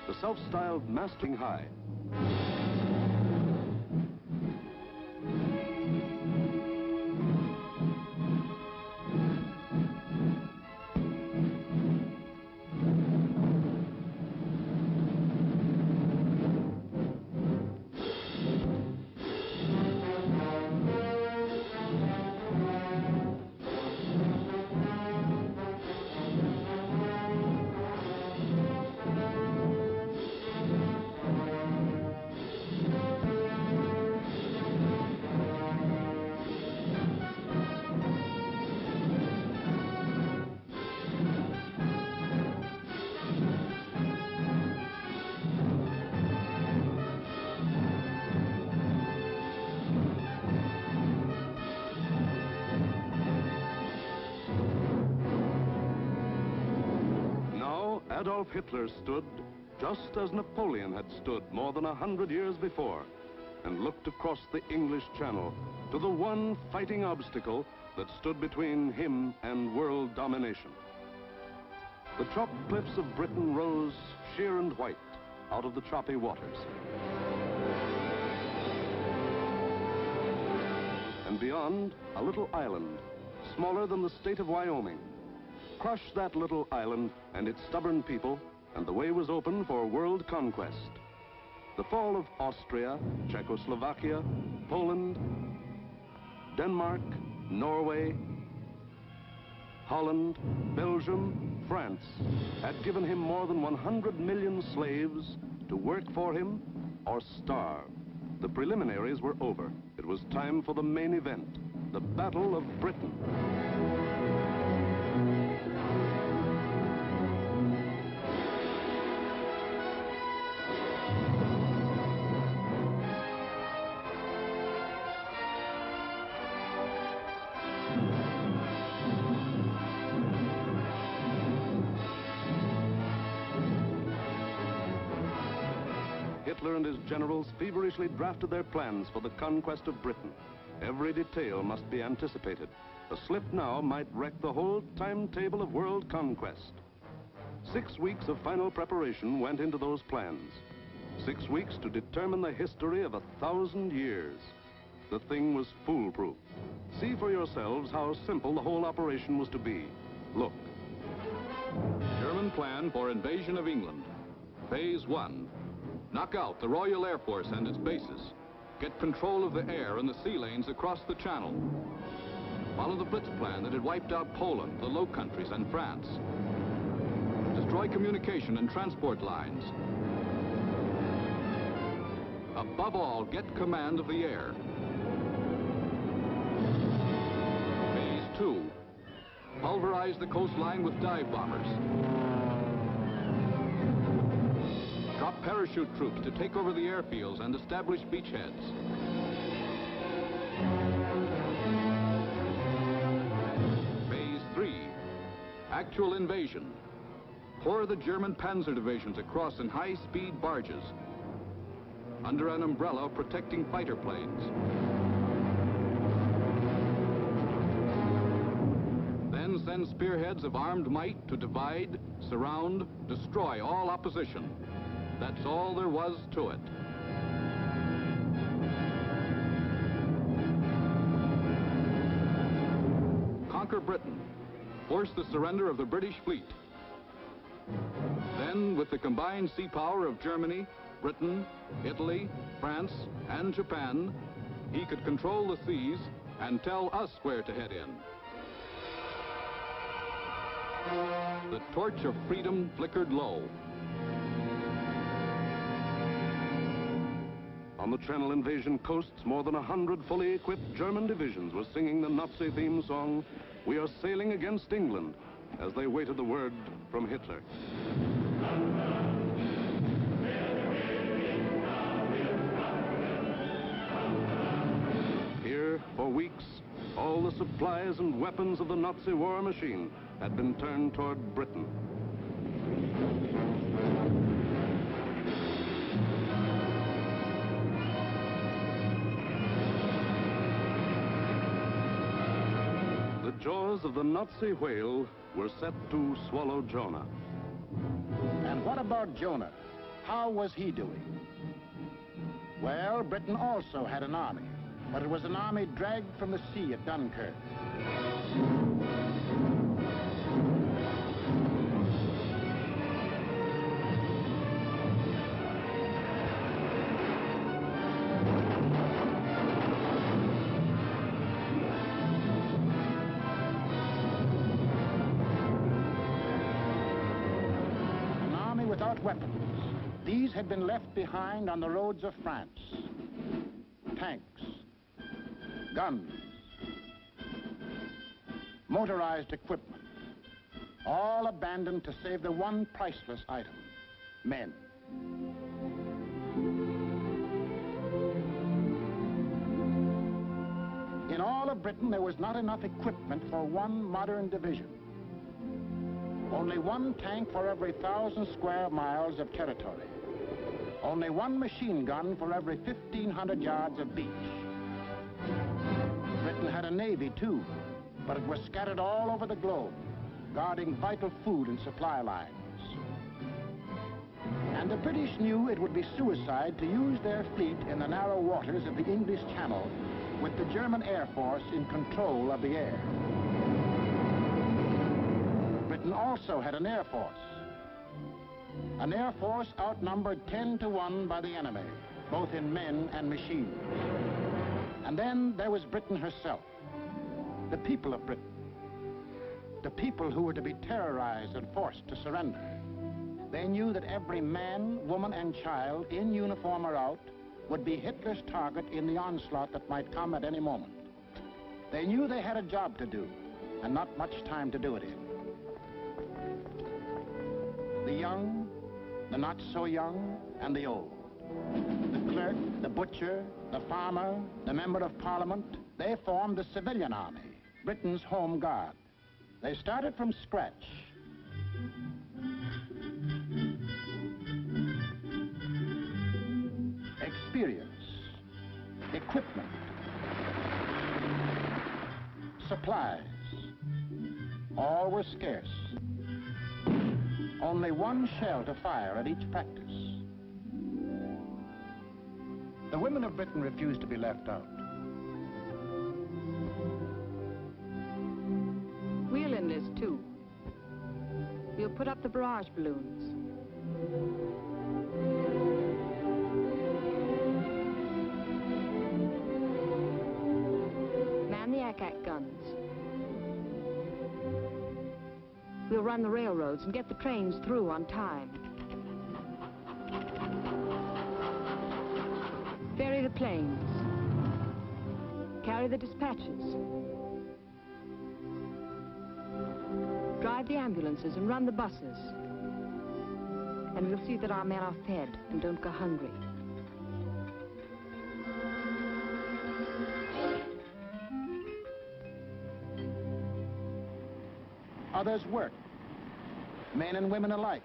The self-styled Mastering High. Adolf Hitler stood just as Napoleon had stood more than 100 years before, and looked across the English Channel to the one fighting obstacle that stood between him and world domination. The chopped cliffs of Britain rose sheer and white out of the choppy waters. And beyond, a little island, smaller than the state of Wyoming. Crush that little island and its stubborn people, and the way was open for world conquest. The fall of Austria, Czechoslovakia, Poland, Denmark, Norway, Holland, Belgium, France had given him more than 100 million slaves to work for him or starve. The preliminaries were over. It was time for the main event, the Battle of Britain. Hitler and his generals feverishly drafted their plans for the conquest of Britain. Every detail must be anticipated. A slip now might wreck the whole timetable of world conquest. 6 weeks of final preparation went into those plans. 6 weeks to determine the history of 1,000 years. The thing was foolproof. See for yourselves how simple the whole operation was to be. Look. German plan for invasion of England. Phase 1. Knock out the Royal Air Force and its bases. Get control of the air and the sea lanes across the Channel. Follow the Blitz plan that had wiped out Poland, the Low Countries, and France. Destroy communication and transport lines. Above all, get command of the air. Phase 2. Pulverize the coastline with dive bombers. Drop parachute troops to take over the airfields and establish beachheads. Phase 3. Actual invasion. Pour the German panzer divisions across in high-speed barges under an umbrella protecting fighter planes. Then send spearheads of armed might to divide, surround, destroy all opposition. That's all there was to it. Conquer Britain. Force the surrender of the British fleet. Then, with the combined sea power of Germany, Britain, Italy, France, and Japan, he could control the seas and tell us where to head in. The torch of freedom flickered low. On the Channel invasion coasts, more than 100 fully equipped German divisions were singing the Nazi theme song, "We are sailing against England," as they waited the word from Hitler. Here, for weeks, all the supplies and weapons of the Nazi war machine had been turned toward Britain. The the jaws of the Nazi whale were set to swallow Jonah. And what about Jonah? How was he doing? Well, Britain also had an army, but it was an army dragged from the sea at Dunkirk. An army without weapons. These had been left behind on the roads of France. Tanks, guns, motorized equipment, all abandoned to save the one priceless item, men. In all of Britain, there was not enough equipment for one modern division. Only one tank for every 1,000 square miles of territory. Only one machine gun for every 1,500 yards of beach. Britain had a navy, too, but it was scattered all over the globe, guarding vital food and supply lines. And the British knew it would be suicide to use their fleet in the narrow waters of the English Channel with the German Air Force in control of the air. Britain also had an air force. An air force outnumbered 10 to 1 by the enemy, both in men and machines. And then there was Britain herself, the people of Britain, the people who were to be terrorized and forced to surrender. They knew that every man, woman, and child, in uniform or out, would be Hitler's target in the onslaught that might come at any moment. They knew they had a job to do, and not much time to do it in. The young, the not so young, and the old. The clerk, the butcher, the farmer, the member of parliament, they formed the civilian army, Britain's home guard. They started from scratch. Experience, equipment, supplies, all were scarce. Only one shell to fire at each practice. The women of Britain refused to be left out. We'll enlist too. We'll put up the barrage balloons. Man the ack-ack guns. We'll run the railroads and get the trains through on time. Ferry the planes. Carry the dispatches. Drive the ambulances and run the buses. And we'll see that our men are fed and don't go hungry. Others worked, men and women alike.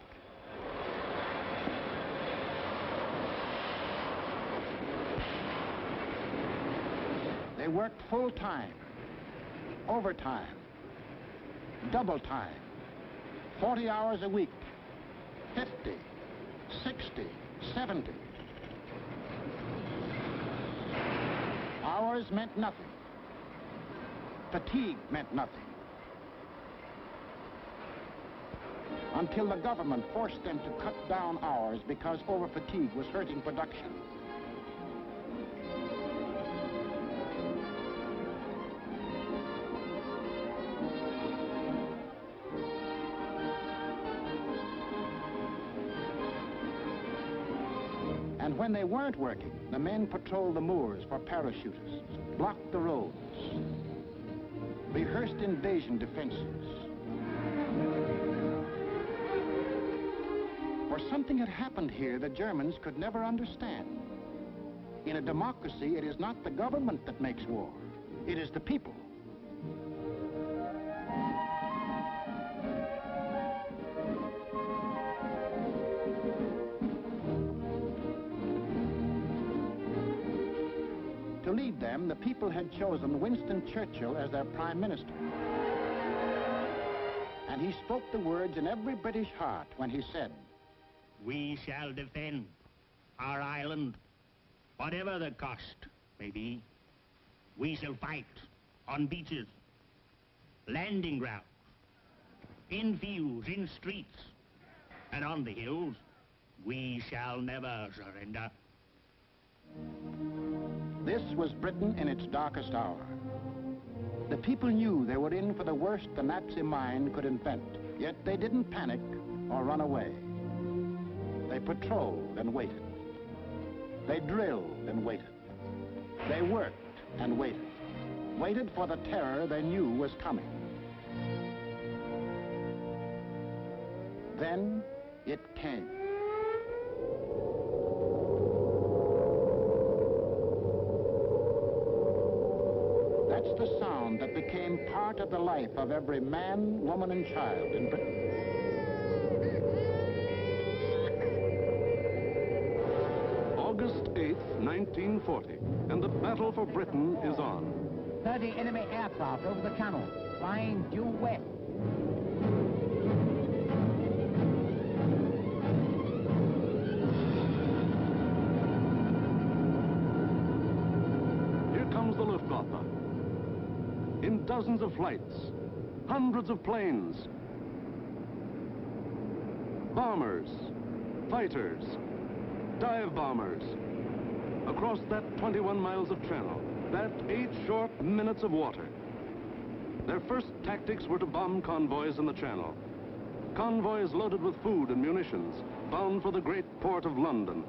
They worked full time, overtime, double time, 40 hours a week, 50, 60, 70. Hours meant nothing. Fatigue meant nothing. Until the government forced them to cut down hours because over-fatigue was hurting production. And when they weren't working, the men patrolled the moors for parachutists, blocked the roads, rehearsed invasion defenses. For something had happened here the Germans could never understand. In a democracy, it is not the government that makes war. It is the people. To lead them, the people had chosen Winston Churchill as their prime minister. And he spoke the words in every British heart when he said, "We shall defend our island, whatever the cost may be. We shall fight on beaches, landing grounds, in fields, in streets, and on the hills. We shall never surrender." This was Britain in its darkest hour. The people knew they were in for the worst the Nazi mind could invent, yet they didn't panic or run away. They patrolled and waited. They drilled and waited. They worked and waited. Waited for the terror they knew was coming. Then it came. That's the sound that became part of the life of every man, woman, and child in Britain. August 8th, 1940, and the battle for Britain is on. 30 enemy aircraft over the channel, flying due west. Here comes the Luftwaffe. In dozens of flights, hundreds of planes, bombers, fighters, dive bombers, across that 21 miles of channel, that 8 short minutes of water. Their first tactics were to bomb convoys in the channel. Convoys loaded with food and munitions, bound for the great port of London.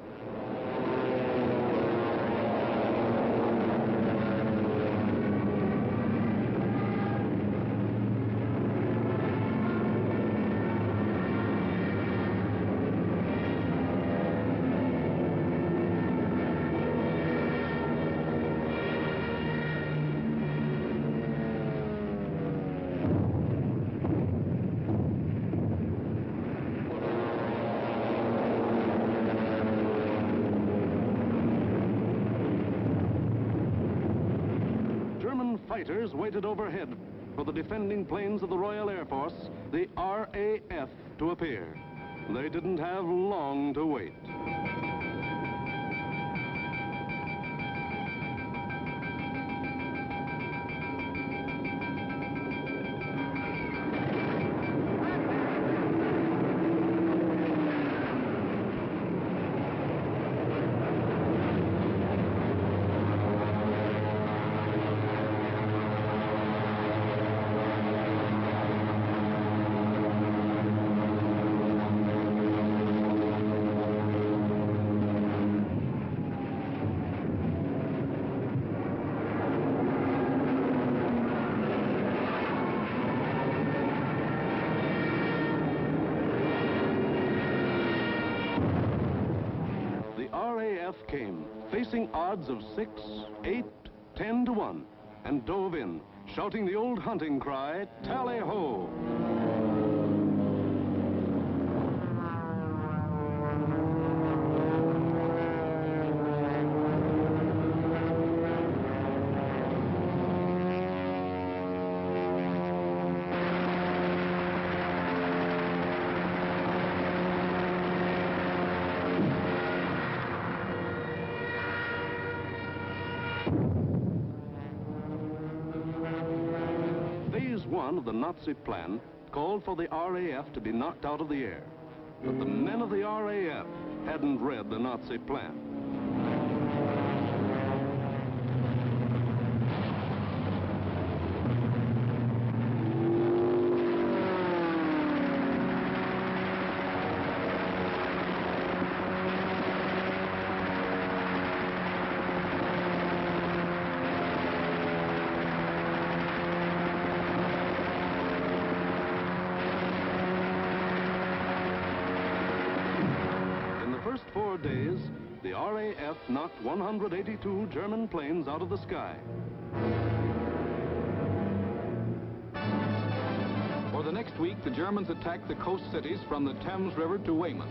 Fighters waited overhead for the defending planes of the Royal Air Force, the RAF, to appear. They didn't have long to wait. Came, facing odds of 6, 8, 10 to 1, and dove in, shouting the old hunting cry, "Tally-ho!" Phase 1 of the Nazi plan called for the RAF to be knocked out of the air. But the men of the RAF hadn't read the Nazi plan. First 4 days, the RAF knocked 182 German planes out of the sky. For the next week, the Germans attacked the coast cities from the Thames River to Weymouth.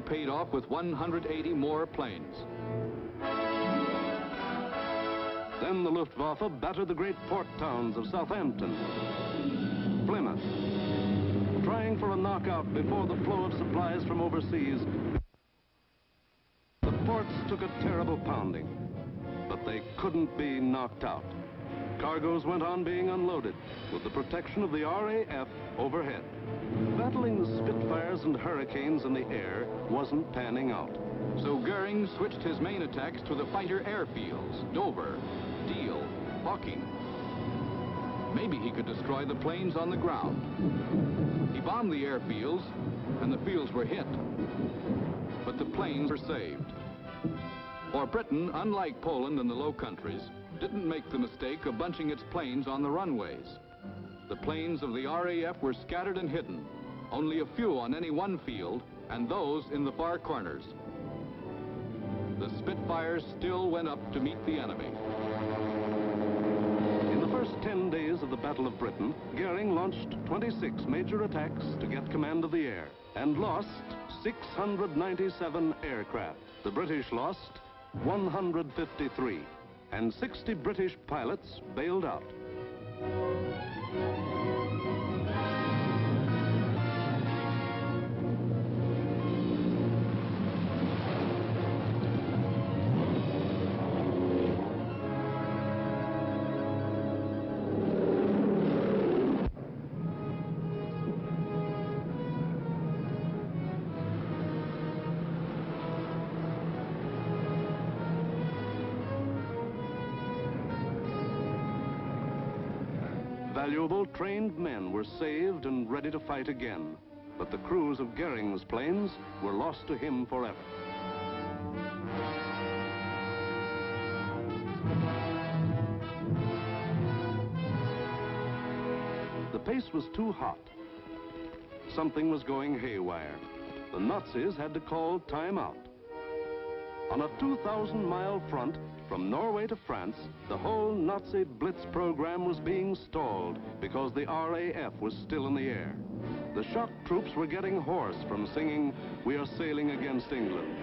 paid off with 180 more planes. Then the Luftwaffe battered the great port towns of Southampton, Plymouth, trying for a knockout before the flow of supplies from overseas. The ports took a terrible pounding, but they couldn't be knocked out. Cargoes went on being unloaded with the protection of the RAF overhead. Battling the Spitfires and Hurricanes in the air wasn't panning out. So Goering switched his main attacks to the fighter airfields, Dover, Deal, Woking. Maybe he could destroy the planes on the ground. He bombed the airfields, and the fields were hit. But the planes were saved. For Britain, unlike Poland and the Low Countries, didn't make the mistake of bunching its planes on the runways. The planes of the RAF were scattered and hidden, only a few on any one field, and those in the far corners. The Spitfires still went up to meet the enemy. In the first 10 days of the Battle of Britain, Goering launched 26 major attacks to get command of the air and lost 697 aircraft. The British lost 153, and 60 British pilots bailed out. Valuable trained men were saved and ready to fight again, but the crews of Goering's planes were lost to him forever. The pace was too hot. Something was going haywire. The Nazis had to call time out. On a 2,000-mile front, from Norway to France, the whole Nazi Blitz program was being stalled because the RAF was still in the air. The shock troops were getting hoarse from singing, "We are sailing against England."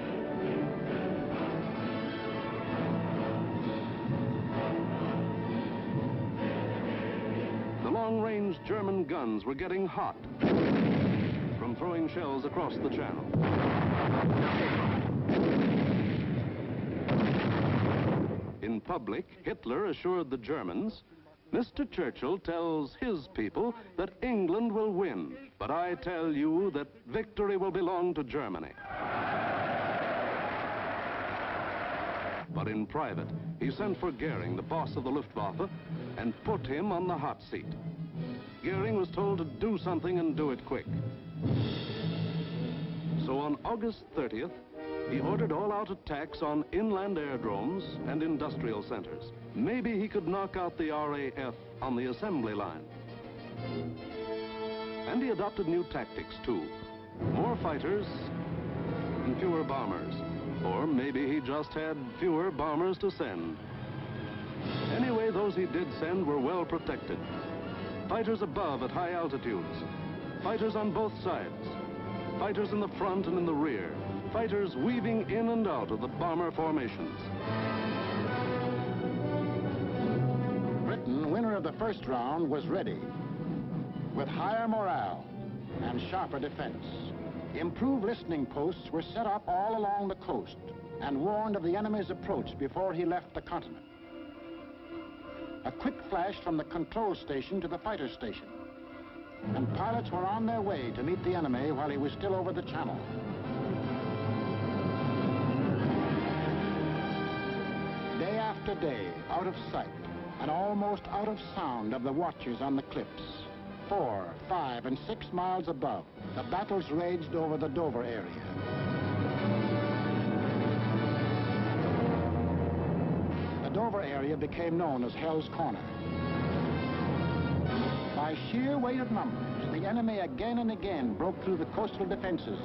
The long-range German guns were getting hot from throwing shells across the channel. In public, Hitler assured the Germans, "Mr. Churchill tells his people that England will win, but I tell you that victory will belong to Germany." But in private, he sent for Goering, the boss of the Luftwaffe, and put him on the hot seat. Goering was told to do something and do it quick. So on August 30th, he ordered all-out attacks on inland aerodromes and industrial centers. Maybe he could knock out the RAF on the assembly line. And he adopted new tactics, too. More fighters and fewer bombers. Or maybe he just had fewer bombers to send. Anyway, those he did send were well protected. Fighters above at high altitudes. Fighters on both sides. Fighters in the front and in the rear. Fighters weaving in and out of the bomber formations. Britain, winner of the first round, was ready with higher morale and sharper defense. Improved listening posts were set up all along the coast and warned of the enemy's approach before he left the continent. A quick flash from the control station to the fighter station, and pilots were on their way to meet the enemy while he was still over the channel. Day after day, out of sight and almost out of sound of the watchers on the cliffs, 4, 5, and 6 miles above, the battles raged over the Dover area. The Dover area became known as Hell's Corner. By sheer weight of numbers, the enemy again and again broke through the coastal defenses.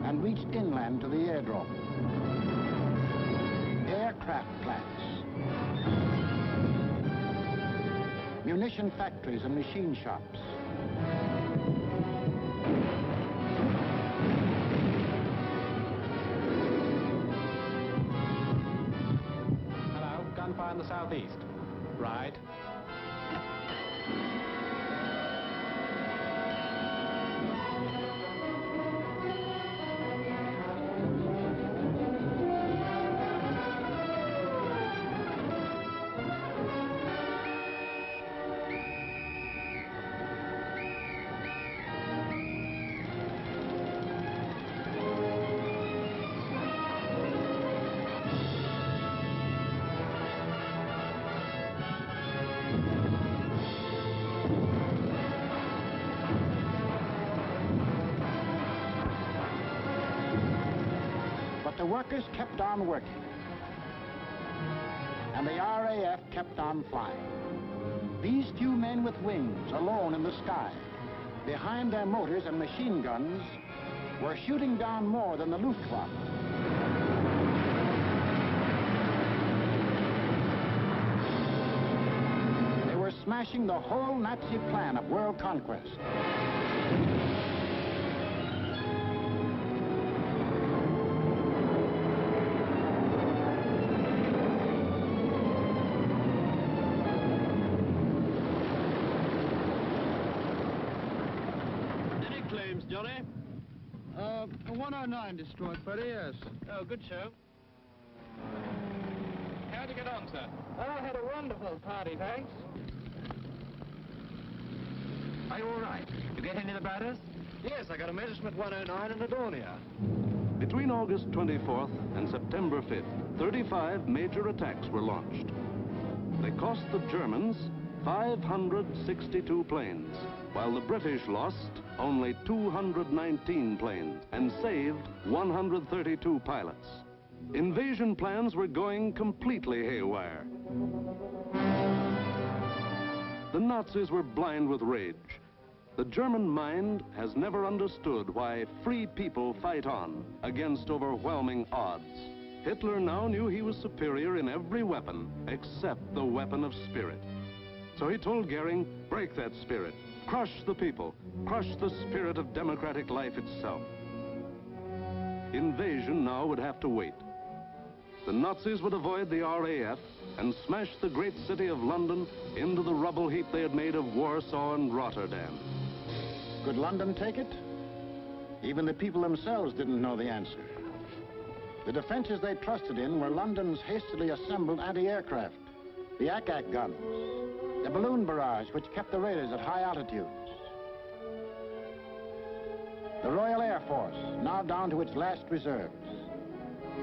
And reached inland to the airdrome. aircraft plants, munition factories and machine shops. Hello, gunfire in the southeast. Right. But the workers kept on working, and the RAF kept on flying. These few men with wings, alone in the sky, behind their motors and machine guns, were shooting down more than the Luftwaffe. They were smashing the whole Nazi plan of world conquest. Johnny? 109 destroyed, Freddie, yes. Oh, good show. How'd you get on, sir? I had a wonderful party, thanks. Are you all right? You get any of the batters? Yes, I got a Messerschmitt 109 and a Dornier. Between August 24th and September 5th, 35 major attacks were launched. They cost the Germans 562 planes, while the British lost only 219 planes and saved 132 pilots. Invasion plans were going completely haywire. The Nazis were blind with rage. The German mind has never understood why free people fight on against overwhelming odds. Hitler now knew he was superior in every weapon except the weapon of spirit. So he told Goering, break that spirit, crush the people, crush the spirit of democratic life itself. Invasion now would have to wait. The Nazis would avoid the RAF and smash the great city of London into the rubble heap they had made of Warsaw and Rotterdam. Could London take it? Even the people themselves didn't know the answer. The defenses they trusted in were London's hastily assembled anti-aircraft, the ack-ack guns, the balloon barrage which kept the raiders at high altitudes, the Royal Air Force, now down to its last reserves,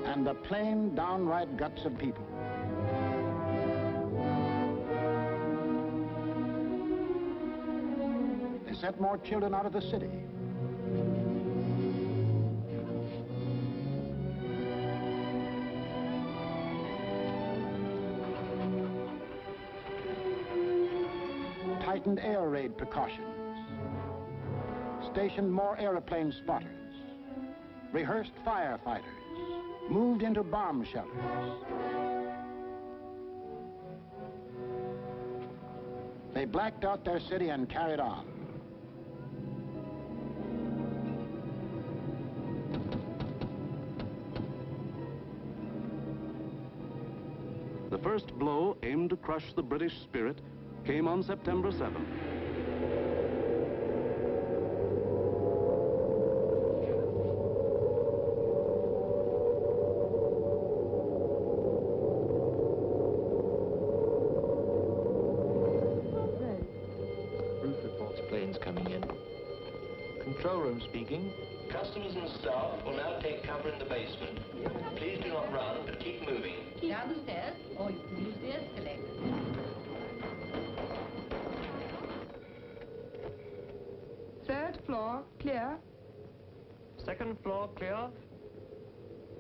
and the plain, downright guts of people. They sent more children out of the city. Tightened air raid precautions, stationed more airplane spotters, rehearsed firefighters, moved into bomb shelters. They blacked out their city and carried on. The first blow, aimed to crush the British spirit, came on September 7th. Roof reports planes coming in. Control room speaking. Customers and staff will now take cover in the basement. Please do not run, but keep moving. Down the stairs, or you can use the escalator. Third floor, clear. Second floor, clear.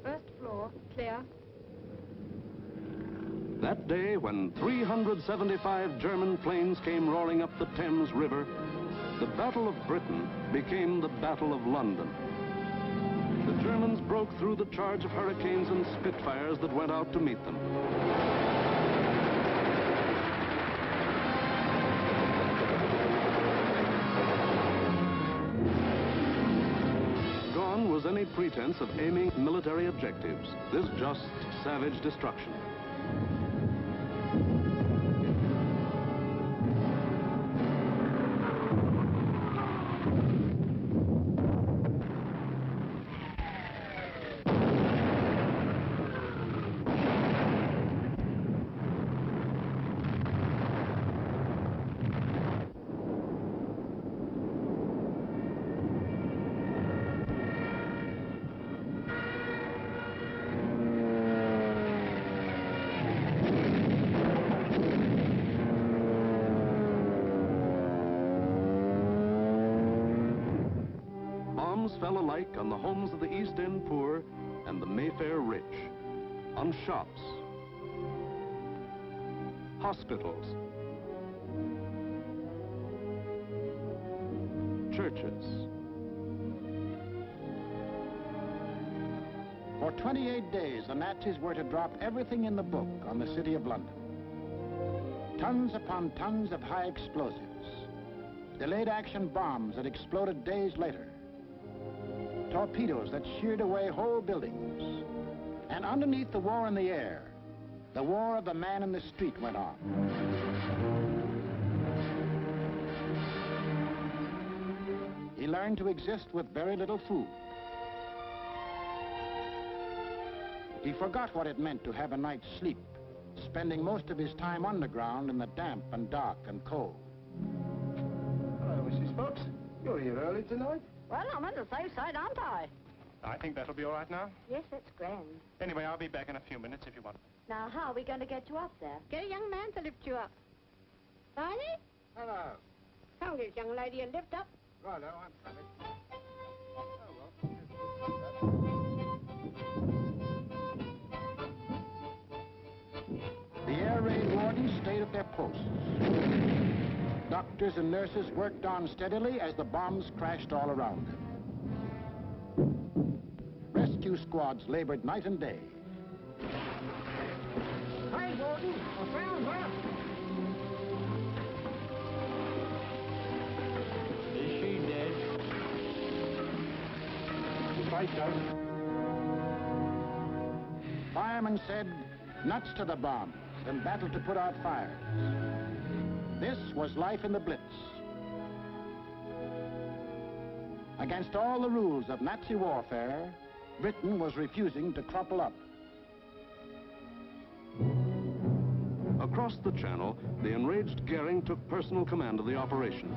First floor, clear. That day, when 375 German planes came roaring up the Thames River, the Battle of Britain became the Battle of London. The Germans broke broke through the charge of hurricanes and Spitfires that went out to meet them. Gone was any pretense of aiming military objectives. This just savage destruction. Fell alike on the homes of the East End poor and the Mayfair rich, on shops, hospitals, churches. For 28 days, the Nazis were to drop everything in the book on the city of London. Tons upon tons of high explosives, delayed action bombs that exploded days later, torpedoes that sheared away whole buildings. And underneath the war in the air, the war of the man in the street went on. He learned to exist with very little food. He forgot what it meant to have a night's sleep, spending most of his time underground in the damp and dark and cold. Hello, Mrs. Fox. You're here early tonight. Well, I'm on the safe side, aren't I? I think that'll be all right now. Yes, that's grand. Anyway, I'll be back in a few minutes if you want. Now, how are we going to get you up there? Get a young man to lift you up. Barney? Hello. Tell this young lady to lift up. Righto, I'm coming. The air raid wardens stayed at their posts. Doctors and nurses worked on steadily as the bombs crashed all around them. Rescue squads labored night and day. Hi, Gordon. I found her. Is she dead? Right, Doug. Firemen said, nuts to the bombs and battle to put out fires. This was life in the Blitz. Against all the rules of Nazi warfare, Britain was refusing to crumple up. Across the Channel, the enraged Goering took personal command of the operations.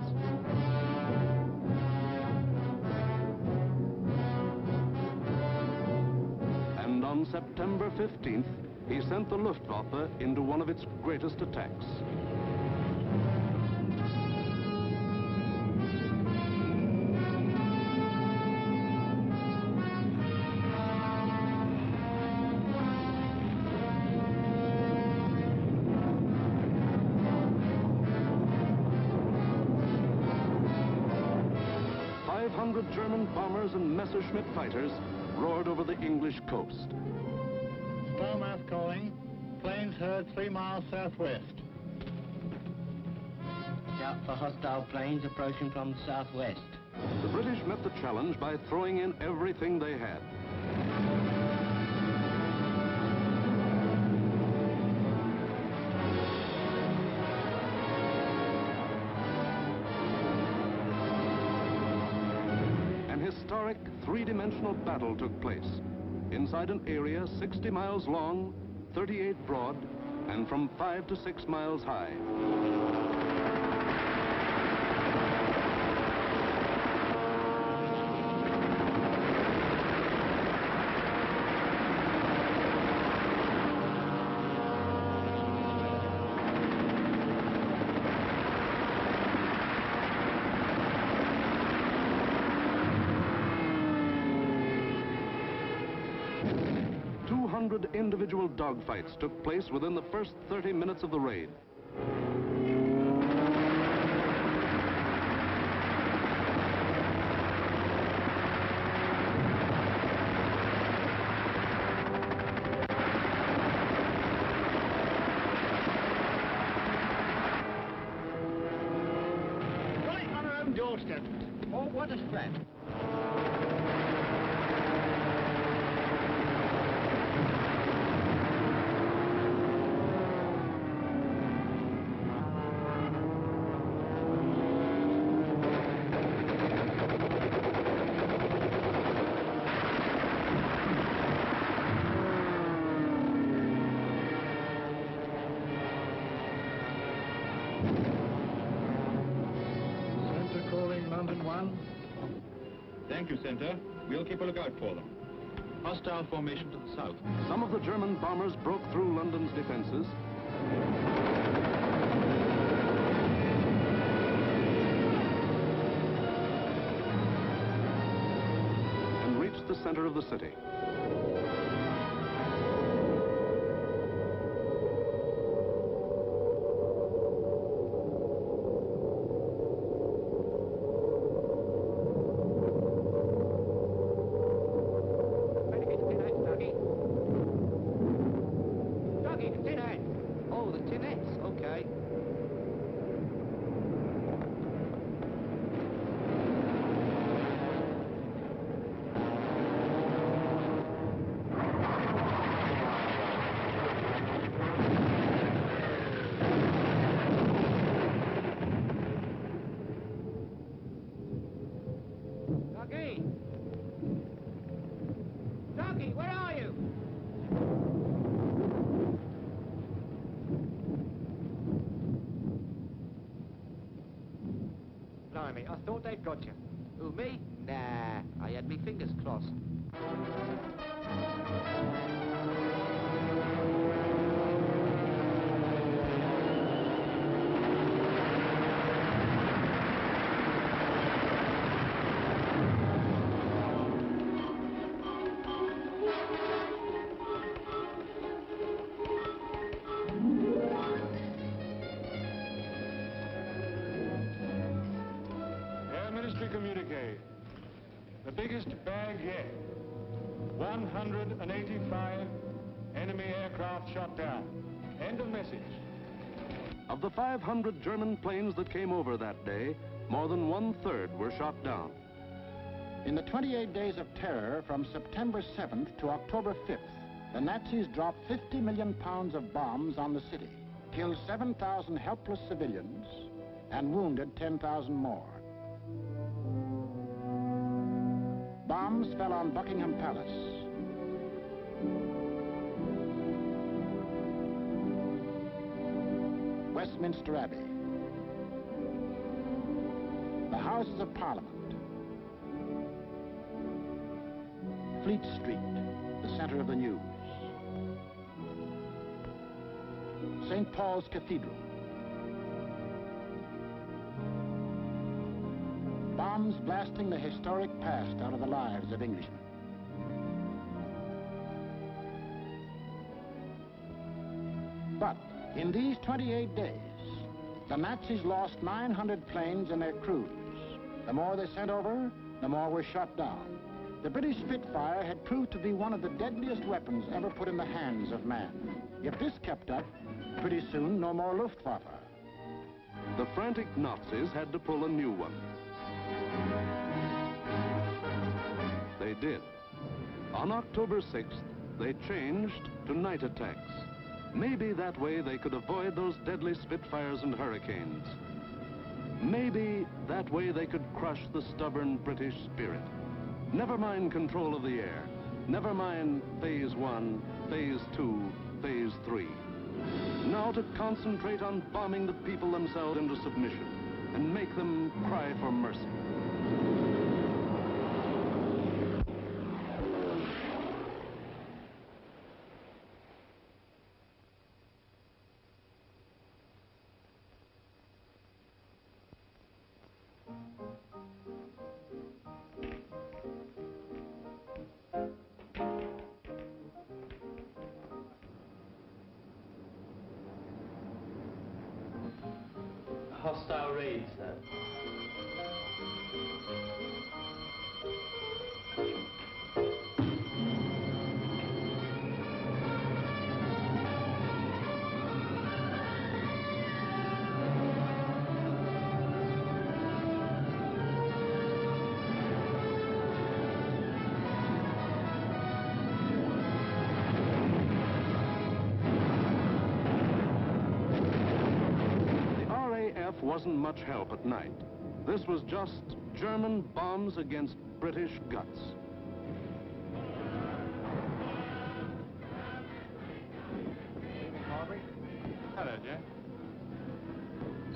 And on September 15th, he sent the Luftwaffe into one of its greatest attacks. German bombers and Messerschmitt fighters roared over the English coast. Starmouth calling. Planes heard 3 miles southwest. Out for hostile planes approaching from the southwest. The British met the challenge by throwing in everything they had. Historic three-dimensional battle took place inside an area 60 miles long, 38 broad, and from 5 to 6 miles high. 200 individual dogfights took place within the first 30 minutes of the raid. Post-it. Oh, what is that? Center calling London 1. Thank you, Center. We'll keep a lookout for them. Hostile formation to the south. Some of the German bombers broke through London's defenses. And reached the center of the city. Oh, the tinettes, okay. Ducky! Ducky, where are you? Blimey, I thought they'd got you. Who, me? Nah, I had me fingers crossed. Air Ministry communique. The biggest bag yet. 185 enemy aircraft shot down. End of message. Of the 500 German planes that came over that day, more than 1/3 were shot down. In the 28 days of terror from September 7th to October 5th, the Nazis dropped 50 million pounds of bombs on the city, killed 7,000 helpless civilians, and wounded 10,000 more. Bombs fell on Buckingham Palace, Westminster Abbey, the Houses of Parliament, Fleet Street, the center of the news, St. Paul's Cathedral. Bombs blasting the historic past out of the lives of Englishmen. But in these 28 days, the Nazis lost 900 planes and their crews. The more they sent over, the more were shot down. The British Spitfire had proved to be one of the deadliest weapons ever put in the hands of man. If this kept up, pretty soon no more Luftwaffe. The frantic Nazis had to pull a new one. They did. On October 6th, they changed to night attacks. Maybe that way they could avoid those deadly Spitfires and Hurricanes. Maybe that way they could crush the stubborn British spirit. Never mind control of the air. Never mind Phase 1, Phase 2, Phase 3. Now to concentrate on bombing the people themselves into submission and make them cry for mercy. Hostile raid, sir. wasn't much help at night. This was just German bombs against British guts. Harvey. Hello, Jack.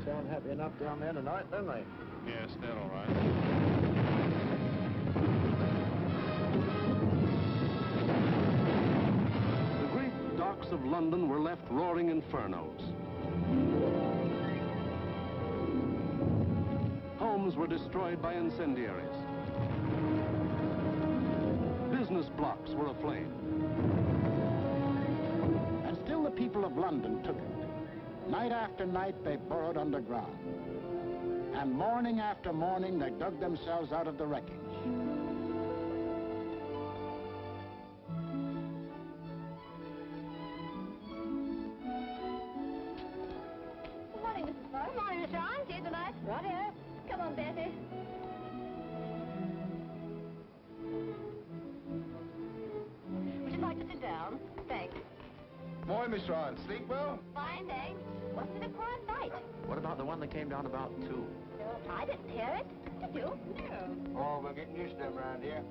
Sound happy enough down there tonight, don't they? Yes, they're all right. The great docks of London were left roaring infernos. Homes were destroyed by incendiaries. Business blocks were aflame. And still the people of London took it. Night after night they burrowed underground. And morning after morning they dug themselves out of the wreckage. Good morning, Mrs. Ford. Good morning, Miss John. See you tonight. Right here. Come on, Betty. Would you like to sit down? Thanks. Morning, Miss Ryan. Sleep well? Fine, thanks. Wasn't it a quiet night? What about the one that came down about 2? No, I didn't hear it. Did you? No. Oh, we're getting used to them around here.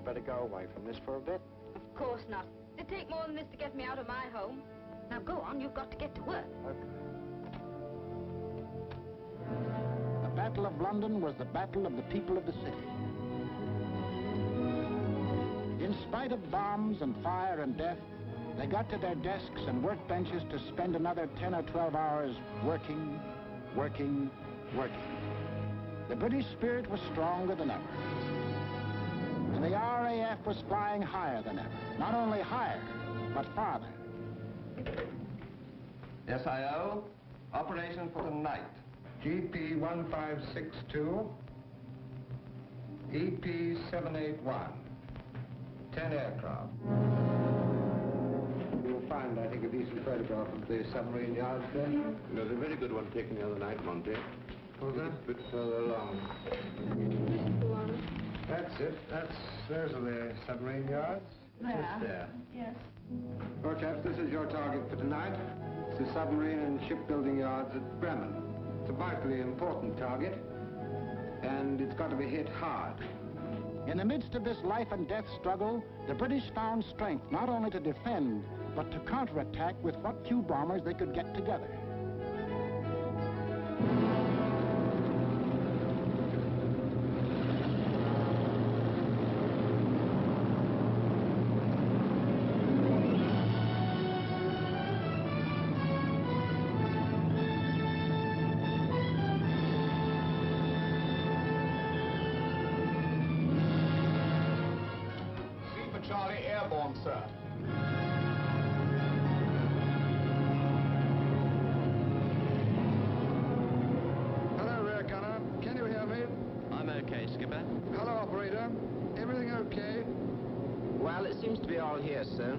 Better go away from this for a bit. Of course not. It'd take more than this to get me out of my home. Now go on, you've got to get to work. Okay. The Battle of London was the battle of the people of the city. In spite of bombs and fire and death, they got to their desks and workbenches to spend another 10 or 12 hours working, working, working. The British spirit was stronger than ever. And the RAF was flying higher than ever. Not only higher, but farther. SIO, operation for tonight. GP 1562, EP 781. 10 aircraft. You'll find, I think, a decent photograph of the submarine yards there. There's a very good one taken the other night, Monty. Was there? A bit further along. That's it. Those are the submarine yards. Just there. Yes. Well, chaps, this is your target for tonight. It's the submarine and shipbuilding yards at Bremen. It's a vitally important target, and it's got to be hit hard. In the midst of this life and death struggle, the British found strength not only to defend, but to counterattack with what few bombers they could get together. Charlie airborne, sir. Hello, rear gunner. Can you hear me? I'm okay, Skipper. Hello, operator. Everything okay? Well, it seems to be all here, sir.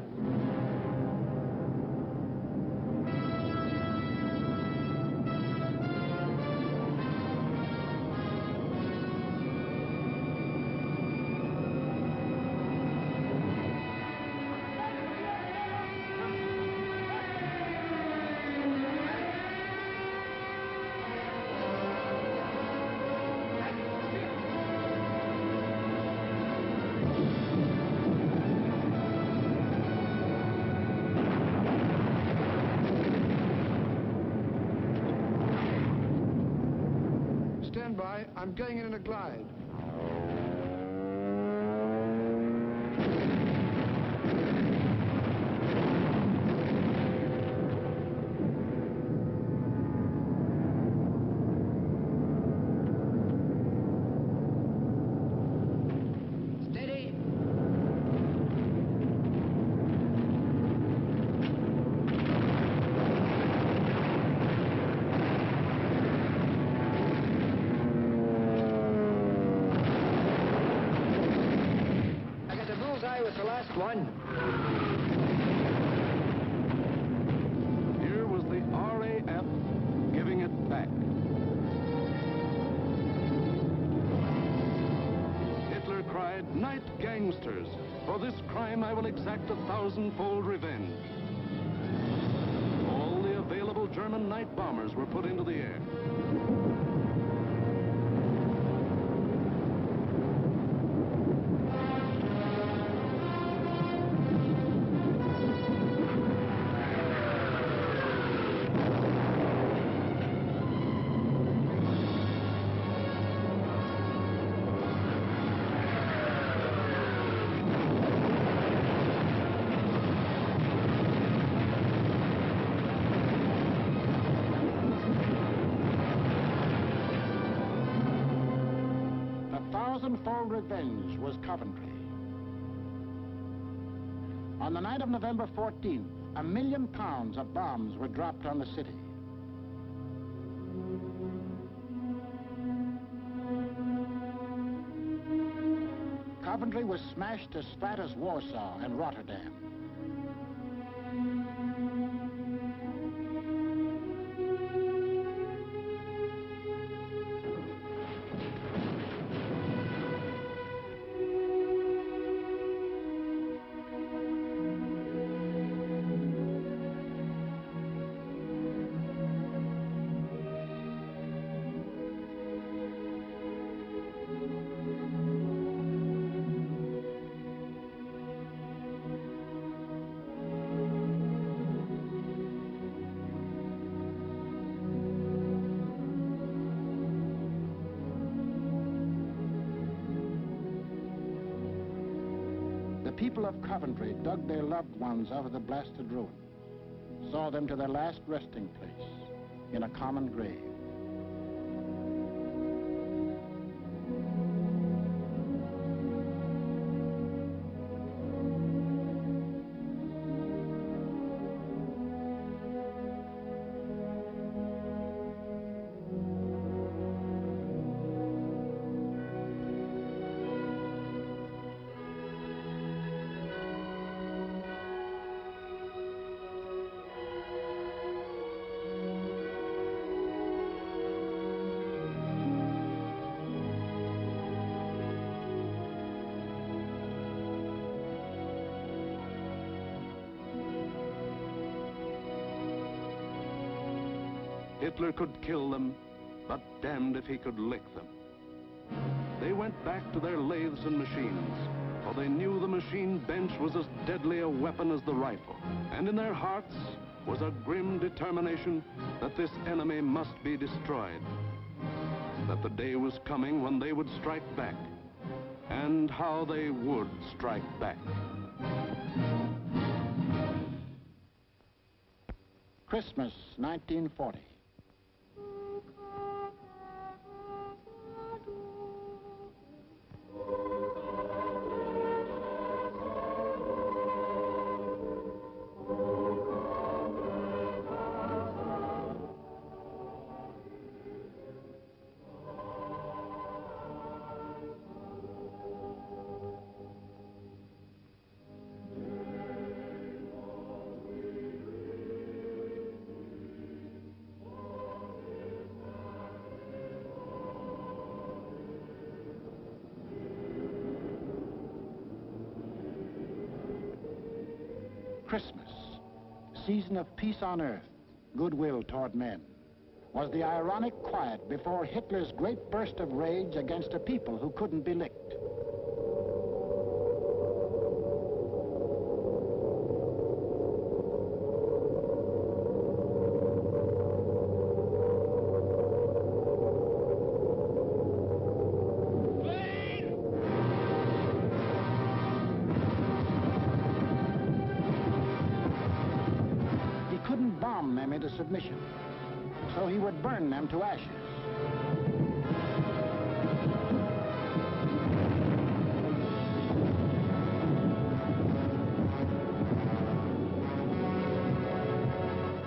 Stand by. I'm going in a glide. Steady. bullseye was the last one. Here was the RAF giving it back. Hitler cried, "Night gangsters! For this crime I will exact 1,000-fold revenge." All the available German night bombers were put into the air. Thousand-fold revenge was Coventry. On the night of November 14th, £1 million of bombs were dropped on the city. Coventry was smashed as flat as Warsaw and Rotterdam. The people of Coventry dug their loved ones out of the blasted ruin, saw them to their last resting place in a common grave. Hitler could kill them, but damned if he could lick them. They went back to their lathes and machines, for they knew the machine bench was as deadly a weapon as the rifle. And in their hearts was a grim determination that this enemy must be destroyed. That the day was coming when they would strike back, and how they would strike back. Christmas, 1940. Christmas, season of peace on earth, goodwill toward men, was the ironic quiet before Hitler's great burst of rage against a people who couldn't be licked. Bomb them into submission, so he would burn them to ashes.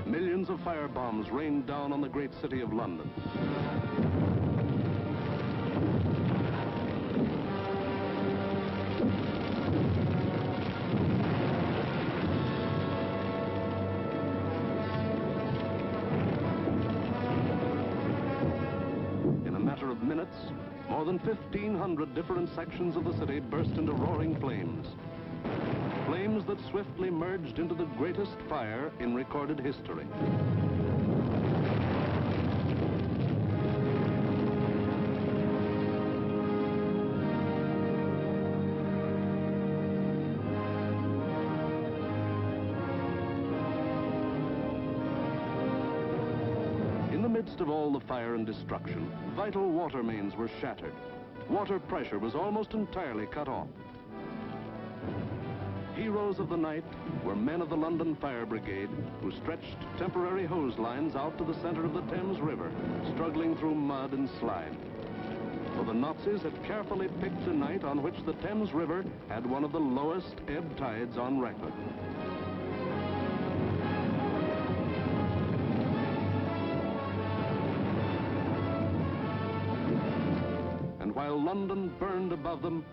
Millions of firebombs rained down on the great city of London. minutes, more than 1,500 different sections of the city burst into roaring flames. Flames that swiftly merged into the greatest fire in recorded history. In the midst of all the fire and destruction, vital water mains were shattered. Water pressure was almost entirely cut off. Heroes of the night were men of the London Fire Brigade who stretched temporary hose lines out to the center of the Thames River, struggling through mud and slime. For the Nazis had carefully picked a night on which the Thames River had one of the lowest ebb tides on record. And while London burned above them,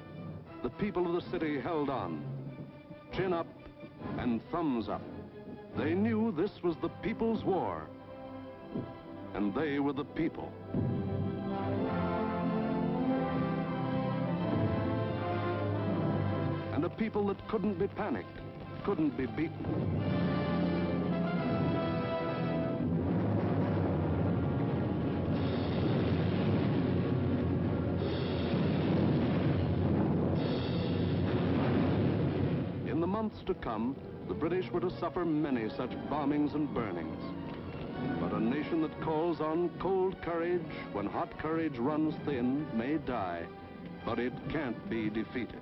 the people of the city held on. Chin up and thumbs up. They knew this was the people's war, and they were the people. And a people that couldn't be panicked, couldn't be beaten. In the months to come, the British were to suffer many such bombings and burnings. But a nation that calls on cold courage when hot courage runs thin may die, but it can't be defeated.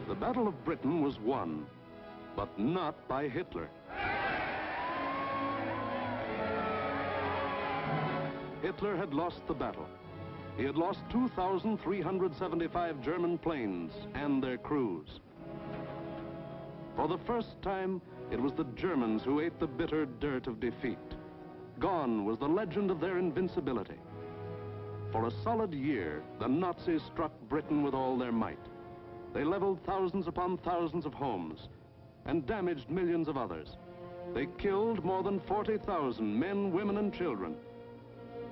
The Battle of Britain was won, but not by Hitler. Hitler had lost the battle. He had lost 2,375 German planes and their crews. For the first time, it was the Germans who ate the bitter dirt of defeat. Gone was the legend of their invincibility. For a solid year, the Nazis struck Britain with all their might. They leveled thousands upon thousands of homes and damaged millions of others. They killed more than 40,000 men, women, and children,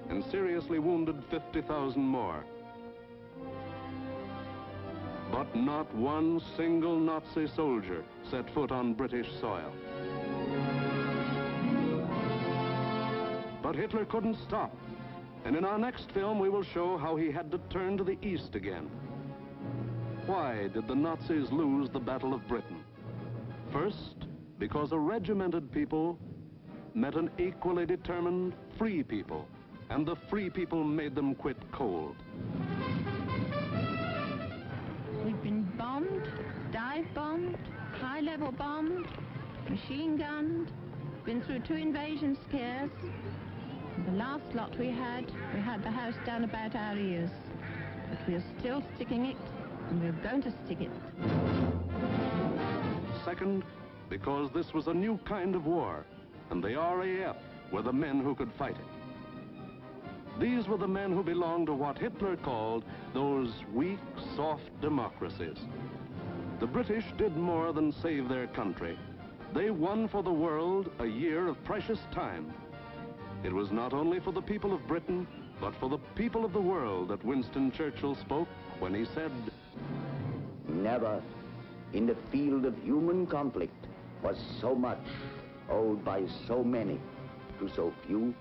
and seriously wounded 50,000 more. But not one single Nazi soldier set foot on British soil. But Hitler couldn't stop, and in our next film we will show how he had to turn to the east again. Why did the Nazis lose the Battle of Britain? First, because a regimented people met an equally determined free people, and the free people made them quit cold. We've been bombed, dive bombed, high-level bombed, machine gunned, been through 2 invasion scares. The last lot we had the house down about our ears. But we're still sticking it, and we're going to stick it. Second, because this was a new kind of war, and the RAF were the men who could fight it. These were the men who belonged to what Hitler called those weak, soft democracies. The British did more than save their country. They won for the world a year of precious time. It was not only for the people of Britain, but for the people of the world that Winston Churchill spoke when he said, "Never in the field of human conflict was so much owed by so many to so few."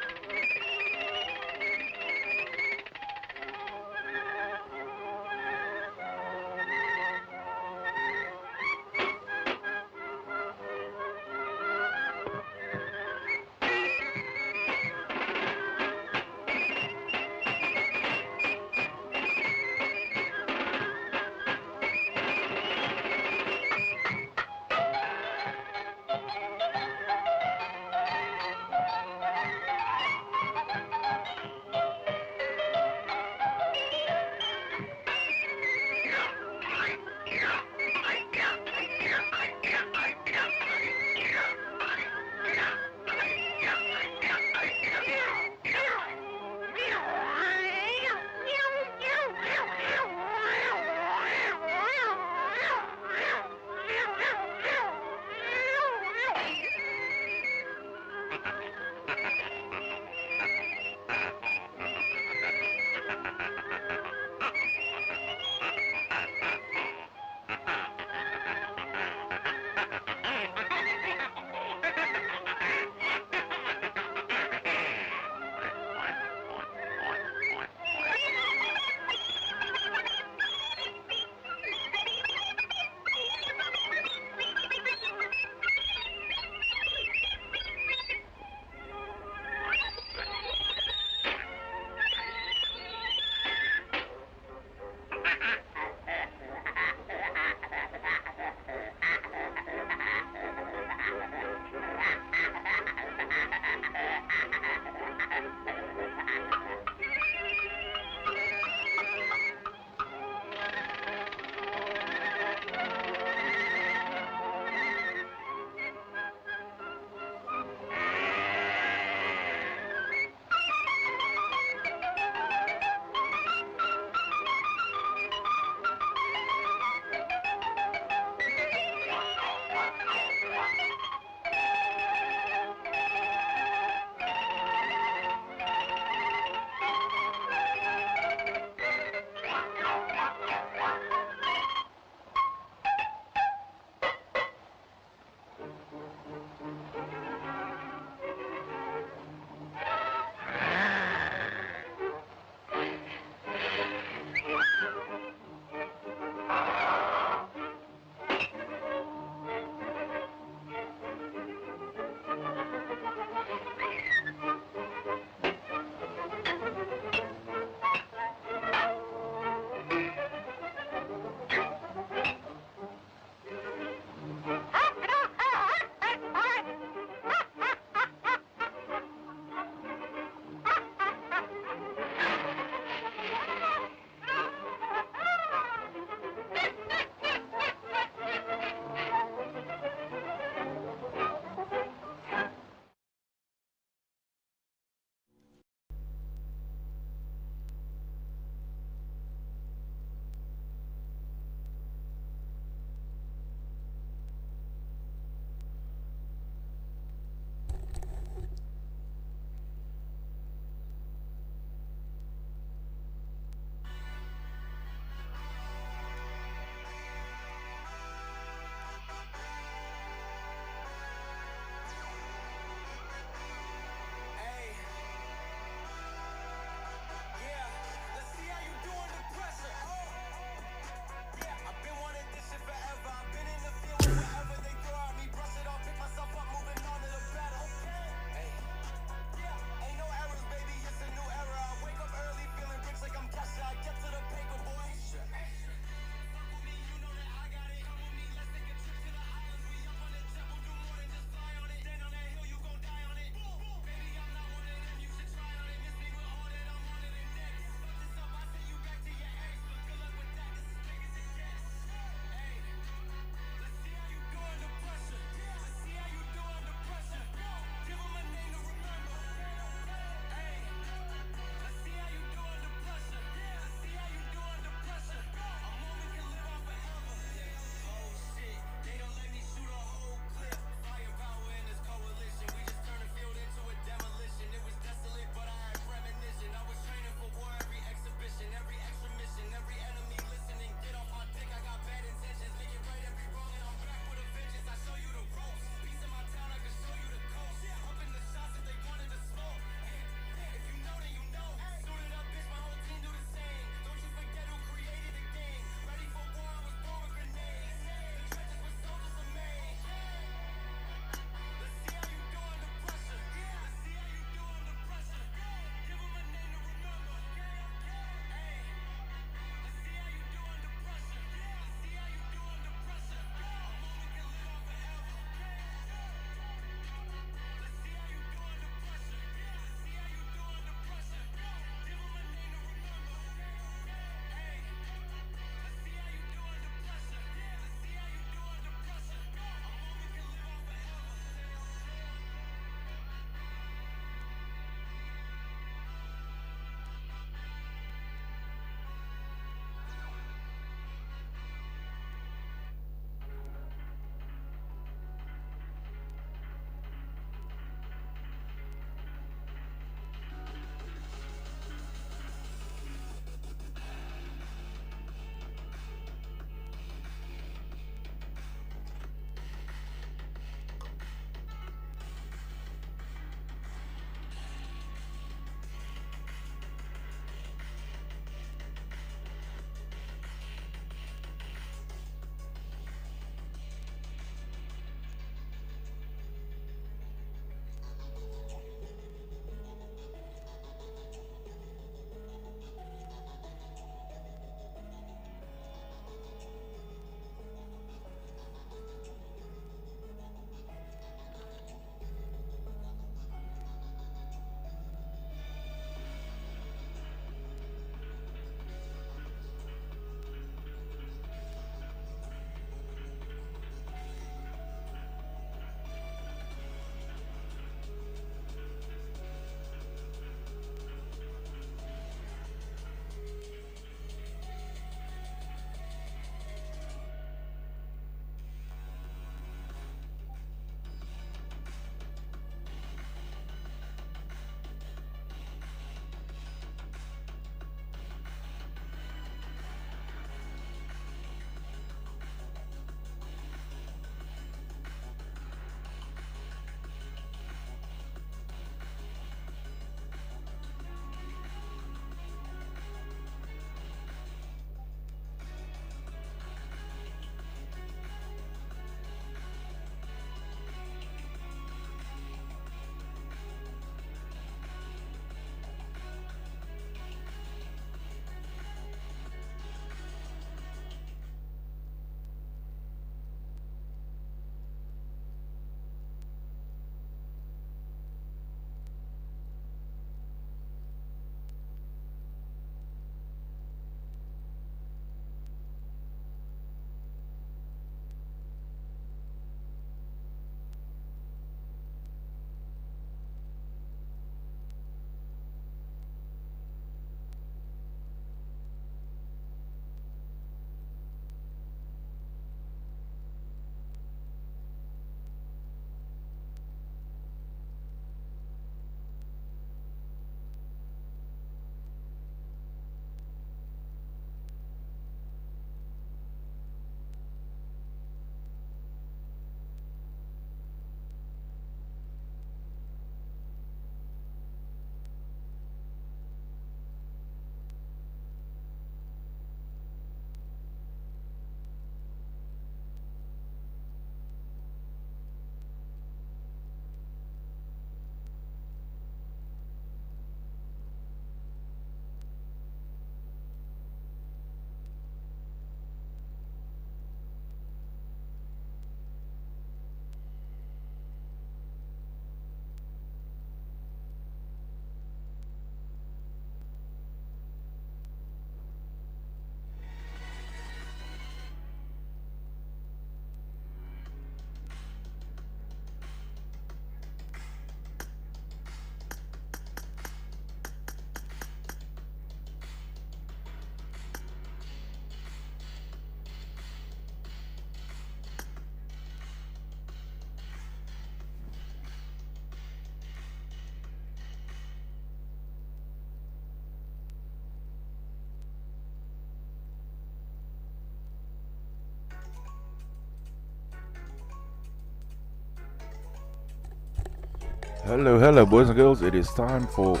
Hello, boys and girls. It is time for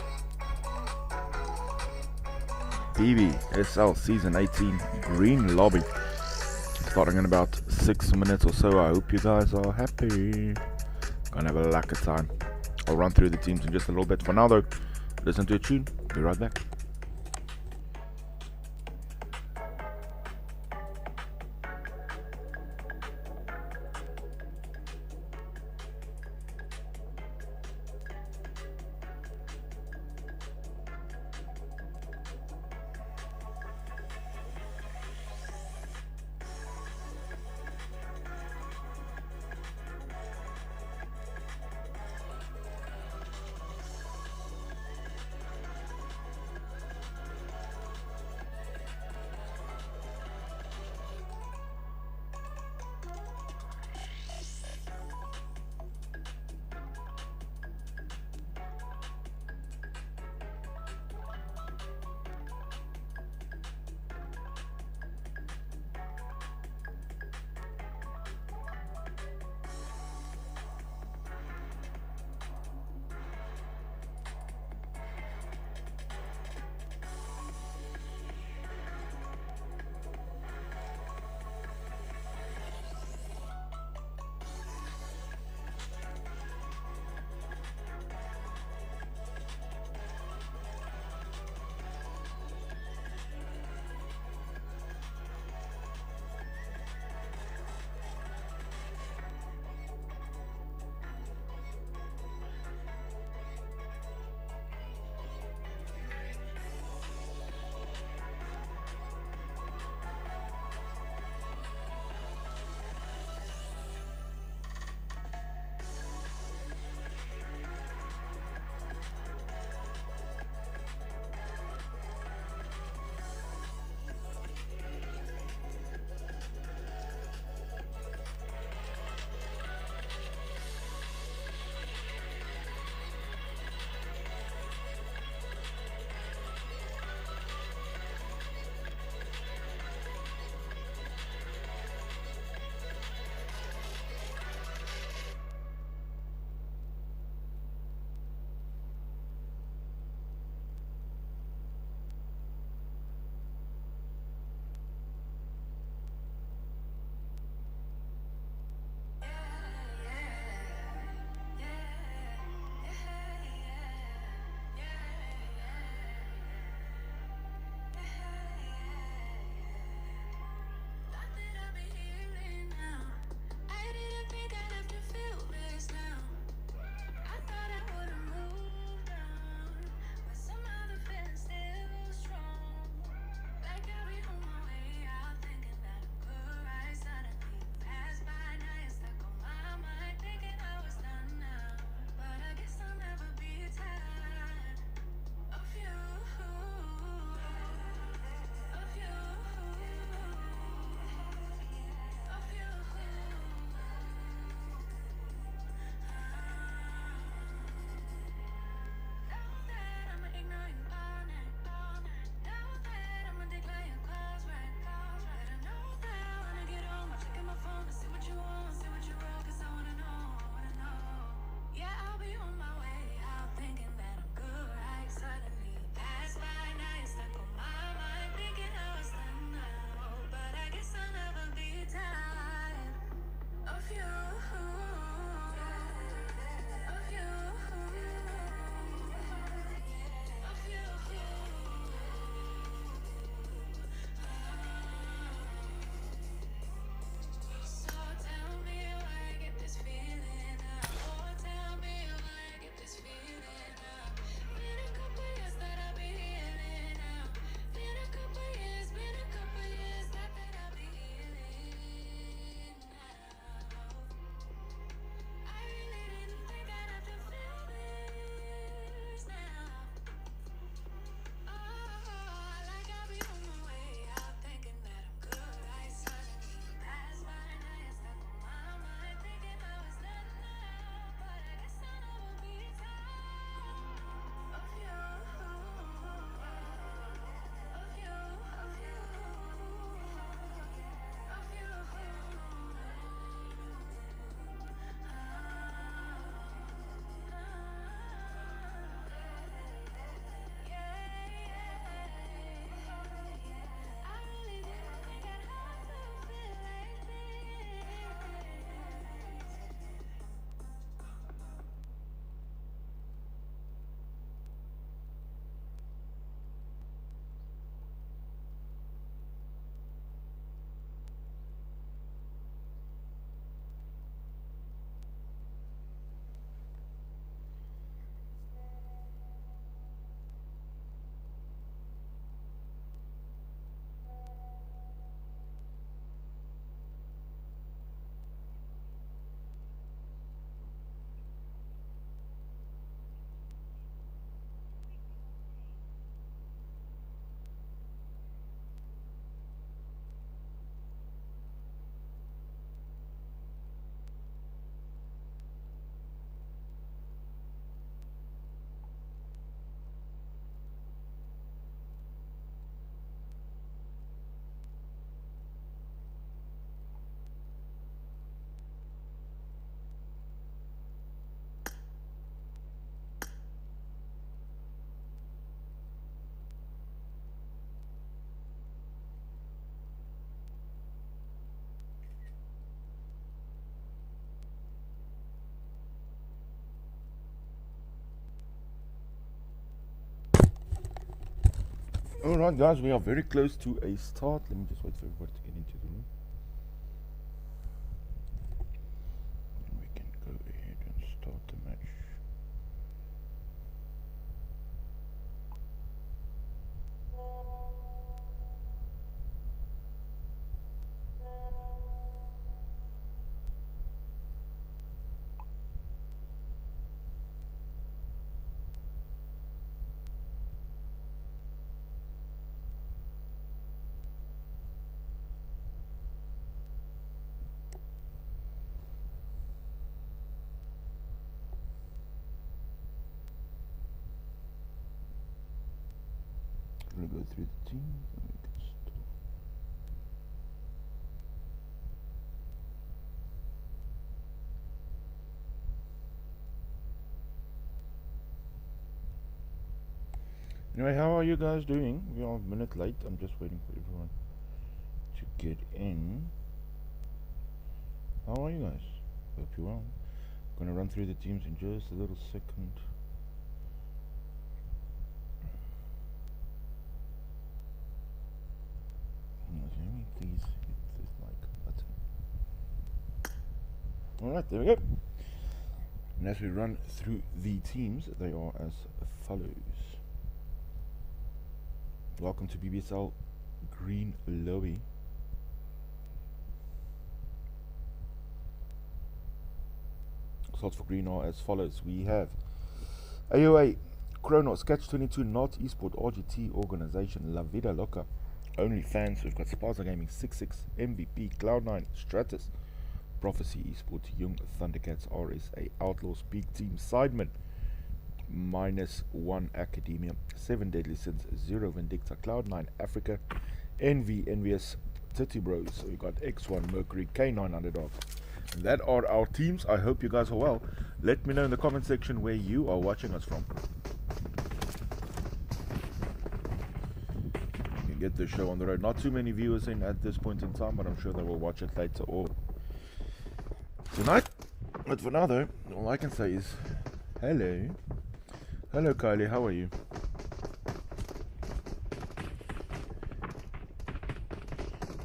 PBSL Season 18 Green Lobby. Starting in about 6 minutes or so. I hope you guys are happy. Gonna have a lack of time. I'll run through the teams in just a little bit. For now, though, listen to a tune. Be right back. Alright guys, we are very close to a start. Let me just wait for everybody to get into the room. And we can go ahead and start the match. I'm gonna go through the teams and we can start. Anyway, how are you guys doing? We are a minute late. I'm just waiting for everyone to get in. How are you guys? Hope you're well. Gonna run through the teams in just a little second. Please hit this like button. Alright, there we go. And as we run through the teams, they are as follows. Welcome to BBSL Green Lobby. Slots for green are as follows. We have AOA, Kronos, Catch-22, Not Esport, RGT Organization, La Vida Loca, OnlyFans. We've got Sparza Gaming, 66, MVP, Cloud9, Stratus, Prophecy Esports, Young Thundercats, RSA, Outlaws, Big Team, Sidemen, -1 Academia, 7 Deadly Sins, 0 Vindicta, Cloud9, Africa, Envy, Envious, Titty Bros. So we got X1, Mercury, K9 Underdogs. And that are our teams. I hope you guys are well. Let me know in the comment section where you are watching us from. Get the show on the road. Not too many viewers in at this point in time, but I'm sure they will watch it later or tonight. But for now though, all I can say is hello. Hello Kylie, how are you?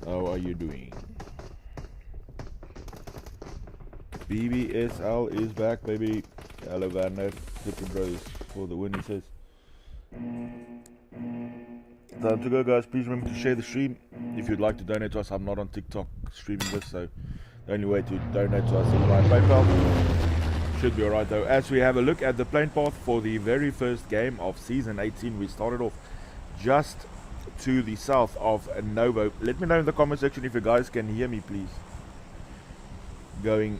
How are you doing? BBSL is back, baby. Hello Vanna, Tipping Bros for the win, he says. Time to go guys, please remember to share the stream. If you'd like to donate to us, I'm not on TikTok streaming this, so the only way to donate to us is via PayPal. Should be alright though. As we have a look at the plane path for the very first game of Season 18, we started off just to the south of Novo. Let me know in the comment section if you guys can hear me, please. Going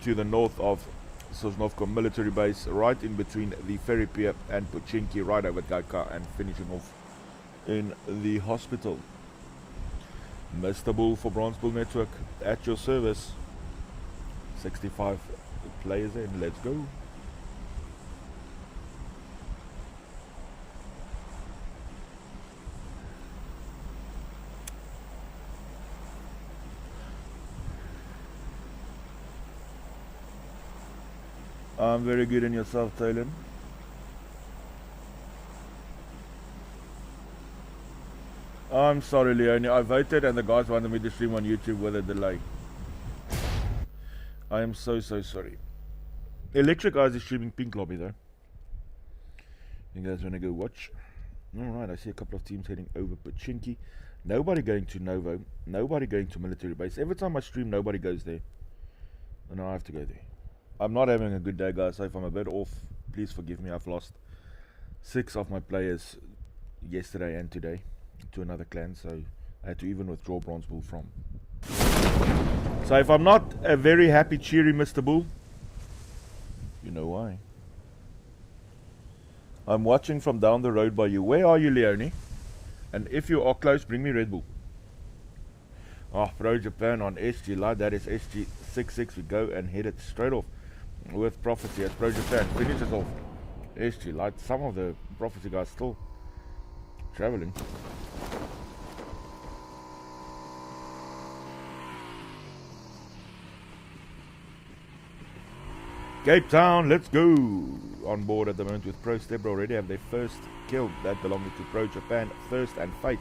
to the north of Sosnovka military base, right in between the ferry pier and Pochinki, right over Gaika, and finishing off in the hospital. Mr. Bull for Bronzebull Network at your service. 65 players in, let's go. I'm very good in yourself, Taylor. I'm sorry, Leonie. I voted and the guys wanted me to stream on YouTube with a delay. I am so sorry. Electric Eyes is streaming Pink Lobby though. You guys want to go watch? Alright, I see a couple of teams heading over Pochinki. Nobody going to Novo. Nobody going to military base. Every time I stream, nobody goes there. And now I have to go there. I'm not having a good day, guys. So if I'm a bit off, please forgive me. I've lost 6 of my players yesterday and today to another clan, so I had to even withdraw Bronzebull from. So if I'm not a very happy, cheery Mr. Bull, you know why. I'm watching from down the road by you. Where are you, Leonie? And if you are close, bring me Red Bull. Oh, Pro Japan on SG Light. That is SG66. We go and hit it straight off with Prophecy as Pro Japan finishes off SG Light. Some of the Prophecy guys still traveling. Cape Town, let's go. on board at the moment with Pro Stebra already have their first kill, that belonging to Pro Japan, Thirst and Fate.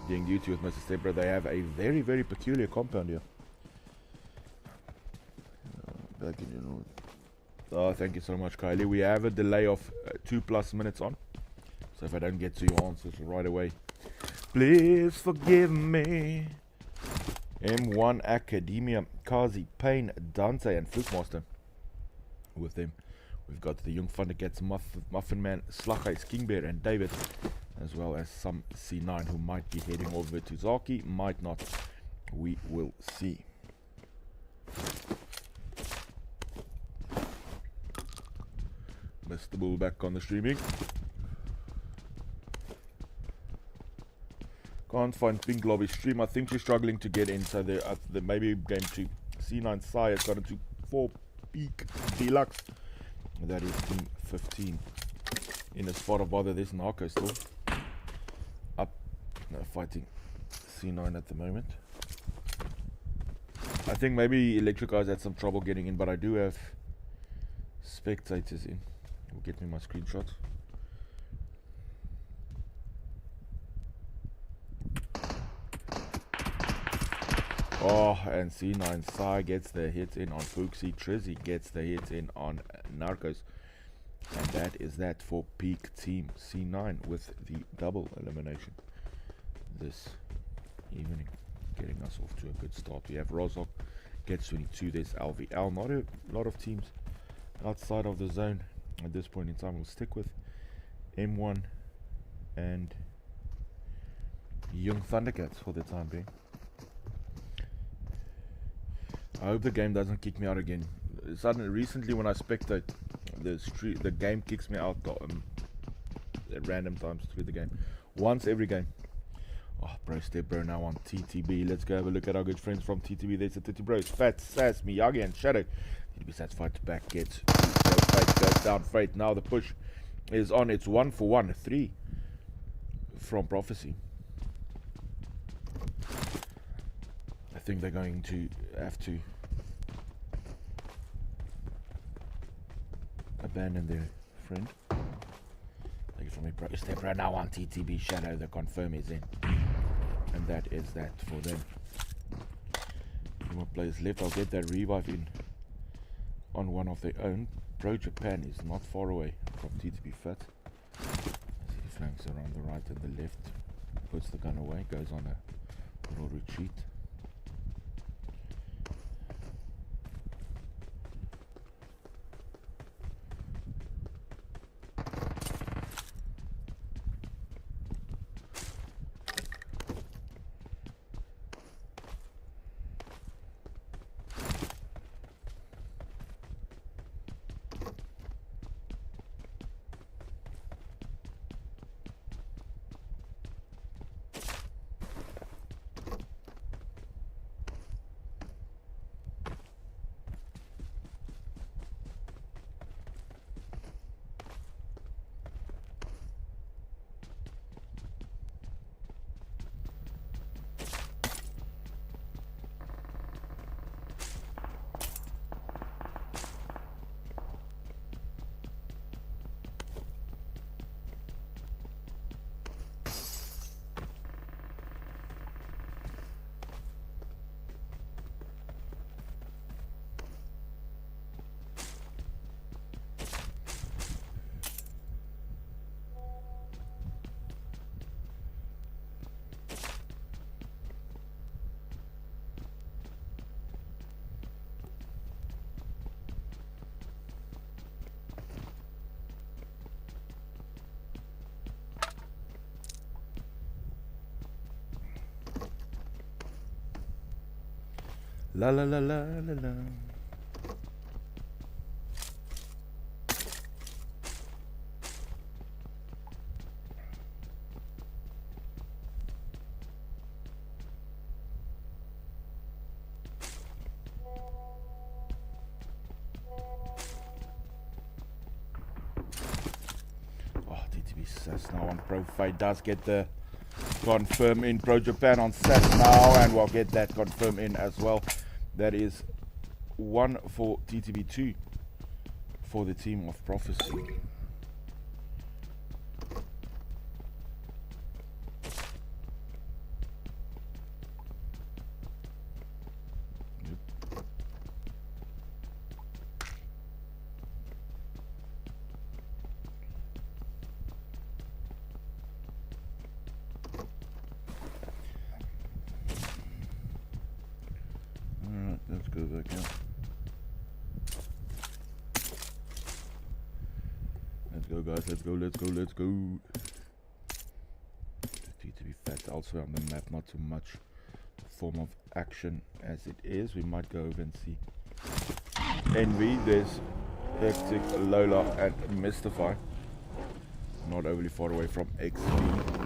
Doing duty with Mr. Stebra. They have a very, very peculiar compound here. Back in, you know. Oh, thank you so much, Kylie. We have a delay of 2+ minutes on. So if I don't get to your answers right away, please forgive me. M1 Academia, Kazi, Payne, Dante, and Flukemaster. With them, we've got the Young Thundercats, Muffin Man, Slugheis, King Bear, and David, as well as some C9 who might be heading over to Zaki, might not. We will see. Mr. Bull back on the streaming. Can't find Pink Lobby stream. I think she's struggling to get in, so the maybe game 2. C9 Sai has got into 4 Peak Deluxe. That is team 15. In the spot of bother, there's Narco still up, fighting C9 at the moment. I think maybe Electric Eyes had some trouble getting in, but I do have spectators in. Will get me my screenshots. Oh, and C9 Sai gets the hit in on Fuxi. Trizzy gets the hit in on Narcos. And that is that for Peak Team C9 with the double elimination this evening. Getting us off to a good start. We have Rozok gets 22. There's LVL. Not a lot of teams outside of the zone at this point in time. We'll stick with M1 and Young Thundercats for the time being. I hope the game doesn't kick me out again. Suddenly, recently when I spectate, the game kicks me out at random times through the game. Once every game. Oh, Bro Step Bro now on TTB. Let's go have a look at our good friends from TTB. There's the TT Bros. Fat, Sass, Miyagi, and Shadow. TTB satisfied to back gets. Fate goes down. Fate. Now the push is on. It's 1-for-1. 3 from Prophecy. I think they're going to have to abandon their friend. Take it from me, Bro Step right now on TTB. Shadow, the confirm is in. And that is that for them. Few more players left. I'll get that revive in on one of their own. Pro Japan is not far away from TTB Fat. See the flanks around the right and the left. Puts the gun away. Goes on a little retreat. La la la la la la. Oh, TTB Sass now on Pro Fight does get the confirm in. Pro Japan on Sass now, and we'll get that confirm in as well. That is 1 for TTB, 2 for the team of prophecy. Alright, let's go back out. Let's go, guys, let's go, let's go, let's go. Need to be fat elsewhere on the map, not too much form of action as it is. We might go over and see Envy. There's Hectic, Lola, and Mystify. Not overly far away from XV.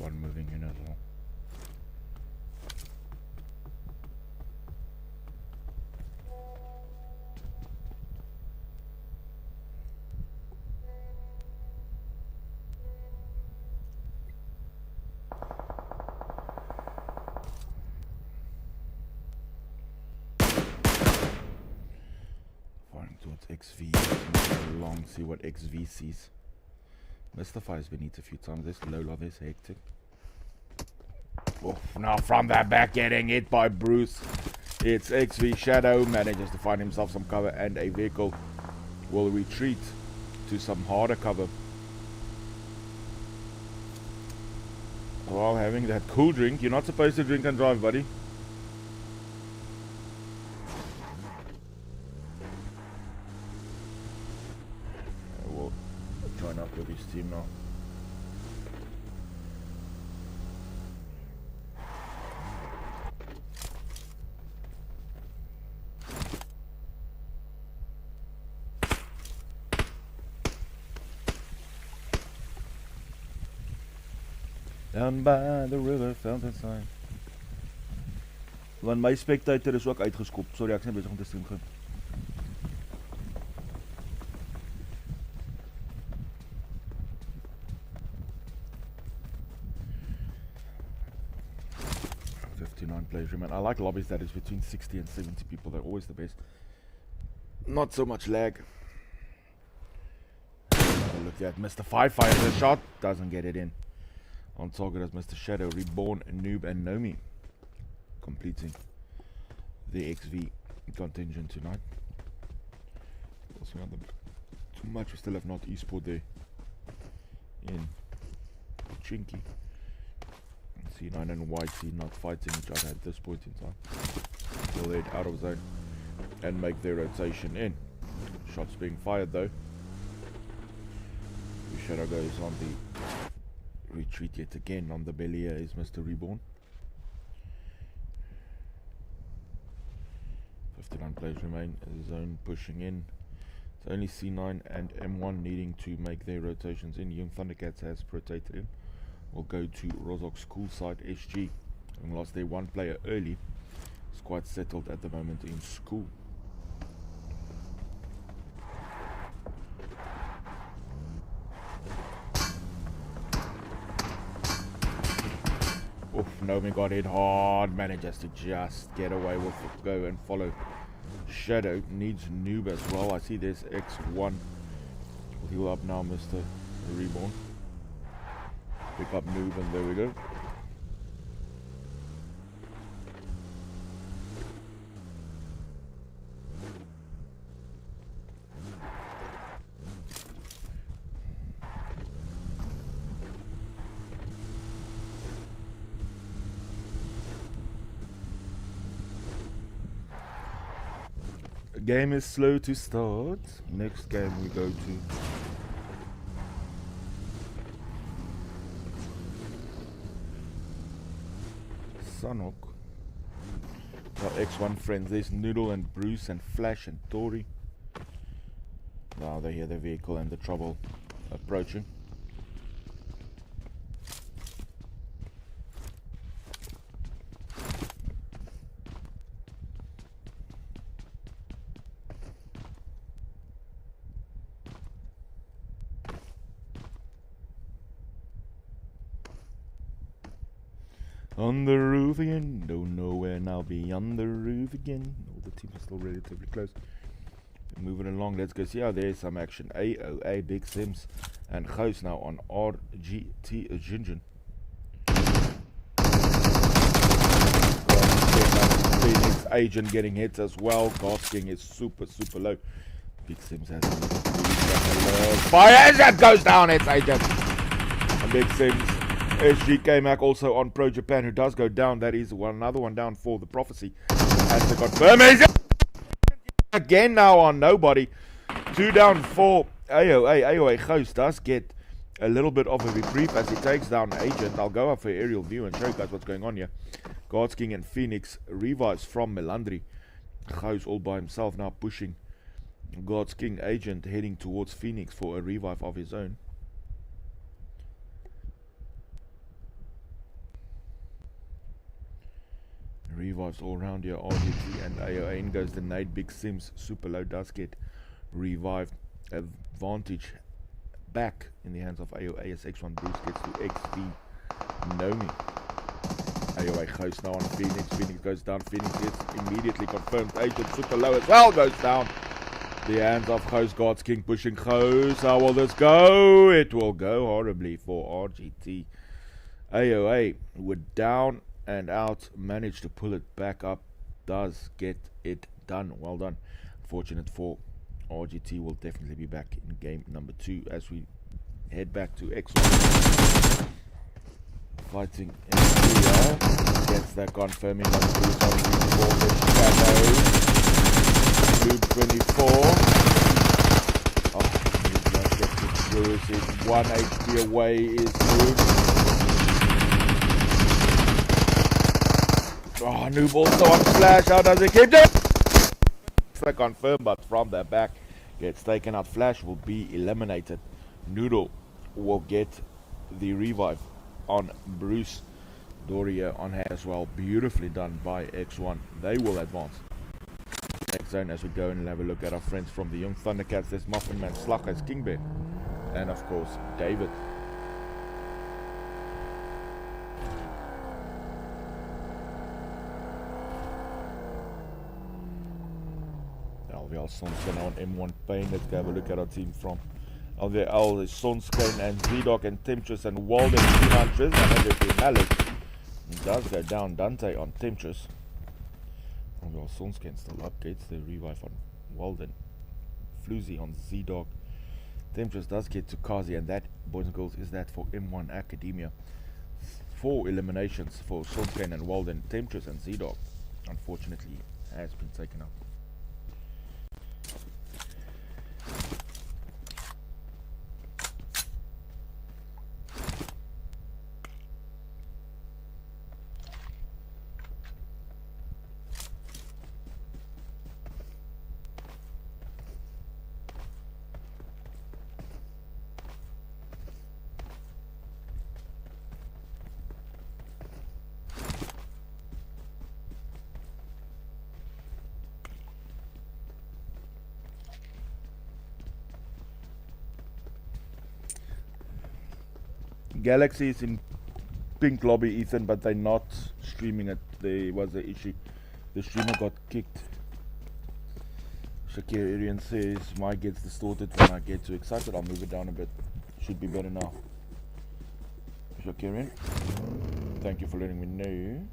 One moving in as well. Firing towards XV. Long, see what XV sees. Mystify has been hit a few times. There's Lola, there's Hectic. Oh, now from the back, getting hit by Bruce. It's XV. Shadow manages to find himself some cover, and a vehicle will retreat to some harder cover. While having that cool drink. You're not supposed to drink and drive, buddy. We'll join up with his team now. Down by the river, fountain side. Want my spectator is ook uitgeskop. Sorry, ek is net besig om te stream gaan. Players remain. I like lobbies that is between 60 and 70 people. They're always the best. Not so much lag. Look at Mr. Fires a shot. Doesn't get it in. On target as Mr. Shadow, Reborn, Noob, and Nomi. Completing the XV contingent tonight. Also not too much. We still have not esport there in Chinky. C9 and YT not fighting each other at this point in time. They'll head out of zone and make their rotation in. Shots being fired though. The Shadow goes on the retreat yet again. On the belly here is Mr. Reborn. 59 players remain. Zone pushing in. It's only C9 and M1 needing to make their rotations in. Young Thundercats has rotated in. We'll go to Rozok School side SG. Having lost their one player early. It's quite settled at the moment in school. Oof, Nomi got hit hard. Manages to just get away with it. Go and follow. Shadow needs Noob as well. I see there's X1. We'll heal up now, Mr. Reborn. Pick up Noob and there we go. Game is slow to start. Next game we go to Sanok. Our X1 friends. There's Noodle and Bruce and Flash and Tori. Now they hear the vehicle and the trouble approaching. On the roof again, don't know when I'll be on the roof again. All the teams are still relatively close. Moving along, let's go see how there's some action. AOA, Big Sims, and Ghost now on RGT Jinjin. Phoenix Agent getting hits as well. God's King is super low. Big Sims has a little fire as that goes down. It's Agent. And Big Sims. SGK Mac also on Pro Japan, who does go down. That is another one down for the Prophecy. Has to confirm. Again now on Nobody. 2 down for AOA. AOA Ghost does get a little bit of a reprieve as he takes down Agent. I'll go up for aerial view and show you guys what's going on here. God's King and Phoenix revives from Melandri. Ghost all by himself now pushing God's King. Agent heading towards Phoenix for a revive of his own. Revives all around here. RDT and AOA. In goes the nade. Big Sims super low does get revived. Advantage back in the hands of AOA as X1 Bruce gets to XV Nomi. AOA Ghost now on Phoenix. Phoenix goes down. Phoenix gets immediately confirmed. Agent super low as well goes down. The hands of Ghost. God's King pushing Ghost. How will this go? It will go horribly for RGT. AOA would down and out, managed to pull it back up, does get it done. Well done. Fortunate for RGT, will definitely be back in game number 2 as we head back to X1. Fighting in 3R. Gets that confirming on Bruce on Blue 24. Oh, Bruce is 1 HP away, is Blue. Oh, Noob also on Flash. How does it keep it? It's a confirm, but from the back gets taken out. Flash will be eliminated. Noodle will get the revive on Bruce. Doria on her as well. Beautifully done by X1. They will advance. Next zone as we go and have a look at our friends from the Young Thundercats. There's Muffin Man, Slug as King Bear, and of course David. LVL Sonskane on M1 Pain. Let's go have a look at our team from LVL. There's Sonskane and Z-Dog and Temptress and Walden 300. And everything Malik. It does go down. Dante on Temptress. LVL Sonskane still up. Gets the revive on Walden. Floozy on Z-Dog. Temptress does get to Kazi, and that, boys and girls, is that for M1 Academia. 4 eliminations for Sonskane and Walden. Temptress and Z-Dog, unfortunately, has been taken out. Galaxy is in pink lobby, Ethan, but they're not streaming it. There was an issue. The streamer got kicked. Shakir Arian says, my gets distorted when I get too excited. I'll move it down a bit. Should be better now. Shakirian, thank you for letting me know.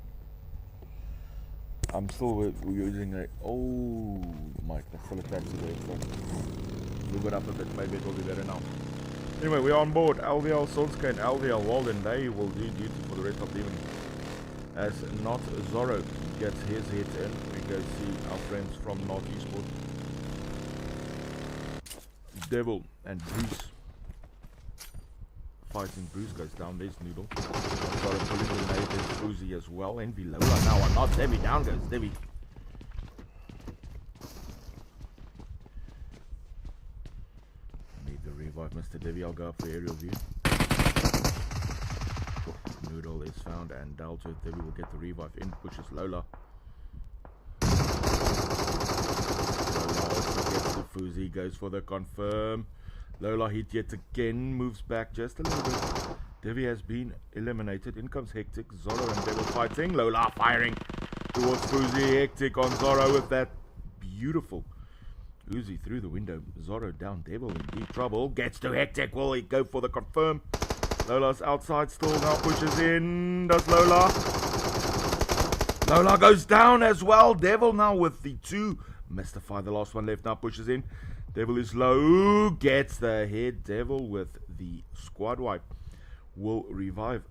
I'm still using a old mic. That's still attached to the headphone. Move it up a bit. Maybe it will be better now. Anyway, we're on board. LVL Sonska and LVL Walden. They will do duty for the rest of the evening. As Not Zorro gets his hit in, we go see our friends from Not Esports. Devil and Bruce. Fighting Bruce goes down. There's Noodle. Got a pulling grenade. There's Uzi as well. Envy Lola now on not Debbie. Down goes Debbie. Need the revive, Mr. Debbie. I'll go up for aerial view. Noodle is found and Delta. Debbie will get the revive in. Pushes Lola. Lola also gets the Fuzi. Goes for the confirm. Lola hit yet again, moves back just a little bit. Devi has been eliminated. In comes Hectic, Zorro and Devil fighting. Lola firing towards Fuzi. Hectic on Zorro with that beautiful Uzi through the window. Zorro down, Devil in deep trouble. Gets to Hectic, will he go for the confirm? Lola's outside still, now pushes in. Does Lola? Lola goes down as well. Devil now with the 2. Mystify, the last one left, now pushes in. Devil is low, gets the head. Devil with the squad wipe will revive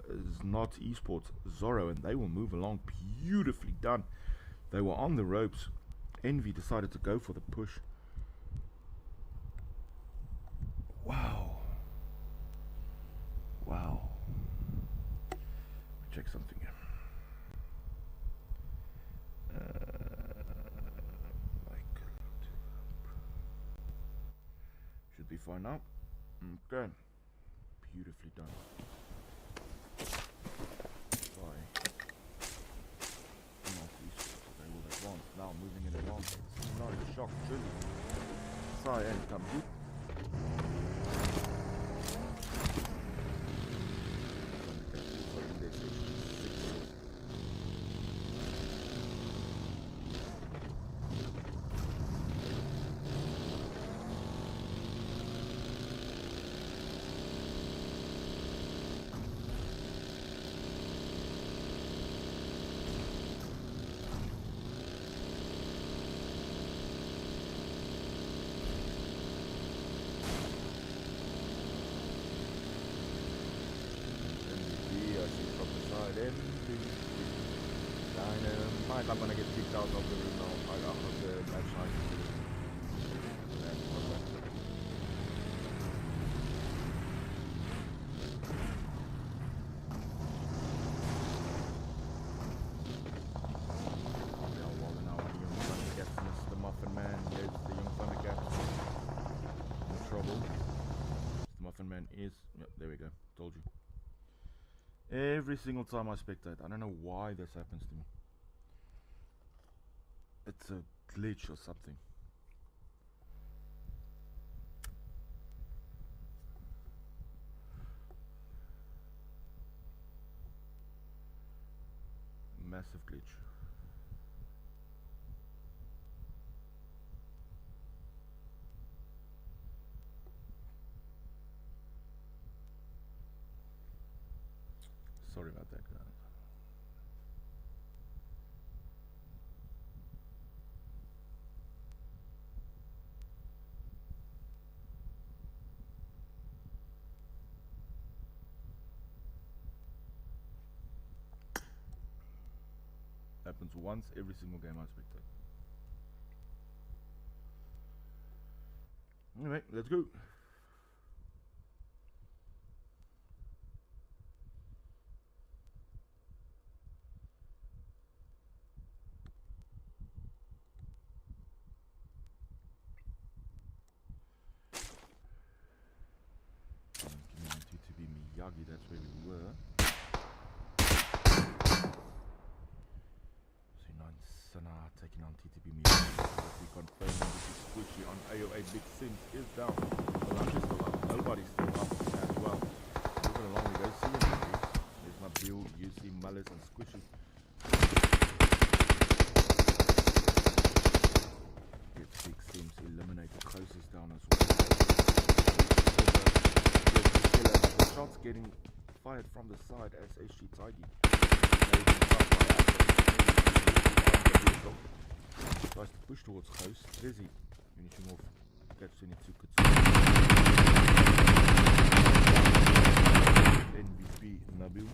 not esports Zorro, and they will move along beautifully done. They were on the ropes. Envy decided to go for the push. Wow. Wow. Check something here. Should be fine now. Okay. Beautifully done. They will advance. Now moving in advance. No shock, truly. Cyan comes in. I'm gonna get kicked out of the room now. Of the match night. The Muffin Man, there's the young Thundercat. No trouble. The Muffin Man is. Yep, there we go. Told you. Every single time I spectate, I don't know why this happens to me. It's a glitch or something. Massive glitch. Sorry about that, guys. Happens once every single game I spectate. Anyway, let's go. To be Miyagi, that's where we were. Sana taking on TTB Miyagi. We confirm this is Squishy on AO8. Big Sims is down. The lunch is still up. Nobody's still up as well. Moving along, we go see him. There's Nabil, UC, Mullis, and Squishy. Gets Big Sims eliminated. Closest down as well. The shots getting fired from the side as HG Tidy. Tries to push towards host. Dizzy finishing off. Catch 22 NVP Nabil.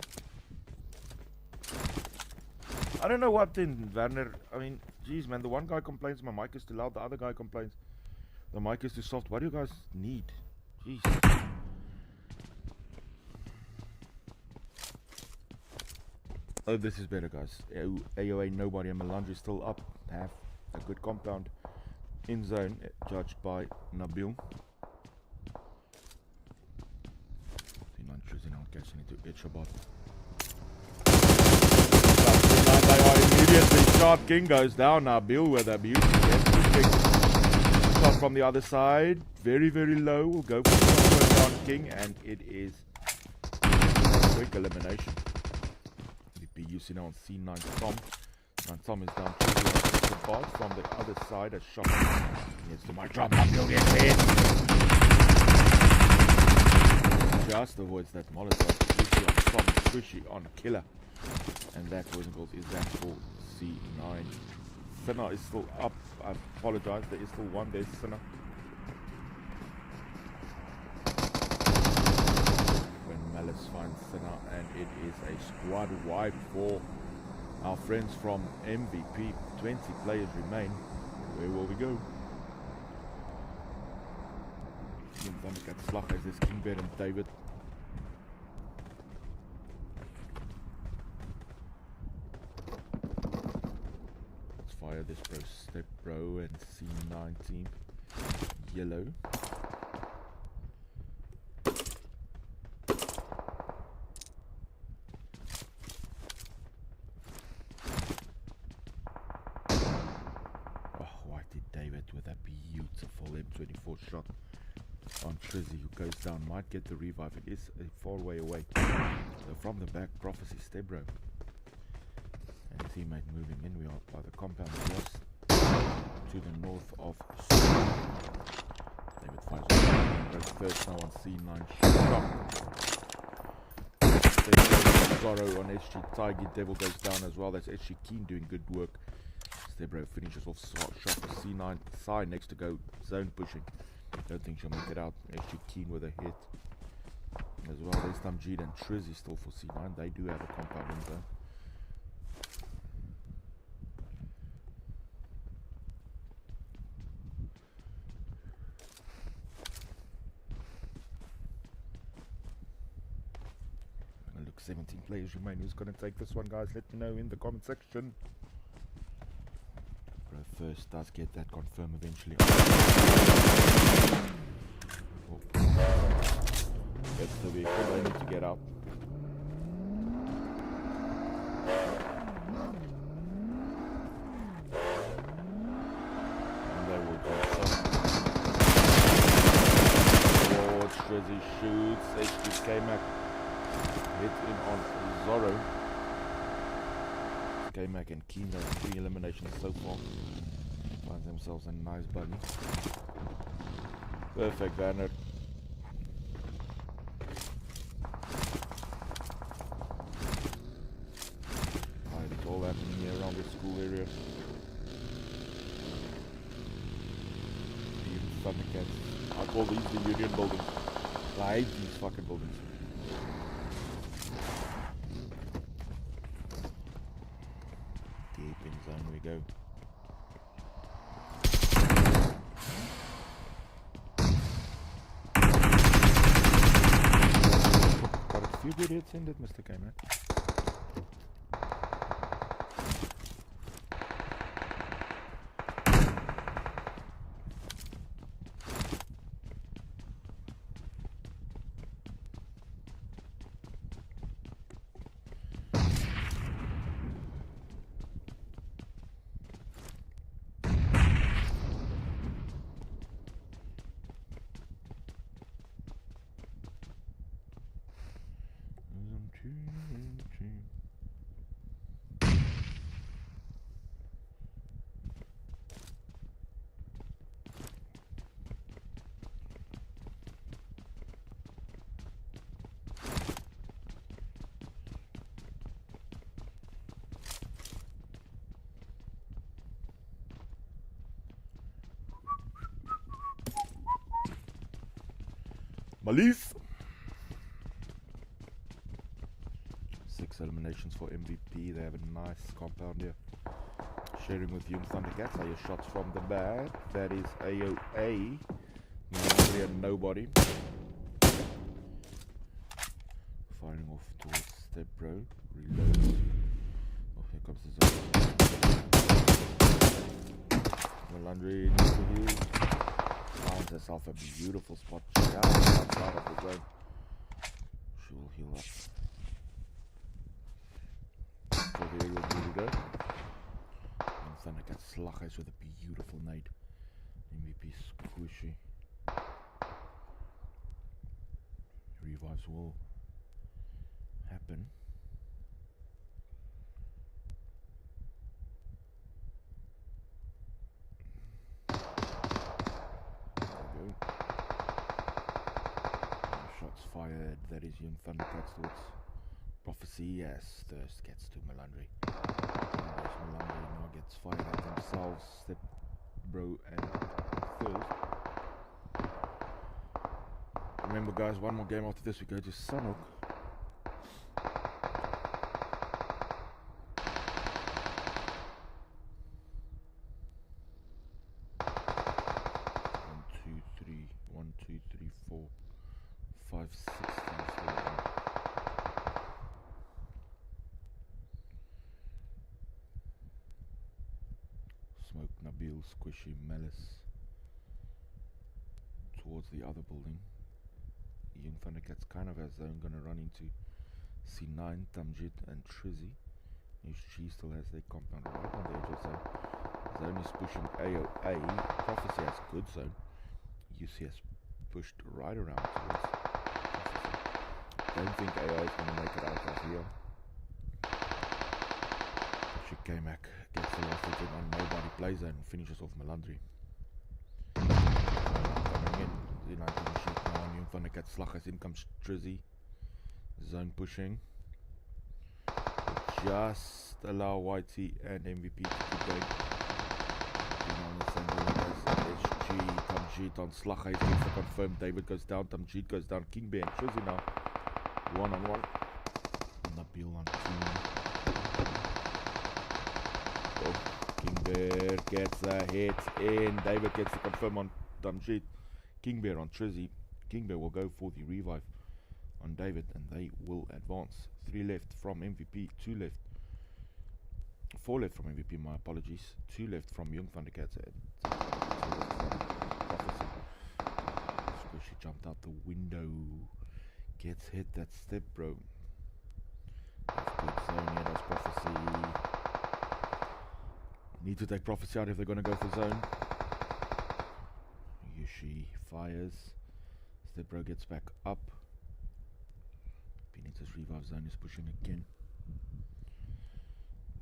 I don't know what then, Werner. I mean, geez, man. The one guy complains my mic is too loud. The other guy complains The mic is too soft. What do you guys need? Jeez. Oh, this is better, guys. AOA, nobody, and Melandri still up. Have a good compound. In zone, judged by Nabil. C9 choosing out, catching into Itchabot. They are immediately shot. King goes down. Nabil with a beauty. Shot from the other side. Very, very low. We'll go for the shot on King, and it is a quick elimination. VP now on C9 Tom. And Tom is down to the ball from the other side. A shot. Gets to my drop. Nabil gets in. Just avoids that Molotov. Swishy on Tom. Swishy on Killer. And that wasn't goals. Is that for C9? Sinner is still up. I apologize. There is still one. There's Sinner. When Malice finds Sinner, and it is a squad wipe for our friends from MVP. 20 players remain. Where will we go? Thundercat Slag as this Kingbed and David. Let's fire this bro, step bro, and C9 team. Yellow. David with a beautiful M24 shot on Trizzy, who goes down, might get the revive. It is a far way away. So from the back, Prophecy Stebro and teammate moving in. We are by the compound just to the north of David finds goes first now on C9 shot. Zorro on SG Tiger. Devil goes down as well. That's SG Keen doing good work. Stebro finishes off shot for C9 side next to go zone pushing. Don't think she'll make it out. SG Keen with a hit as well. There's Tamjid and Trizzy still for C9. They do have a compound in zone. Look, 17 players remain. Who's going to take this one, guys? Let me know in the comment section. First does get that confirmed eventually. Oh. That's the vehicle. They need to get up. And they will go. Oh, Trizzy shoots. HQ K-Mac hit in on Zorro. K-Mac and Keen, those 3 eliminations so far. Finds themselves a nice buggy. Perfect, Werner. Alright, it's all happening here around the school area. Even Thundercats. I call these the Union buildings. I hate these fucking buildings. Deep in zone we go. Got a few good hits in it, Mr. Gamer. Malif! 6 eliminations for MVP. They have a nice compound here. Sharing with Young Thundercats. Are your shots from the back? That is AOA. Nobody and nobody. Firing off towards Step Bro. Reload. Oh, here comes the zone. Melandri needs to heal. Finds herself a beautiful spot just outside of the zone. She will heal up. So there we go. And Thundercat Slughuis with a beautiful nade. MVP Squishy. Revives will happen. There we go. Shots fired. That is Young Thundercats towards Prophecy. Yes, Thirst gets to Melandri. Melandri now gets fired at themselves. Step Bro and Thirst. Remember guys, one more game after this we go to Sunhook. One, two, three, 4, 5, 6 times. Smoke, Nabil, Squishy, Malice towards the other building. Young Thundercats kind of as though I'm gonna run into C9, Tamjid and Trizzy. HG still has their compound right on the edge of zone. Zone is pushing AOA. Prophecy has good zone. UC has pushed right around towards Prophecy. Don't think AOA is gonna make it out of here. Shikamak gets the last hit on nobody plays and finishes off Melandri. Coming in. Young Thundercat Slughuis, in comes Trizzy. Zone pushing. Just allow YT and MVP to keep going. On the same building as SG. Tamjit on Slughuis gets to confirm. David goes down. Tamjit goes down. King Bear and Trizzy now. 1-on-1. Nabil on team. Oh, King Bear gets a hit in. David gets to confirm on Tamjit. King Bear on Trizzy. King Bear will go for the revive on David and they will advance. 3 left from MVP, 2 left. 4 left from MVP, my apologies. 2 left from Young Thundercats and 2 left from Prophecy. Squishy jumped out the window. Gets hit, that Step Bro. That's good zone here, that's Prophecy. Need to take Prophecy out if they're going to go for zone. Yushi fires. Step Bro gets back up. Benita's revive zone is pushing again.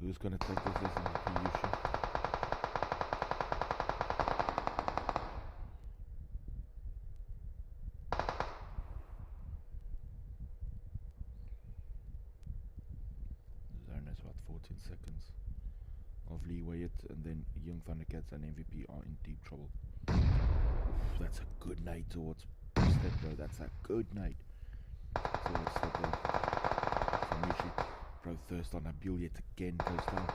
Who's going to take this? This is Yushi. Zone has about 14 seconds of leeway it, and then Young Thundercats and MVP are in deep trouble. That's a good nade towards Step Bro. That's a good nade towards Step Bro. Samushi Bro Thirst on Nabil yet again goes down.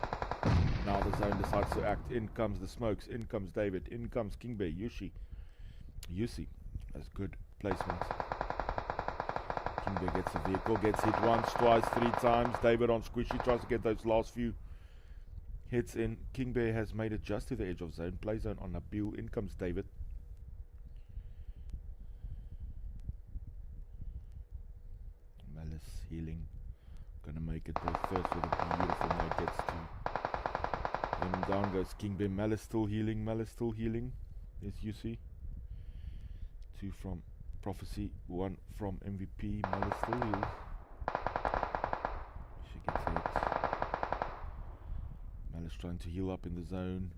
Now the zone decides to act. In comes the smokes. In comes David. In comes King Bear. Yushi has good placement. King Bear gets the vehicle. Gets hit once, twice, 3 times. David on Squishy tries to get those last few hits in. King Bear has made it just to the edge of zone. Play zone on Nabil. In comes David. Malice healing. Gonna make it both first with a beautiful nade. Gets to him. Down goes King Bear. Malice still healing. Malice still healing. There's UC. 2 from Prophecy. 1 from MVP. Malice still heals. She gets hit. Malice trying to heal up in the zone.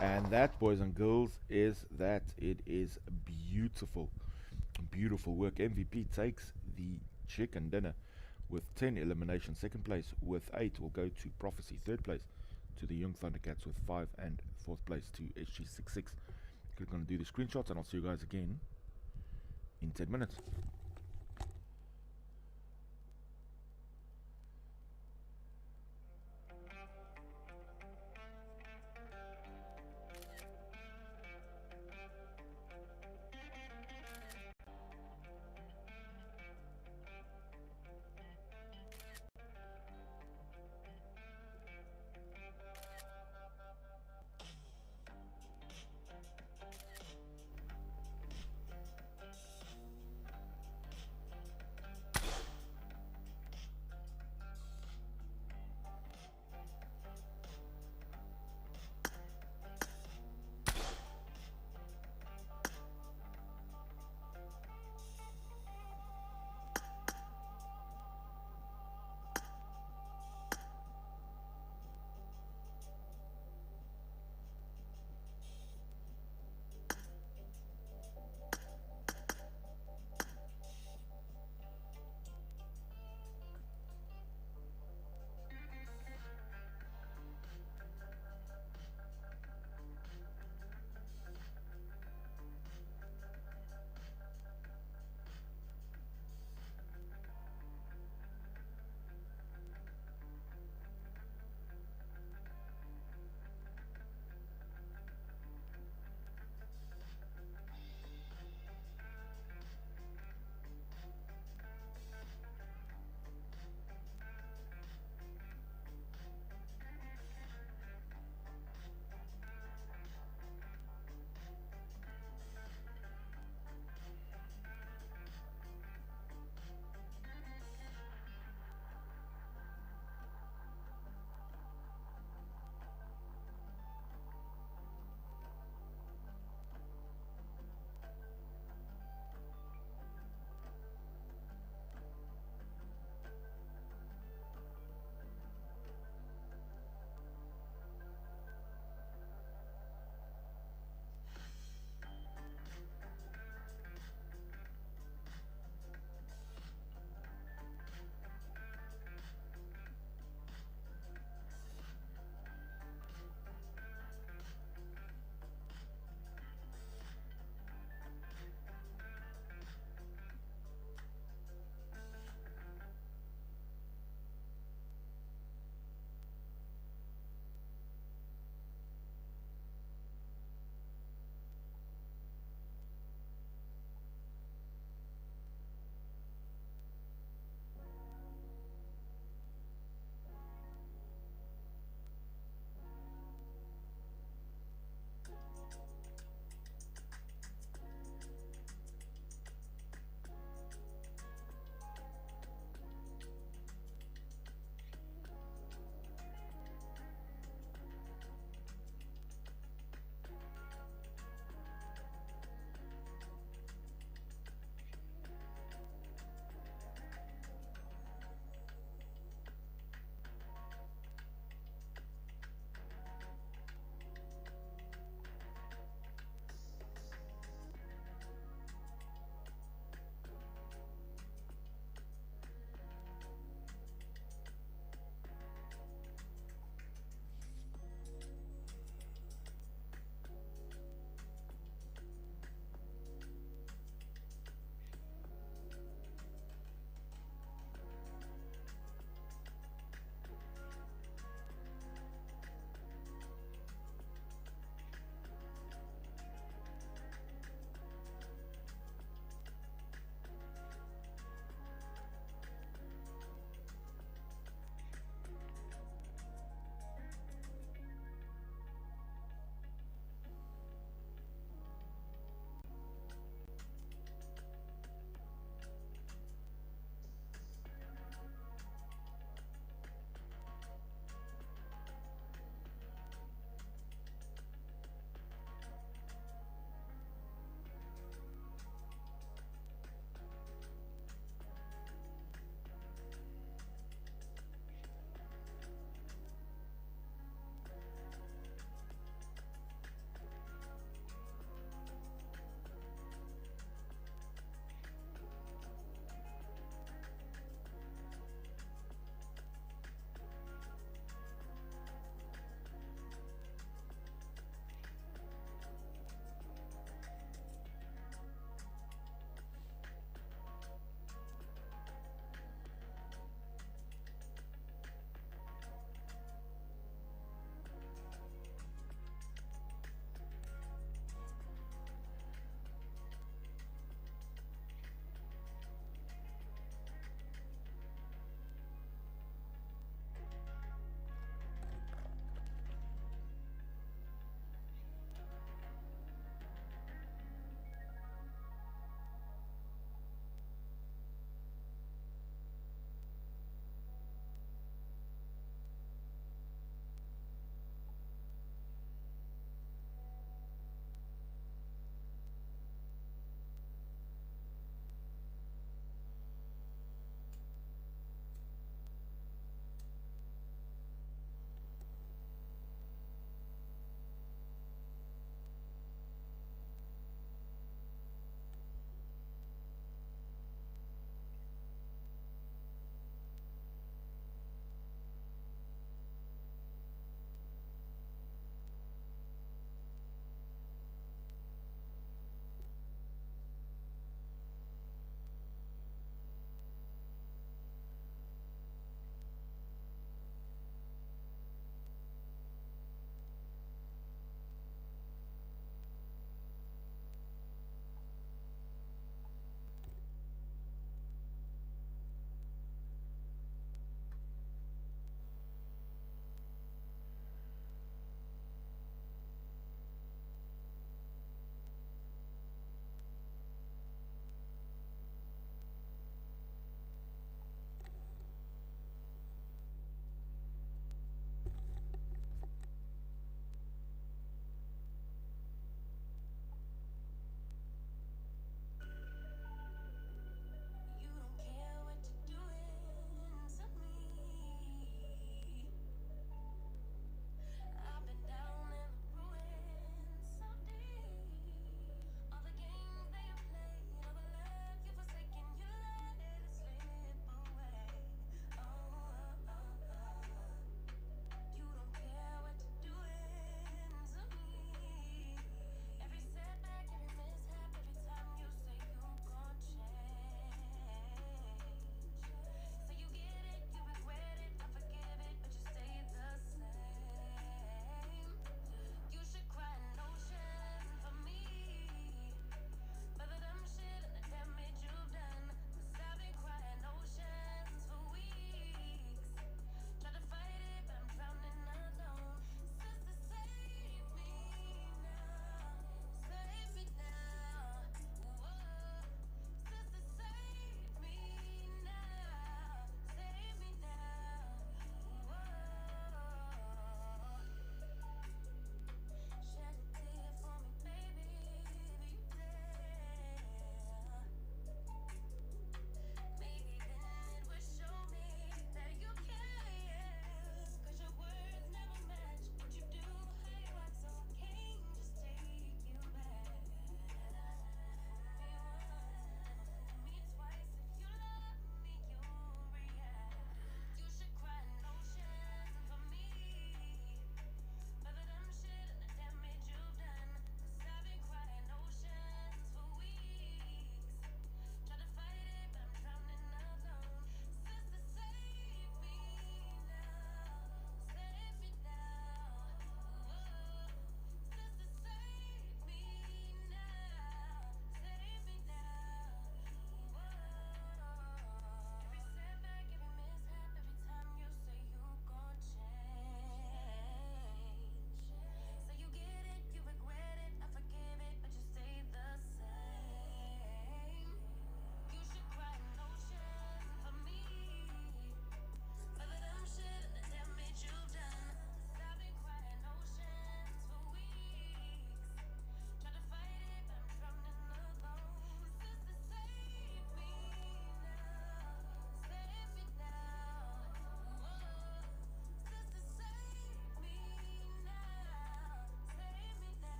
And that, boys and girls, is that. It is beautiful. Beautiful work. MVP takes the chicken dinner with 10 eliminations. Second place with 8 will go to Prophecy. Third place to the Young Thundercats with 5. And fourth place to SG66. Click on do the screenshots, and I'll see you guys again in 10 minutes.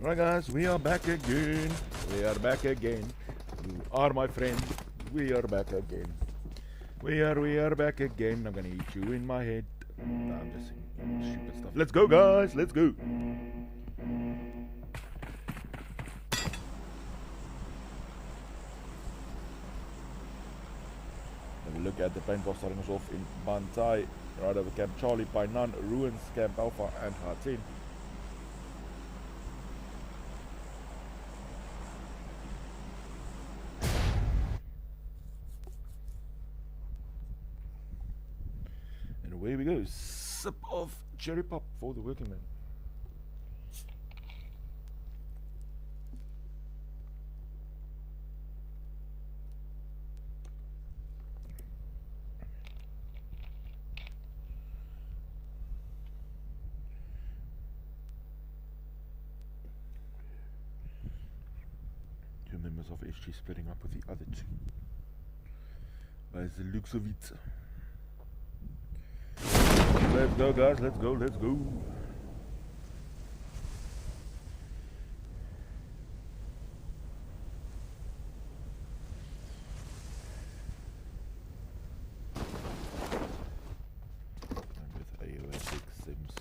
Alright guys, we are back again. We are back again. You are my friend. We are back again. We are back again. I'm gonna hit you in my head. No, I'm just saying stupid stuff. Let's go guys, let's go. Have a look at the paintball starting us off in Bantai. Right over Camp Charlie, Painan, Ruins, Camp Alpha and Hatin. And away we go. Sip of cherry pop for the working man. Two members of SG splitting up with the other two. By the looks of it. Let's go guys, let's go, let's go. And with AOS 6 Sims.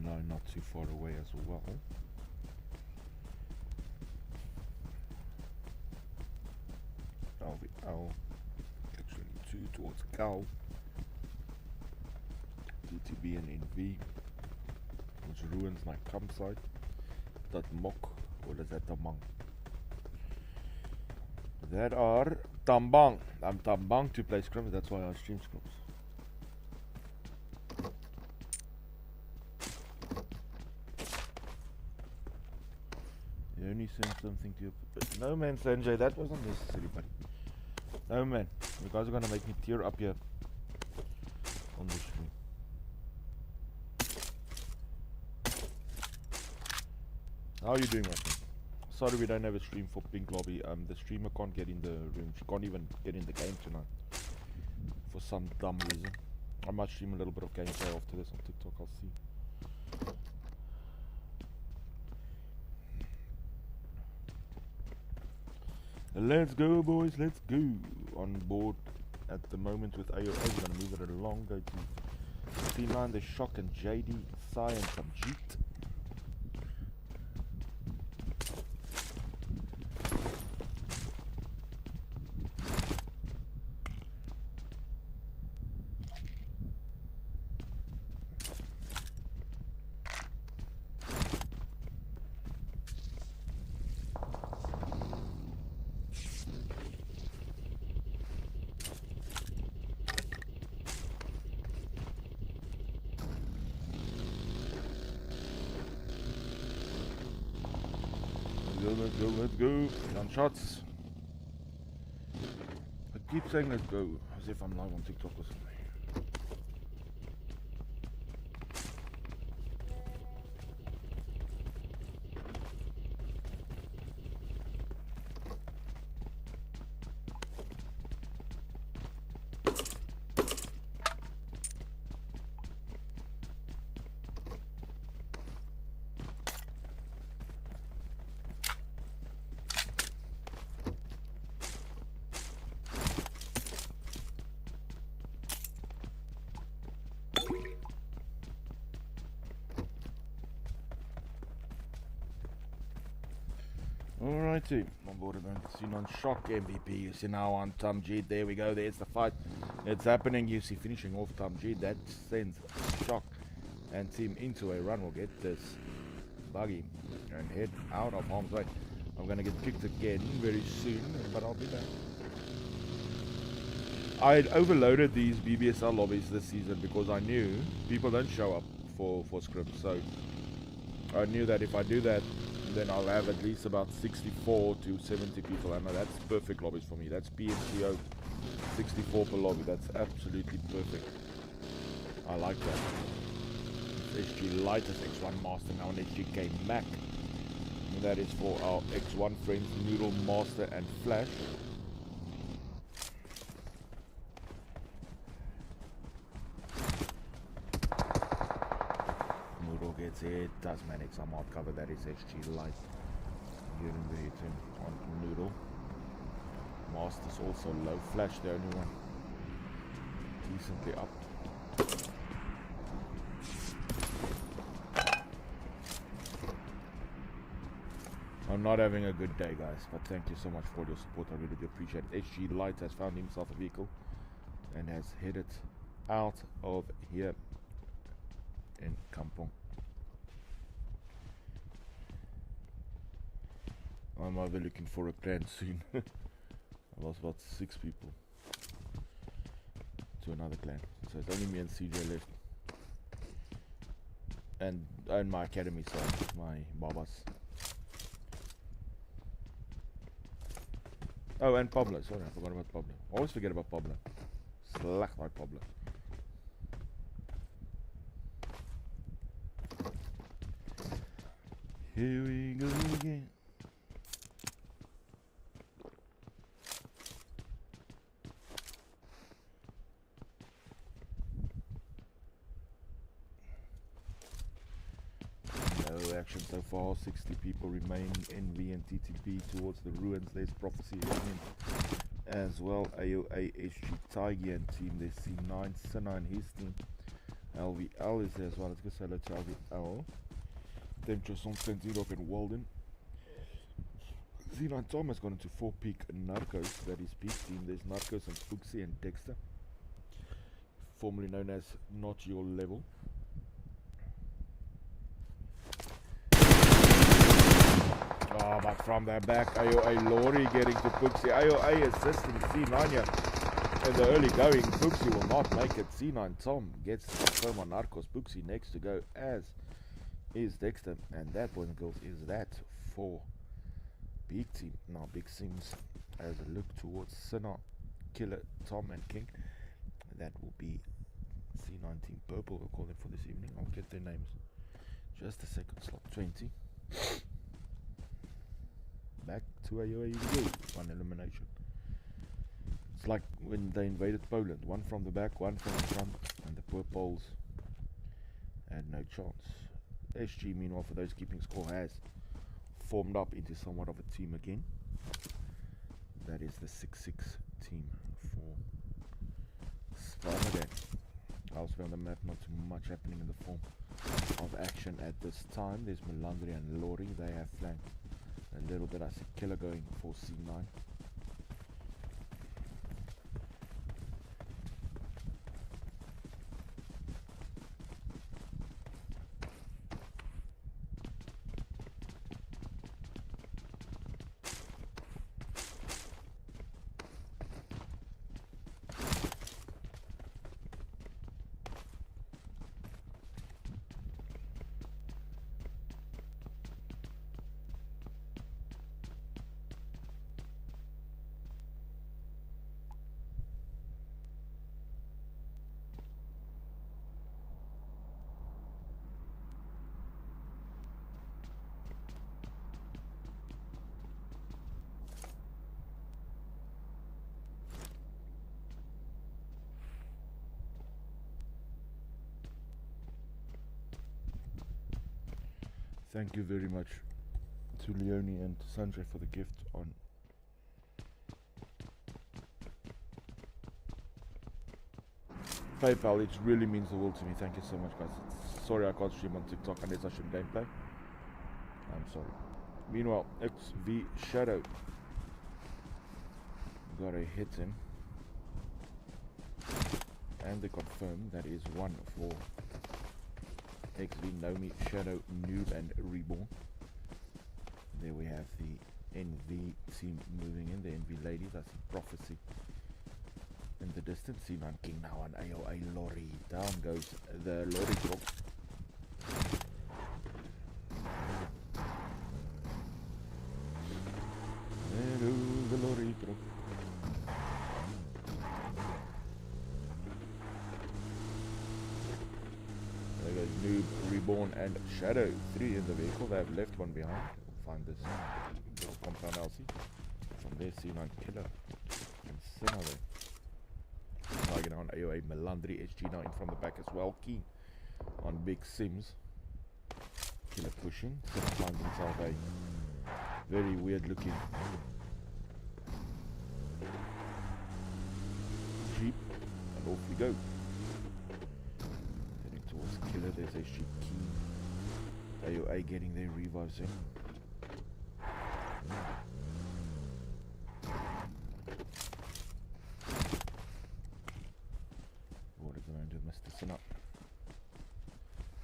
No, not too far away as well. L, actually 2 towards Cal. DTB and NV. Which ruins my campsite. That Mok, or is that Tambang? That are Tambang. I'm Tambang to play scrims, that's why I stream scrims. You only sent something to your... No man, Sanjay, that wasn't necessary, buddy. No man, you guys are gonna make me tear up here on the stream. How are you doing, my friend? Sorry we don't have a stream for Pink Lobby. The streamer can't get in the room. She can't even get in the game tonight. For some dumb reason. I might stream a little bit of gameplay after this on TikTok, I'll see. Let's go boys, let's go. On board at the moment with AOA, we're gonna move it along, go to C9, the Shock and JD, Sai and some Jeet. Let's go. On shots. I keep saying let's go, as if I'm live on TikTok or something. Alrighty, on board again. Seen on Shock MVP. You see now on Tom G. There we go. There's the fight. It's happening. You see finishing off Tom G. That sends Shock and team into a run. We'll get this buggy and head out of harm's way. I'm gonna get kicked again very soon, but I'll be back. I had overloaded these BBSL lobbies this season because I knew people don't show up for scrims. So I knew that if I do that, then I'll have at least about 64 to 70 people. I know that's perfect lobbies for me. That's PMCO 64 per lobby. That's absolutely perfect. I like that. SG Light is X1 Master now on SGK Mac. And that is for our X1 friends, Noodle, Master, and Flash. Noodle gets it, does manage some hard cover, that is HG Light. Getting the hit on Noodle. Master's also low, Flash the only one decently up. I'm not having a good day, guys, but thank you so much for your support. I really do appreciate it. HG Light has found himself a vehicle and has headed out of here in Kampong. I'm either looking for a clan soon. I lost about 6 people to another clan, so it's only me and CJ left, and my academy side, my Babas. Oh, and Pablo. Sorry, I forgot about Pablo. I always forget about Pablo. Slack by Pablo. Here we go again. No action so far. 60 people remain in V and TTP towards the ruins. There's Prophecy as well. AOA HG Tiger and team. There's C9 Senna and his team. LVL is there as well. Let's go say hello to LVL. Temptress on Plenty Rock and Walden. Z9 Tom has gone into 4 Peak Narcos. That is Peak team. There's Narcos and Fuxi and Dexter, formerly known as Not Your Level. Oh, but from the back, AOA Lori getting to Fuxi. AOA assisting C9 here in the early going. Fuxi will not make it. C9 Tom gets the confirm on Narcos. Fuxi next to go, as is Dexter. And that, boys and girls, is that for Big Team. Now Big Sims as a look towards Sinner, Killer, Tom and King. That will be C9 Team Purple, we'll call them for this evening. I'll get their names just a second. Slot 20. Back to AOA, one elimination. It's like when they invaded Poland. One from the back, one from the front, and the poor Poles had no chance. SG, meanwhile, for those keeping score, has formed up into somewhat of a team again. That is the 6-6 team for Spider-Man. Elsewhere on the map, not too much happening in the form of action at this time. There's Melandri and Lori. They have flanked a little bit. I see Killer going for C9. Thank you very much to Leonie and Sanjay for the gift on PayPal. It really means the world to me. Thank you so much, guys. Sorry I can't stream on TikTok unless I should gameplay. I'm sorry. Meanwhile, XV Shadow got a hit in, and they confirm that is one for XV, Nomi, Shadow, Noob and Reborn. There we have the NV team moving in, the NV ladies. I see Prophecy in the distance. C9 King now on AOA Lorry. Down goes the Lorry drop. There goes the Lorry drop. There goes Noob, Reborn and Shadow. 3 in the vehicle. They have left one behind. We'll find behind this little compound LC. From there, C9 Killer and Sinner there. Target on AOA Melandri, SG9 from the back as well. Keen on Big Sims. Killer pushing. Sinner finds himself a very weird looking Jeep, and off we go. Heading towards Killer, there's SG Keen. AOA getting their revives in. What are going to do, Mr. Sinner?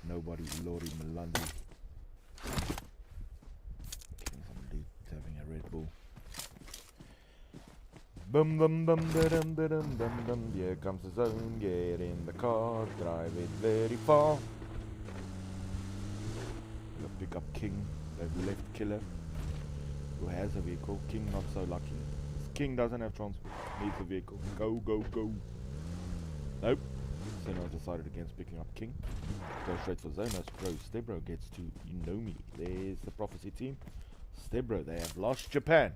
Nobody, Lori Melandri. Getting some loot, having a Red Bull. Bum bum bum da dum da dum dum dum. Here comes the zone. Get in the car, drive it very far. We'll pick up King. They've left Killer, who has a vehicle. King not so lucky. King doesn't have transport. Needs a vehicle. Go go go. Nope. Zeno's decided against picking up King. Go straight for Zonos. Bro, Stebro gets to Unomi. There's the Prophecy team. Stebro, they have lost Japan.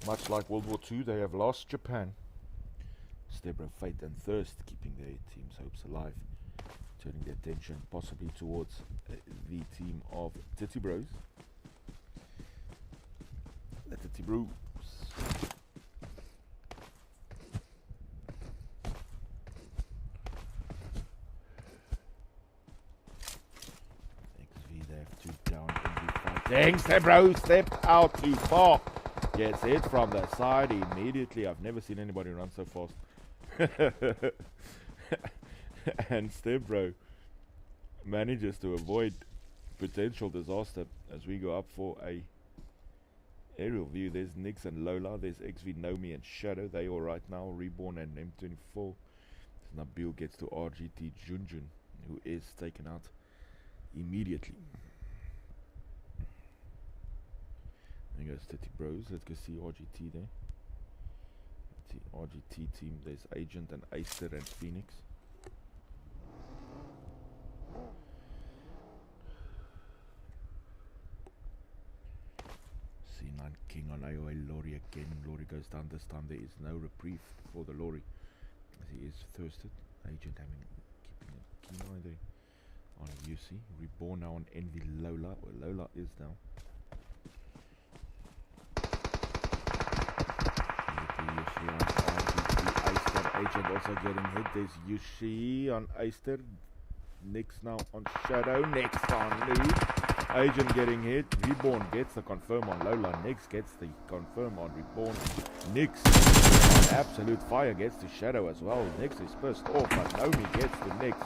Much like World War II, they have lost Japan. Stebro, Fate and Thirst keeping their team's hopes alive. Turning their attention possibly towards the team of Titty Bros. The Titty Bros. XV, they have two down in the fight. Dang, Stebro stepped out too far. Gets hit from the side immediately. I've never seen anybody run so fast. And Stebro manages to avoid potential disaster as we go up for a aerial view. There's Nix and Lola. There's XV, Nomi and Shadow. They all right now. Reborn and M24. Nabil gets to RGT Junjun, who is taken out immediately. There goes Titty Bros. Let's go see RGT there. The RGT team. There's Agent and Acer and Phoenix. C9 King on AOA Lori again. Lori goes down this time. There is no reprieve for the Lori as he is thirsted. Agent keeping a keen eye there on UC. Reborn now on Envy Lola, where Lola is now. Agent also getting hit. There's Yushi on Aister. Nix now on Shadow. Next on Noob. Agent getting hit. Reborn gets the confirm on Lola. Nix gets the confirm on Reborn. Nix on Absolute Fire gets to Shadow as well. Nix is pissed off, but Nomi gets to Nix.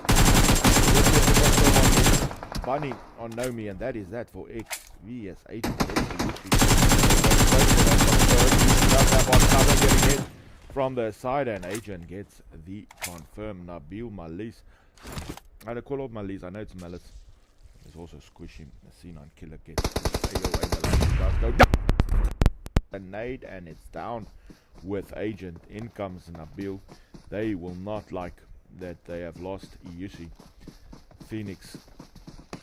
Bunny on Nomi, and that is that for XV as Agent gets to Yushi. Getting hit from the side, and Agent gets the confirm. Nabil Malis. I had a call out Malis. I know it's Malice. There's also Squishy. The C9 Killer gets AOA. Does go down. A nade, and it's down with Agent. In comes Nabil. They will not like that they have lost Iyushi. Phoenix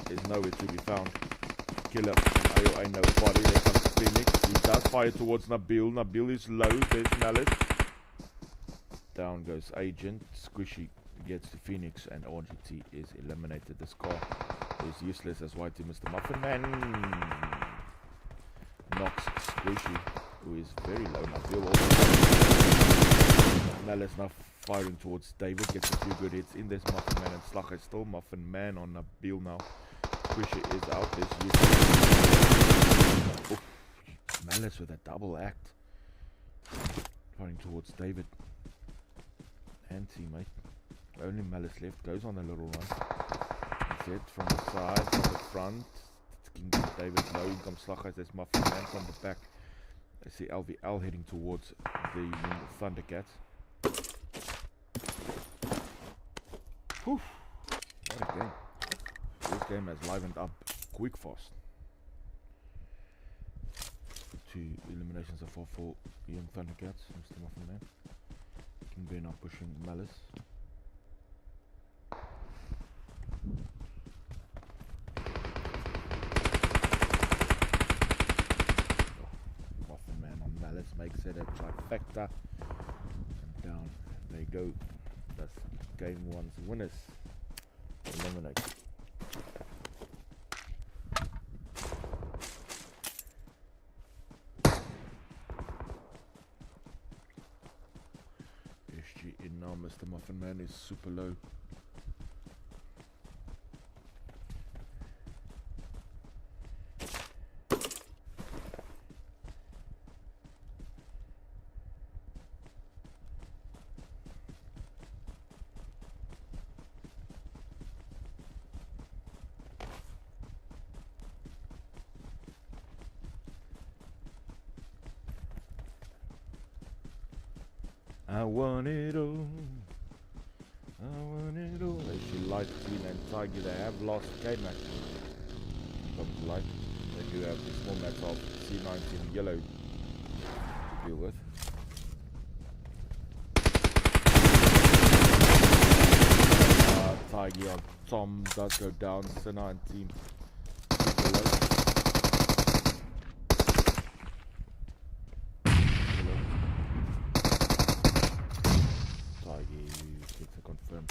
is nowhere to be found. Killer. AOA nobody. There comes Phoenix. He does fire towards Nabil. Nabil is low. There's Malice. Down goes Agent. Squishy gets to Phoenix, and RGT is eliminated. This car is useless as Whitey Mr. Muffin Man knocks Squishy, who is very low. Nabil also. Malice now firing towards David. Gets a few good hits in this Muffin Man, and Slug is still Muffin Man on Nabil now. Squishy is out. There's Malice with a double act. Firing towards David and teammate. Only Malice left. Goes on a little run. It's hit from the side, from the front. It's King David low. In comes Slughuis. There's Muffin Man from the back. I see LVL heading towards the Thundercats. Whew. What a game. This game has livened up quick fast. 2 eliminations of 4 young Thundercats. Mr. Muffin Man. King Bear now pushing Malice. just makes it a trifecta. And down they go. That's game one's winners. Eliminated. SG in now, Mr. Muffin Man is super low. I want it all. I want it all. If you like Teen and Tiger, they have lost K-Mac. Comes light. They do have the small mats of C19 yellow to deal with. Tiger on Tom does go down. C19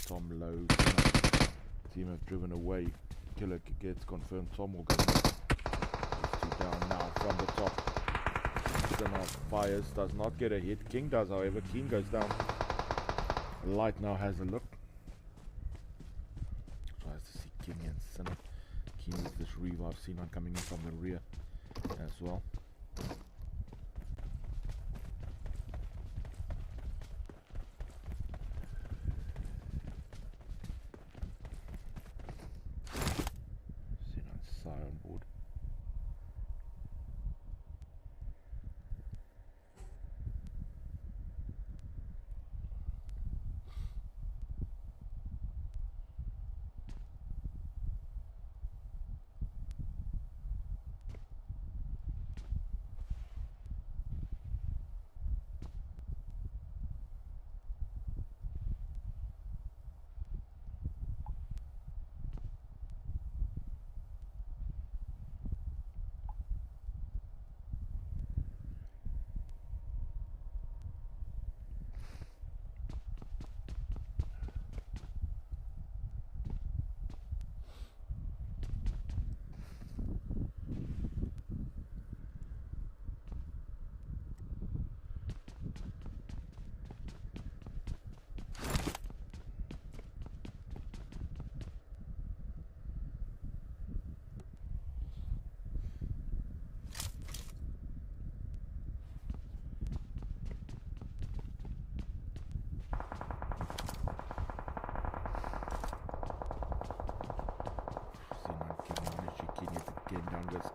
Tom low. Team have driven away. Killer gets confirmed. Tom will go next. Two down now from the top. Sinner fires, does not get a hit. King does, however. King goes down. Light now has a look. Tries to see King and Sinner. King with this revive. C9 coming in from the rear as well. On board.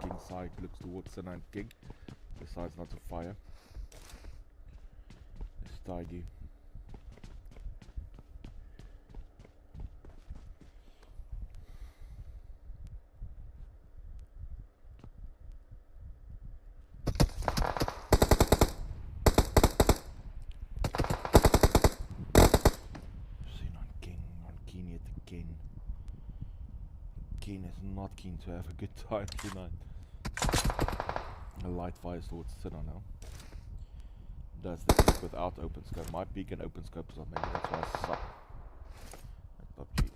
King side looks towards the 9th King. Decides not to fire. It's Tiggy. Keen is not keen to have a good time tonight. A light fires towards Sinner now. Does the peak without open scope. My peak and open scope is on, maybe that's why I suck at PUBG.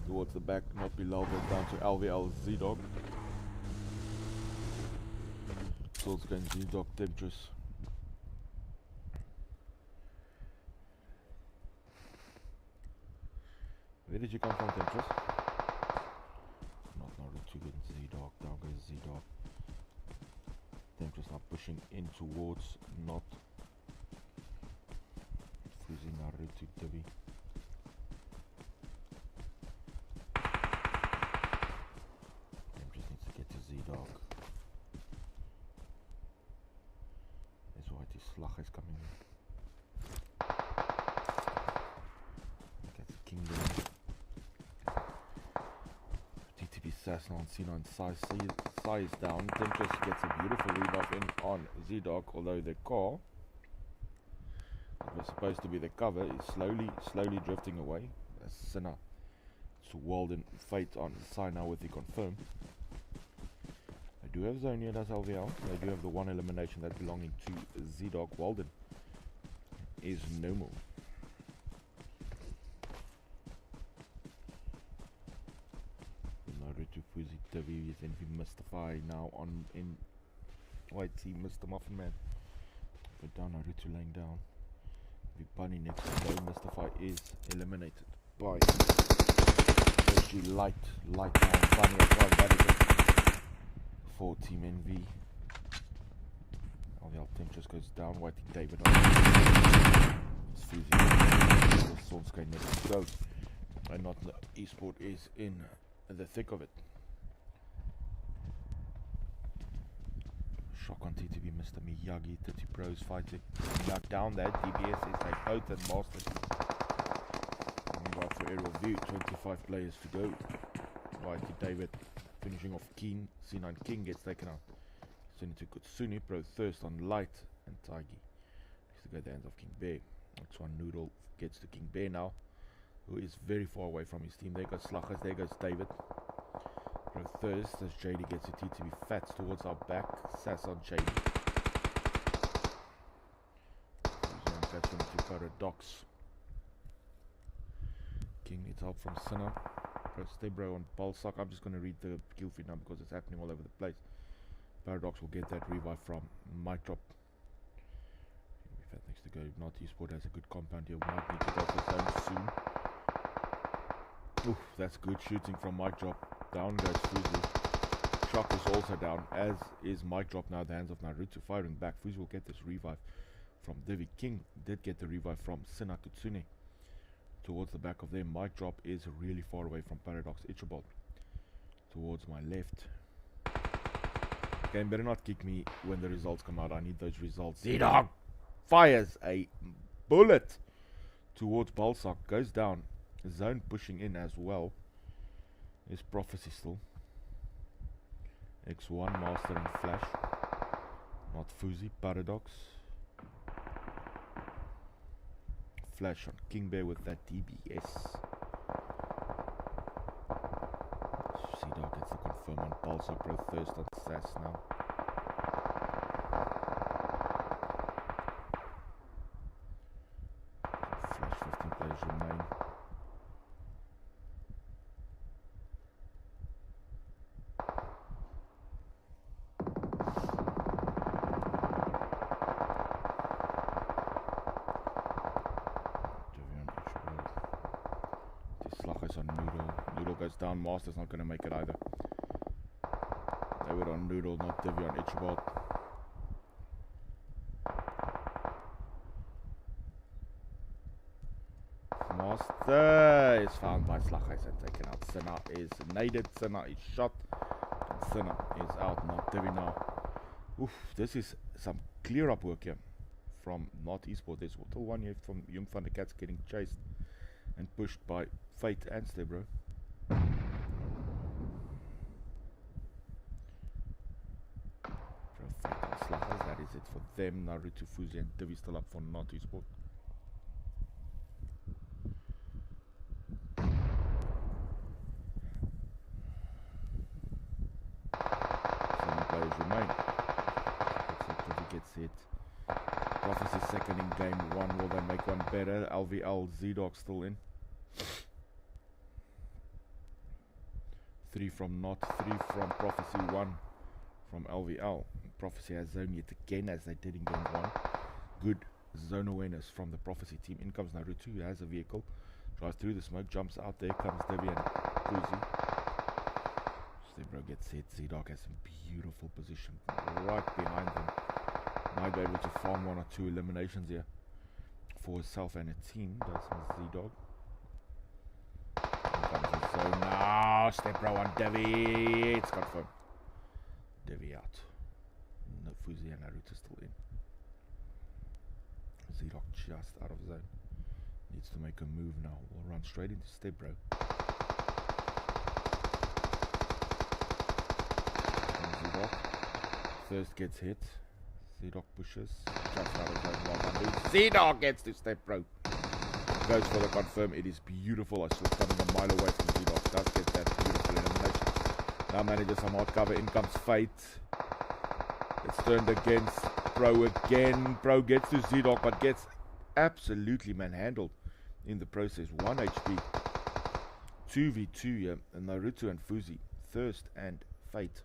Towards the back, not below, but down to LVL Z-Dog. Souls going Z-Dog Temptress. Where did you come from, Temptress? Not Naruto getting Z-Dog, down goes Z-Dog. Temptress now pushing in towards not freezing Naruto Debbie. Temptress needs to get to Z-Dog. There's Whitey Slag is coming in. Gets Kingdom. Assassin on C9 size down. Temptress gets a beautiful rebuff in on Z-Dog, although the car that was supposed to be the cover is slowly drifting away. Sinner So Walden Fate on sign now with the confirm. They do have zone here, does LVL. They do have the one elimination that belonging to Z-Dog. Walden is no more. Naruto Fuzi TV is then Mystify now on in white team. Mr. Muffin Man. Put down Naruto laying down. The bunny next to go. Mystify is eliminated by actually light down bunny as well. That is it for Team NV. Oh, the team just goes down. Whitey David on. It's Fuzi. The Solskjaer next to go. And not the esport is in the thick of it. Shock on TTB, Mr. Miyagi, 30 pros fighting. Knocked down there. DBS is a potent master. Right for aerial view, 25 players to go. Whitey David finishing off Keen. C9 King gets taken out. Send it to Kutsuni, Pro Thirst on Light, and Taigi. Needs to go to the hands of King Bear. That's one Noodle gets to King Bear now, who is very far away from his team. There goes Slaggers, there goes David. Pro Thirst as JD gets a TTB Fats towards our back. Sass on JD. That's into Paradox. King needs help from Sinner. Pro Stebro on Balsock. I'm just going to read the kill feed now because it's happening all over the place. Paradox will get that revive from Mic Drop. That needs to go. Not Esport has a good compound here. Might need to go for zone soon. Oof, that's good shooting from Mic Drop. Down goes Fuzi. Shock is also down, as is Mic Drop now. The hands of Naruto firing back. Fuzi will get this revive from Divi. King did get the revive from Sina Kutsune. Towards the back of them. Mic Drop is really far away from Paradox. Ichibot towards my left. Game better not kick me when the results come out. I need those results. Z-Dog fires a bullet towards Balsock. Goes down. Zone pushing in as well. Is Prophecy still. X1 Master and Flash. Not Fuzi. Paradox. Flash on King Bear with that DBS. Z-Dog gets the confirm on Balsock. Pro Thirst on Sass now. Flash 15 players remain. On Noodle. Noodle goes down. Master's not going to make it either. They were on Noodle, not Divi on Ichibot. Master is found by Slaggers and taken out. Sinner is naded. Sinner is shot. And Sinner is out. Not Divi now. Oof, this is some clear up work here from Not Esport. There's still one here from Jung van der Cats getting chased and pushed by Fate and Stebro. That is it for them. Naruto, Fuzi and Divi still up for Not Esport. Seven players remain. Divi gets hit. Prophecy second in game one. Will they make one better? LVL Z-Dog still in. 3 from Not, 3 from Prophecy, 1 from LVL. Prophecy has zone yet again as they did in game 1. Good zone awareness from the Prophecy team. In comes Naruto, who has a vehicle. Drives through the smoke, jumps out. There comes Divi and Fuzi. Stebro gets hit. Z-Dog has some beautiful position right behind them. Might be able to farm 1 or 2 eliminations here for himself and a team. Does Z-Dog. So now Stebro on Divi. It's confirmed. Divi out. No, Fuzi and Naruto still in. Z-Dog just out of zone. Needs to make a move now. We'll run straight into Stebro. Z-Dog. Thirst gets hit. Z-Dog pushes. Jumps out of zone. Z-Dog gets to Stebro. goes for the confirm. It is beautiful. I saw it coming a mile away from Z-Dog. Does get that beautiful elimination. Now manages some hard cover. In comes Fate. It's turned against Pro again. Pro gets to Z-Dog, but gets absolutely manhandled in the process. 1 HP. 2v2 here. And Naruto and Fuzi. Thirst and Fate.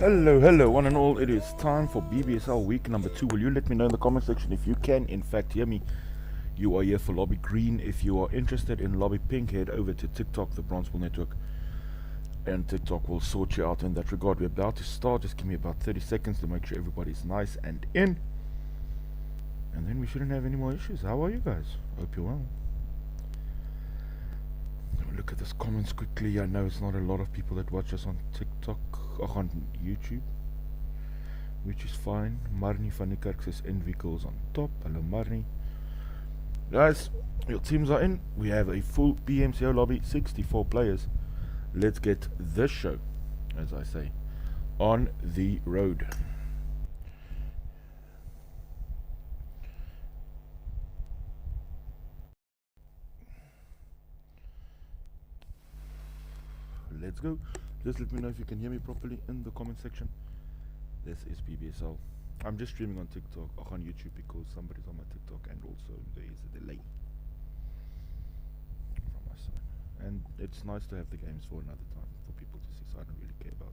Hello, one and all. It is time for BBSL week number 2. Will you let me know in the comment section if you can, in fact, hear me? You are here for Lobby Green. If you are interested in Lobby Pink, head over to TikTok, the Bronzebull Network, and TikTok will sort you out in that regard. We're about to start. Just give me about 30 seconds to make sure everybody's nice and in, and then we shouldn't have any more issues. How are you guys? Hope you're well. Let me look at this comments quickly. I know it's not a lot of people that watch us on TikTok or on YouTube, which is fine. Marnie van Niekerk says Envicles on top. Hello Marnie. Guys, your teams are in. We have a full PMCO lobby, 64 players. Let's get this show, as I say, on the road. Let's go. Just let me know if you can hear me properly in the comment section. This is BBSL. I'm just streaming on TikTok or on YouTube because somebody's on my TikTok, and also there is a delay from my side. And it's nice to have the games for another time for people to see, so I don't really care about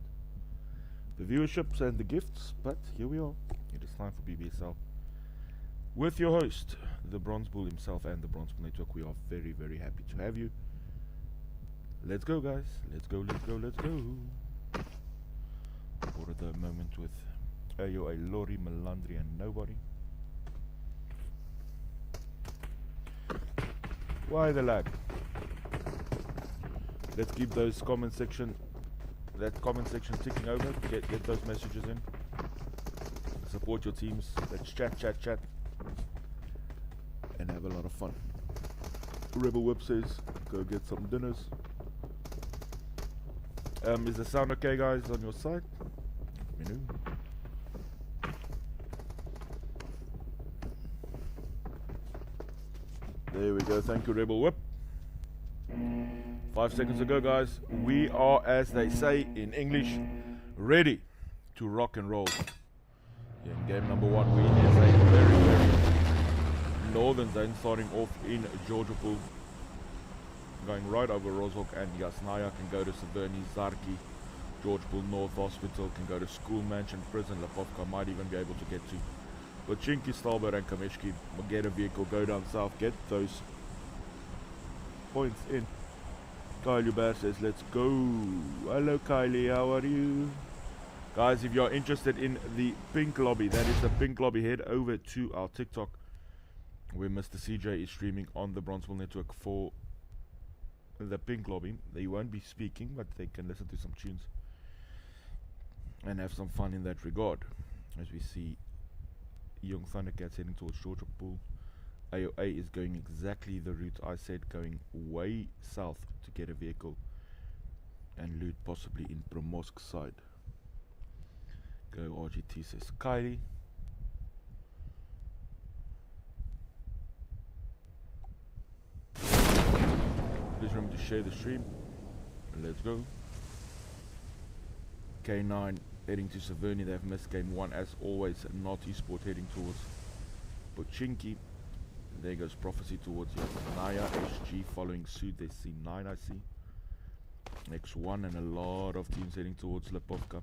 the viewerships and the gifts, but here we are. It is time for BBSL with your host, the Bronzebull himself and the Bronzebull Network. We are very, very happy to have you. Let's go, guys. Let's go. For the moment with AOA, Lori, Melandri, and nobody. Why the lag? Let's keep those comment section ticking over. Get those messages in. Support your teams. Let's chat, and have a lot of fun. Rebel Whip says, go get some dinners. Is the sound okay, guys, on your side? Let me know. There we go. Thank you, Rebel Whip. 5 seconds ago, guys, we are, as they say in English, ready to rock and roll. In game number 1, we is a very, very northern zone, starting off in Bronzebull, going right over Rozhok and Yasnaya, can go to Severny, Zarki, Bronzebull North Hospital, can go to School Mansion, Prison, Lapovka, might even be able to get to Lachinki, Stalber and Kameshki, get a vehicle, go down south, get those points in. Kylie Hubert says, let's go. Hello Kylie, how are you? Guys, if you're interested in the pink lobby, that is the pink lobby, head over to our TikTok, where Mr. CJ is streaming on the Bronzebull Network for the pink lobby. They won't be speaking, but they can listen to some tunes and have some fun in that regard. As we see Young Thundercats heading towards Bronzebull. AOA is going exactly the route I said, going way south to get a vehicle and loot possibly in Promosk side. Go RGT, says Kylie. Please remember to share the stream. Let's go. K9 heading to Severny. They have missed game 1 as always. Naughty Sport heading towards Pochinki. There goes Prophecy towards Yasnaya. SG following suit. There's C9 I see. X1 and a lot of teams heading towards Lapovka.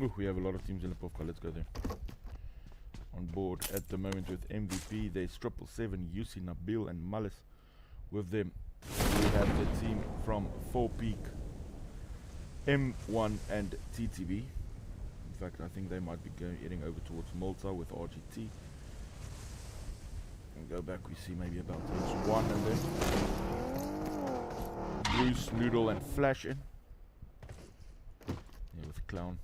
Ooh, we have a lot of teams in Lapovka. Let's go there. On board at the moment with MVP, there's 777, UC, Nabil and Malis. With them we have the team from 4 Peak, M1 and TTV. In fact, I think they might be heading over towards Malta with RGT. And go back, we see maybe about H1 and then Bruce, Noodle and Flash in. Yeah, with Clown.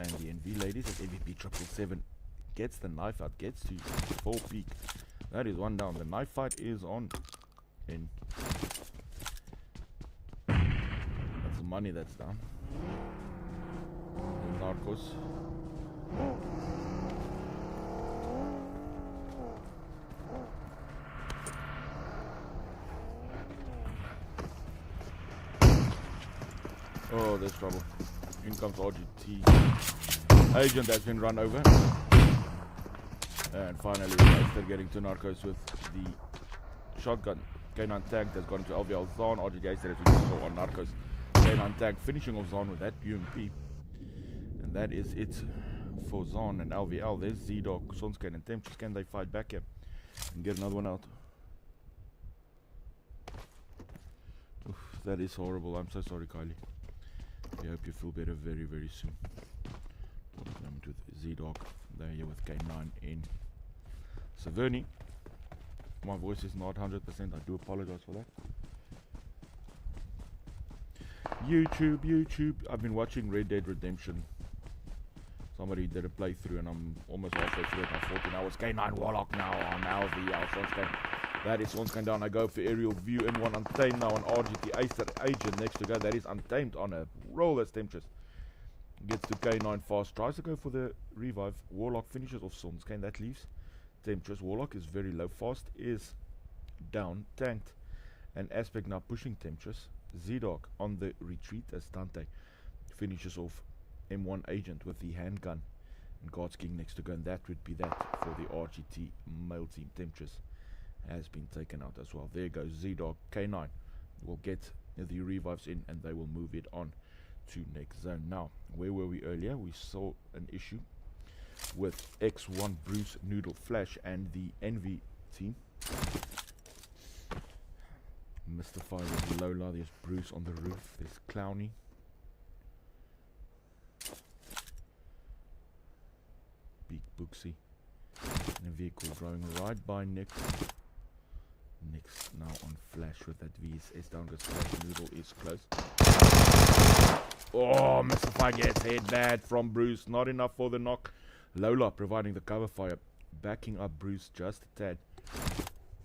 And the NV ladies at MVP 777 gets the knife out, gets to 4 Peak. That is one down. The knife fight is on. In. That's the money that's down. And Narcos. Oh, there's trouble. In comes RGT. Agent has been run over. And finally, after getting to Narcos with the shotgun. K9 tank has gone into LVL Zon. RGT has been saw on Narcos. K9 tank finishing off Zon with that UMP. And that is it for Zon and LVL. There's Z-Dog, Sunscan and Temptress. Can they fight back here and get another one out? Oof, that is horrible. I'm so sorry, Kylie. I hope you feel better very, very soon. Moment with Z-Dog. They're here with K9 in Severny. My voice is not 100%. I do apologize for that. YouTube. I've been watching Red Dead Redemption. Somebody did a playthrough and I'm almost halfway through it. I'm 14 hours. K9 Warlock now on LVL. Sunscan. That is Sunscan down. I go for aerial view. M1 Untamed now on RGT. Acer Agent next to go. That is Untamed on a roll. That's Temptress. Gets to K9 fast. Tries to go for the revive. Warlock finishes off Sunscan. That leaves Temptress. Warlock is very low. Fast is down. Tanked. And Aspect now pushing Temptress. Z-Dog on the retreat as Dante finishes off M1 Agent with the handgun. And God's King next to go. And that would be that for the RGT male team. Temptress has been taken out as well. There goes Z-Dog. K9 will get the revives in and they will move it on to next zone. Now, where were we earlier? We saw an issue with X1 Bruce, Noodle, Flash and the Envy team. Mystified with Lola. There's Bruce on the roof. There's Clowny. Big Booksy. And a vehicle driving right by Nick. Nick's now on Flash with that VSS down. Goes Flash. Noodle is close. Oh, Mystify gets hit bad from Bruce. Not enough for the knock. Lola providing the cover fire. Backing up Bruce just a tad.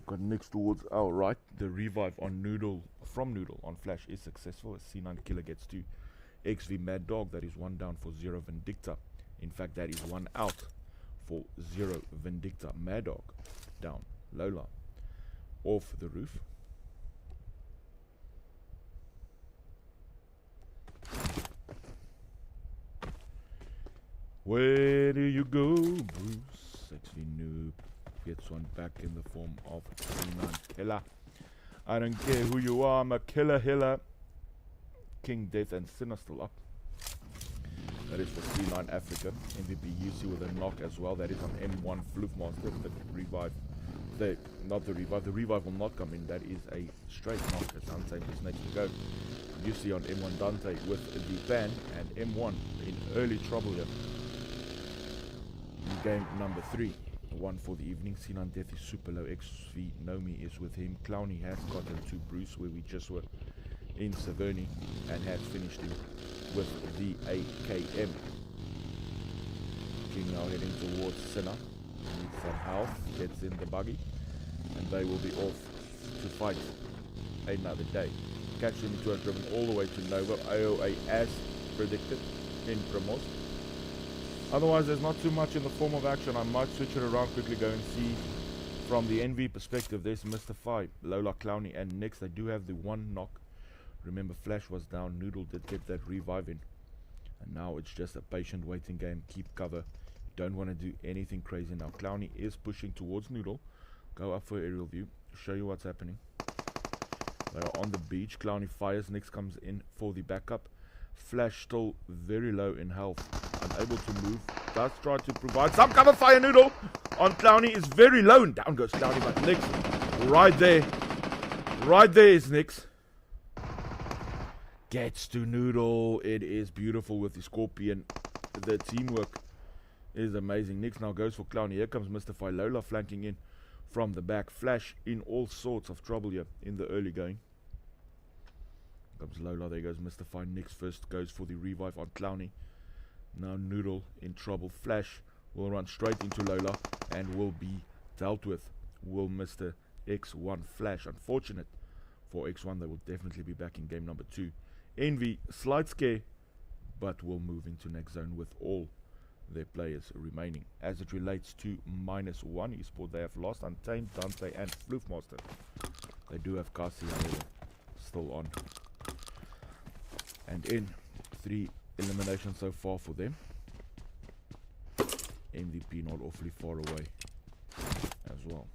Got Nick's towards our right. The revive on Noodle from Noodle on Flash is successful as C9 Killer gets to XV Mad Dog. That is one down for 0 Vindicta. In fact, that is one out for 0 Vindicta. Mad Dog down. Lola off the roof. Where do you go, Bruce? XV Noob gets one back in the form of C9 Killer. I don't care who you are, I'm a killer hiller. King Death and Sinner still up. That is for C9 Africa. MVP UC with a knock as well. That is on M1 Floofmaster. The revive. Not the revive. The revive will not come in. That is a straight knock as Dante is next to go. UC on M1 Dante with the ban and M1 in early trouble here. In game number 3. One for the evening. C9 Death is super low. XV Nomi is with him. Clowny has gotten to Bruce where we just were in Severny and has finished him with the AKM. King now heading towards Sinner. Needs some health. Gets in the buggy. And they will be off to fight another day. Catch 22 has driven all the way to Nova. AOA as predicted in Promos. Otherwise, there's not too much in the form of action. I might switch it around quickly, go and see from the NV perspective. There's Mystify, Lola, Clowny, and Nix. They do have the one knock. Remember, Flash was down. Noodle did get that revive in. And now it's just a patient waiting game. Keep cover. You don't want to do anything crazy now. Clowny is pushing towards Noodle. Go up for aerial view. Show you what's happening. They are on the beach. Clowny fires. Nix comes in for the backup. Flash still very low in health. Unable to move. Does try to provide some cover fire. Noodle on Clowny is very low. And down goes Clowny, but Nix right there. Right there is Nix. Gets to Noodle. It is beautiful with the Scorpion. The teamwork is amazing. Nix now goes for Clowny. Here comes Mystify. Lola flanking in from the back. Flash in all sorts of trouble here in the early going. Comes Lola. There goes Mystify. Nix first goes for the revive on Clowny. Now Noodle in trouble. Flash will run straight into Lola and will be dealt with. Will Mr. X1 Flash. Unfortunate for X1. They will definitely be back in game number 2. Envy, slight scare, but will move into next zone with all their players remaining. As it relates to -1 esport, they have lost Untamed, Dante and Floofmaster. They do have Kasi, however, still on. And in 3 eliminations so far for them. MVP not awfully far away as well.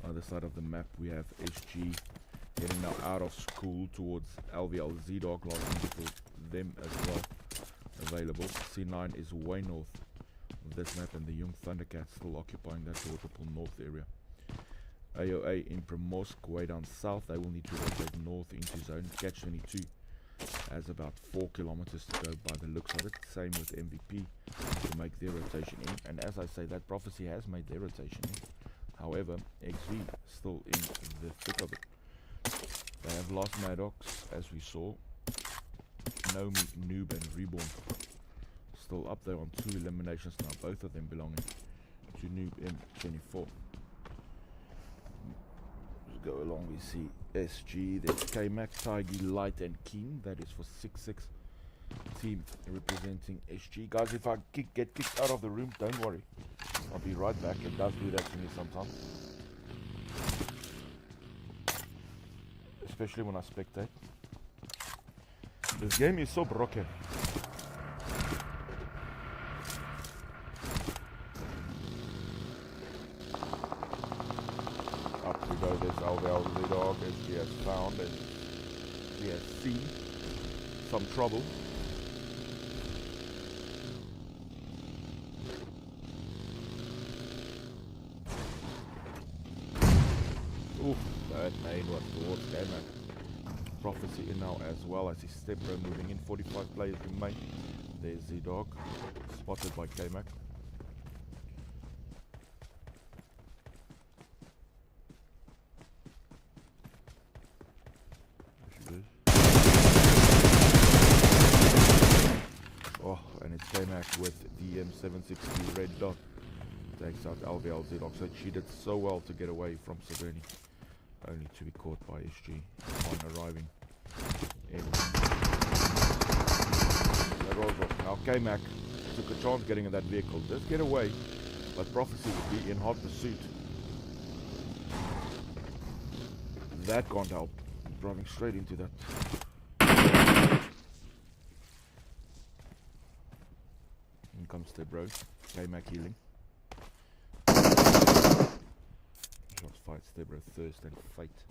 Other side of the map we have SG heading now out of school towards LVL Z-Dog, last for them as well available. C9 is way north of this map, and the young Thundercats still occupying that Bronzebull north area. AOA in Primorsk way down south, they will need to rotate north into zone. Catch 22 has about 4 kilometers to go by the looks of it. Same with MVP to make their rotation in, and as I say, that Prophecy has made their rotation in. However, XV still in the thick of it. They have lost Maddox, as we saw. Nomi, Noob and Reborn still up there on 2 eliminations now, both of them belonging to Noob M24. Let's go along, we see SG, there's K-Mac, Tiggy, Light and Keen, that is for 6-6 team representing SG. Guys, if I get kicked out of the room, don't worry, I'll be right back. It does do that to me sometimes, especially when I spectate. This game is so broken. Up we go, there's LVL Z-Dog, SG has found, and he has seen some trouble. Oof, that nade was towards K-Mac. Prophecy in now as well. I see Stepbro moving in, 45 players remain. There's Z-Dog, spotted by K-Mac. Oh, and it's K-Mac with the M760 red dot. Takes out LVL Z-Dog. So she did so well to get away from Severny, only to be caught by SG upon arriving in the Roswell. Now K-Mac took a chance getting in that vehicle, just get away, but Prophecy would be in hot pursuit. That can't help, driving straight into that. In comes Stebro, K-Mac healing. Shots fight, Stebro, Thirst and Fate.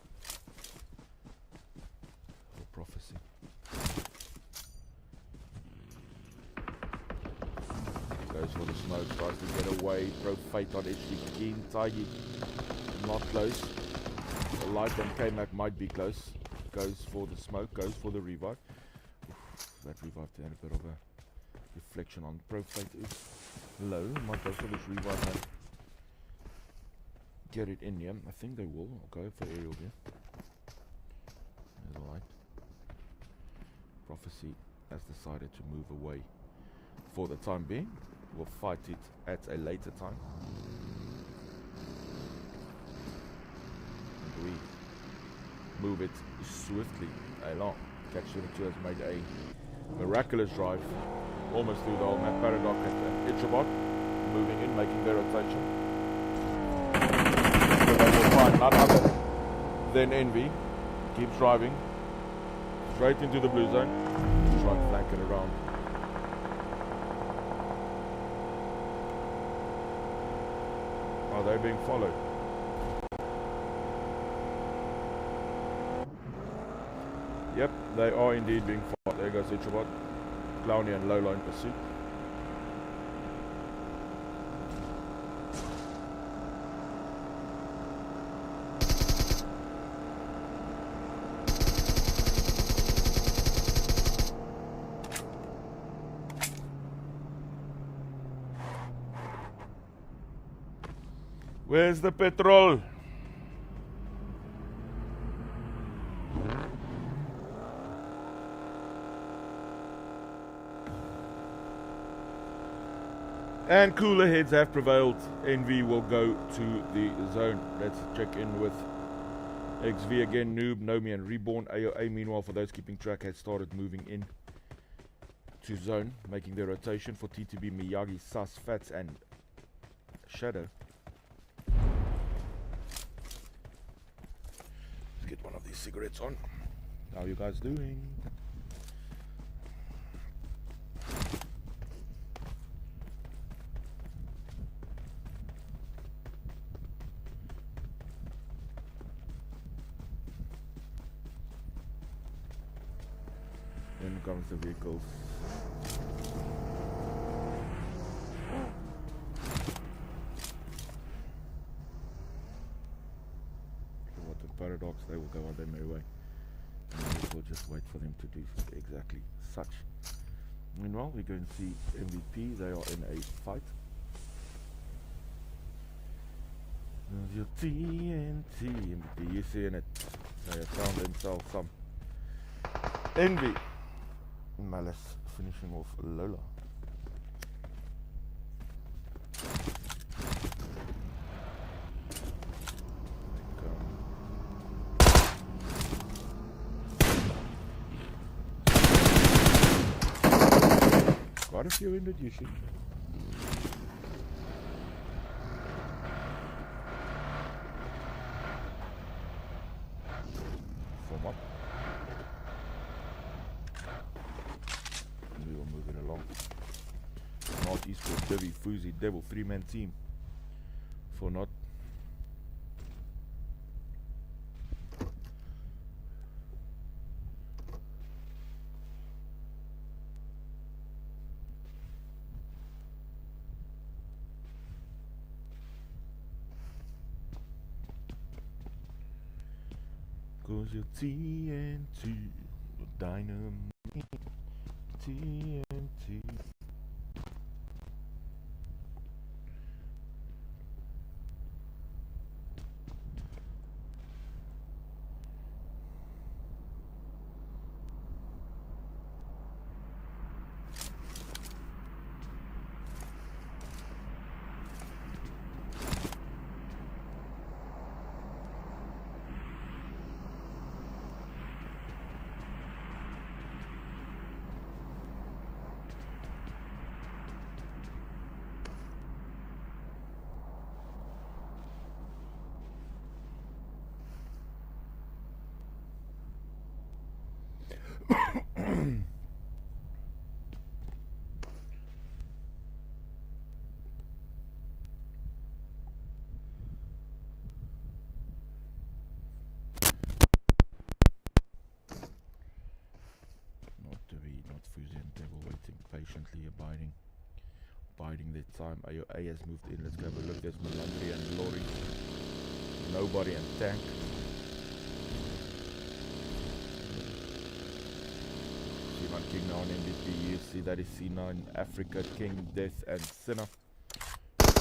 Prophecy. Goes for the smoke, tries to get away. Pro Fate on HG Keen. Tiggy not close. The Light and K-Mac might be close. Goes for the smoke, goes for the revive. Oof, that revive had a bit of a reflection on Pro Fate is low. Might go for this revive and get it in here. I think they will. I'll go for aerial here. There's a Light. Prophecy has decided to move away for the time being. We'll fight it at a later time. And we move it swiftly along. Catch 22 has made a miraculous drive almost through the whole map. Paradox and Itchabot moving in, making their rotation. So they will find none other than Envy. Keeps driving straight into the blue zone. Try and flank it around. Are they being followed? Yep, they are indeed being followed. There goes Itchabot. Clowny and Lola in pursuit. Where's the petrol? And cooler heads have prevailed. NV will go to the zone. Let's check in with XV again. Noob, Nomi and Reborn. AOA meanwhile, for those keeping track, has started moving in to zone, making their rotation for TTB, Miyagi, Sus, Fats and Shadow. Let's get one of these cigarettes on. How are you guys doing? In comes the vehicles. What the paradox, they will go on their merry way. And we'll just wait for them to do exactly such. Meanwhile, we go and see MVP. They are in a fight. There's your TNT, MVP. You seeing it? They have found themselves some envy. Malice finishing off Lola. Quite a few injured, you should. Form up. We will move it along. Northeast for Debbie, Foozy, Devil, 3-man team. For not. Cause you're TNT, dynamite, TNT. Patiently biding their time. AOA has moved in. Let's go have a look. There's Melandri and Lori. Nobody and Tank. C9 King now on MVP. You see that is C9 Africa King, Death and Sinner. I've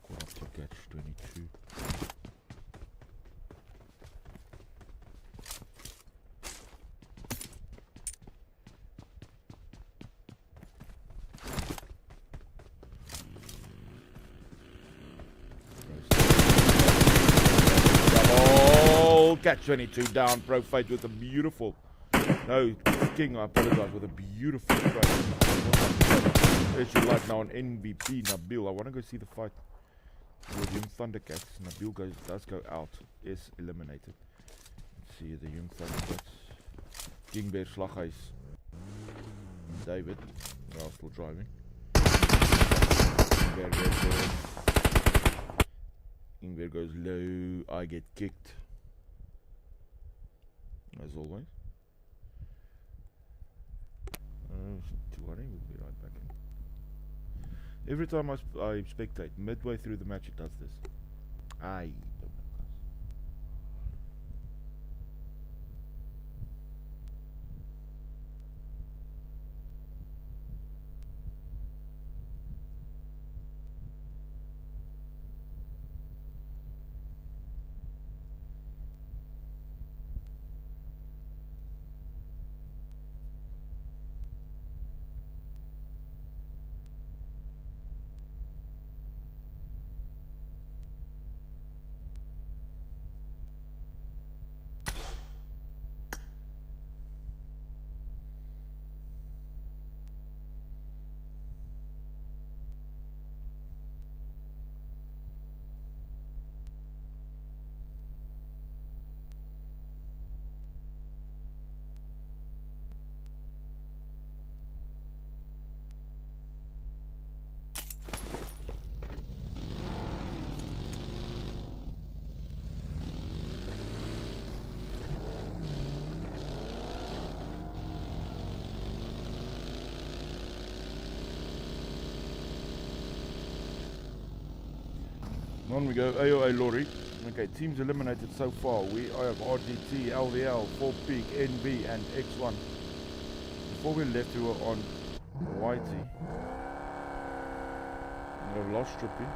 caught up to catch 22. Catch 22 down. Pro fight with a beautiful. No, King, I apologize, with a beautiful strike. As you like now on MVP, Nabil. I want to go see the fight with Young Thundercats. Nabil does go out, is eliminated. Let's see the Young Thundercats. King Bear Slaghuis. David, well, still driving. King Bear goes low. I get kicked. As always. 200, we'll be right back in. Every time I spectate, midway through the match it does this. Aye. On we go, AOA lorry. Okay, teams eliminated so far. We have RGT, LVL, 4Peak, NB, and X1. Before we left, we were on Whitey. We have lost Trippy.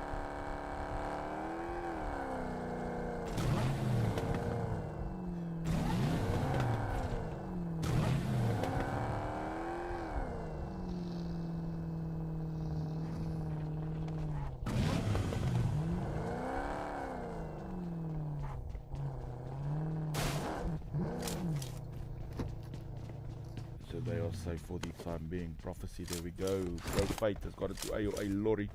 So they are safe for the time being. Prophecy, there we go. Pro Fate has got it to AOA lorry.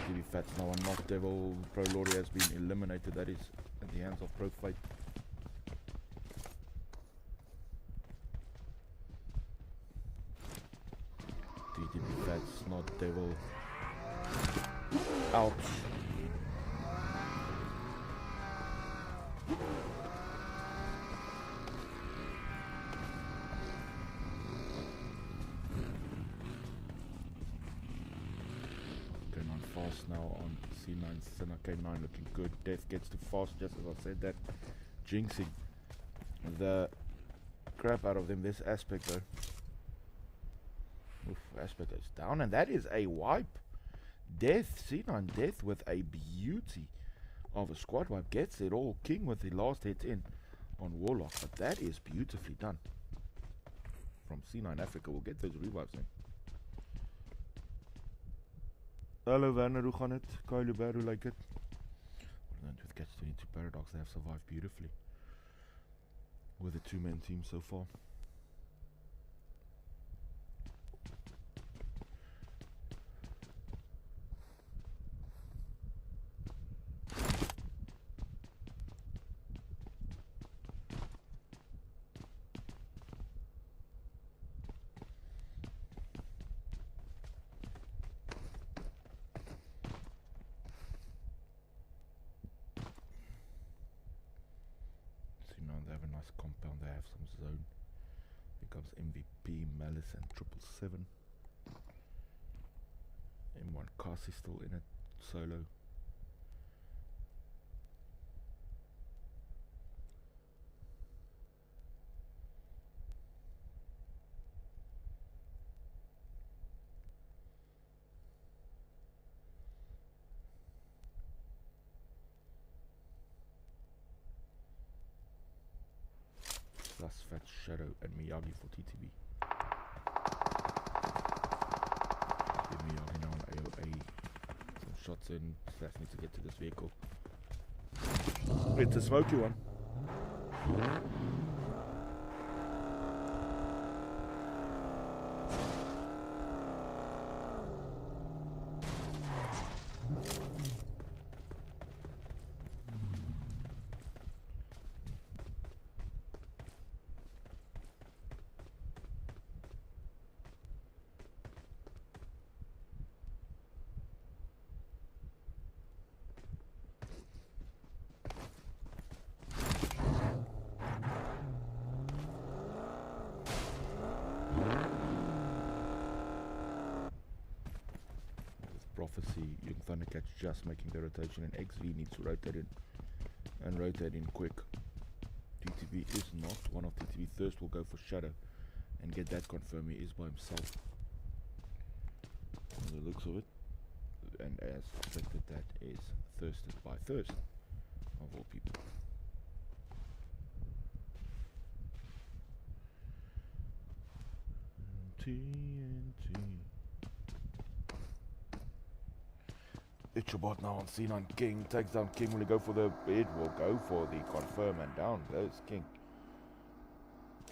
TV Fats now on Knock Devil. Pro Lorry has been eliminated. That is at the hands of Pro Fate. TTB Fats, Not Devil. Ouch. Fast now on C9, Sinner K9 looking good. Death gets to fast, just as I said that. Jinxing the crap out of them. This Aspect though. Oof, Aspect goes down, and that is a wipe. Death, C9 Death with a beauty of a squad wipe. Gets it all. King with the last hit in on Warlock, but that is beautifully done. From C9 Africa, we'll get those revives in. Hello Werner, hoe gaan het? Kyle Bear, hoe like it? And with Catch 22 Paradox, they have survived beautifully with a two-man team so far. They have a nice compound, they have some zone. Here comes MVP, Malice and 777. M1 Kasi still in it, solo. Plus Fat Shadow and Miyagi for TTB. Give Miyagi now on AOA. Some shots in. Slash needs to get to this vehicle. It's a smoky one. Prophecy, Young Thundercats just making the rotation, and XV needs to rotate in and rotate in quick. TTB is not one of TTB. Thirst will go for Shadow and get that confirmed. He is by himself from the looks of it, and as expected, that is Thirsted by Thirst of all people. TNT. Itchabot now on C9 King, takes down King. Will he go for the bid? Will go for the confirm, and down goes King.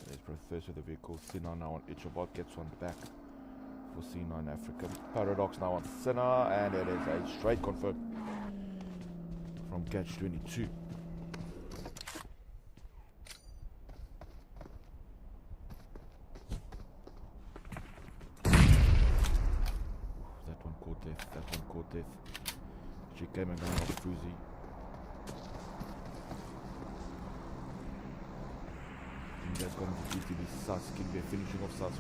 There's Professor of the vehicle. C9 now on Itchabot, gets one back for C9 Africa. Paradox now on Sinner, and it is a straight confirm from Catch 22. That one caught death, that one caught death. She came and gone off Fuzi. That's gone to GTB Sus. King Bear finishing off Sus.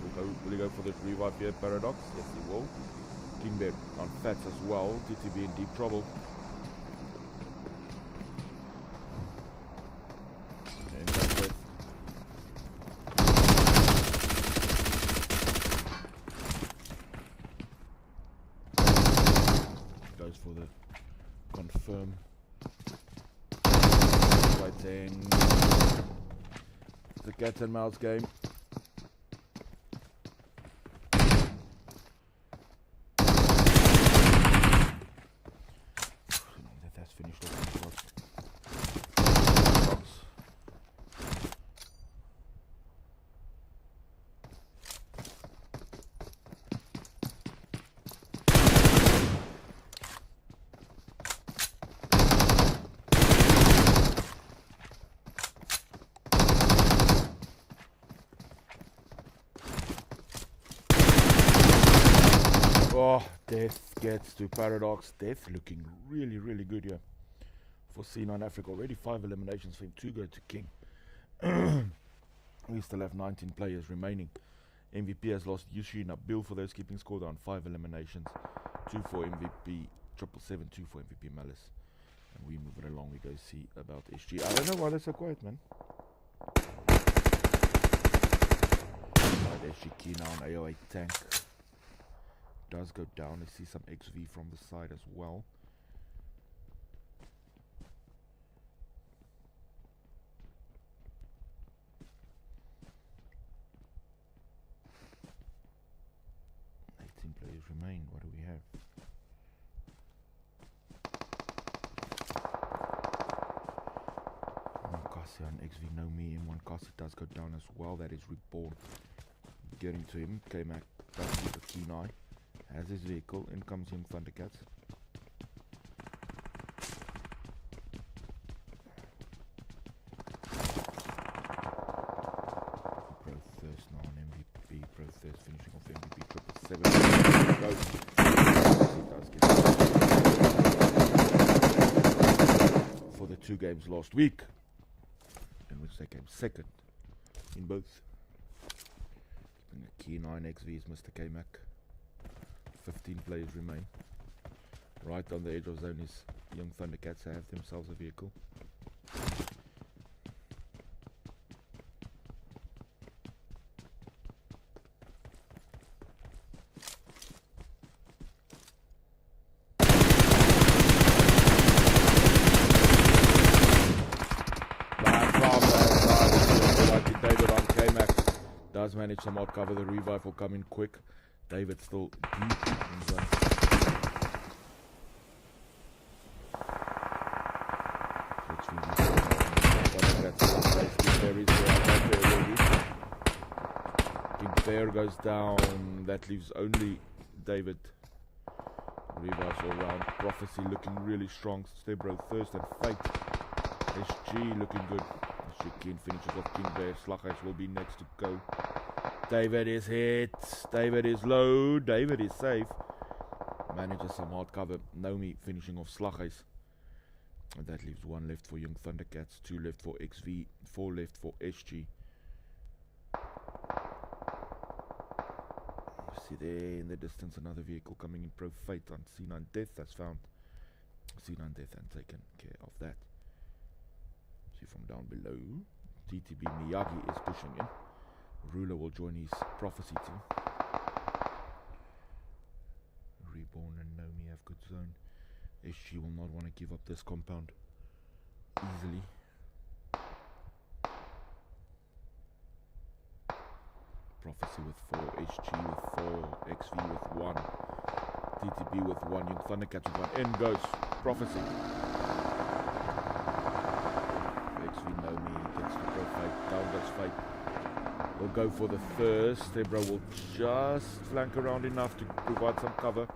Will he go for this revive here? Paradox? Yes, he will. King Bear on Fats as well. TTB in deep trouble. And that's it. Goes for the confirm. Waiting. It's a cat and mouse game. That's finished off the shots. Oh, Death gets to Paradox. Death looking really, really good here for C9 Africa. Already 5 eliminations for him. 2 go to King. We still have 19 players remaining. MVP has lost Yushi Nabil for those keeping score on 5 eliminations. 2 for MVP 777, 2 for MVP Malice. And we move it along. We go see about SG. I don't know why they're so quiet, man. Right, SG key now on AOA tank. Does go down. I see some XV from the side as well. Players remain. What do we have? One Cassia and XV know me, and one Cassia does go down as well. That is Reborn. Getting to him. K-Mac does keep a keen eye. Has his vehicle. In comes Young Thundercats. Prothurst now on MVP. Prothurst finishing off MVP 777. Goes. He does get for the 2 games last week, in which they came second in both. Keeping a key 9 XV is Mr. K-Mac. 15 players remain. Right on the edge of zone is Young Thundercats have themselves a vehicle. David on K-Mac does manage some odd cover. The revive will come in quick. David still deep in zone. King Bear goes down. That leaves only David. Revives all round. Prophecy looking really strong. Stebro, Thirst and Fate. SG looking good. SG Keen finishes off King Bear. Slugheist will be next to go. David is hit. David is low. David is safe. Manages some hard cover. Nomi finishing off Slugheist. And that leaves 1 left for Young Thundercats. 2 left for XV. 4 left for SG. See there in the distance another vehicle coming in. Pro Fate on C9 Death has found. C9 Death and taken care of that. See from down below. TTB Miyagi is pushing in. Ruler will join his Prophecy team. Reborn and Nomi have good zone. SG will not want to give up this compound easily. Prophecy with 4, SG with 4, XV with 1, TTB with 1, Young Thundercats with 1. In goes Prophecy. XV Nomi gets the Pro Fight. Down goes Fight. We'll go for the Thirst. Stebro will just flank around enough to provide some cover.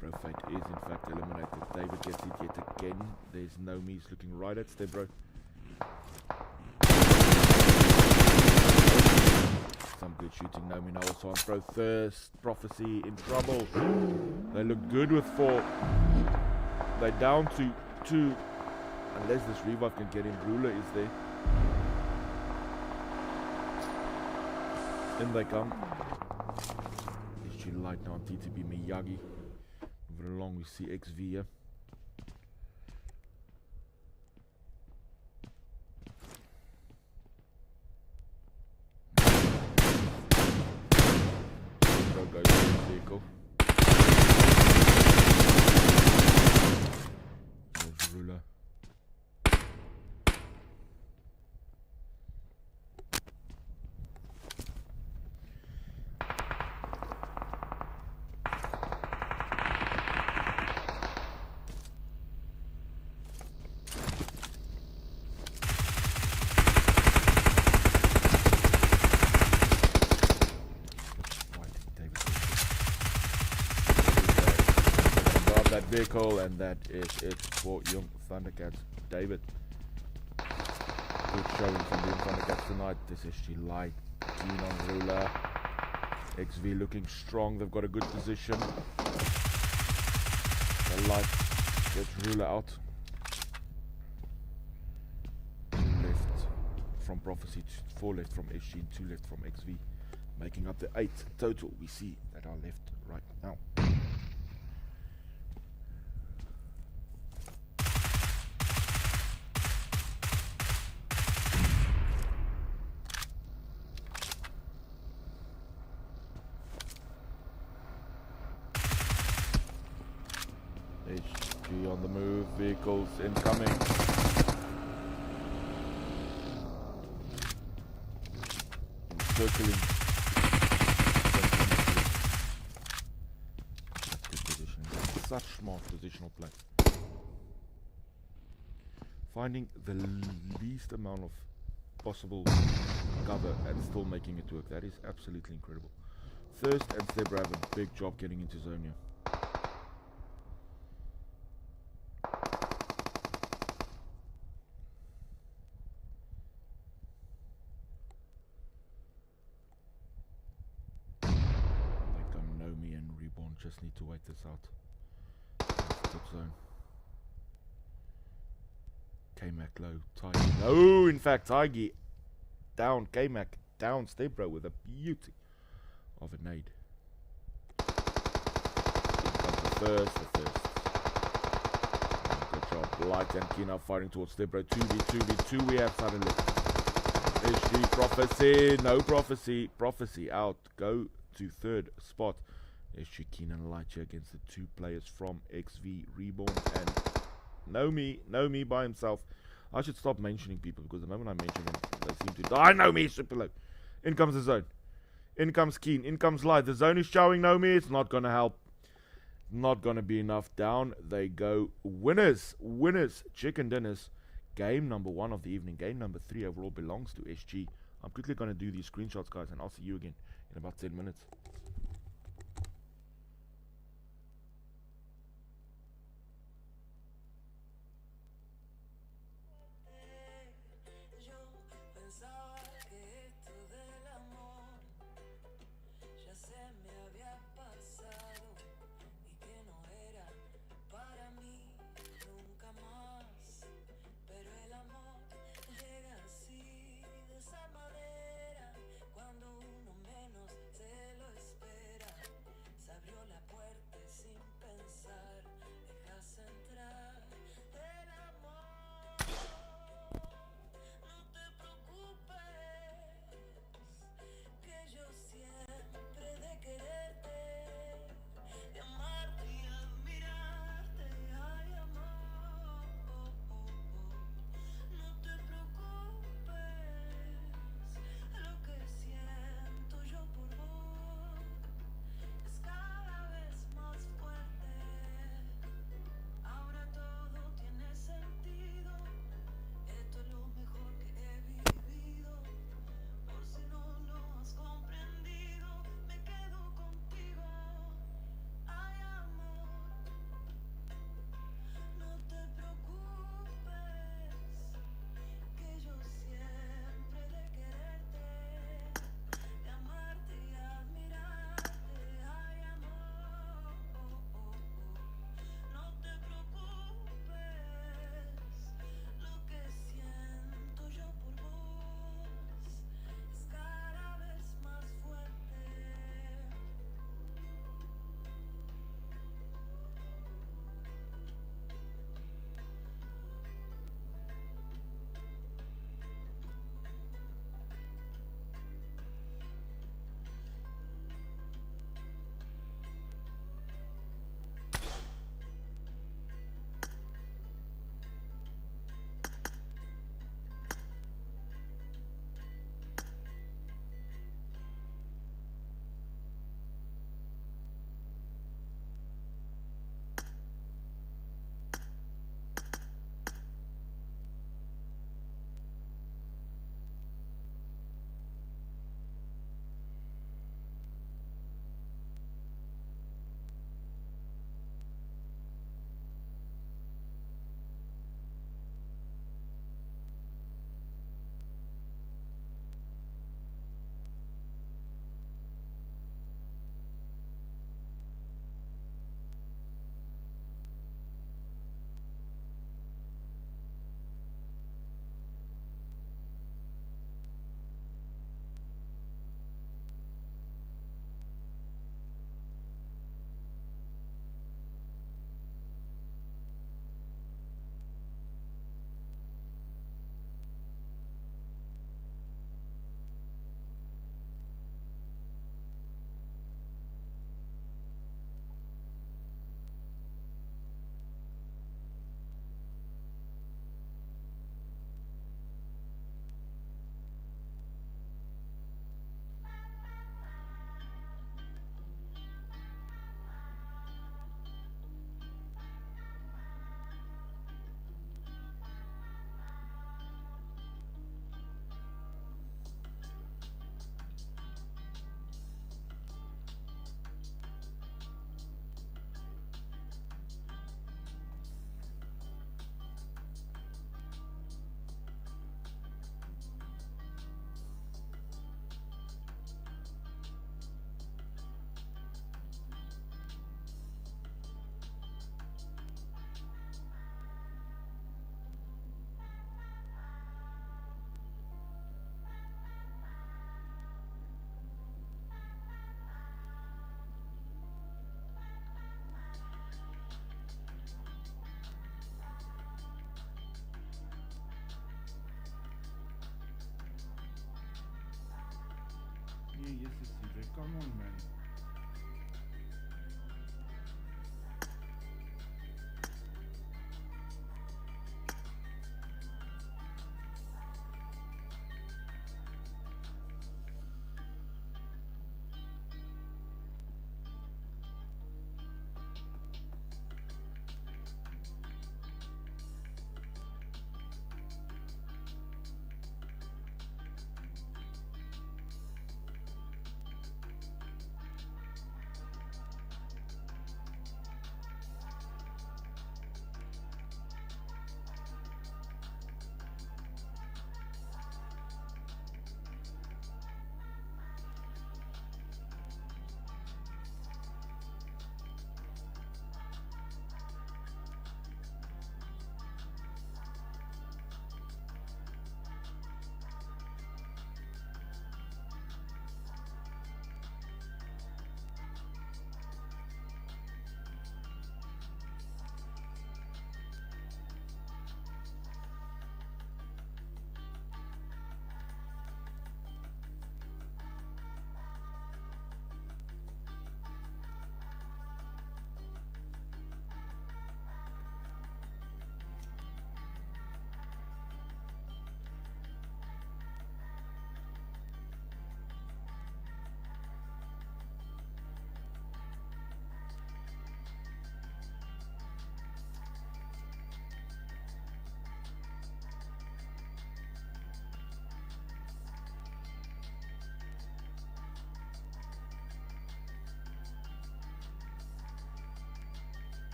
Pro Fight is in fact eliminated. David gets it yet again. There's Nomi looking right at Stebro. Some good shooting. Nomi now also on Pro Thirst. Prophecy in trouble. They look good with 4. They're down to 2. Unless this revive can get in. Ruler is there. In they come. SG Light now on TTB Miyagi. Moving along, we see XV here. Goes to the vehicle. There's Ruler. Vehicle, and that is it for Young Thundercats. David, good showing from the Young Thundercats tonight. This is SG Light, keen on Ruler. XV looking strong, they've got a good position. The Light gets Ruler out. 2 left from Prophecy, 4 left from SG, and 2 left from XV, making up the 8 total we see that are left right now. HG on the move, vehicles incoming. Circling. That's good positioning. Such smart positional play. Finding the least amount of possible cover and still making it work. That is absolutely incredible. Thirst and Zebra have a big job getting into zone here. Just need to wait this out. Good zone. K-Mac low. Tiggy. No, in fact, Tiggy down. K-Mac down. Stebro with a beauty of a nade. Here comes the first. Good job. Light and Keen are fighting towards Stebro. 2v2 we have suddenly. SG Prophecy. No Prophecy. Prophecy out. Go to third spot. SG Keen and Light here against the 2 players from XV Reborn and Nomi by himself. I should stop mentioning people because the moment I mention them, they seem to die. Nomi is super low. In comes the zone. In comes Keen. In comes Light. The zone is showing Nomi. It's not going to help. Not going to be enough. Down they go. Winners. Chicken dinners. Game number 1 of the evening. Game number 3 overall belongs to SG. I'm quickly going to do these screenshots, guys, and I'll see you again in about 10 minutes. Yes, CJ. Come on, man.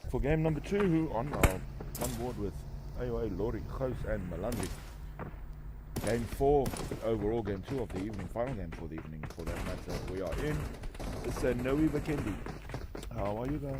for game number 2 on board with AOA, Lori, Gous and Melandri. Game 4, overall game 2 of the evening, final game for the evening for that matter. We are in Sanoe Vikendi. How are you guys?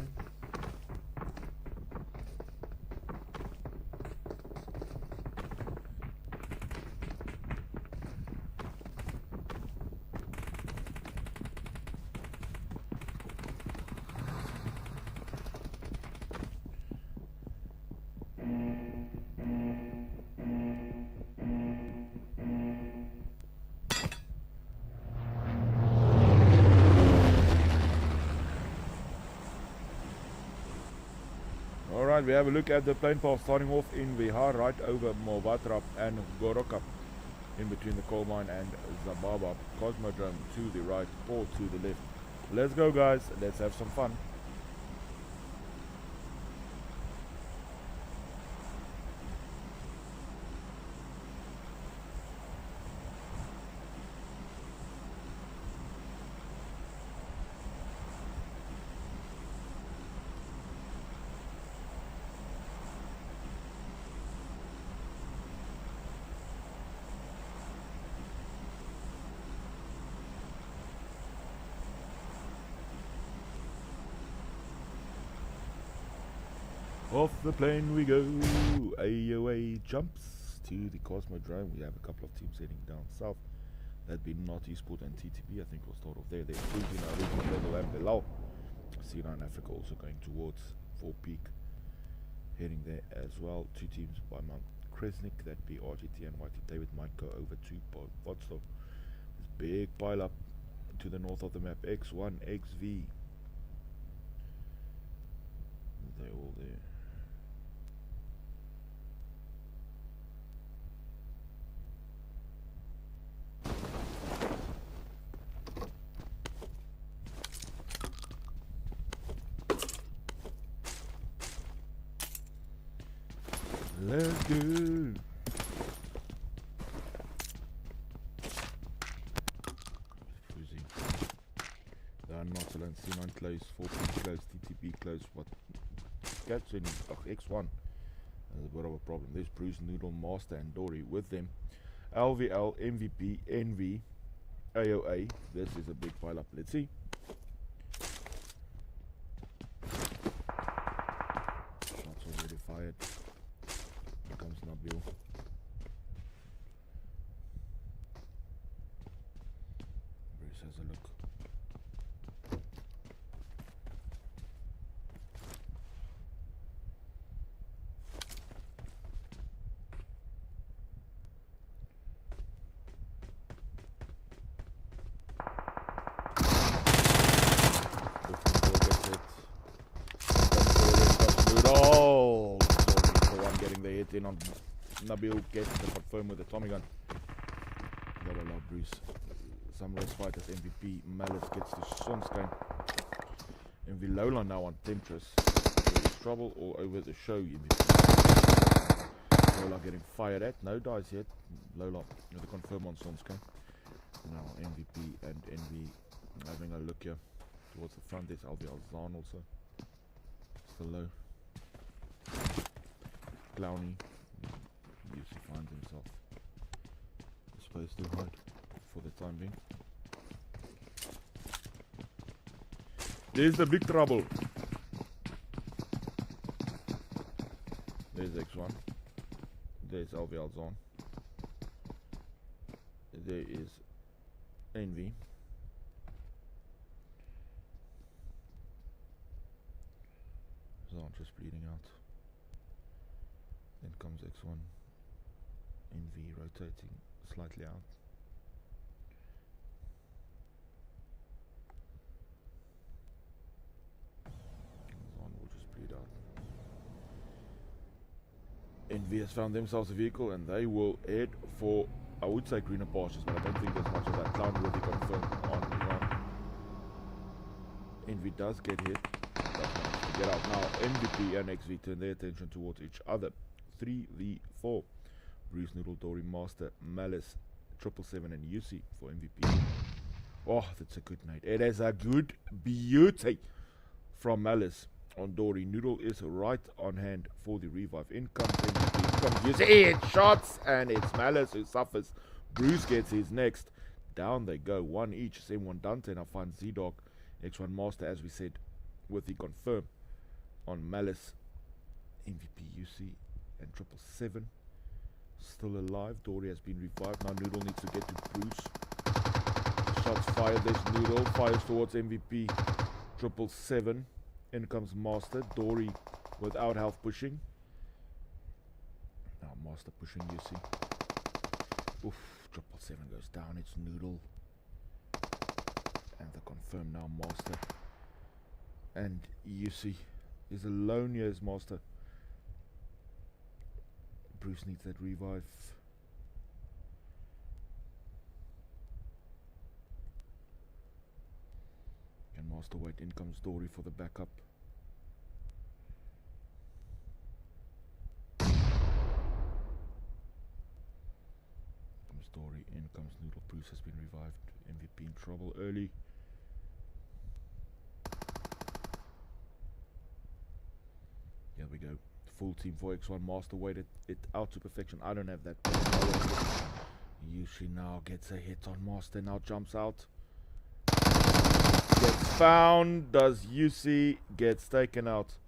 We have a look at the plane path starting off in Vihar, right over Movatrap and Goroka, in between the coal mine and Zababa. Cosmodrome to the right or to the left. Let's go, guys, let's have some fun. Off the plane we go, AOA jumps to the Cosmodrome. We have a couple of teams heading down south. That'd be Not Esport and TTB. I think we'll start off there. There's Fuji, Naruto, Level and Bilal. C9 Africa also going towards 4 Peak. Heading there as well. 2 teams by Mount Kresnik. That'd be RGT and YT David might go over to Vodstov. This big pile up to the north of the map. X1, XV. They're all there. Let's go. Fuzzy. They are not alone. C9 close, 4P close, TTB close. What? Catch any? X1. There's a bit of a problem. There's Bruce, Noodle, Master, and Dory with them. LVL, MVP, NV, AOA. This is a big pile up. Let's see. Shots already fired. Here comes Nabil. Bruce has a look. Oh, for one getting the hit in on Nabil, gets the confirm with the Tommy gun. Gotta allow Bruce some respite as MVP. Malice gets to Sonstein. MV Lola now on Temptress. There is trouble all over the show. Lola getting fired at. No dice yet. Lola with the confirm on Sonstein. Now MVP and NV having a look here towards the front. There's LVL Zahn also. Still low. Clowny usually finds himself supposed to hide for the time being. There's the big trouble. There's X1. There's LVL Zone. There is NV. Zone just bleeding out. Then comes X1, NV rotating slightly out. Zon will just bleed out. NV has found themselves a vehicle and they will head for, I would say, greener pastures, but I don't think there's much of that. Clown will be confirmed on Zon. NV does get hit. Get out now. MVP and XV turn their attention towards each other. 3v4. Bruce, Noodle, Dory, Master, Malice, 777 and UC for MVP. Oh, that's a good night. It is a good beauty from Malice. on Dory. Noodle is right on hand for the revive. In comes it shots, and it's Malice who suffers. Bruce gets his next. Down they go, one each. Same one Dante, and I find Z-Dog, X1 Master, as we said, with the confirm on Malice. MVP UC and 777 still alive. Dory has been revived. Now Noodle needs to get to Bruce. Shots fired. There's Noodle. Fires towards MVP 777. In comes Master. Dory without health pushing. Now Master pushing UC. Oof. 777 goes down. It's Noodle. And the confirm now Master. And UC is alone here as Master. Bruce needs that revive. Can Master wait? In comes Dory for the backup. Comes Dory. In comes Noodle. Bruce has been revived. MVP in trouble early. Here we go. Full team for X1 Master waited it out to perfection. I don't have that. Yushi now gets a hit on Master. Now jumps out. Gets found. Does UC gets taken out?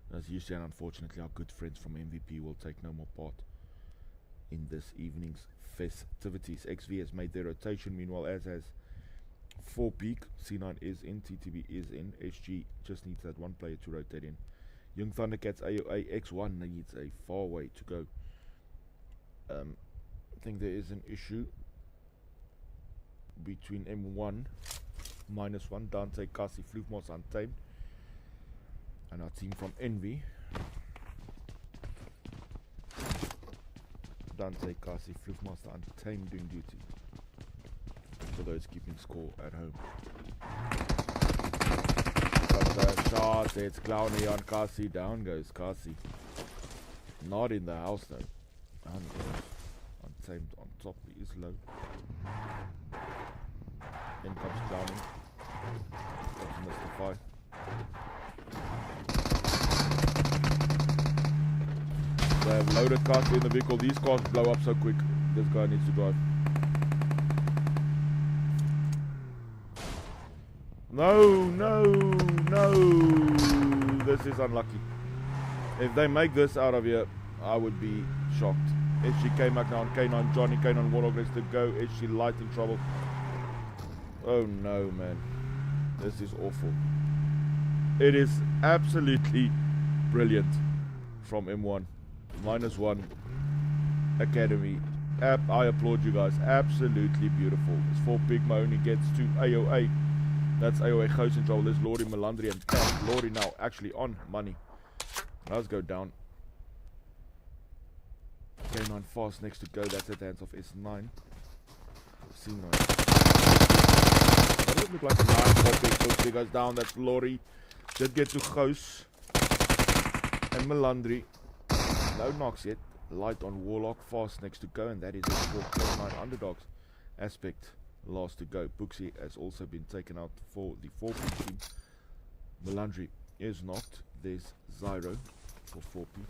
Does UC, and unfortunately our good friends from MVP will take no more part in this evening's festivities. XV has made their rotation. Meanwhile, as has 4 Peak. C9 is in. TTB is in. HG just needs that one player to rotate in. Young Thundercats AOA X1 needs a far way to go. I think there is an issue between M1 -1 Dante, Kasi, Floofmoss, Untamed, and our team from Envy. Dante, Kasi, Floofmaster, Untamed doing duty for those keeping score at home. Shot, it's Clowny on Kasi. Down goes Kasi. Not in the house though. Down goes Untamed on top. He is low. In comes Clowny. Comes Mystify. They have loaded Kasi in the vehicle. These cars blow up so quick. This guy needs to drive. No, no, no. This is unlucky. If they make this out of here, I would be shocked. SG K-Mac now on K9. Johnny K9 Warlock needs to go. SG Light in trouble. Oh no, man. This is awful. It is absolutely brilliant from M1. -1 Academy. I applaud you guys. Absolutely beautiful. It's 4 Pigma only gets to AOA. That's AOA Ghost in trouble. There's Lori, Melandri, and Tam. Lori now actually on money. Let's go down. K9 fast next to go. That's at the hands of S9. C9. That doesn't look like a nice one. He goes down. That's Lori. Did get to Ghost. And Melandri. No knocks yet. Light on Warlock. Fast next to go. And that is it for K9 Underdogs aspect. Last to go. Booksy has also been taken out for the 4P team. Melandri is knocked. There's Zyro for 4P.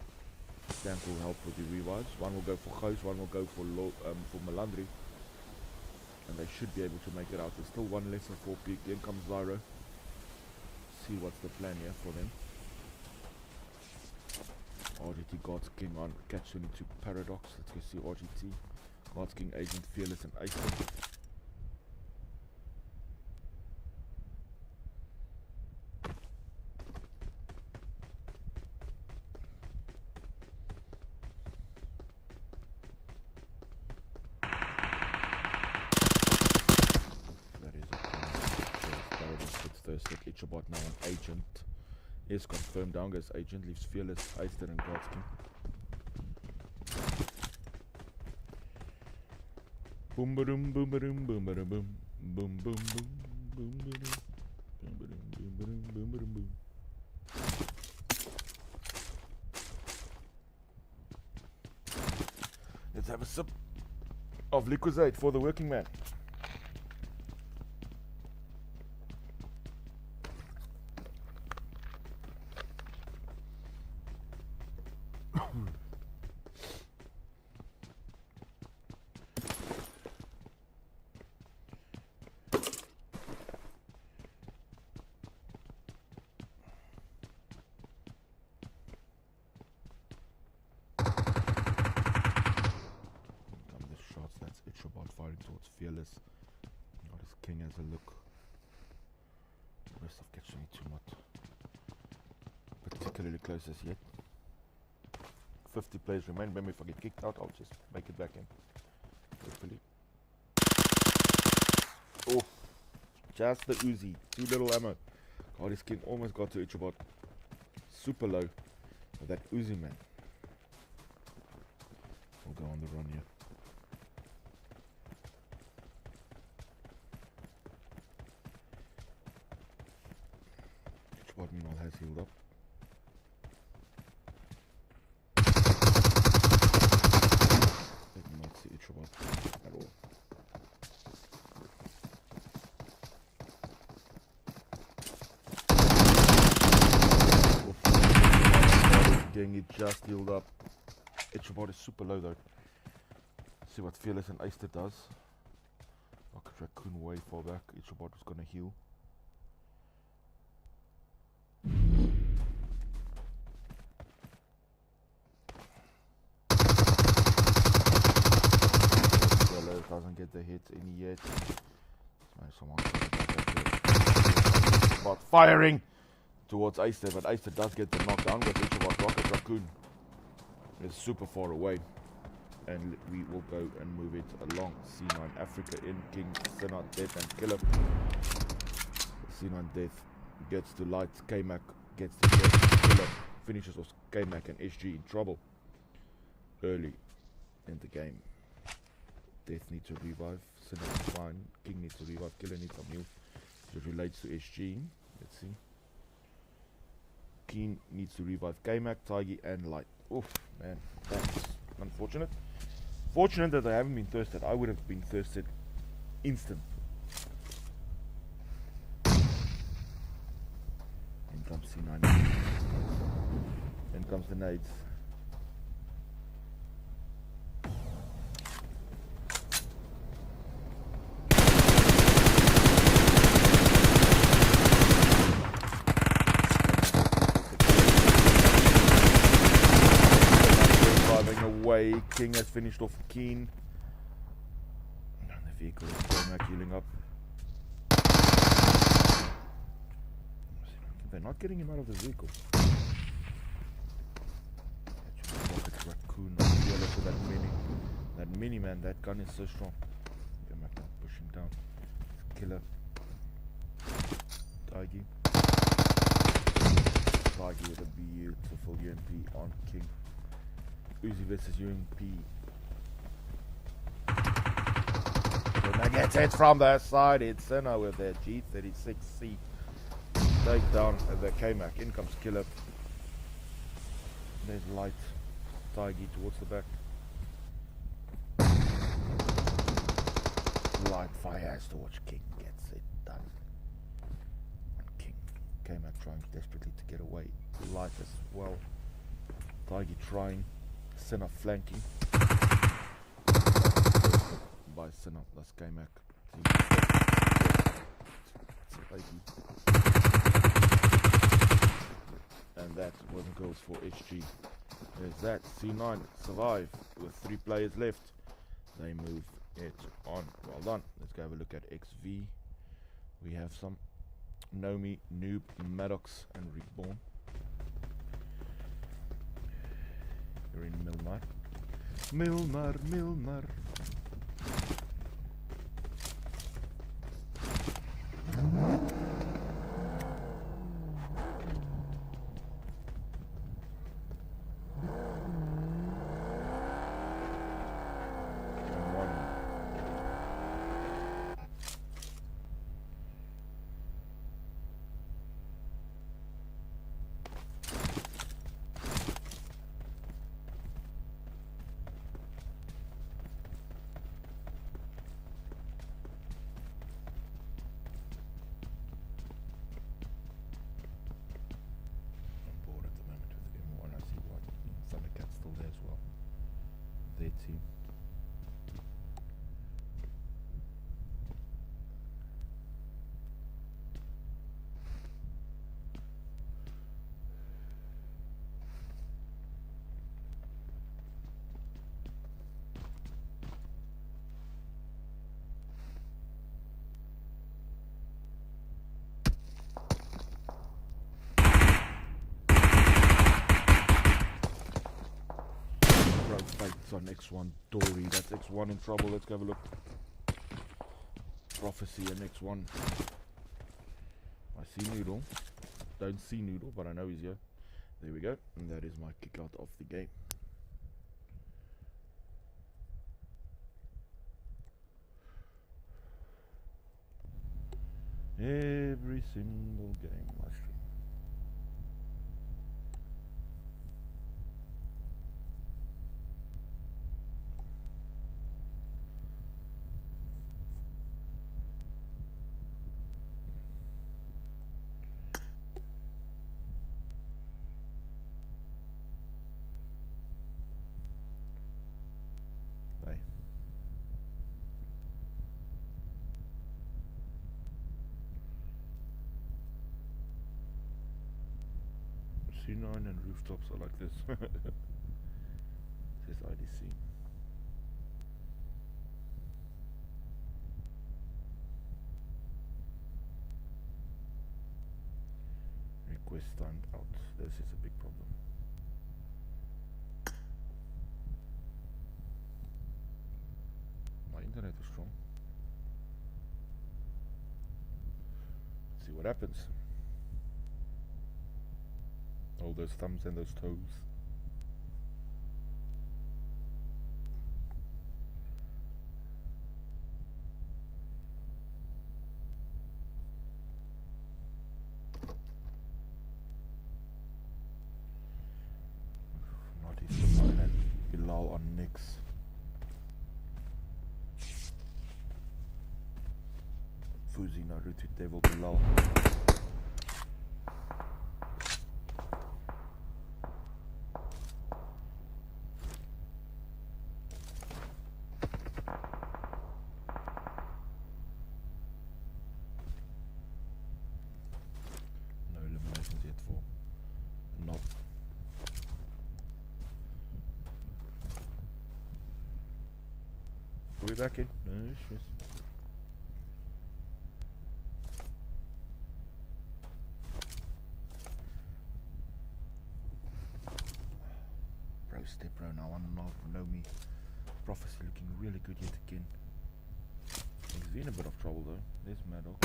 Stamp will help with the revives. One will go for Ghost, one will go for Melandri. And they should be able to make it out. There's still one less than 4P. Then comes Zyro. See what's the plan here for them. RGT Gods King on Catch 22 Paradox. Let's go see RGT. Gods King, Agent, Fearless, and Ace. Ichabod now an Agent is confirmed. Down goes Agent, leaves Fearless, Aister, and Godskin. Boom ba doom, boom ba doom, boom ba da boom, boom boom boom, boom ba doom, boom ba doom, boom ba doom, boom ba doom, boom. Let's have a sip of Liquizade for the working man. King has a look. Rest of catching me too much. Particularly close as yet. 50 players remain. Maybe if I get kicked out, I'll just make it back in. Hopefully. Oh, just the Uzi. Too little ammo. God, this King almost got to Ichabod. Super low. With that Uzi, man. We'll go on the run here. Ichabod meanwhile has healed up. I did not see Ichabod at all. Getting it just healed up. Ichabod is super low though. See what Fearless and Aister does. Rocket Raccoon way far back. Ichabod was gonna heal. Yellow doesn't get the hit in yet. Someone Ichabod firing towards Aister, but Aister does get the knockdown with Ichabod. Rocket Raccoon is super far away, and we will go and move it along. C9 Africa in, King, Sinner, Death and Killer. C9 Death gets to Light, K-Mac gets to Death, Killer finishes off K-Mac and SG in trouble early in the game. Death needs to revive, Sinner is fine, King needs to revive, Killer needs some heal. It relates to SG, let's see. Keen needs to revive K-Mac, Tiggy and Light. Oof, man, that's unfortunate. Fortunate that I haven't been thirsted. I would have been thirsted instant. In comes C9. In comes the nades. King has finished off Keen. And the vehicle is K-Mac healing up. They're not getting him out of the vehicle. Rocket Raccoon yellow for that mini. That mini, man, that gun is so strong. K-Mac now push him down. Killer. Tiggy. Tiggy with a beautiful UMP on King. Uzi versus UMP. Then gets it from the side. It's Senna with their G36C takedown of the K-Mac. In comes Killer. There's Light. Tiggy towards the back. Light fires towards King. Gets it done. King. K-Mac trying desperately to get away. Light as well. Tiggy trying. Sinner flanking by Sinner, that's K-Mac. And that wasn't goals for HG. There's that. C9 survive with 3 players left. They move it on. Well done. Let's go have a look at XV. We have some Nomi, Noob, Maddox and Reborn. You're in Milmar. Milmar. Team. on X1 Dory. That's X1 in trouble. Let's go have a look. Prophecy and X1. I see Noodle. Don't see Noodle, but I know he's here. There we go. And that is my kick out of the game. Every single game I stream. Bye. C9 and rooftops are like this. Says IDC. Request timed out. This is a big problem. My internet is strong. Let's see what happens. All those thumbs and those toes. Not even and Bilal on Nix. Fuzi Naruto Devil Bilal. Are we back in? No issues. Bro, step bro now, I don't know me. Prophecy looking really good yet again. He's in a bit of trouble though. There's Maddox.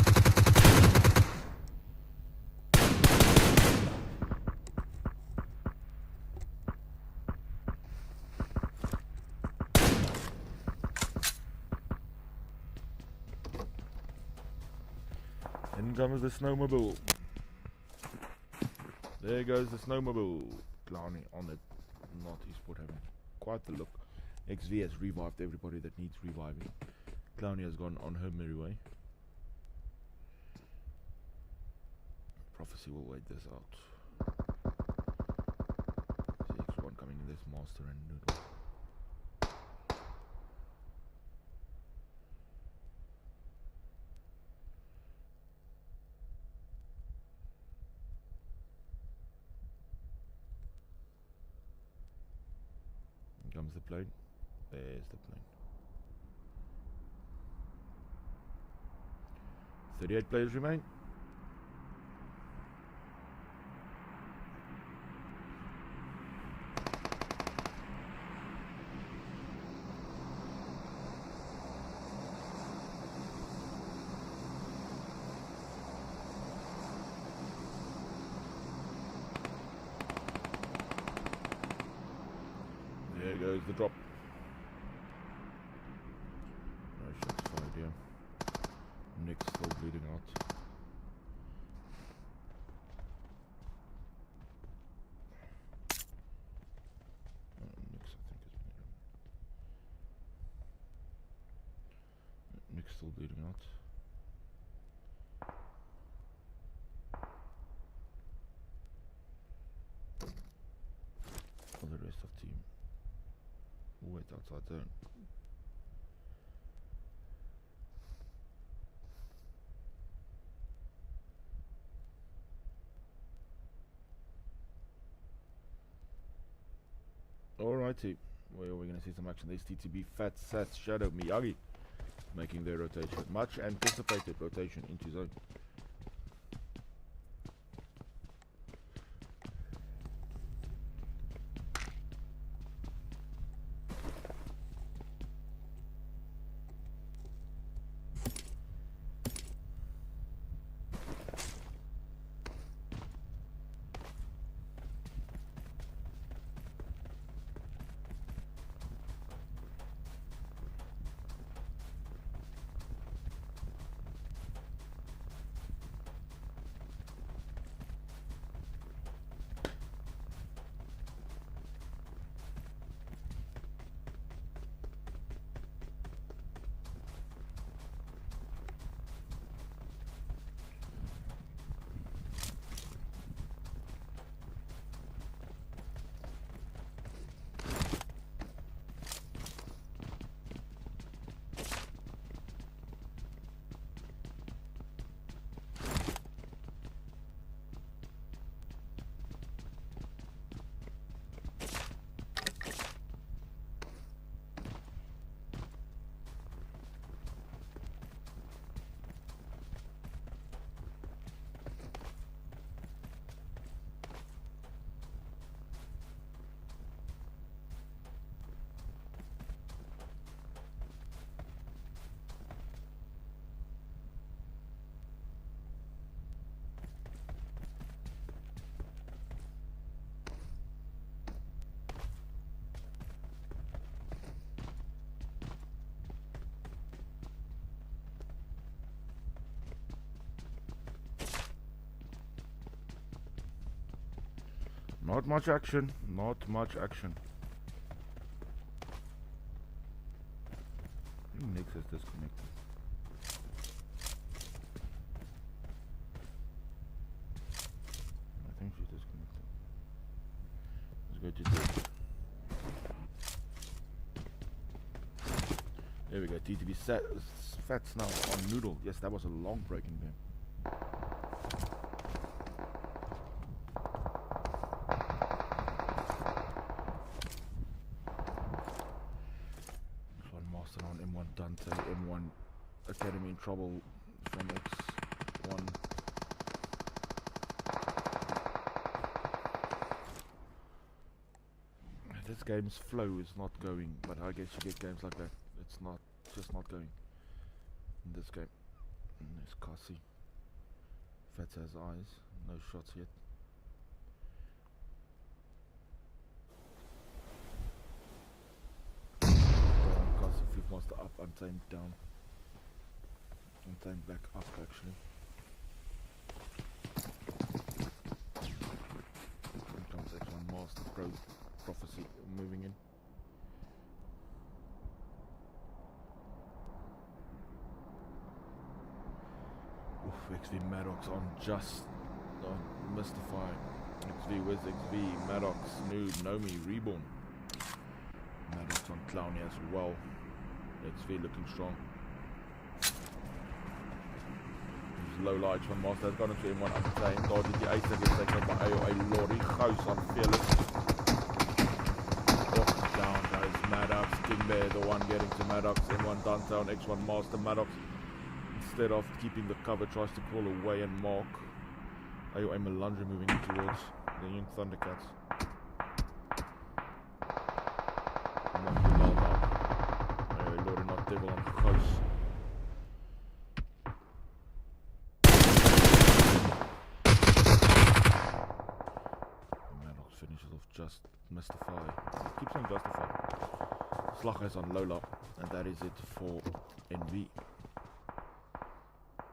In comes the snowmobile. There goes the snowmobile. Clowny on it. Not eSport having quite the look. XV has revived everybody that needs reviving. Clowny has gone on her merry way. Prophecy will wait this out. CX1 coming in this Master and Noodle. Comes the plane. There's the plane. 38 players remain. There goes the drop. No shots fired here. Nick's still bleeding out. Nick's, I think, is bleeding. Nick's still bleeding out. For the rest of team. Wait outside zone. Alrighty, well, we're going to see some action. There's TTB, Fat Sats, Shadow, Miyagi making their rotation. Much anticipated rotation into zone. Not much action. Not much action. Nix is disconnected. I think she's disconnected. Let's go to this. There we go. TTB Fats now on Noodle. Yes, that was a long breaking game. On M1 Dante, M1 Academy in trouble from X1. This game's flow is not going, but I guess you get games like that. It's not just not going in this game. And there's Kasi. Fats has eyes, no shots yet. Fifth Master up, Untamed down. Untamed back up actually. Here comes X1 Master Prophecy moving in. Oof, XV Maddox on just on Mystify. XV with XV, Maddox, Nude, Nomi, Reborn. Maddox on Clowny as well. XV looking strong. There's low lights from Master has gone into M1 Untamed. Dodged the ace gets taken by AOA Lorry. Ghost on Fearless. Oh, down goes Maddox. King Bear, the one getting to Maddox. M1 Dante on X1 Master. Maddox, instead of keeping the cover, tries to crawl away and mark. AOA Melandra moving in towards the Young Thundercats. Devil on close. Maddox finishes off just Mystify. Keeps on Justify. Slughead's on Lola, and that is it for NV.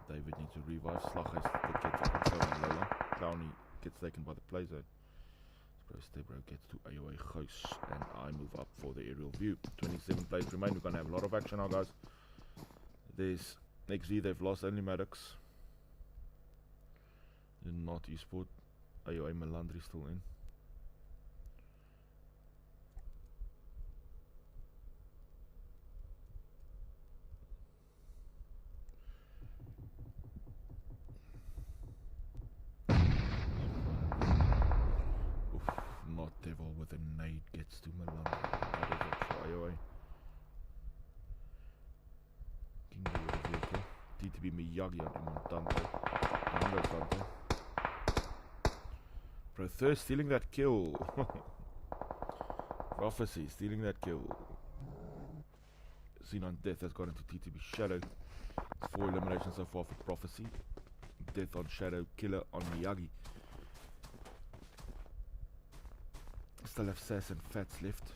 David needs to revive. Slughead's to get to control on Lola. Clowny gets taken by the play zone. Stebro gets to AOA Ghost, and I move up for the aerial view. 27 players remain. We're going to have a lot of action now, guys. There's XV, they've lost only Maddox. In not esport. AOA Melandri still in. Not Devil with a nade gets to Melandri. That is it for AOA. King Bear vehicle. TTB Miyagi on Dante. Dante. Bro, Thirst stealing that kill. Prophecy stealing that kill. Xenon Death has gone into TTB Shadow. It's 4 eliminations so far for Prophecy. Death on Shadow, Killer on Miyagi. Still have Sass and Fats left.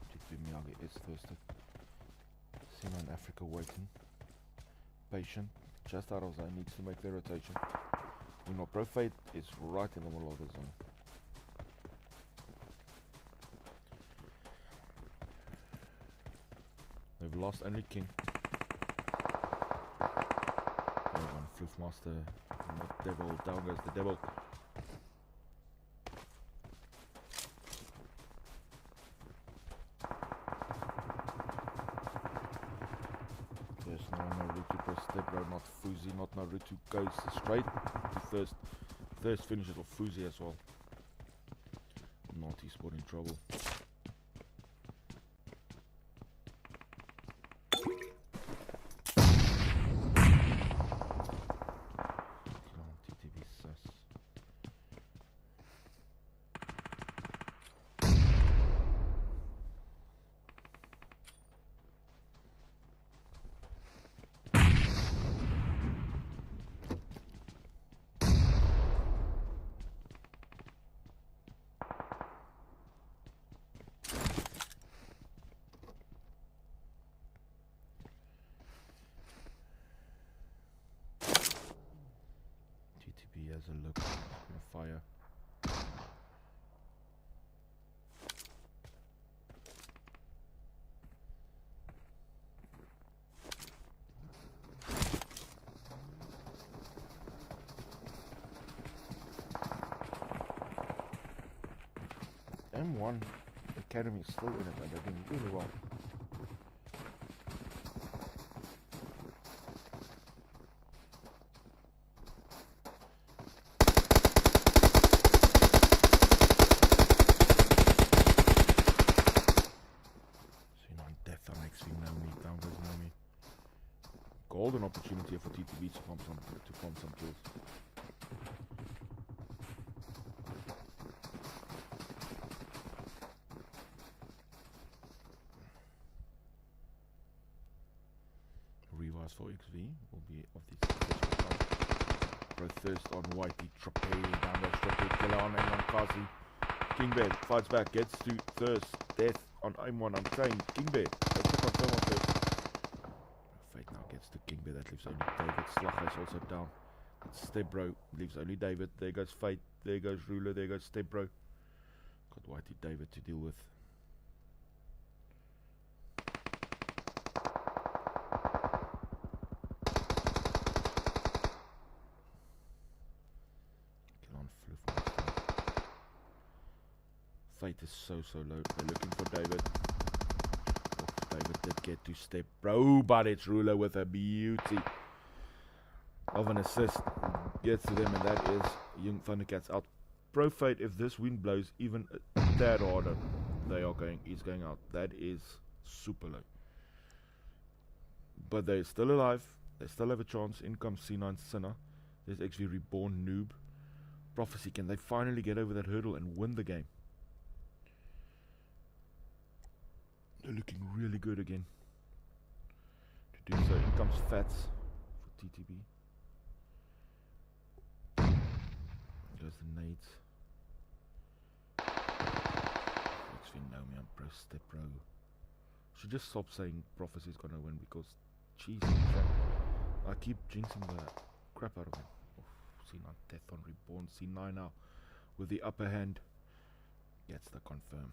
TTB Miyagi is thirsty. Xenon Africa waiting. Patient. Just out of zone. Needs to make their rotation. Meanwhile, Profate is right in the middle of the zone. They've lost only King. One Floof Master. Not Devil. Down goes the Devil. There's no Naruto per step row, not Fuzi, not Naruto goes straight to Thirst. Thirst finishes off Fuzi as well. Naughty spot in trouble. There's a look. A fire. M1 Academy is still in it, and they're doing really well. Death on XV, Naomi, down goes Naomi. Golden opportunity for TTB to farm some kills. Revise for XV will be of this. Throw thirst on Whitey, Trape, down goes Trape, killer on M1 Kazi. Kingbed fights back, gets to thirst, death on M1 Untamed. Kingbed, let's check on thermal first. Fate now gets to Kingbed, that leaves only David. Slugger is also down. It's Stebro, leaves only David. There goes Fate, there goes Ruler, there goes Stebro. Got Whitey David to deal with. Fate is so low. They're looking for David. Oh, David did get to step, bro, but it's Ruler with a beauty of an assist. Gets to them, and that is Young Thundercats out. Pro Fate, if this wind blows even a tad harder, he's going out. That is super low. But they're still alive. They still have a chance. In comes C9 Sinner. There's XV Reborn Noob. Prophecy, can they finally get over that hurdle and win the game? They're looking really good again. To do so, in comes Fats for TTB. Goes the nades. XV Naomi on pro step row. Should just stop saying Prophecy's gonna win because Jesus, I keep jinxing the crap out of him. C9 Death on Reborn. C9 now with the upper hand. Gets the confirm.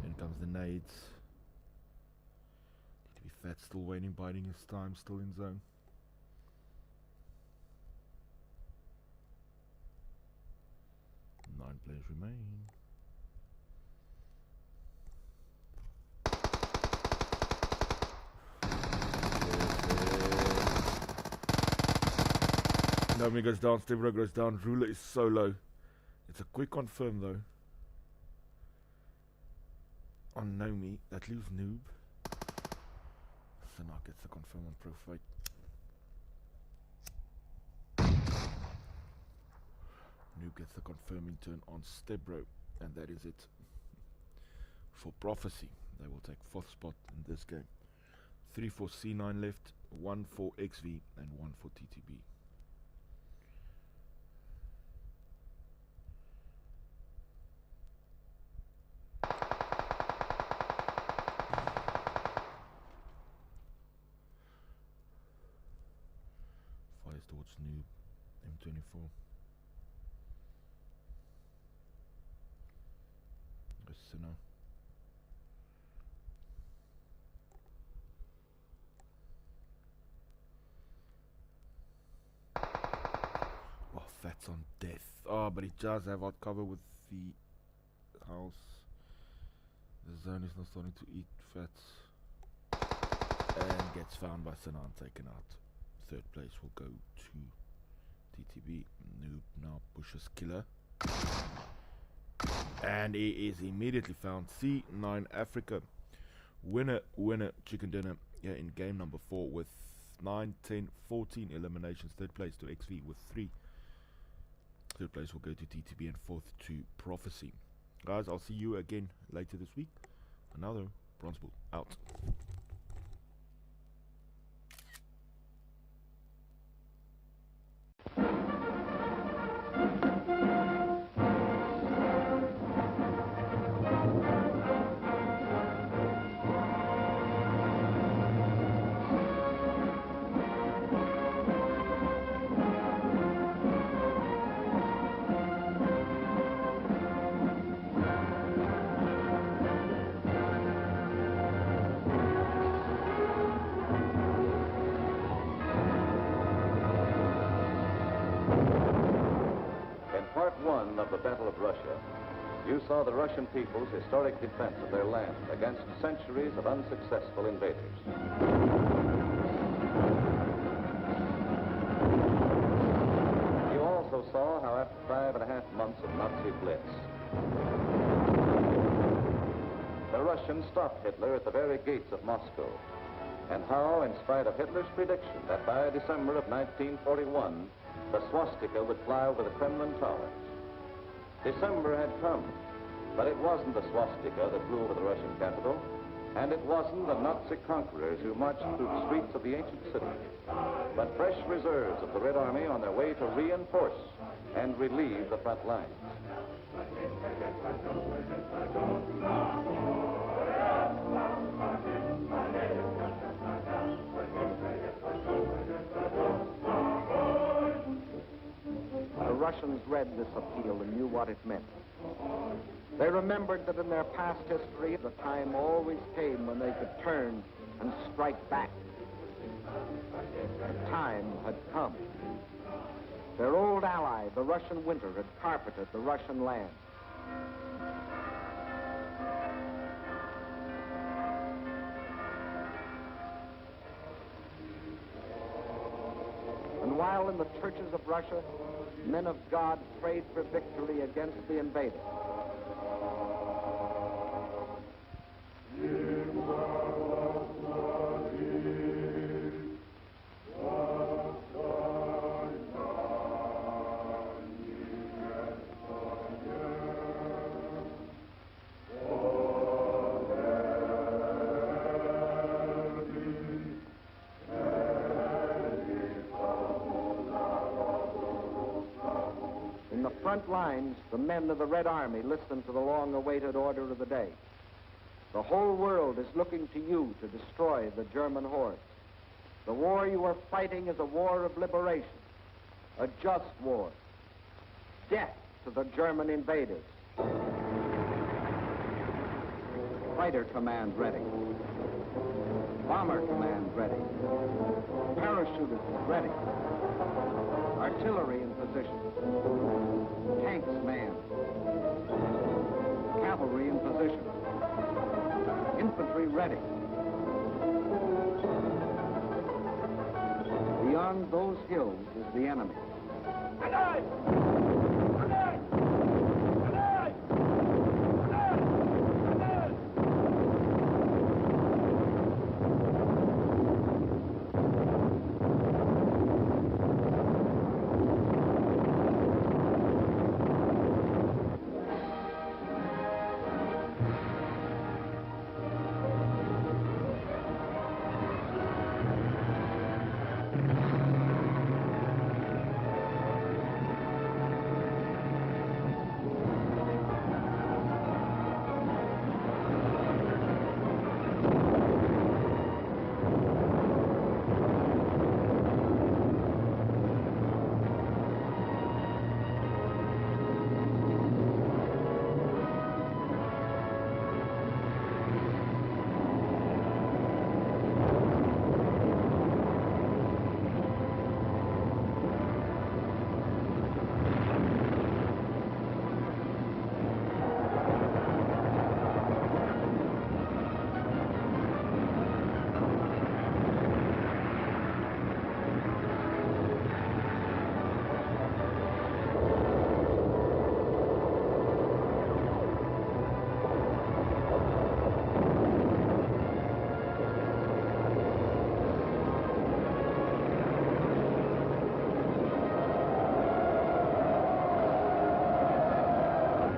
In comes the nades. Need to be Fat, still waiting, biding his time, still in zone. Nine players remain. Naomi goes down, Stebro goes down, Ruler is so low. It's a quick confirm though. On Naomi, that leaves Noob. So now gets the confirm on Pro Fight. Noob gets the confirm in turn on Stebro, and that is it. For Prophecy, they will take 4th spot in this game. 3 for C9 left, 1 for XV, and 1 for TTB. Towards Noob, M24. Goes Sinner. Oh, Fat's on death. Oh, but he does have out cover with the house. The zone is not starting to eat Fats. And gets found by Sinner and taken out. 3rd place will go to TTB. Noob now pushes Killer. And he is immediately found. C9 Africa. Winner, chicken dinner. Yeah, in game number 4 with 9, 10, 14 eliminations. 3rd place to XV with 3. 3rd place will go to TTB and 4th to Prophecy. Guys, I'll see you again later this week. Another Bronzebull out. Part 1 of the Battle of Russia, you saw the Russian people's historic defense of their land against centuries of unsuccessful invaders. You also saw how after 5.5 months of Nazi blitz, the Russians stopped Hitler at the very gates of Moscow, and how, in spite of Hitler's prediction that by December of 1941, the swastika would fly over the Kremlin towers. December had come, but it wasn't the swastika that flew over the Russian capital, and it wasn't the Nazi conquerors who marched through the streets of the ancient city, but fresh reserves of the Red Army on their way to reinforce and relieve the front lines. The Russians read this appeal and knew what it meant. They remembered that in their past history, the time always came when they could turn and strike back. The time had come. Their old ally, the Russian winter, had carpeted the Russian land. And while in the churches of Russia, men of God prayed for victory against the invader, front lines, the men of the Red Army listened to the long-awaited order of the day. The whole world is looking to you to destroy the German hordes. The war you are fighting is a war of liberation, a just war. Death to the German invaders. Fighter command ready. Bomber command ready. Parachutists ready. Artillery in position. Tanks manned. Cavalry in position. Infantry ready. Beyond those hills is the enemy.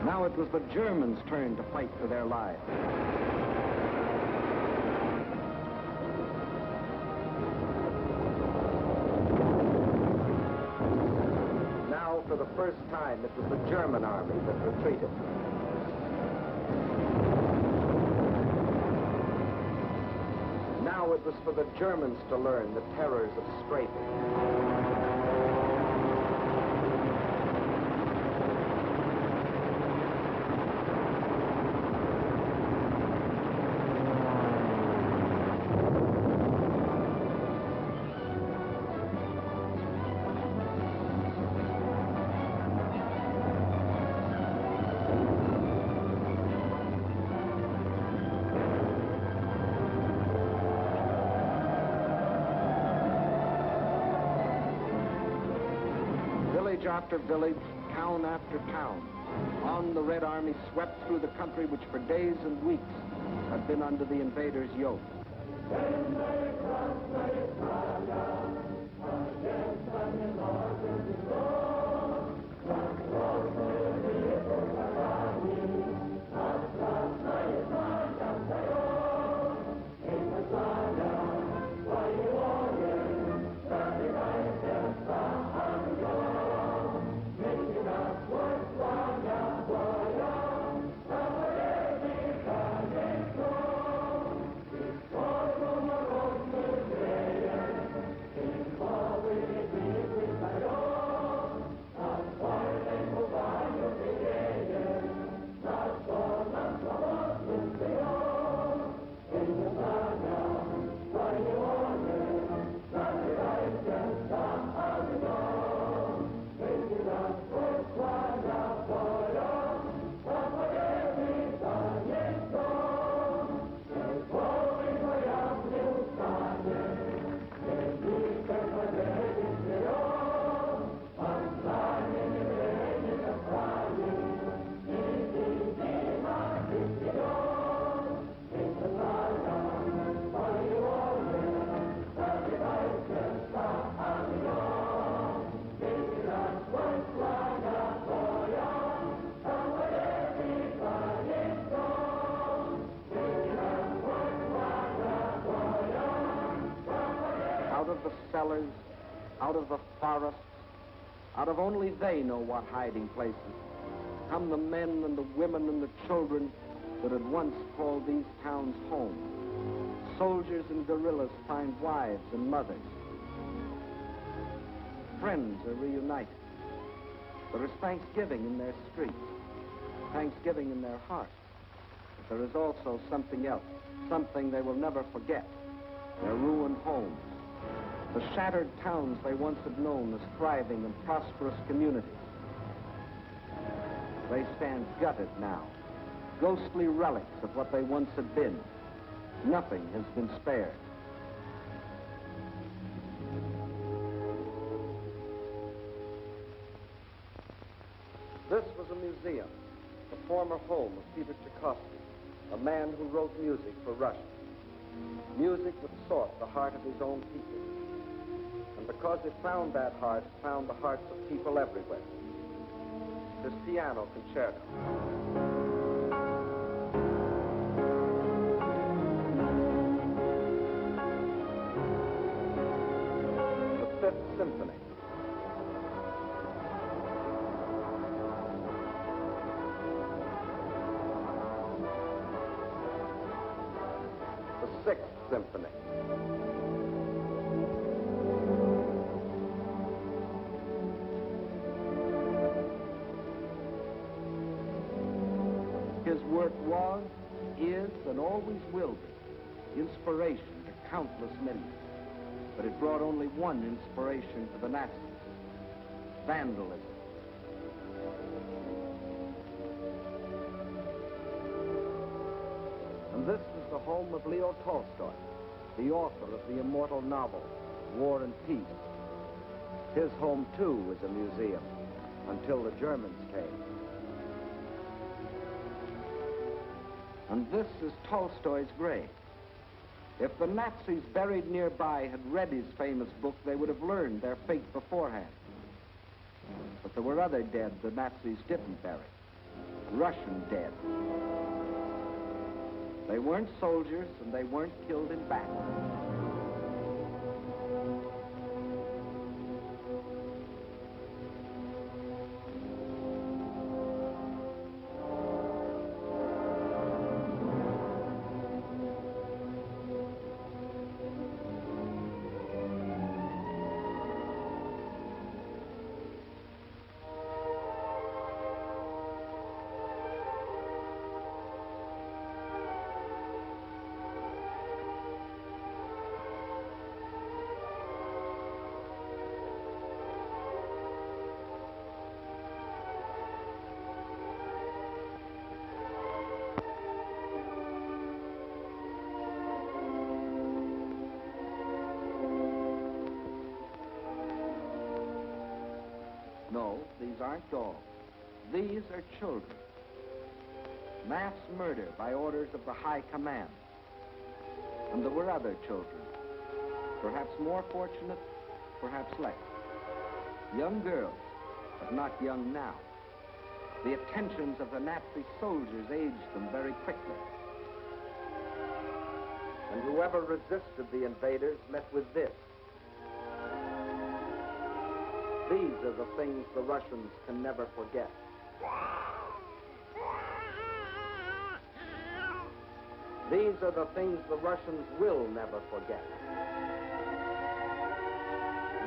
Now it was the Germans' turn to fight for their lives. Now, for the first time, it was the German army that retreated. Now it was for the Germans to learn the terrors of strafing. after village, town after town. On the Red Army swept through the country which for days and weeks had been under the invaders' yoke. Out of the cellars, out of the forests, out of only they know what hiding places, come the men and the women and the children that had once called these towns home. Soldiers and guerrillas find wives and mothers. Friends are reunited. There is thanksgiving in their streets, thanksgiving in their hearts. But there is also something else, something they will never forget, their ruined homes. The shattered towns they once had known as thriving and prosperous communities. They stand gutted now, ghostly relics of what they once had been. Nothing has been spared. This was a museum, the former home of Peter Tchaikovsky, a man who wrote music for Russia. Music that sought the heart of his own people. And because it found that heart, it found the hearts of people everywhere. This piano concerto. The Fifth Symphony. The Sixth Symphony. His work was, is, and always will be inspiration to countless millions. But it brought only one inspiration to the Nazis: vandalism. And this is the home of Leo Tolstoy, the author of the immortal novel, War and Peace. His home, too, was a museum, until the Germans came. And this is Tolstoy's grave. If the Nazis buried nearby had read his famous book, they would have learned their fate beforehand. But there were other dead the Nazis didn't bury. Russian dead. They weren't soldiers, and they weren't killed in battle. No, these aren't dogs. These are children. Mass murder by orders of the High Command. And there were other children, perhaps more fortunate, perhaps less. Young girls, but not young now. The attentions of the Nazi soldiers aged them very quickly. And whoever resisted the invaders met with this. These are the things the Russians can never forget. These are the things the Russians will never forget.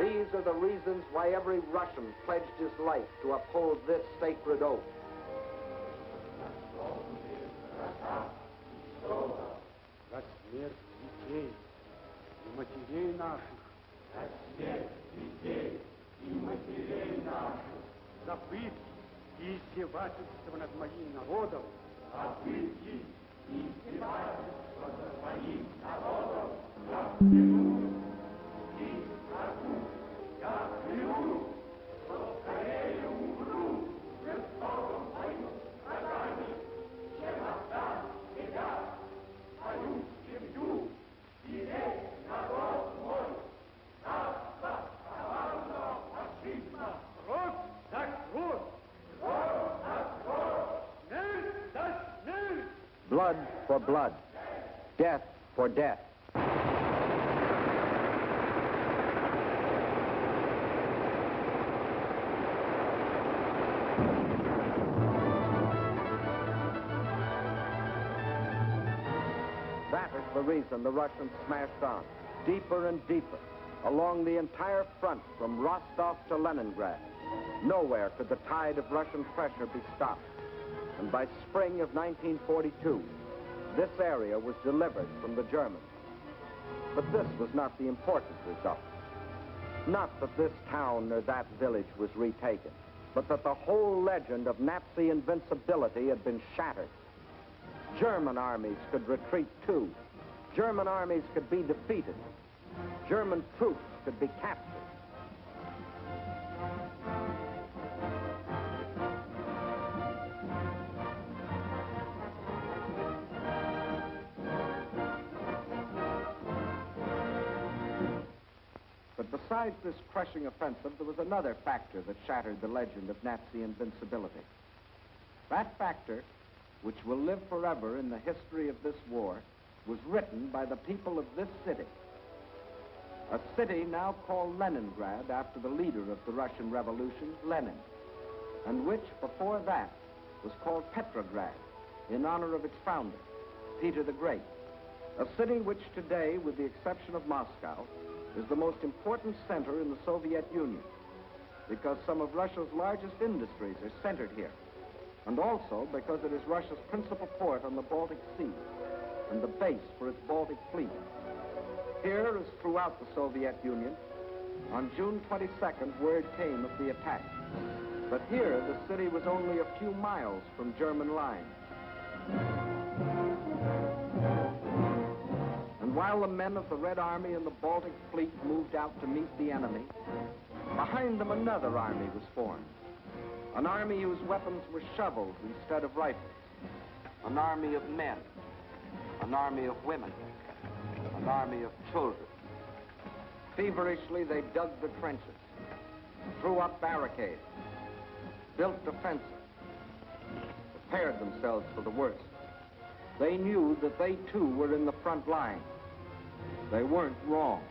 These are the reasons why every Russian pledged his life to uphold this sacred oath. За смерть детей и матерей наших. За смерть детей и матерей наших. За пытки и издевательства над моим народом. За пытки и издевательства над моим народом. Я клянусь и скажу, я клянусь, что скорее умру в жестоком бою с врагами, чем отдам себя, свою семью и весь народ мой. Царство коварного фашизма. Кровь за кровь. Кровь за кровь. Смерть за смерть. Blood for blood. Death for death. That is the reason the Russians smashed on, deeper and deeper, along the entire front from Rostov to Leningrad. Nowhere could the tide of Russian pressure be stopped. And by spring of 1942, this area was delivered from the Germans. But this was not the important result. Not that this town or that village was retaken, but that the whole legend of Nazi invincibility had been shattered. German armies could retreat too. German armies could be defeated. German troops could be captured. But besides this crushing offensive, there was another factor that shattered the legend of Nazi invincibility. That factor, which will live forever in the history of this war, was written by the people of this city. A city now called Leningrad after the leader of the Russian Revolution, Lenin, and which, before that, was called Petrograd, in honor of its founder, Peter the Great. A city which today, with the exception of Moscow, is the most important center in the Soviet Union, because some of Russia's largest industries are centered here, and also because it is Russia's principal port on the Baltic Sea and the base for its Baltic fleet. Here, as throughout the Soviet Union, on June 22nd, word came of the attack. But here, the city was only a few miles from German lines. And while the men of the Red Army and the Baltic Fleet moved out to meet the enemy, behind them another army was formed. An army whose weapons were shovels instead of rifles. An army of men. An army of women. An army of children. Feverishly, they dug the trenches, threw up barricades, built defenses, prepared themselves for the worst. They knew that they too were in the front line. They weren't wrong.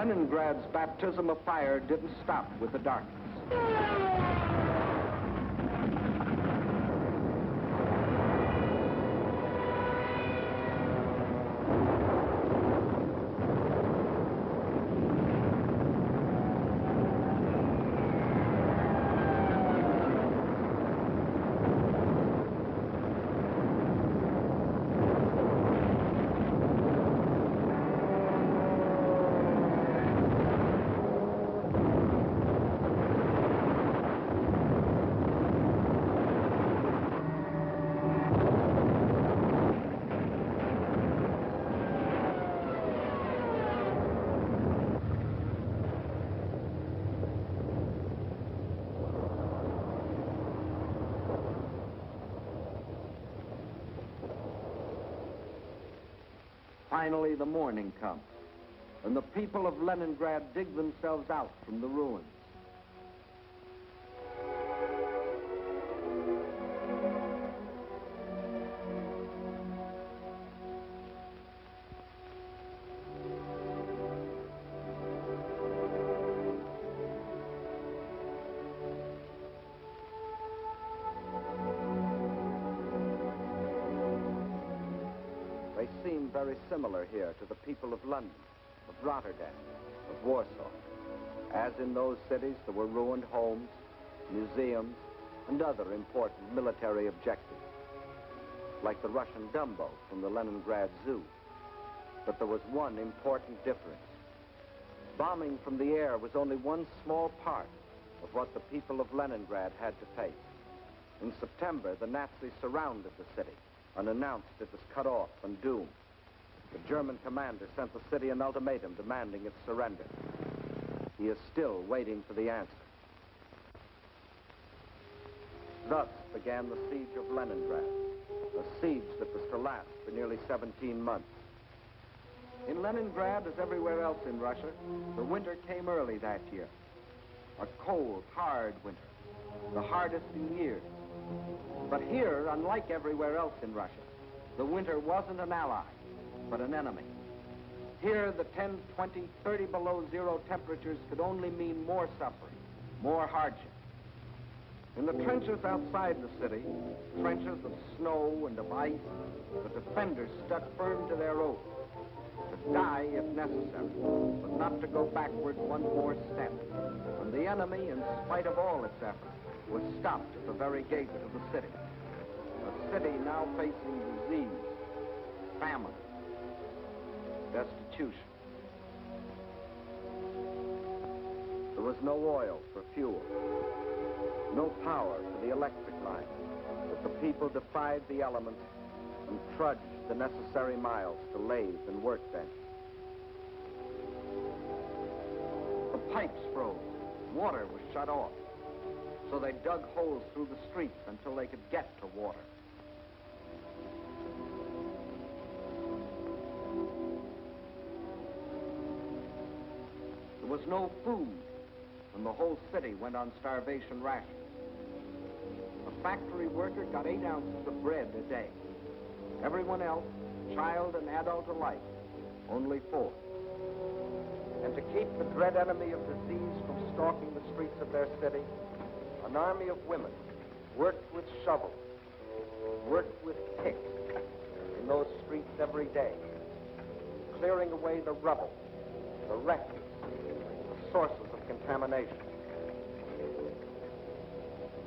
Leningrad's baptism of fire didn't stop with the darkness. Finally, the morning comes, and the people of Leningrad dig themselves out from the ruins. They seem very similar here to the people of London, of Rotterdam, of Warsaw. As in those cities, there were ruined homes, museums, and other important military objectives, like the Russian Dumbo from the Leningrad Zoo. But there was one important difference. Bombing from the air was only one small part of what the people of Leningrad had to face. In September, the Nazis surrounded the city and announced it was cut off and doomed. The German commander sent the city an ultimatum demanding its surrender. He is still waiting for the answer. Thus began the siege of Leningrad, a siege that was to last for nearly 17 months. In Leningrad, as everywhere else in Russia, the winter came early that year. A cold, hard winter, the hardest in years. But here, unlike everywhere else in Russia, the winter wasn't an ally, but an enemy. Here, the 10, 20, 30 below zero temperatures could only mean more suffering, more hardship. In the trenches outside the city, trenches of snow and of ice, the defenders stuck firm to their oath, to die if necessary, but not to go backward one more step. And the enemy, in spite of all its efforts, was stopped at the very gates of the city. A city now facing disease, famine, destitution. There was no oil for fuel, no power for the electric line, but the people defied the elements and trudged the necessary miles to lathe and workbench. The pipes froze, water was shut off, so they dug holes through the streets until they could get to water. There was no food, and the whole city went on starvation rations. A factory worker got 8 ounces of bread a day. Everyone else, child and adult alike, only 4. And to keep the dread enemy of disease from stalking the streets of their city, an army of women worked with shovels, worked with picks in those streets every day, clearing away the rubble, the refuse, the sources of contamination.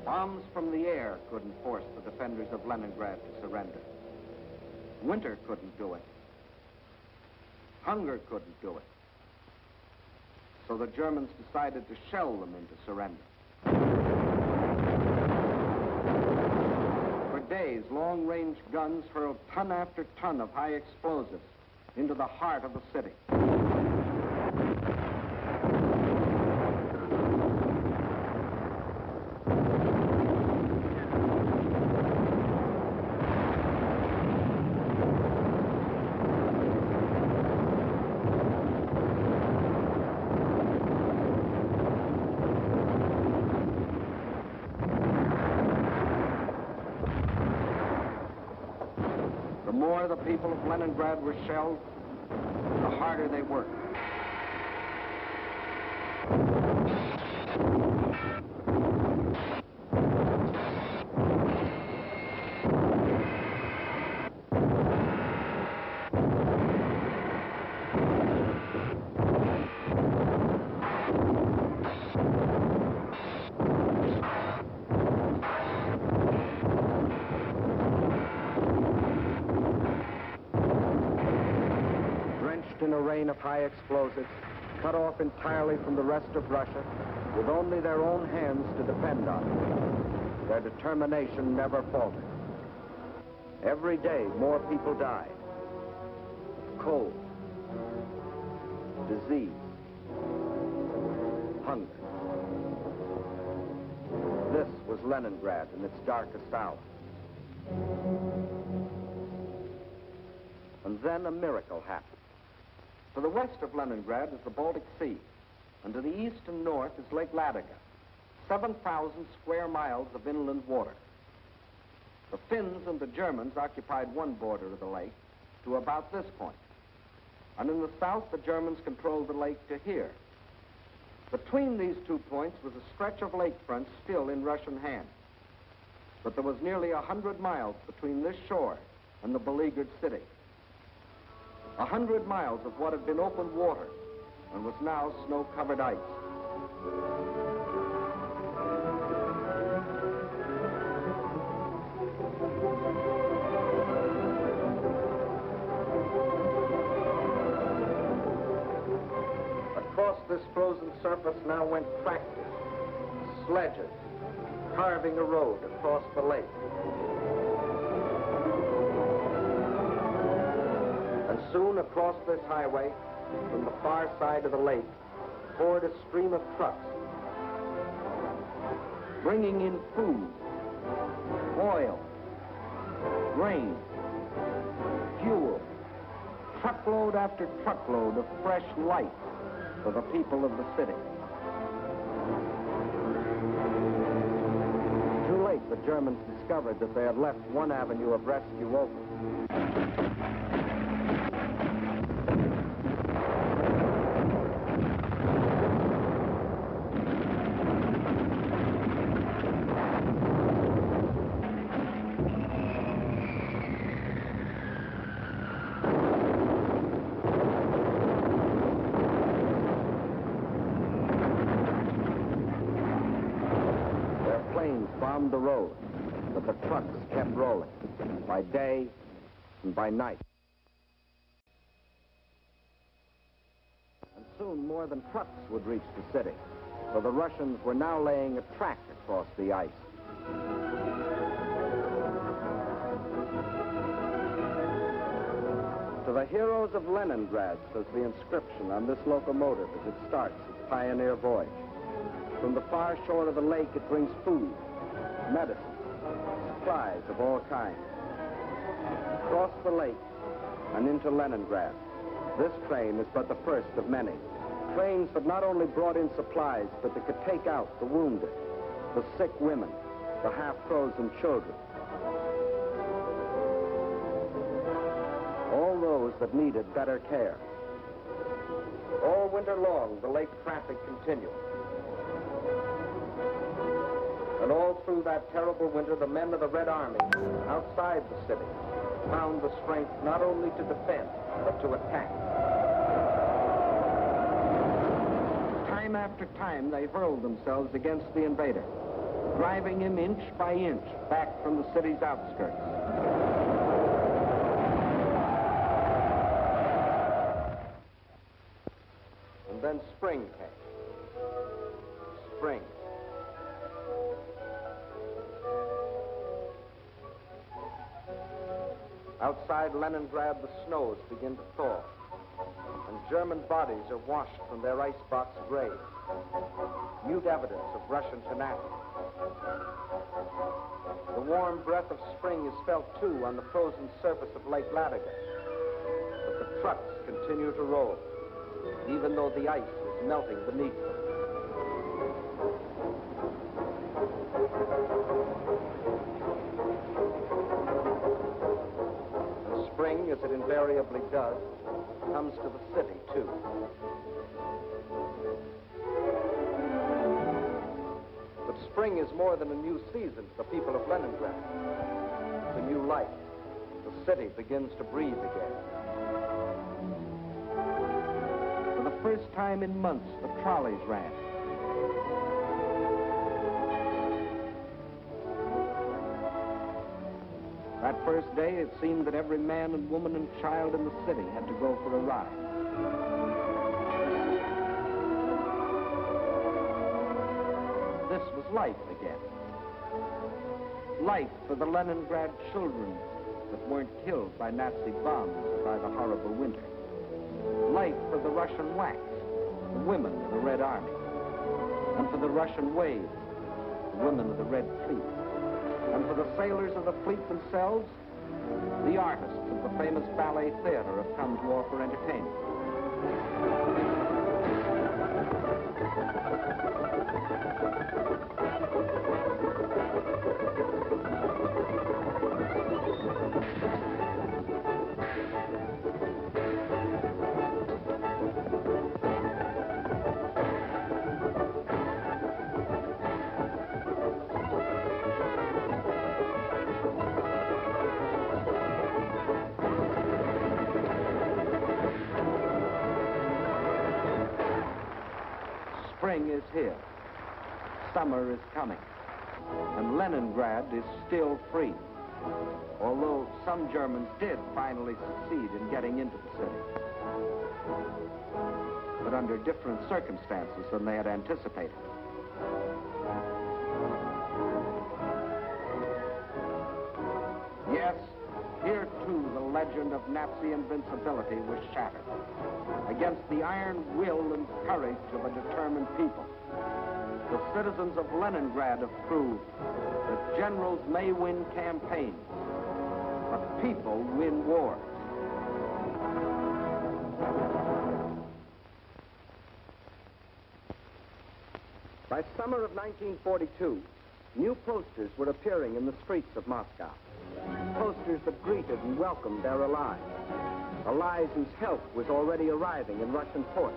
Bombs from the air couldn't force the defenders of Leningrad to surrender. Winter couldn't do it. Hunger couldn't do it. So the Germans decided to shell them into surrender. For days, long-range guns hurled ton after ton of high explosives into the heart of the city. The more the people of Leningrad were shelled, the harder they worked. wrapped in a rain of high explosives, cut off entirely from the rest of Russia, with only their own hands to depend on. Their determination never faltered. Every day, more people died of cold, disease, hunger. This was Leningrad in its darkest hour. And then a miracle happened. To the west of Leningrad is the Baltic Sea, and to the east and north is Lake Ladoga, 7,000 square miles of inland water. The Finns and the Germans occupied one border of the lake to about this point, and in the south the Germans controlled the lake to here. Between these 2 points was a stretch of lakefront still in Russian hands, but there was nearly 100 miles between this shore and the beleaguered city. 100 miles of what had been open water and was now snow-covered ice. Across this frozen surface now went tractors, sledges, carving a road across the lake. And soon across this highway, from the far side of the lake, poured a stream of trucks, bringing in food, oil, grain, fuel, truckload after truckload of fresh life for the people of the city. Too late, the Germans discovered that they had left one avenue of rescue open. Bombed the road, but the trucks kept rolling, by day and by night. And soon more than trucks would reach the city, for the Russians were now laying a track across the ice. To the heroes of Leningrad, says the inscription on this locomotive as it starts its pioneer voyage. From the far shore of the lake, it brings food, medicine, supplies of all kinds. Across the lake and into Leningrad, this train is but the first of many. Trains that not only brought in supplies, but that could take out the wounded, the sick women, the half-frozen children. All those that needed better care. All winter long, the lake traffic continued. And all through that terrible winter, the men of the Red Army, outside the city, found the strength not only to defend, but to attack. Time after time, they hurled themselves against the invader, driving him inch by inch back from the city's outskirts. And then spring came. Spring. Outside Leningrad, the snows begin to thaw, and German bodies are washed from their icebox graves, mute evidence of Russian tenacity. The warm breath of spring is felt, too, on the frozen surface of Lake Ladoga, but the trucks continue to roll, even though the ice is melting beneath them. Spring, as it invariably does, comes to the city, too. But spring is more than a new season to the people of Leningrad. It's a new life. The city begins to breathe again. For the first time in months, the trolleys ran. That first day, it seemed that every man and woman and child in the city had to go for a ride. This was life again. Life for the Leningrad children that weren't killed by Nazi bombs or by the horrible winter. Life for the Russian WACs, the women of the Red Army. And for the Russian waves, the women of the Red Fleet. And for the sailors of the fleet themselves, the artists of the famous ballet theater have come to offer entertainment. Spring is here. Summer is coming. And Leningrad is still free. Although some Germans did finally succeed in getting into the city. But under different circumstances than they had anticipated. Yes, here too the legend of Nazi invincibility was shattered. Against the iron will and courage of a determined people. The citizens of Leningrad have proved that generals may win campaigns, but people win wars. By summer of 1942, new posters were appearing in the streets of Moscow. Posters that greeted and welcomed their allies. Allies whose help was already arriving in Russian ports.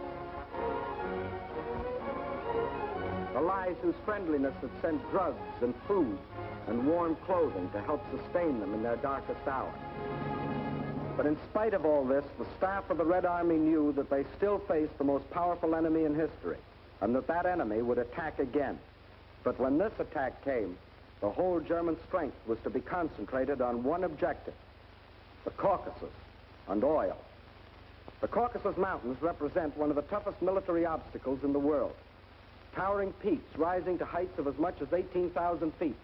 Allies whose friendliness had sent drugs and food and warm clothing to help sustain them in their darkest hour. But in spite of all this, the staff of the Red Army knew that they still faced the most powerful enemy in history, and that that enemy would attack again. But when this attack came, the whole German strength was to be concentrated on one objective, the Caucasus and oil. The Caucasus Mountains represent one of the toughest military obstacles in the world. Towering peaks rising to heights of as much as 18,000 feet,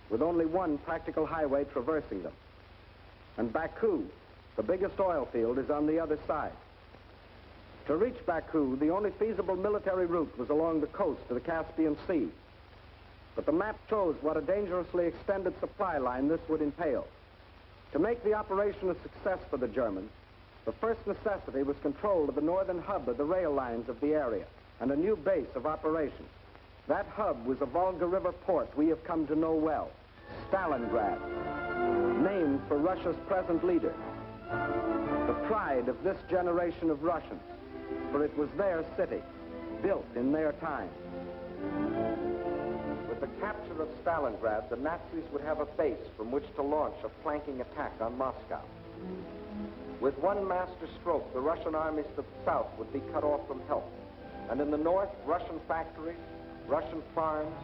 with only one practical highway traversing them. And Baku, the biggest oil field, is on the other side. To reach Baku, the only feasible military route was along the coast to the Caspian Sea. But the map shows what a dangerously extended supply line this would entail. To make the operation a success for the Germans, the first necessity was control of the northern hub of the rail lines of the area and a new base of operations. That hub was a Volga River port we have come to know well, Stalingrad, named for Russia's present leader. The pride of this generation of Russians, for it was their city, built in their time. With the capture of Stalingrad, the Nazis would have a base from which to launch a flanking attack on Moscow. With one master stroke, the Russian armies to the south would be cut off from help. And in the north, Russian factories, Russian farms,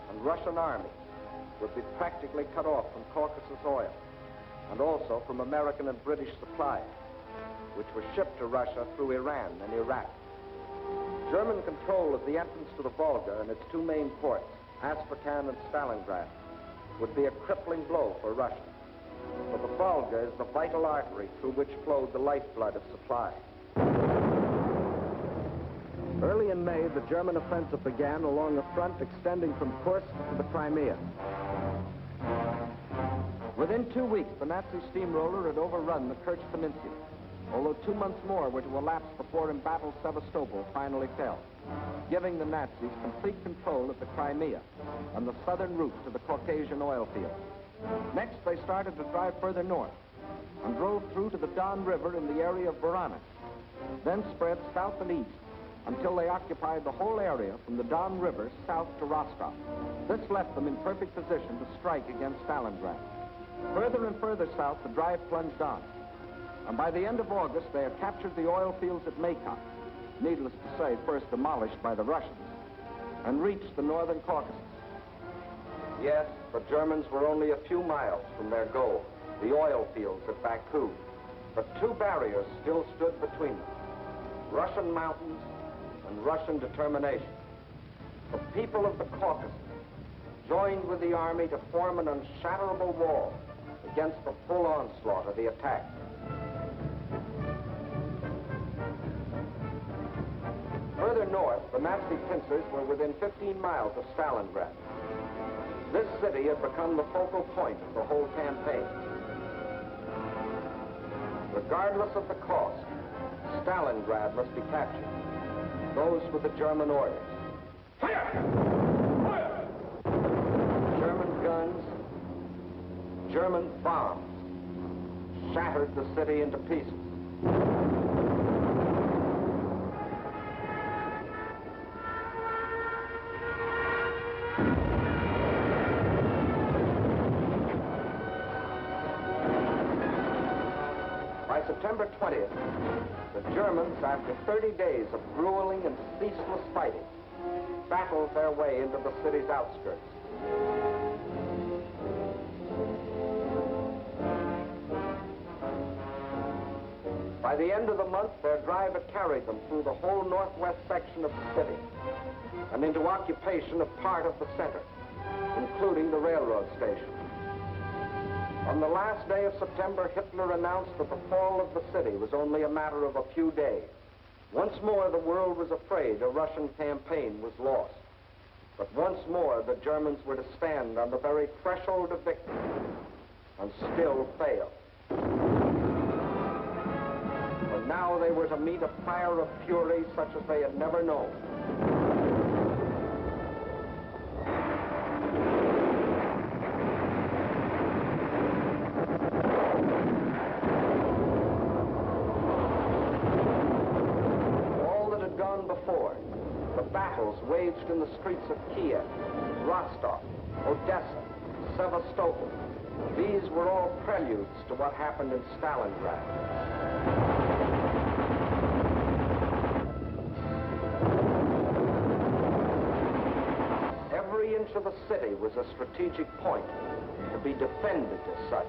and Russian armies would be practically cut off from Caucasus oil, and also from American and British supplies, which were shipped to Russia through Iran and Iraq. German control of the entrance to the Volga and its two main ports, Astrakhan and Stalingrad, would be a crippling blow for Russia. For the Volga is the vital artery through which flowed the lifeblood of supply. Early in May, the German offensive began along a front extending from Kursk to the Crimea. Within 2 weeks, the Nazi steamroller had overrun the Kerch Peninsula, although 2 months more were to elapse before embattled Sevastopol finally fell, giving the Nazis complete control of the Crimea and the southern route to the Caucasian oil fields. Next, they started to drive further north and drove through to the Don River in the area of Voronezh, then spread south and east until they occupied the whole area from the Don River south to Rostov. This left them in perfect position to strike against Stalingrad. Further and further south, the drive plunged on, and by the end of August, they had captured the oil fields at Maykom, needless to say, first demolished by the Russians, and reached the northern Caucasus. Yes, the Germans were only a few miles from their goal, the oil fields at Baku, but two barriers still stood between them. Russian mountains, and Russian determination. The people of the Caucasus joined with the army to form an unshatterable wall against the full onslaught of the attack. Further north, the Nazi pincers were within 15 miles of Stalingrad. This city had become the focal point of the whole campaign. Regardless of the cost, Stalingrad must be captured. Those were the German orders. Fire! Fire! German guns, German bombs shattered the city into pieces. By September 20th, the Germans, after 30 days of grueling and ceaseless fighting, battled their way into the city's outskirts. By the end of the month, their drive had carried them through the whole northwest section of the city and into occupation of part of the center, including the railroad station. On the last day of September, Hitler announced that the fall of the city was only a matter of a few days. Once more, the world was afraid a Russian campaign was lost. But once more, the Germans were to stand on the very threshold of victory and still fail. For now, they were to meet a fire of fury such as they had never known. Before, the battles waged in the streets of Kiev, Rostov, Odessa, Sevastopol. These were all preludes to what happened in Stalingrad. Every inch of the city was a strategic point to be defended as such.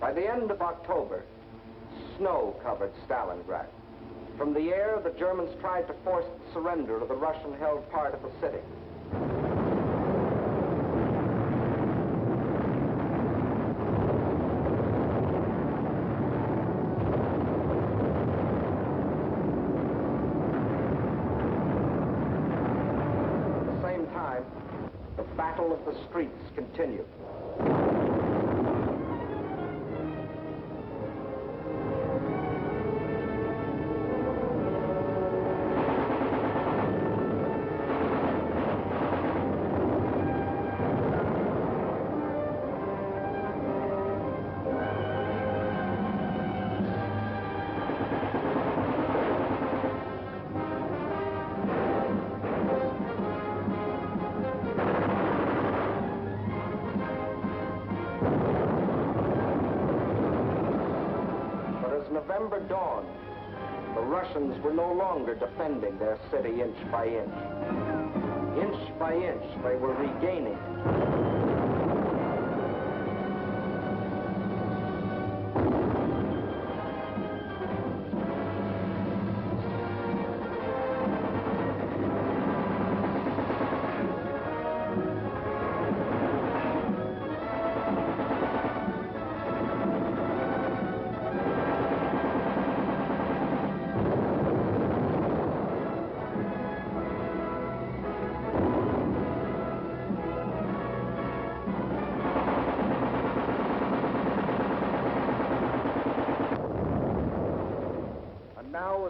By the end of October, snow covered Stalingrad. From the air, the Germans tried to force the surrender of the Russian-held part of the city. At the same time, the battle of the streets continued. November dawned, the Russians were no longer defending their city inch by inch. Inch by inch, they were regaining it.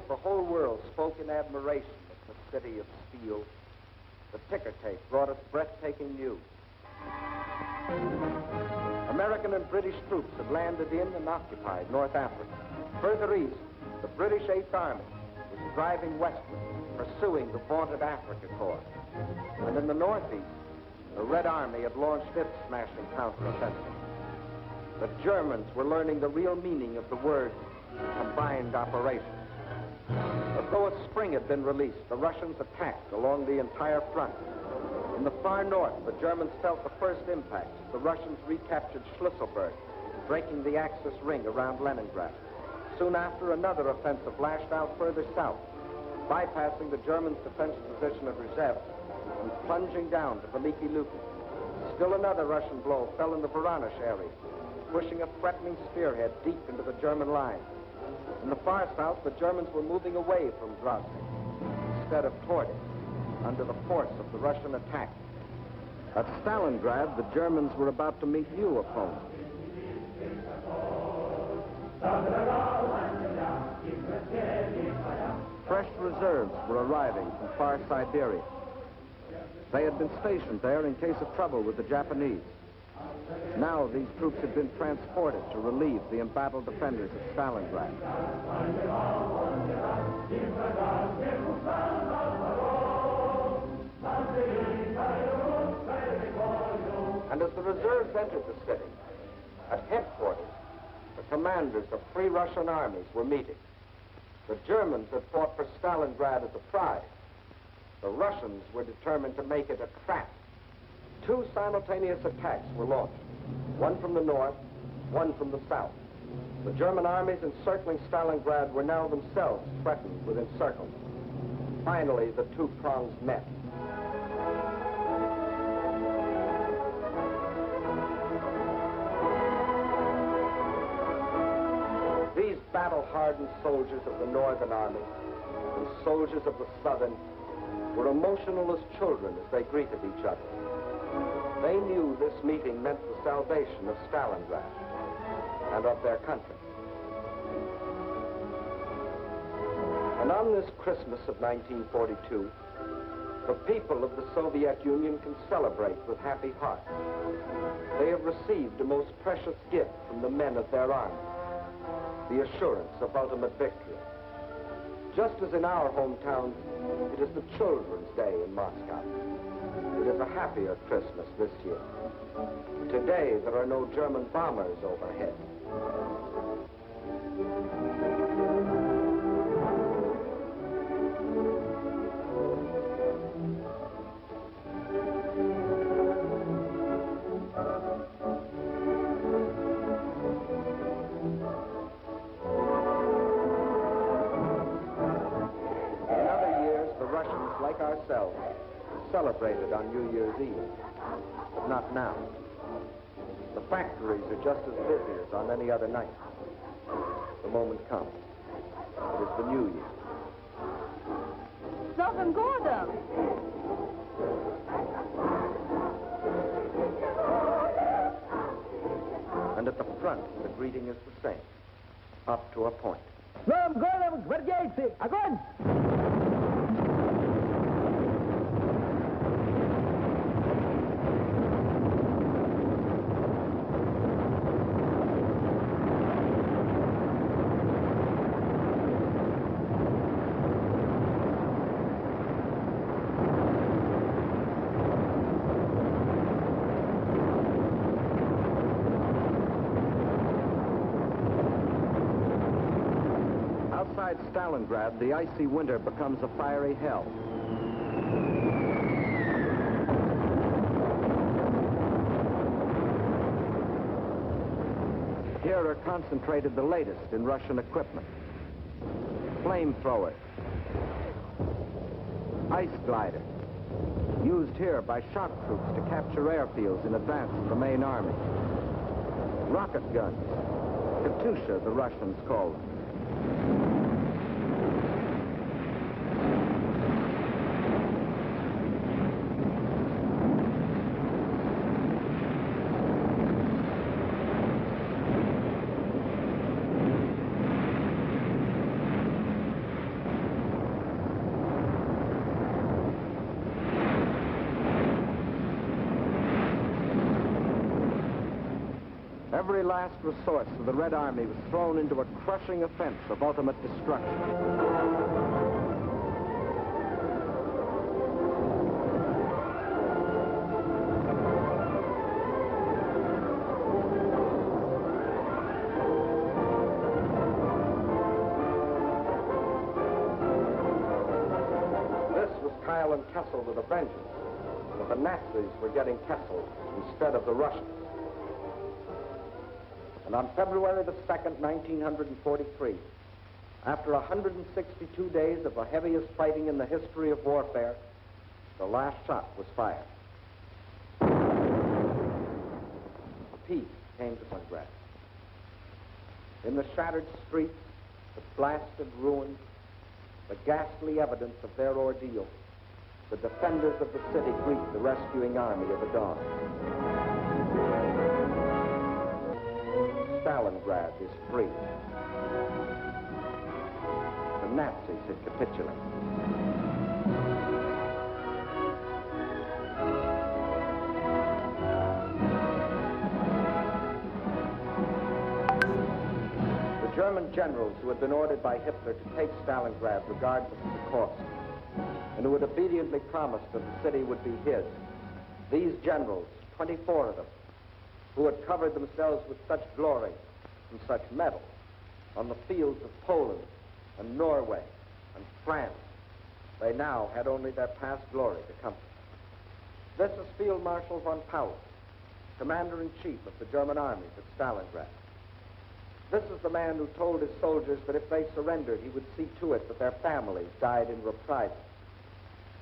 as the whole world spoke in admiration of the city of steel, the ticker tape brought us breathtaking news. American and British troops had landed in and occupied North Africa. Further east, the British Eighth Army was driving westward, pursuing the vaunted Africa Corps. And in the northeast, the Red Army had launched its smashing counteroffensive. The Germans were learning the real meaning of the word combined operations. As though a spring had been released, the Russians attacked along the entire front. In the far north, the Germans felt the first impact as the Russians recaptured Schlüsselburg, breaking the Axis ring around Leningrad. Soon after, another offensive lashed out further south, bypassing the Germans' defense position of Rzhev and plunging down to Veliki Luki. Still another Russian blow fell in the Voronezh area, pushing a threatening spearhead deep into the German lines. In the far south, the Germans were moving away from Grozny instead of toward it, under the force of the Russian attack. At Stalingrad, the Germans were about to meet new opponents. Fresh reserves were arriving from far Siberia. They had been stationed there in case of trouble with the Japanese. Now these troops had been transported to relieve the embattled defenders of Stalingrad. And as the reserves entered the city, at headquarters, the commanders of three Russian armies were meeting. The Germans had fought for Stalingrad as a prize. The Russians were determined to make it a trap. Two simultaneous attacks were launched, one from the north, one from the south. The German armies encircling Stalingrad were now themselves threatened with encirclement. Finally, the two prongs met. These battle-hardened soldiers of the Northern Army and soldiers of the Southern were emotional as children as they greeted each other. They knew this meeting meant the salvation of Stalingrad and of their country. And on this Christmas of 1942, the people of the Soviet Union can celebrate with happy hearts. They have received a most precious gift from the men of their army, the assurance of ultimate victory. Just as in our hometowns, it is the Children's Day in Moscow. It is a happier Christmas this year. Today, there are no German bombers overhead. Like ourselves, celebrated on New Year's Eve, but not now. The factories are just as busy as on any other night. The moment comes. It is the New Year. Новым годом! And at the front, the greeting is the same, up to a point. Новым годом, гвардейцы! Огонь! Outside Stalingrad, the icy winter becomes a fiery hell. Here are concentrated the latest in Russian equipment. Flamethrowers, ice gliders, used here by shock troops to capture airfields in advance of the main army. Rocket guns, Katyusha, the Russians call them. Every last resource of the Red Army was thrown into a crushing offense of ultimate destruction. And Kessel with a vengeance, but the Nazis were getting Kessel instead of the Russians. And on February the 2nd, 1943, after 162 days of the heaviest fighting in the history of warfare, the last shot was fired. Peace came to Stalingrad. In the shattered streets, the blasted ruins, the ghastly evidence of their ordeal, the defenders of the city greet the rescuing army of the dawn. Stalingrad is free. The Nazis had capitulated. The German generals who had been ordered by Hitler to take Stalingrad regardless of the cost, and who had obediently promised that the city would be his. These generals, 24 of them, who had covered themselves with such glory and such medals on the fields of Poland and Norway and France, they now had only their past glory to comfort. This is Field Marshal von Paulus, Commander-in-Chief of the German armies at Stalingrad. This is the man who told his soldiers that if they surrendered, he would see to it that their families died in reprisal.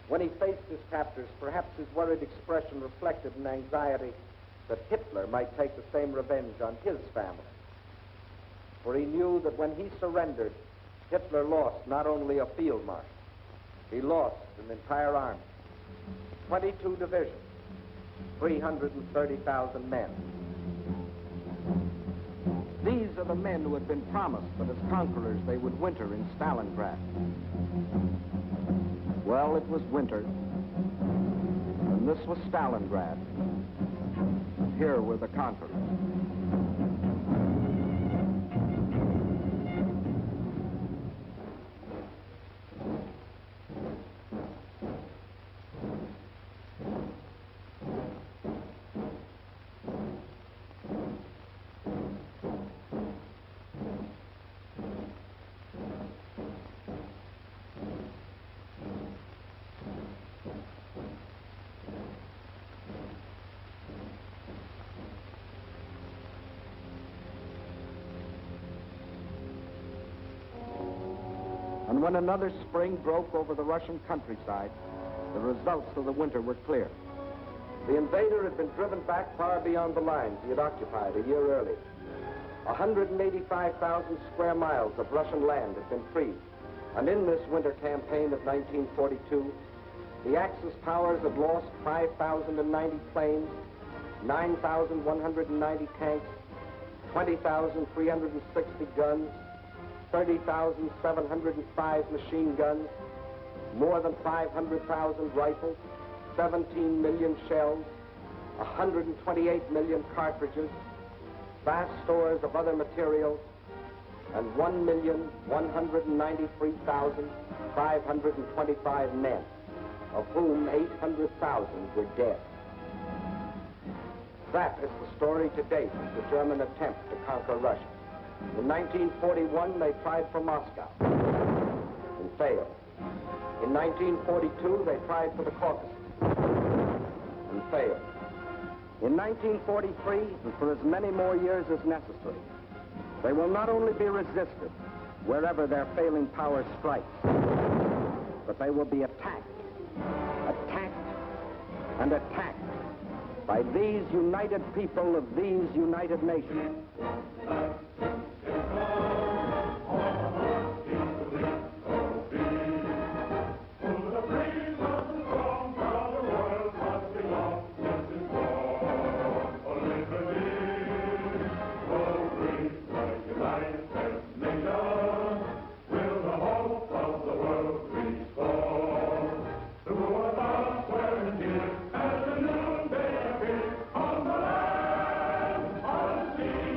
When he faced his captors, perhaps his worried expression reflected an anxiety that Hitler might take the same revenge on his family. For he knew that when he surrendered, Hitler lost not only a field marshal, he lost an entire army, 22 divisions, 330,000 men. These are the men who had been promised that as conquerors they would winter in Stalingrad. Well, it was winter, and this was Stalingrad. Here were the conquerors. And when another spring broke over the Russian countryside, the results of the winter were clear. The invader had been driven back far beyond the lines he had occupied a year earlier. 185,000 square miles of Russian land had been freed. And in this winter campaign of 1942, the Axis powers had lost 5,090 planes, 9,190 tanks, 20,360 guns, 30,705 machine guns, more than 500,000 rifles, 17 million shells, 128 million cartridges, vast stores of other materials, and 1,193,525 men, of whom 800,000 were dead. That is the story to date of the German attempt to conquer Russia. In 1941, they tried for Moscow and failed. In 1942, they tried for the Caucasus and failed. In 1943, and for as many more years as necessary, they will not only be resisted wherever their failing power strikes, but they will be attacked, attacked, and attacked by these united people of these united nations. On the land, on the sea.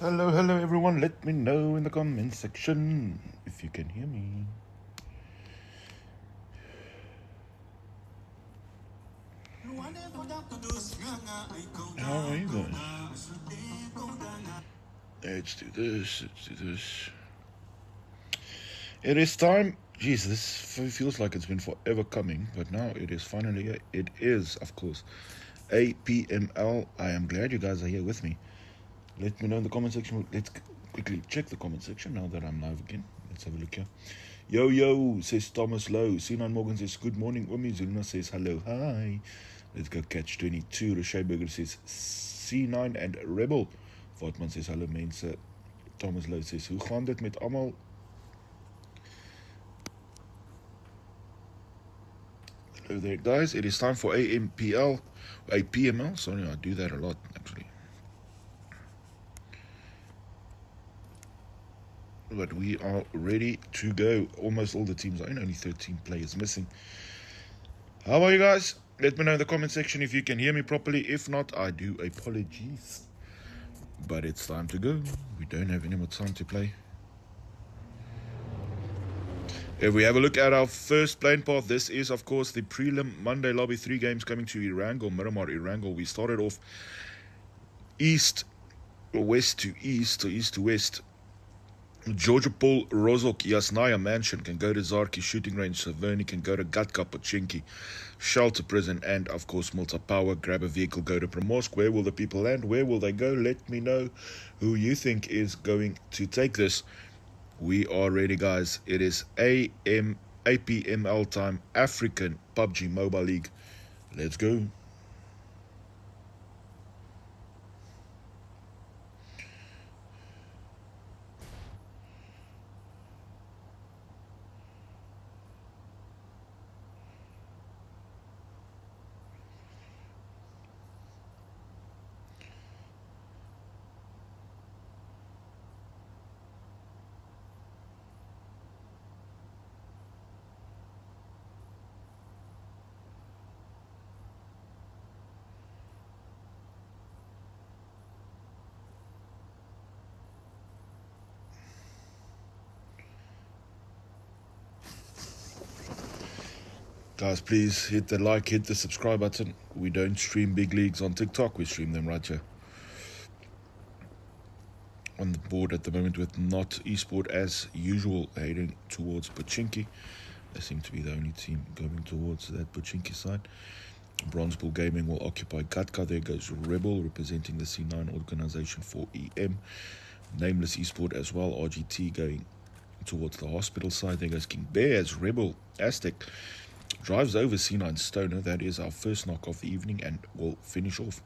Hello, hello everyone. Let me know in the comment section if you can hear me. How are you guys? Let's do this. It is time. Jeez, this feels like it's been forever coming, but now it is finally here. It is, of course, APML. I am glad you guys are here with me. Let me know in the comment section. Let's quickly check the comment section now that I'm live again. Let's have a look here. Yo, yo, says Thomas Lowe. C9 Morgan says, good morning, Umi. Zulina says, hello, hi. Let's go catch 22. Rashay Burger says, C9 and Rebel. Vatman says, hallo mense. Thomas Lowe says, hoe gaan dit met almal? Hello there, guys. It is time for APML. Sorry, I do that a lot, actually. But we are ready to go. Almost all the teams are in. Only 13 players missing. How are you guys? Let me know in the comment section if you can hear me properly. If not, I do apologies. But it's time to go. We don't have any more time to play. If we have a look at our first playing path, this is, of course, the prelim Monday lobby. 3 games coming to Erangel, Miramar, Erangel. We started off east, or west to east, or east to west. Georgia Paul, Rozok, Yasnaya Mansion can go to Zarki Shooting Range. Saverney can go to Gatka, Pochinki, Shelter Prison, and of course Malta Power. Grab a vehicle, go to Primorsk. Where will the people land? Where will they go? Let me know who you think is going to take this. We are ready, guys. It is APML time, African PUBG Mobile League. Let's go. Guys, please hit the like, hit the subscribe button. We don't stream big leagues on TikTok. We stream them right here on the board at the moment with Not Esport as usual, heading towards Pochinki. They seem to be the only team going towards that Pochinki side. Bronzebull Gaming will occupy Gatka. There goes Rebel representing the C9 organization for EM. Nameless Esport as well. RGT going towards the hospital side. There goes King Bear as Rebel Aztec drives over C9 Stoner. That is our first knock of the evening, and we'll finish off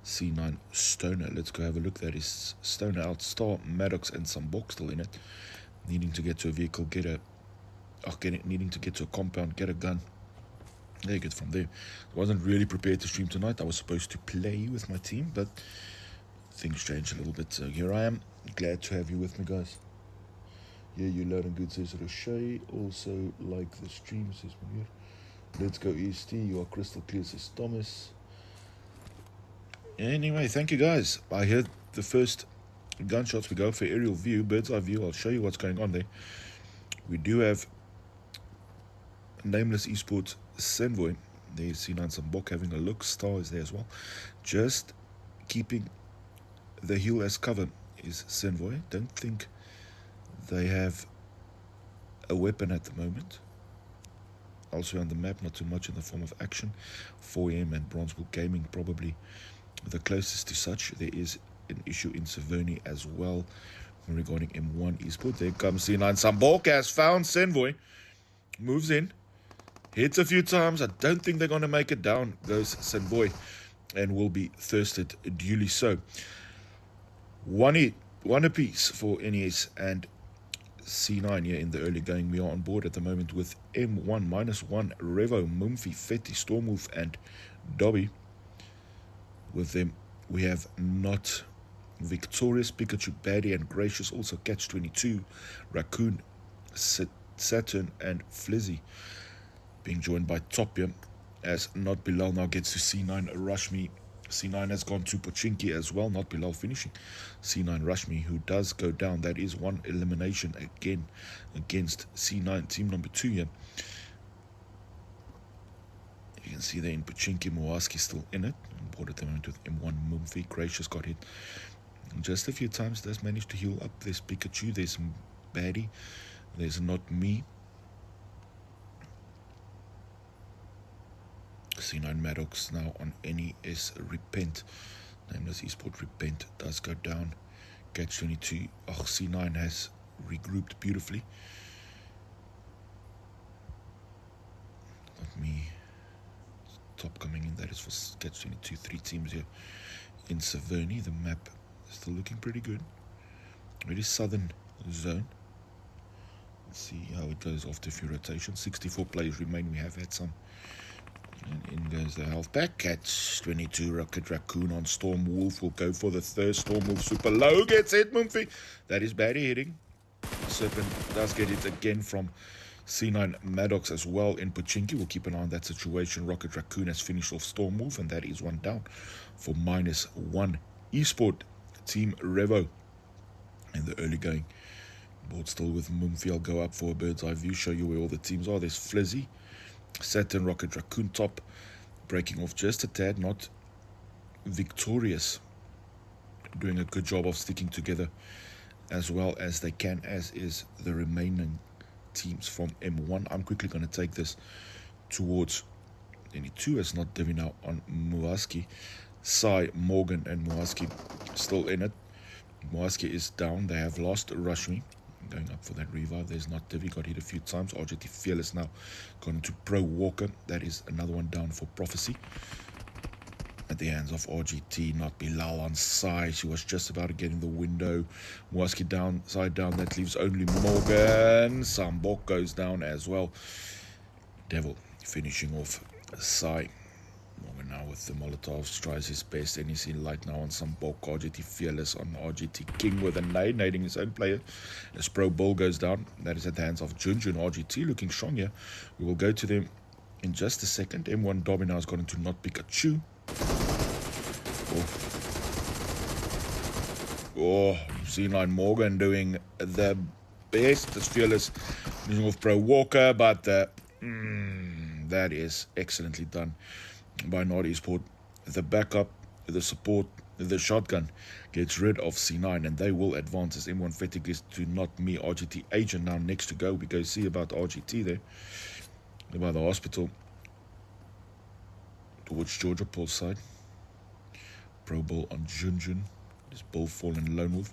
C9 Stoner. Let's go have a look. That is Stoner out. Star, Maddox, and some box still in it. Needing to get to a vehicle, needing to get to a compound, get a gun. There you get from there. I wasn't really prepared to stream tonight. I was supposed to play with my team, but things changed a little bit. So here I am. Glad to have you with me, guys. Yeah, you loud and good, says Roche. Also like the stream, says Munir. Let's go EST. You are crystal clear, says Thomas. Anyway, thank you, guys. I heard the first gunshots. We go for aerial view, bird's eye view. I'll show you what's going on there. We do have Nameless Esports Senvoy. There's C9 Sambok having a look. Star is there as well. Just keeping the hill as cover is Senvoy. Don't think they have a weapon at the moment. Also on the map, not too much in the form of action. 4M and Bronzebull Gaming probably the closest to such. There is an issue in Saverney as well regarding M1 Esport. There comes C9 Sambok has found Senvoy. Moves in. Hits a few times. I don't think they're going to make it. Down goes Senvoy and will be thirsted duly so. One apiece for NES and C9 here in the early going. We are on board at the moment with M1, -1, Revo, Mumfi, Fetty, Stormwolf, and Dobby. With them, we have Not Victorious, Pikachu, Baddie, and Gracious. Also Catch-22, Raccoon, Saturn, and Flizzy. Being joined by Top here, as Not Bilal now gets to C9 Rush Me C9 has gone to Pochinki as well, not Bilal finishing. C9 Rashmi, who does go down. That is one elimination again against C9, team number 2 here. You can see there in Pochinki, Mowaski still in it. Boarded them into M1 Mumfi. Gracious got hit just a few times, does manage to heal up. There's Pikachu, there's Baddie, there's Not Me. C9 Maddox now on NES Repent. Nameless Esport Repent does go down. Catch 22. Oh, C9 has regrouped beautifully. Not Me. Top coming in, that is for Catch 22. 3 teams here in Saverney. The map is still looking pretty good. Very southern zone. Let's see how it goes after a few rotations. 64 players remain. We have had some. And in goes the health pack. Catch 22. Rocket Raccoon on Storm Wolf. Will go for the third. Storm Wolf super low. Gets hit, Mumphy. That is Baddie hitting. Serpent does get it again from C9 Maddox as well in Pochinki. We'll keep an eye on that situation. Rocket Raccoon has finished off Storm Wolf, and that is one down for -1. Esport Team Revo in the early going. Board still with Mumphy. I'll go up for a bird's eye view, show you where all the teams are. There's Flizzy, Saturn, Rocket Raccoon top, breaking off just a tad, not victorious. Doing a good job of sticking together as well as they can, as is the remaining teams from M1. I'm quickly going to take this towards NE2 as not divvying out on Muaski. Sai, Morgan and Muaski still in it. Muaski is down. They have lost Rashmi. Going up for that revive. There's not Divi, got hit a few times. RGT Fearless now going to Pro Walker. That is another one down for Prophecy. At the hands of RGT, not Bilal on side. She was just about to get in the window. Muaski down, side down. That leaves only Morgan. Sambok goes down as well. Devil finishing off Sai. Morgan now with the Molotovs, tries his best. NEC Light now on Sambok. RGT Fearless on RGT King with a nade, nading his own player. As Pro Bull goes down, that is at the hands of Junjun. RGT looking strong here. We will go to them in just a second. M1 Dobby now has gone into Not Pikachu. Oh, C9 Morgan doing the best. It's Fearless using off Pro Walker, but that is excellently done by Nord Esport. The backup, the support, the shotgun gets rid of C9, and they will advance as M1 Fetigue is to Not Me. RGT Agent now next to go. We go see about RGT there. By the hospital towards Georgia Paul's side. Pro Bull on Junjun. This Bull fallen Lone Wolf.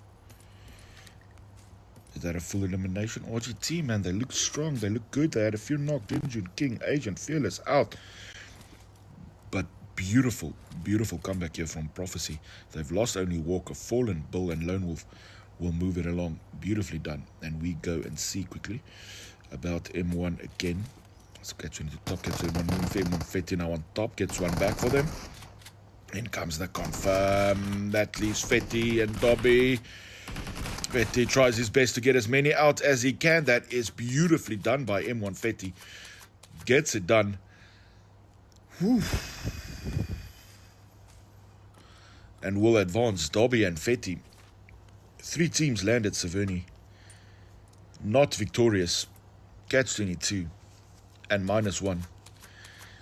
Is that a full elimination? RGT, man, they look strong. They look good. They had a few knocked. Junjun, King, Agent, Fearless out. But beautiful, beautiful comeback here from Prophecy. They've lost only Walker. Fallen, Bull, and Lone Wolf will move it along. Beautifully done. And we go and see quickly about M1 again. Let's catch into top. Gets M1 Fetty now on top. Gets one back for them. In comes the confirm. That leaves Fetty and Dobby. Fetty tries his best to get as many out as he can. That is beautifully done by M1 Fetty. Gets it done. Whew. And will advance Dobby and Fetty. 3 teams land at Saverney. Not victorious. Catch 22 and -1.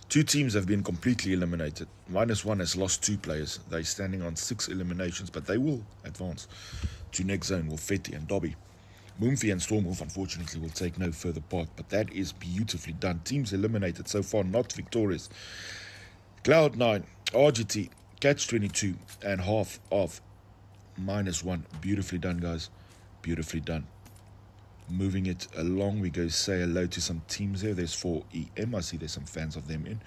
2 teams have been completely eliminated. -1 has lost 2 players. They're standing on 6 eliminations, but they will advance to next zone with Fetty and Dobby. Moomfi and Stormwolf, unfortunately, will take no further part, but that is beautifully done. Teams eliminated so far, not victorious. Cloud9, RGT, Catch 22, and half of -1. Beautifully done, guys. Beautifully done. Moving it along, we go say hello to some teams there. There's 4EM. I see there's some fans of them in.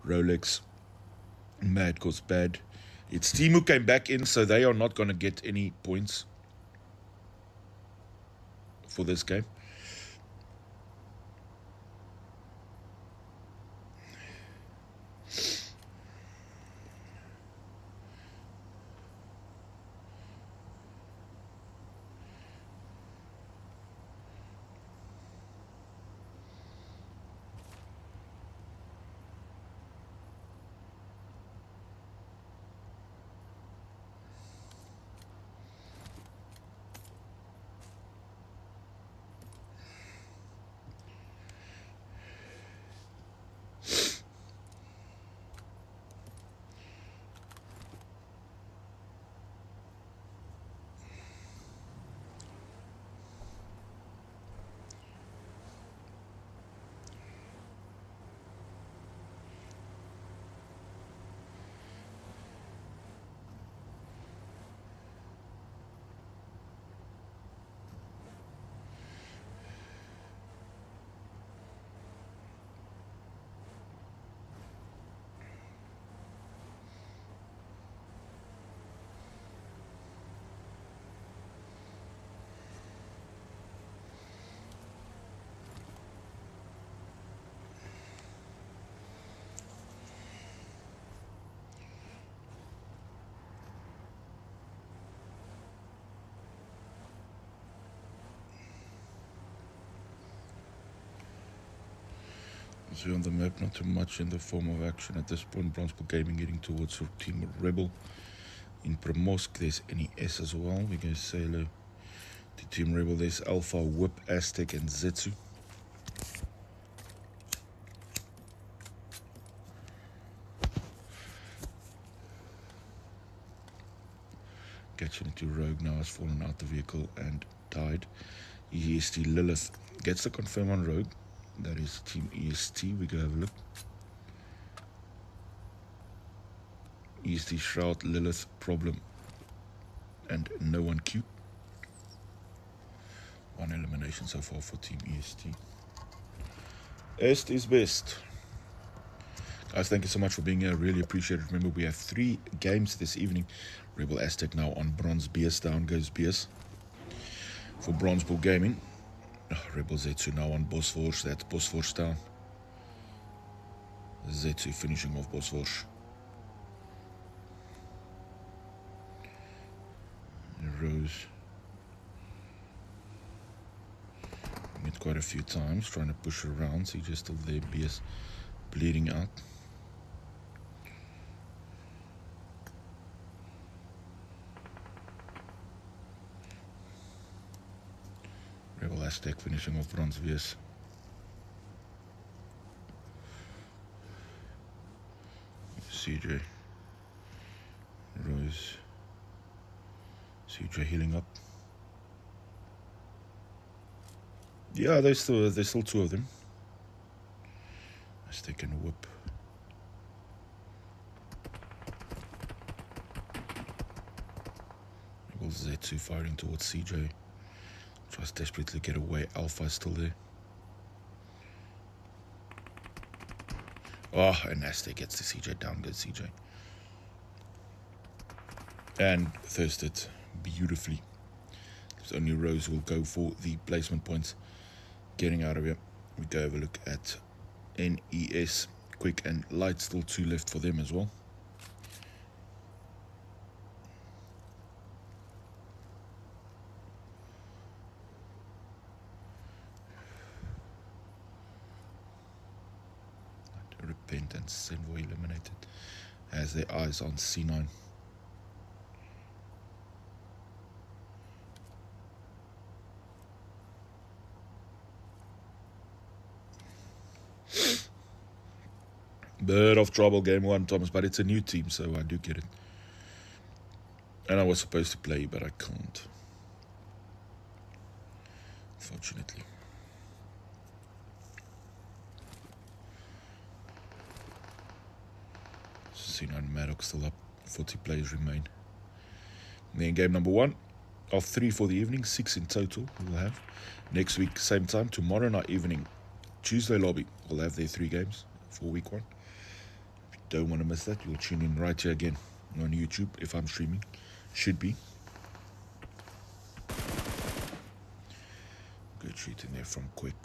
Rolex, Mad Cause Bad. It's team who came back in, so they are not going to get any points for this game. So on the map, not too much in the form of action at this point. Bronzebull Gaming getting towards Team Rebel. In Primorsk, there's NES as well. We go say hello to Team Rebel. There's Alpha, Whip, Aztec, and Zetsu. Catching into Rogue now has fallen out the vehicle and died. EST Lilith gets the confirm on Rogue. That is Team EST. We go have a look. EST Shroud, Lilith, Problem, and no one Q. One elimination so far for Team EST. Est is best. Guys, thank you so much for being here. Really appreciate it. Remember, we have 3 games this evening. Rebel Aztec now on Bronze BS. Down goes BS. For Bronzebull Gaming. Rebel Zetsu now on Bosforge. That's Bosforge down. Zetsu finishing off Bosforge. Rose. Hit quite a few times, trying to push around. See, just still there. BS bleeding out. Rebel Aztec finishing off Bronze VS. CJ. Rose. CJ healing up. Yeah, there's still 2 of them. Aztec and Whip. Rebel Zetsu firing towards CJ. Tries desperately to get away. Alpha is still there. Oh, and Aztec gets the CJ. Down goes CJ. And thirsted beautifully. So only Rose will go for the placement points. Getting out of here. We go have a look at NES. Quick and Light. Still 2 left for them as well. Repent and Senvo eliminated as their eyes on C9. Bit of trouble game 1, Thomas, but it's a new team, so I do get it. And I was supposed to play, but I can't. Unfortunately. C9 Maddox still up. 40 players remain. And then game number 1 of 3 for the evening. 6 in total we'll have. Next week, same time. Tomorrow night evening, Tuesday lobby, we'll have their 3 games for week 1. If you don't want to miss that, you'll tune in right here again on YouTube if I'm streaming. Should be. Good treat in there from Quick.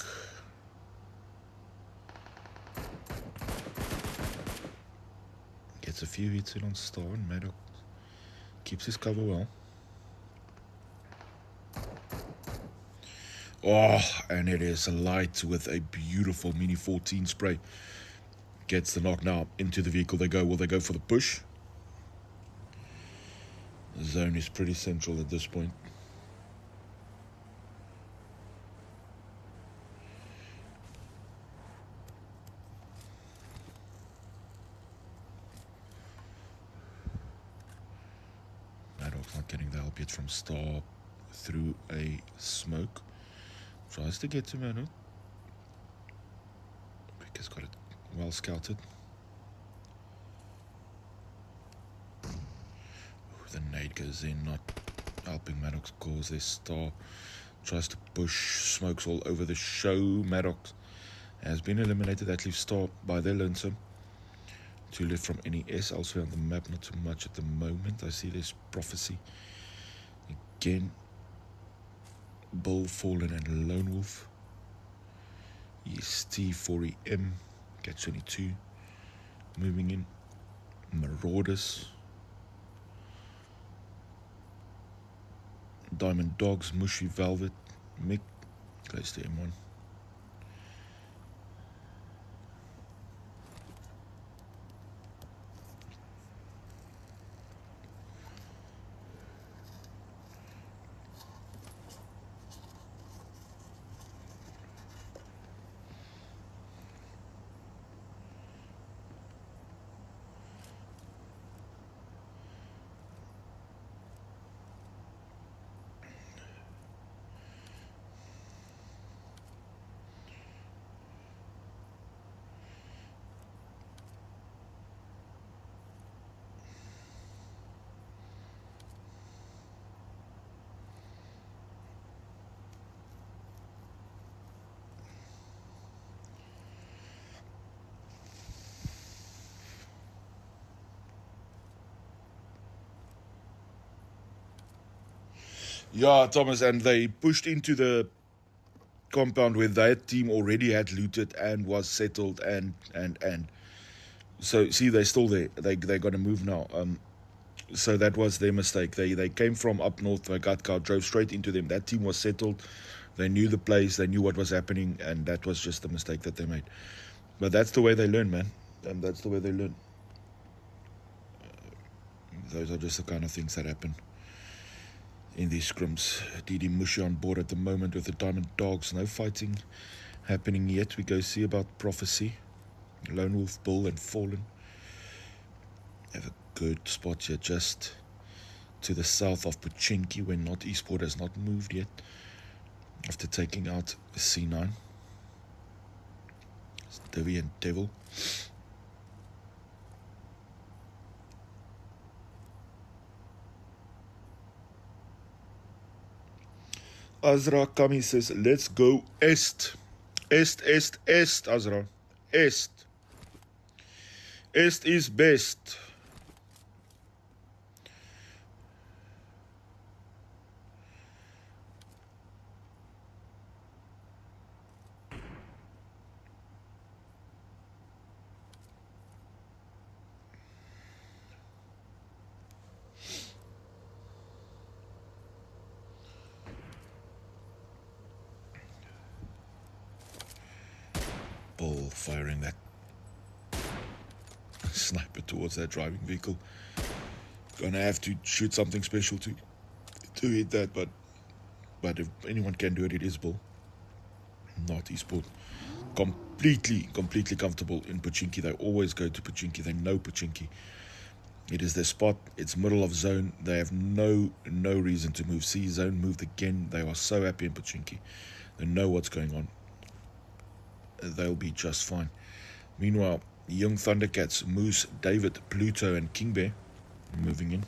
Gets a few hits in on Star, and Maddox keeps his cover well. Oh, and it is a Light with a beautiful Mini 14 spray. Gets the knock now. Into the vehicle they go. Will they go for the push? The zone is pretty central at this point. Maddox not getting the help yet from Star through a smoke. Tries to get to Manu. Quick has got it well scouted. The nade goes in, not helping Maddox cause their Star. Tries to push, smokes all over the show. Maddox has been eliminated. That leaves Star by their lonesome. 2 left from NES. Elsewhere on the map, not too much at the moment. I see there's Prophecy again. Bull, Fallen, and Lone Wolf. EST, 4EM, Catch 22. Moving in. Marauders. Diamond Dogs, Mushy Velvet, Mick, close to M1. Yeah, Thomas, and they pushed into the compound where that team already had looted and was settled and so see, they're still there. They got to move now. So that was their mistake. They came from up north. They got caught, drove straight into them. That team was settled. They knew the place. They knew what was happening, and that was just the mistake that they made. But that's the way they learn, man. And that's the way they learn. Those are just the kind of things that happen in these scrims. Didi Mushi on board at the moment with the Diamond Dogs. No fighting happening yet. We go see about Prophecy, Lone Wolf Bull, and Fallen. Have a good spot here just to the south of Pochinki, where Not Eastport has not moved yet after taking out C9. It's Divi and Devil. Azra Kami says, let's go Est. Est, Azra. Est. Est is best. Bull firing that sniper towards that driving vehicle. Gonna have to shoot something special to hit that, but if anyone can do it, it is Bull. Not Eastport. Completely comfortable in Pochinki. They always go to Pochinki. They know Pochinki. It is their spot. It's middle of zone. They have no reason to move. See, zone moved again. They are so happy in Pochinki. They know what's going on. They'll be just fine. Meanwhile, Young Thundercats, Moose, David, Pluto, and King Bear moving in.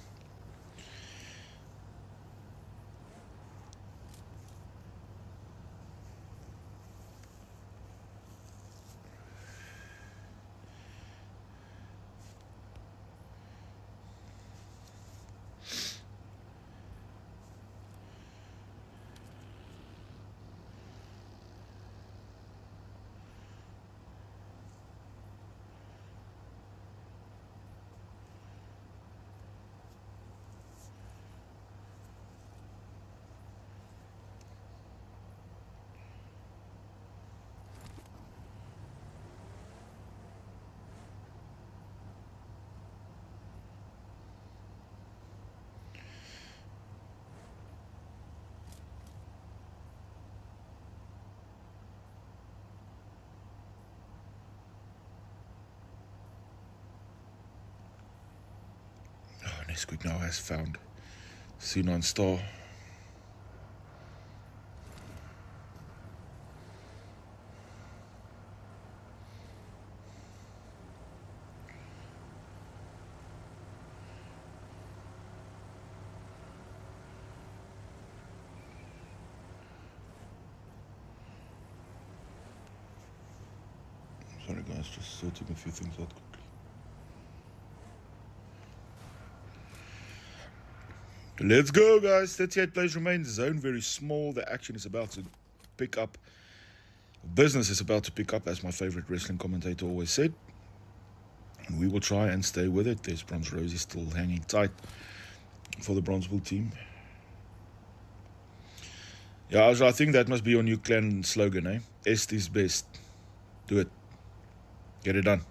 Nesquik now has found C9 Star. Sorry guys, just sorting a few things out quickly. Let's go, guys. 38 plays remain. Zone very small. The action is about to pick up. Business is about to pick up, as my favorite wrestling commentator always said. And we will try and stay with it. There's Bronze Rosie still hanging tight for the Bronzebull team. Yeah, I think that must be your new clan slogan, eh? Est is best. Do it. Get it done.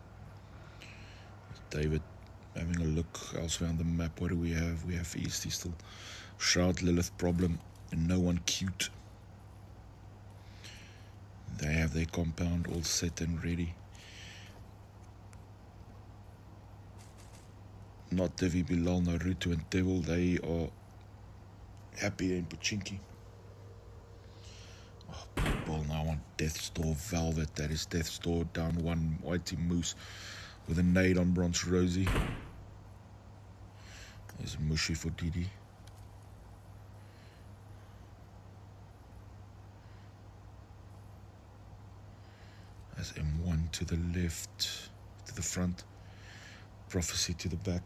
David having a look elsewhere on the map. What do we have? We have East. He's still Shroud, Lilith, Problem, and no one cute. They have their compound all set and ready. Not Devi, Bilal, Naruto, and Devil. They are happy in Pochinki. Oh, ball now on Death's Door Velvet. That is Death's Door down one. Whitey Moose with a nade on Bronze Rosie. There's Mushi for Didi. There's M1 to the left, to the front. Prophecy to the back.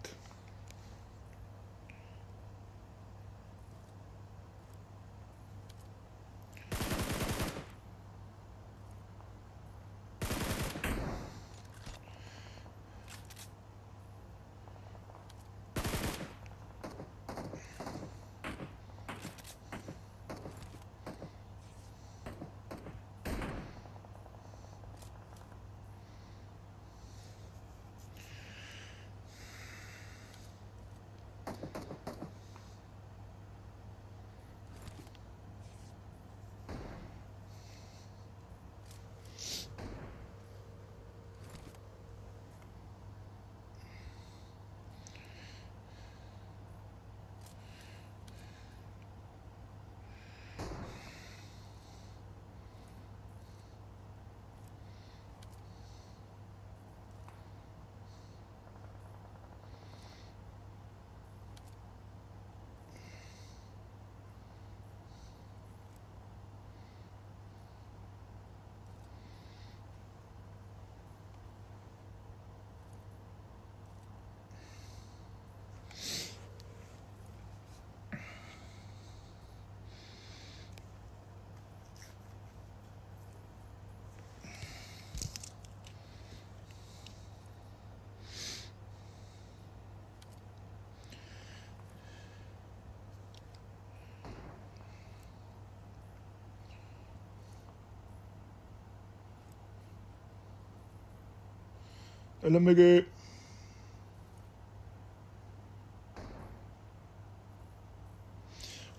Hello, Miggy.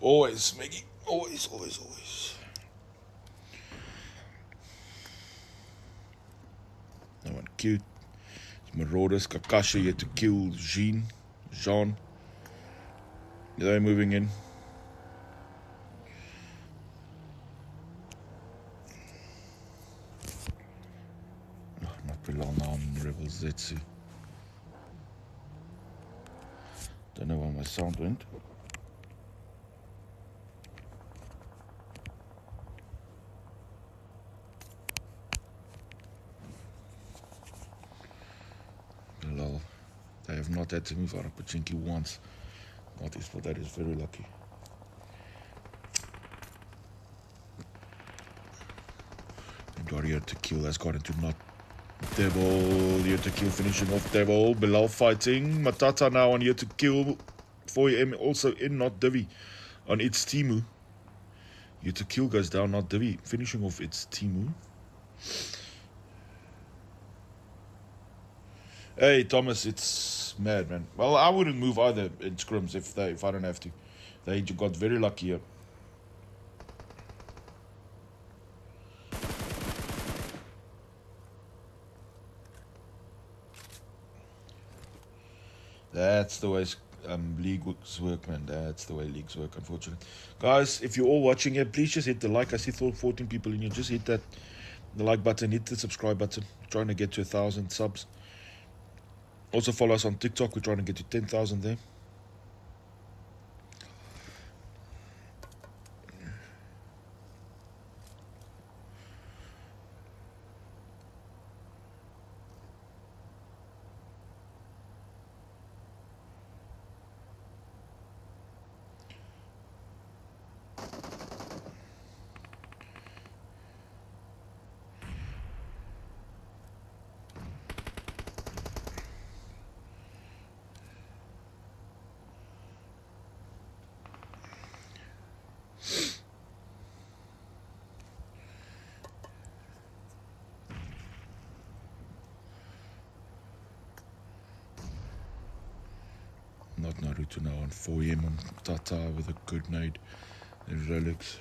Always, Miggy. Always, always, always. No one cute. Marauders, Kakashi yet to kill Jean. They're moving in. Oh, not Bilal now on Rebel Zetsu. Don't know where my sound went. Bilal. They have not had to move out of Pachinki once. That is very lucky. Here to kill has got into not Devil. Here to kill, finishing off Devil. Bilal fighting. Matata now on here to kill. 4am also in, not Divi. On its Timu. Here to kill goes down, not Divi. Finishing off its Timu. Hey Thomas, it's mad, man. Well, I wouldn't move either in scrims if I don't have to. They got very lucky here. That's the way leagues work, man. That's the way leagues work, unfortunately. Guys, if you're all watching here, please just hit the like. I see 14 people in here. Just hit the like button, hit the subscribe button. We're trying to get to 1,000 subs. Also follow us on TikTok. We're trying to get to 10,000 there. Not Naruto now on 4am on Tata with a good nade and Rolex.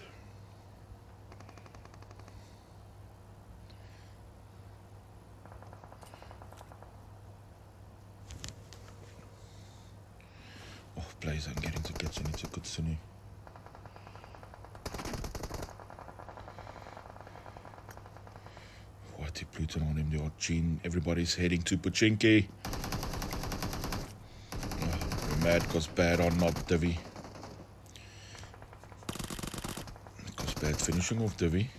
Oh, plays I'm getting to get into Kutsune. Whitey Pluton on him, the odd Gene. Everybody's heading to Pachinki. Mad goes bad on not Divi. Goes bad finishing off Divi.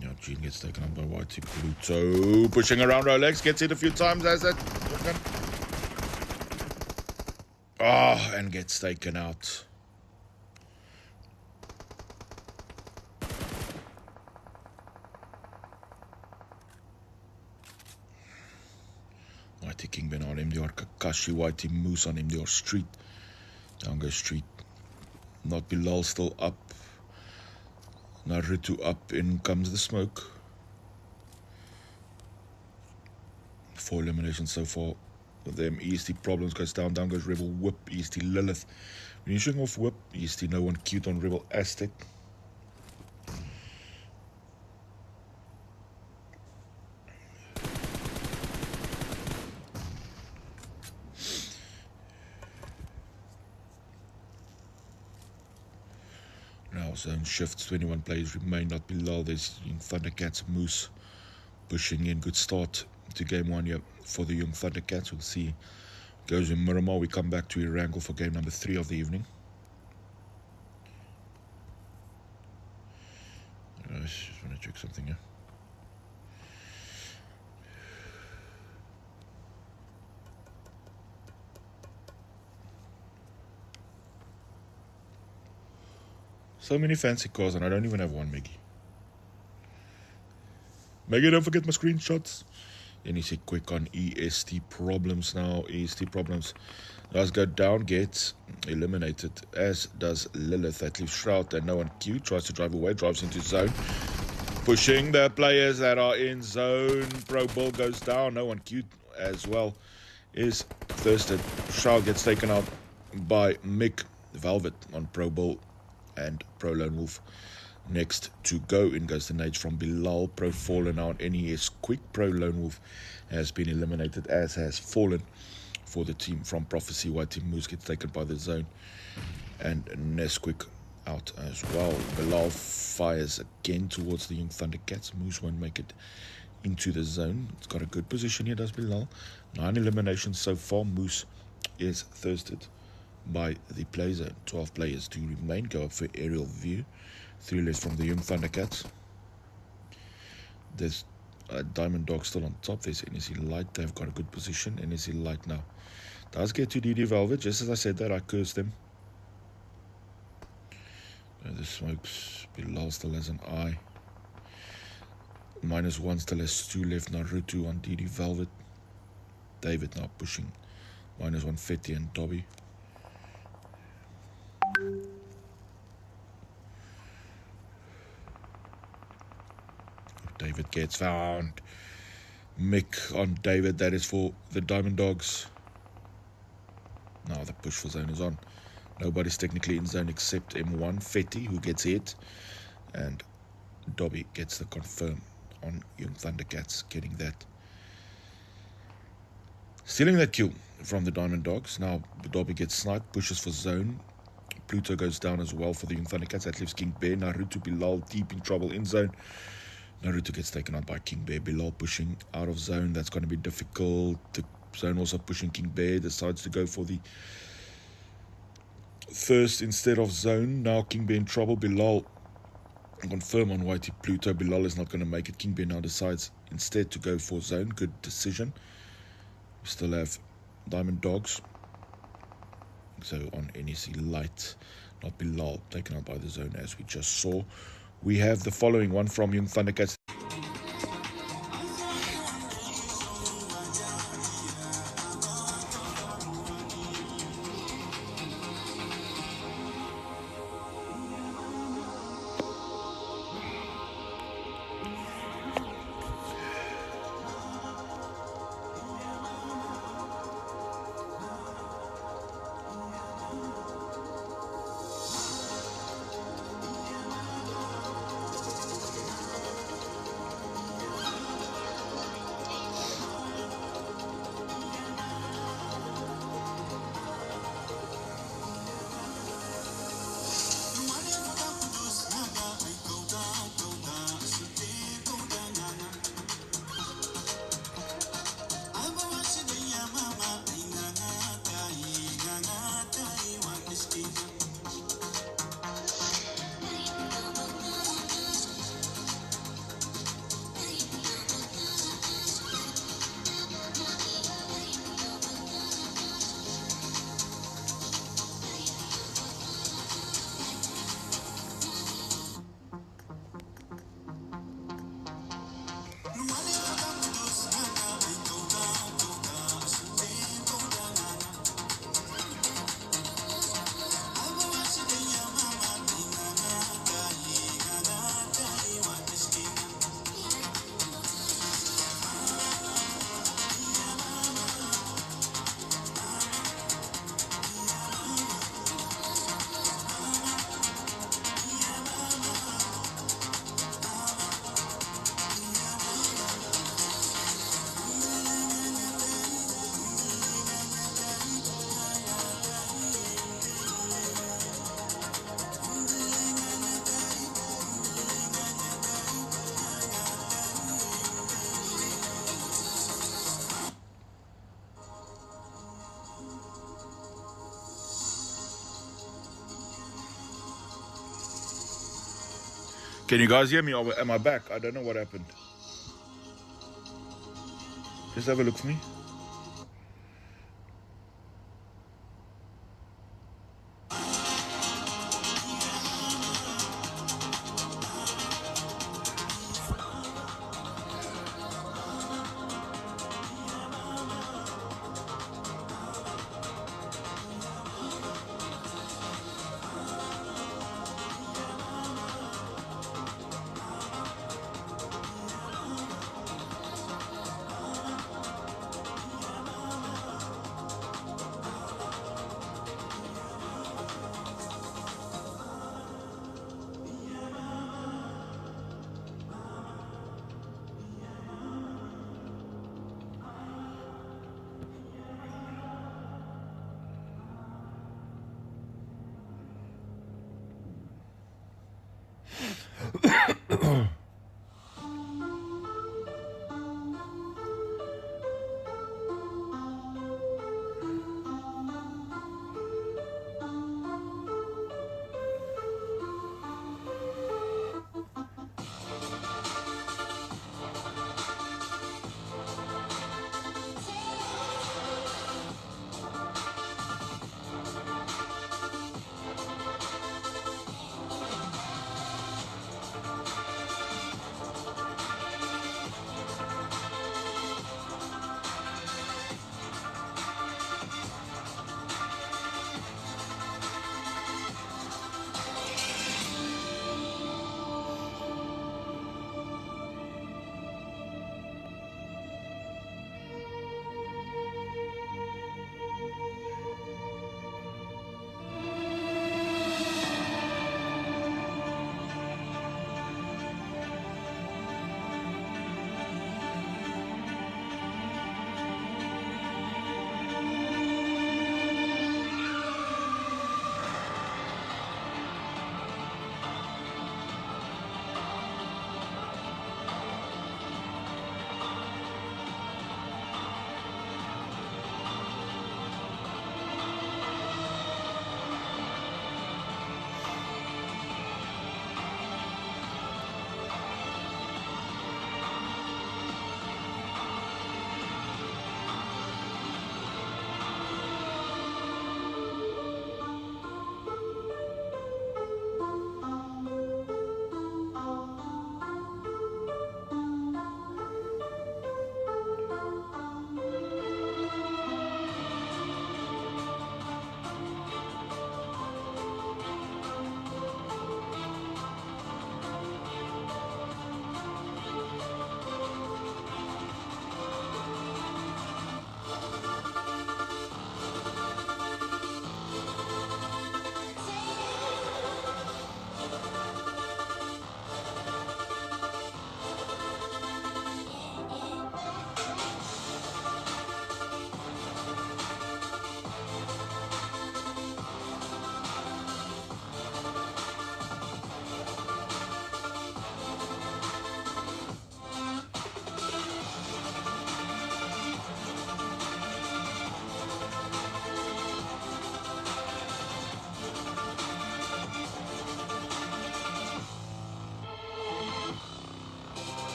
Yeah, Gene gets taken on by Whitey Pluto. Pushing around Rolex, gets hit a few times as that. Oh, and gets taken out. Whitey Kingpin on him, the Kakashi, Whitey Moose on him, the Street. Down goes Street. Not Bilal still up. Naruto up, in comes the smoke. 4 eliminations so far with them. EST Problems goes down, down goes Rebel Whip, EST Lilith. Finishing off Whip, EST No One Cute on Rebel Aztec. Now zone shifts, 21 players remain, not Bilal. There's Young Thundercats, Moose pushing in. Good start to game 1 here for the Young Thundercats. We'll see. Goes in Miramar. We come back to Erangel for game number 3 of the evening. I just want to check something here. So many fancy cars, and I don't even have one, Maggie. Maggie, don't forget my screenshots. Then you see quick on EST Problems now. EST Problems does go down, gets eliminated, as does Lilith. That leaves Shroud and No One Q. Tries to drive away, drives into zone. Pushing the players that are in zone. Pro Bull goes down. No one cute as well is thirsted. Shao gets taken out by Mick Velvet on Pro Bull and Pro Lone Wolf. Next to go in goes the nades from Bilal. Pro Fallen on NES Quick. Pro Lone Wolf has been eliminated, as has Fallen for the team from Prophecy. White Team Moose gets taken by the zone. And Nesquik out as well. Bilal fires again towards the Young Thundercats. Moose won't make it into the zone. It's got a good position here, does Bilal. 9 eliminations so far. Moose is thirsted by the play zone. 12 players to remain. Go up for aerial view. 3 left from the Young Thundercats. There's Diamond Dog still on top. There's NSC Light. They've got a good position. NSC Light now does get to DD Velvet. Just as I said that, I cursed them. The smokes. Bilal still has an eye. -1 still has 2 left. Naruto on DD Velvet. David now pushing. -1 Fetty and Dobby. David gets found. Mick on David. That is for the Diamond Dogs. Now the push for zone is on. Nobody's technically in zone except M1 Fetty, who gets hit, and Dobby gets the confirm on Young Thundercats, getting that. Stealing that kill from the Diamond Dogs. Now Dobby gets sniped, pushes for zone. Pluto goes down as well for the Young Thundercats. That leaves King Bear. Naruto, Bilal deep in trouble in zone. Naruto gets taken out by King Bear. Bilal pushing out of zone. That's going to be difficult. The zone also pushing King Bear. Decides to go for the thirst instead of zone. Now King Bear in trouble. Bilal confirm on Whitey Pluto. Bilal is not going to make it. King Bear now decides instead to go for zone. Good decision. We still have Diamond Dogs. So on NEC Light, not Bilal, taken out by the zone as we just saw. We have the following one from Young Thundercats. Can you guys hear me or am I back? I don't know what happened. Just have a look for me.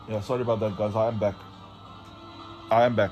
Yeah, sorry about that, guys. I am back.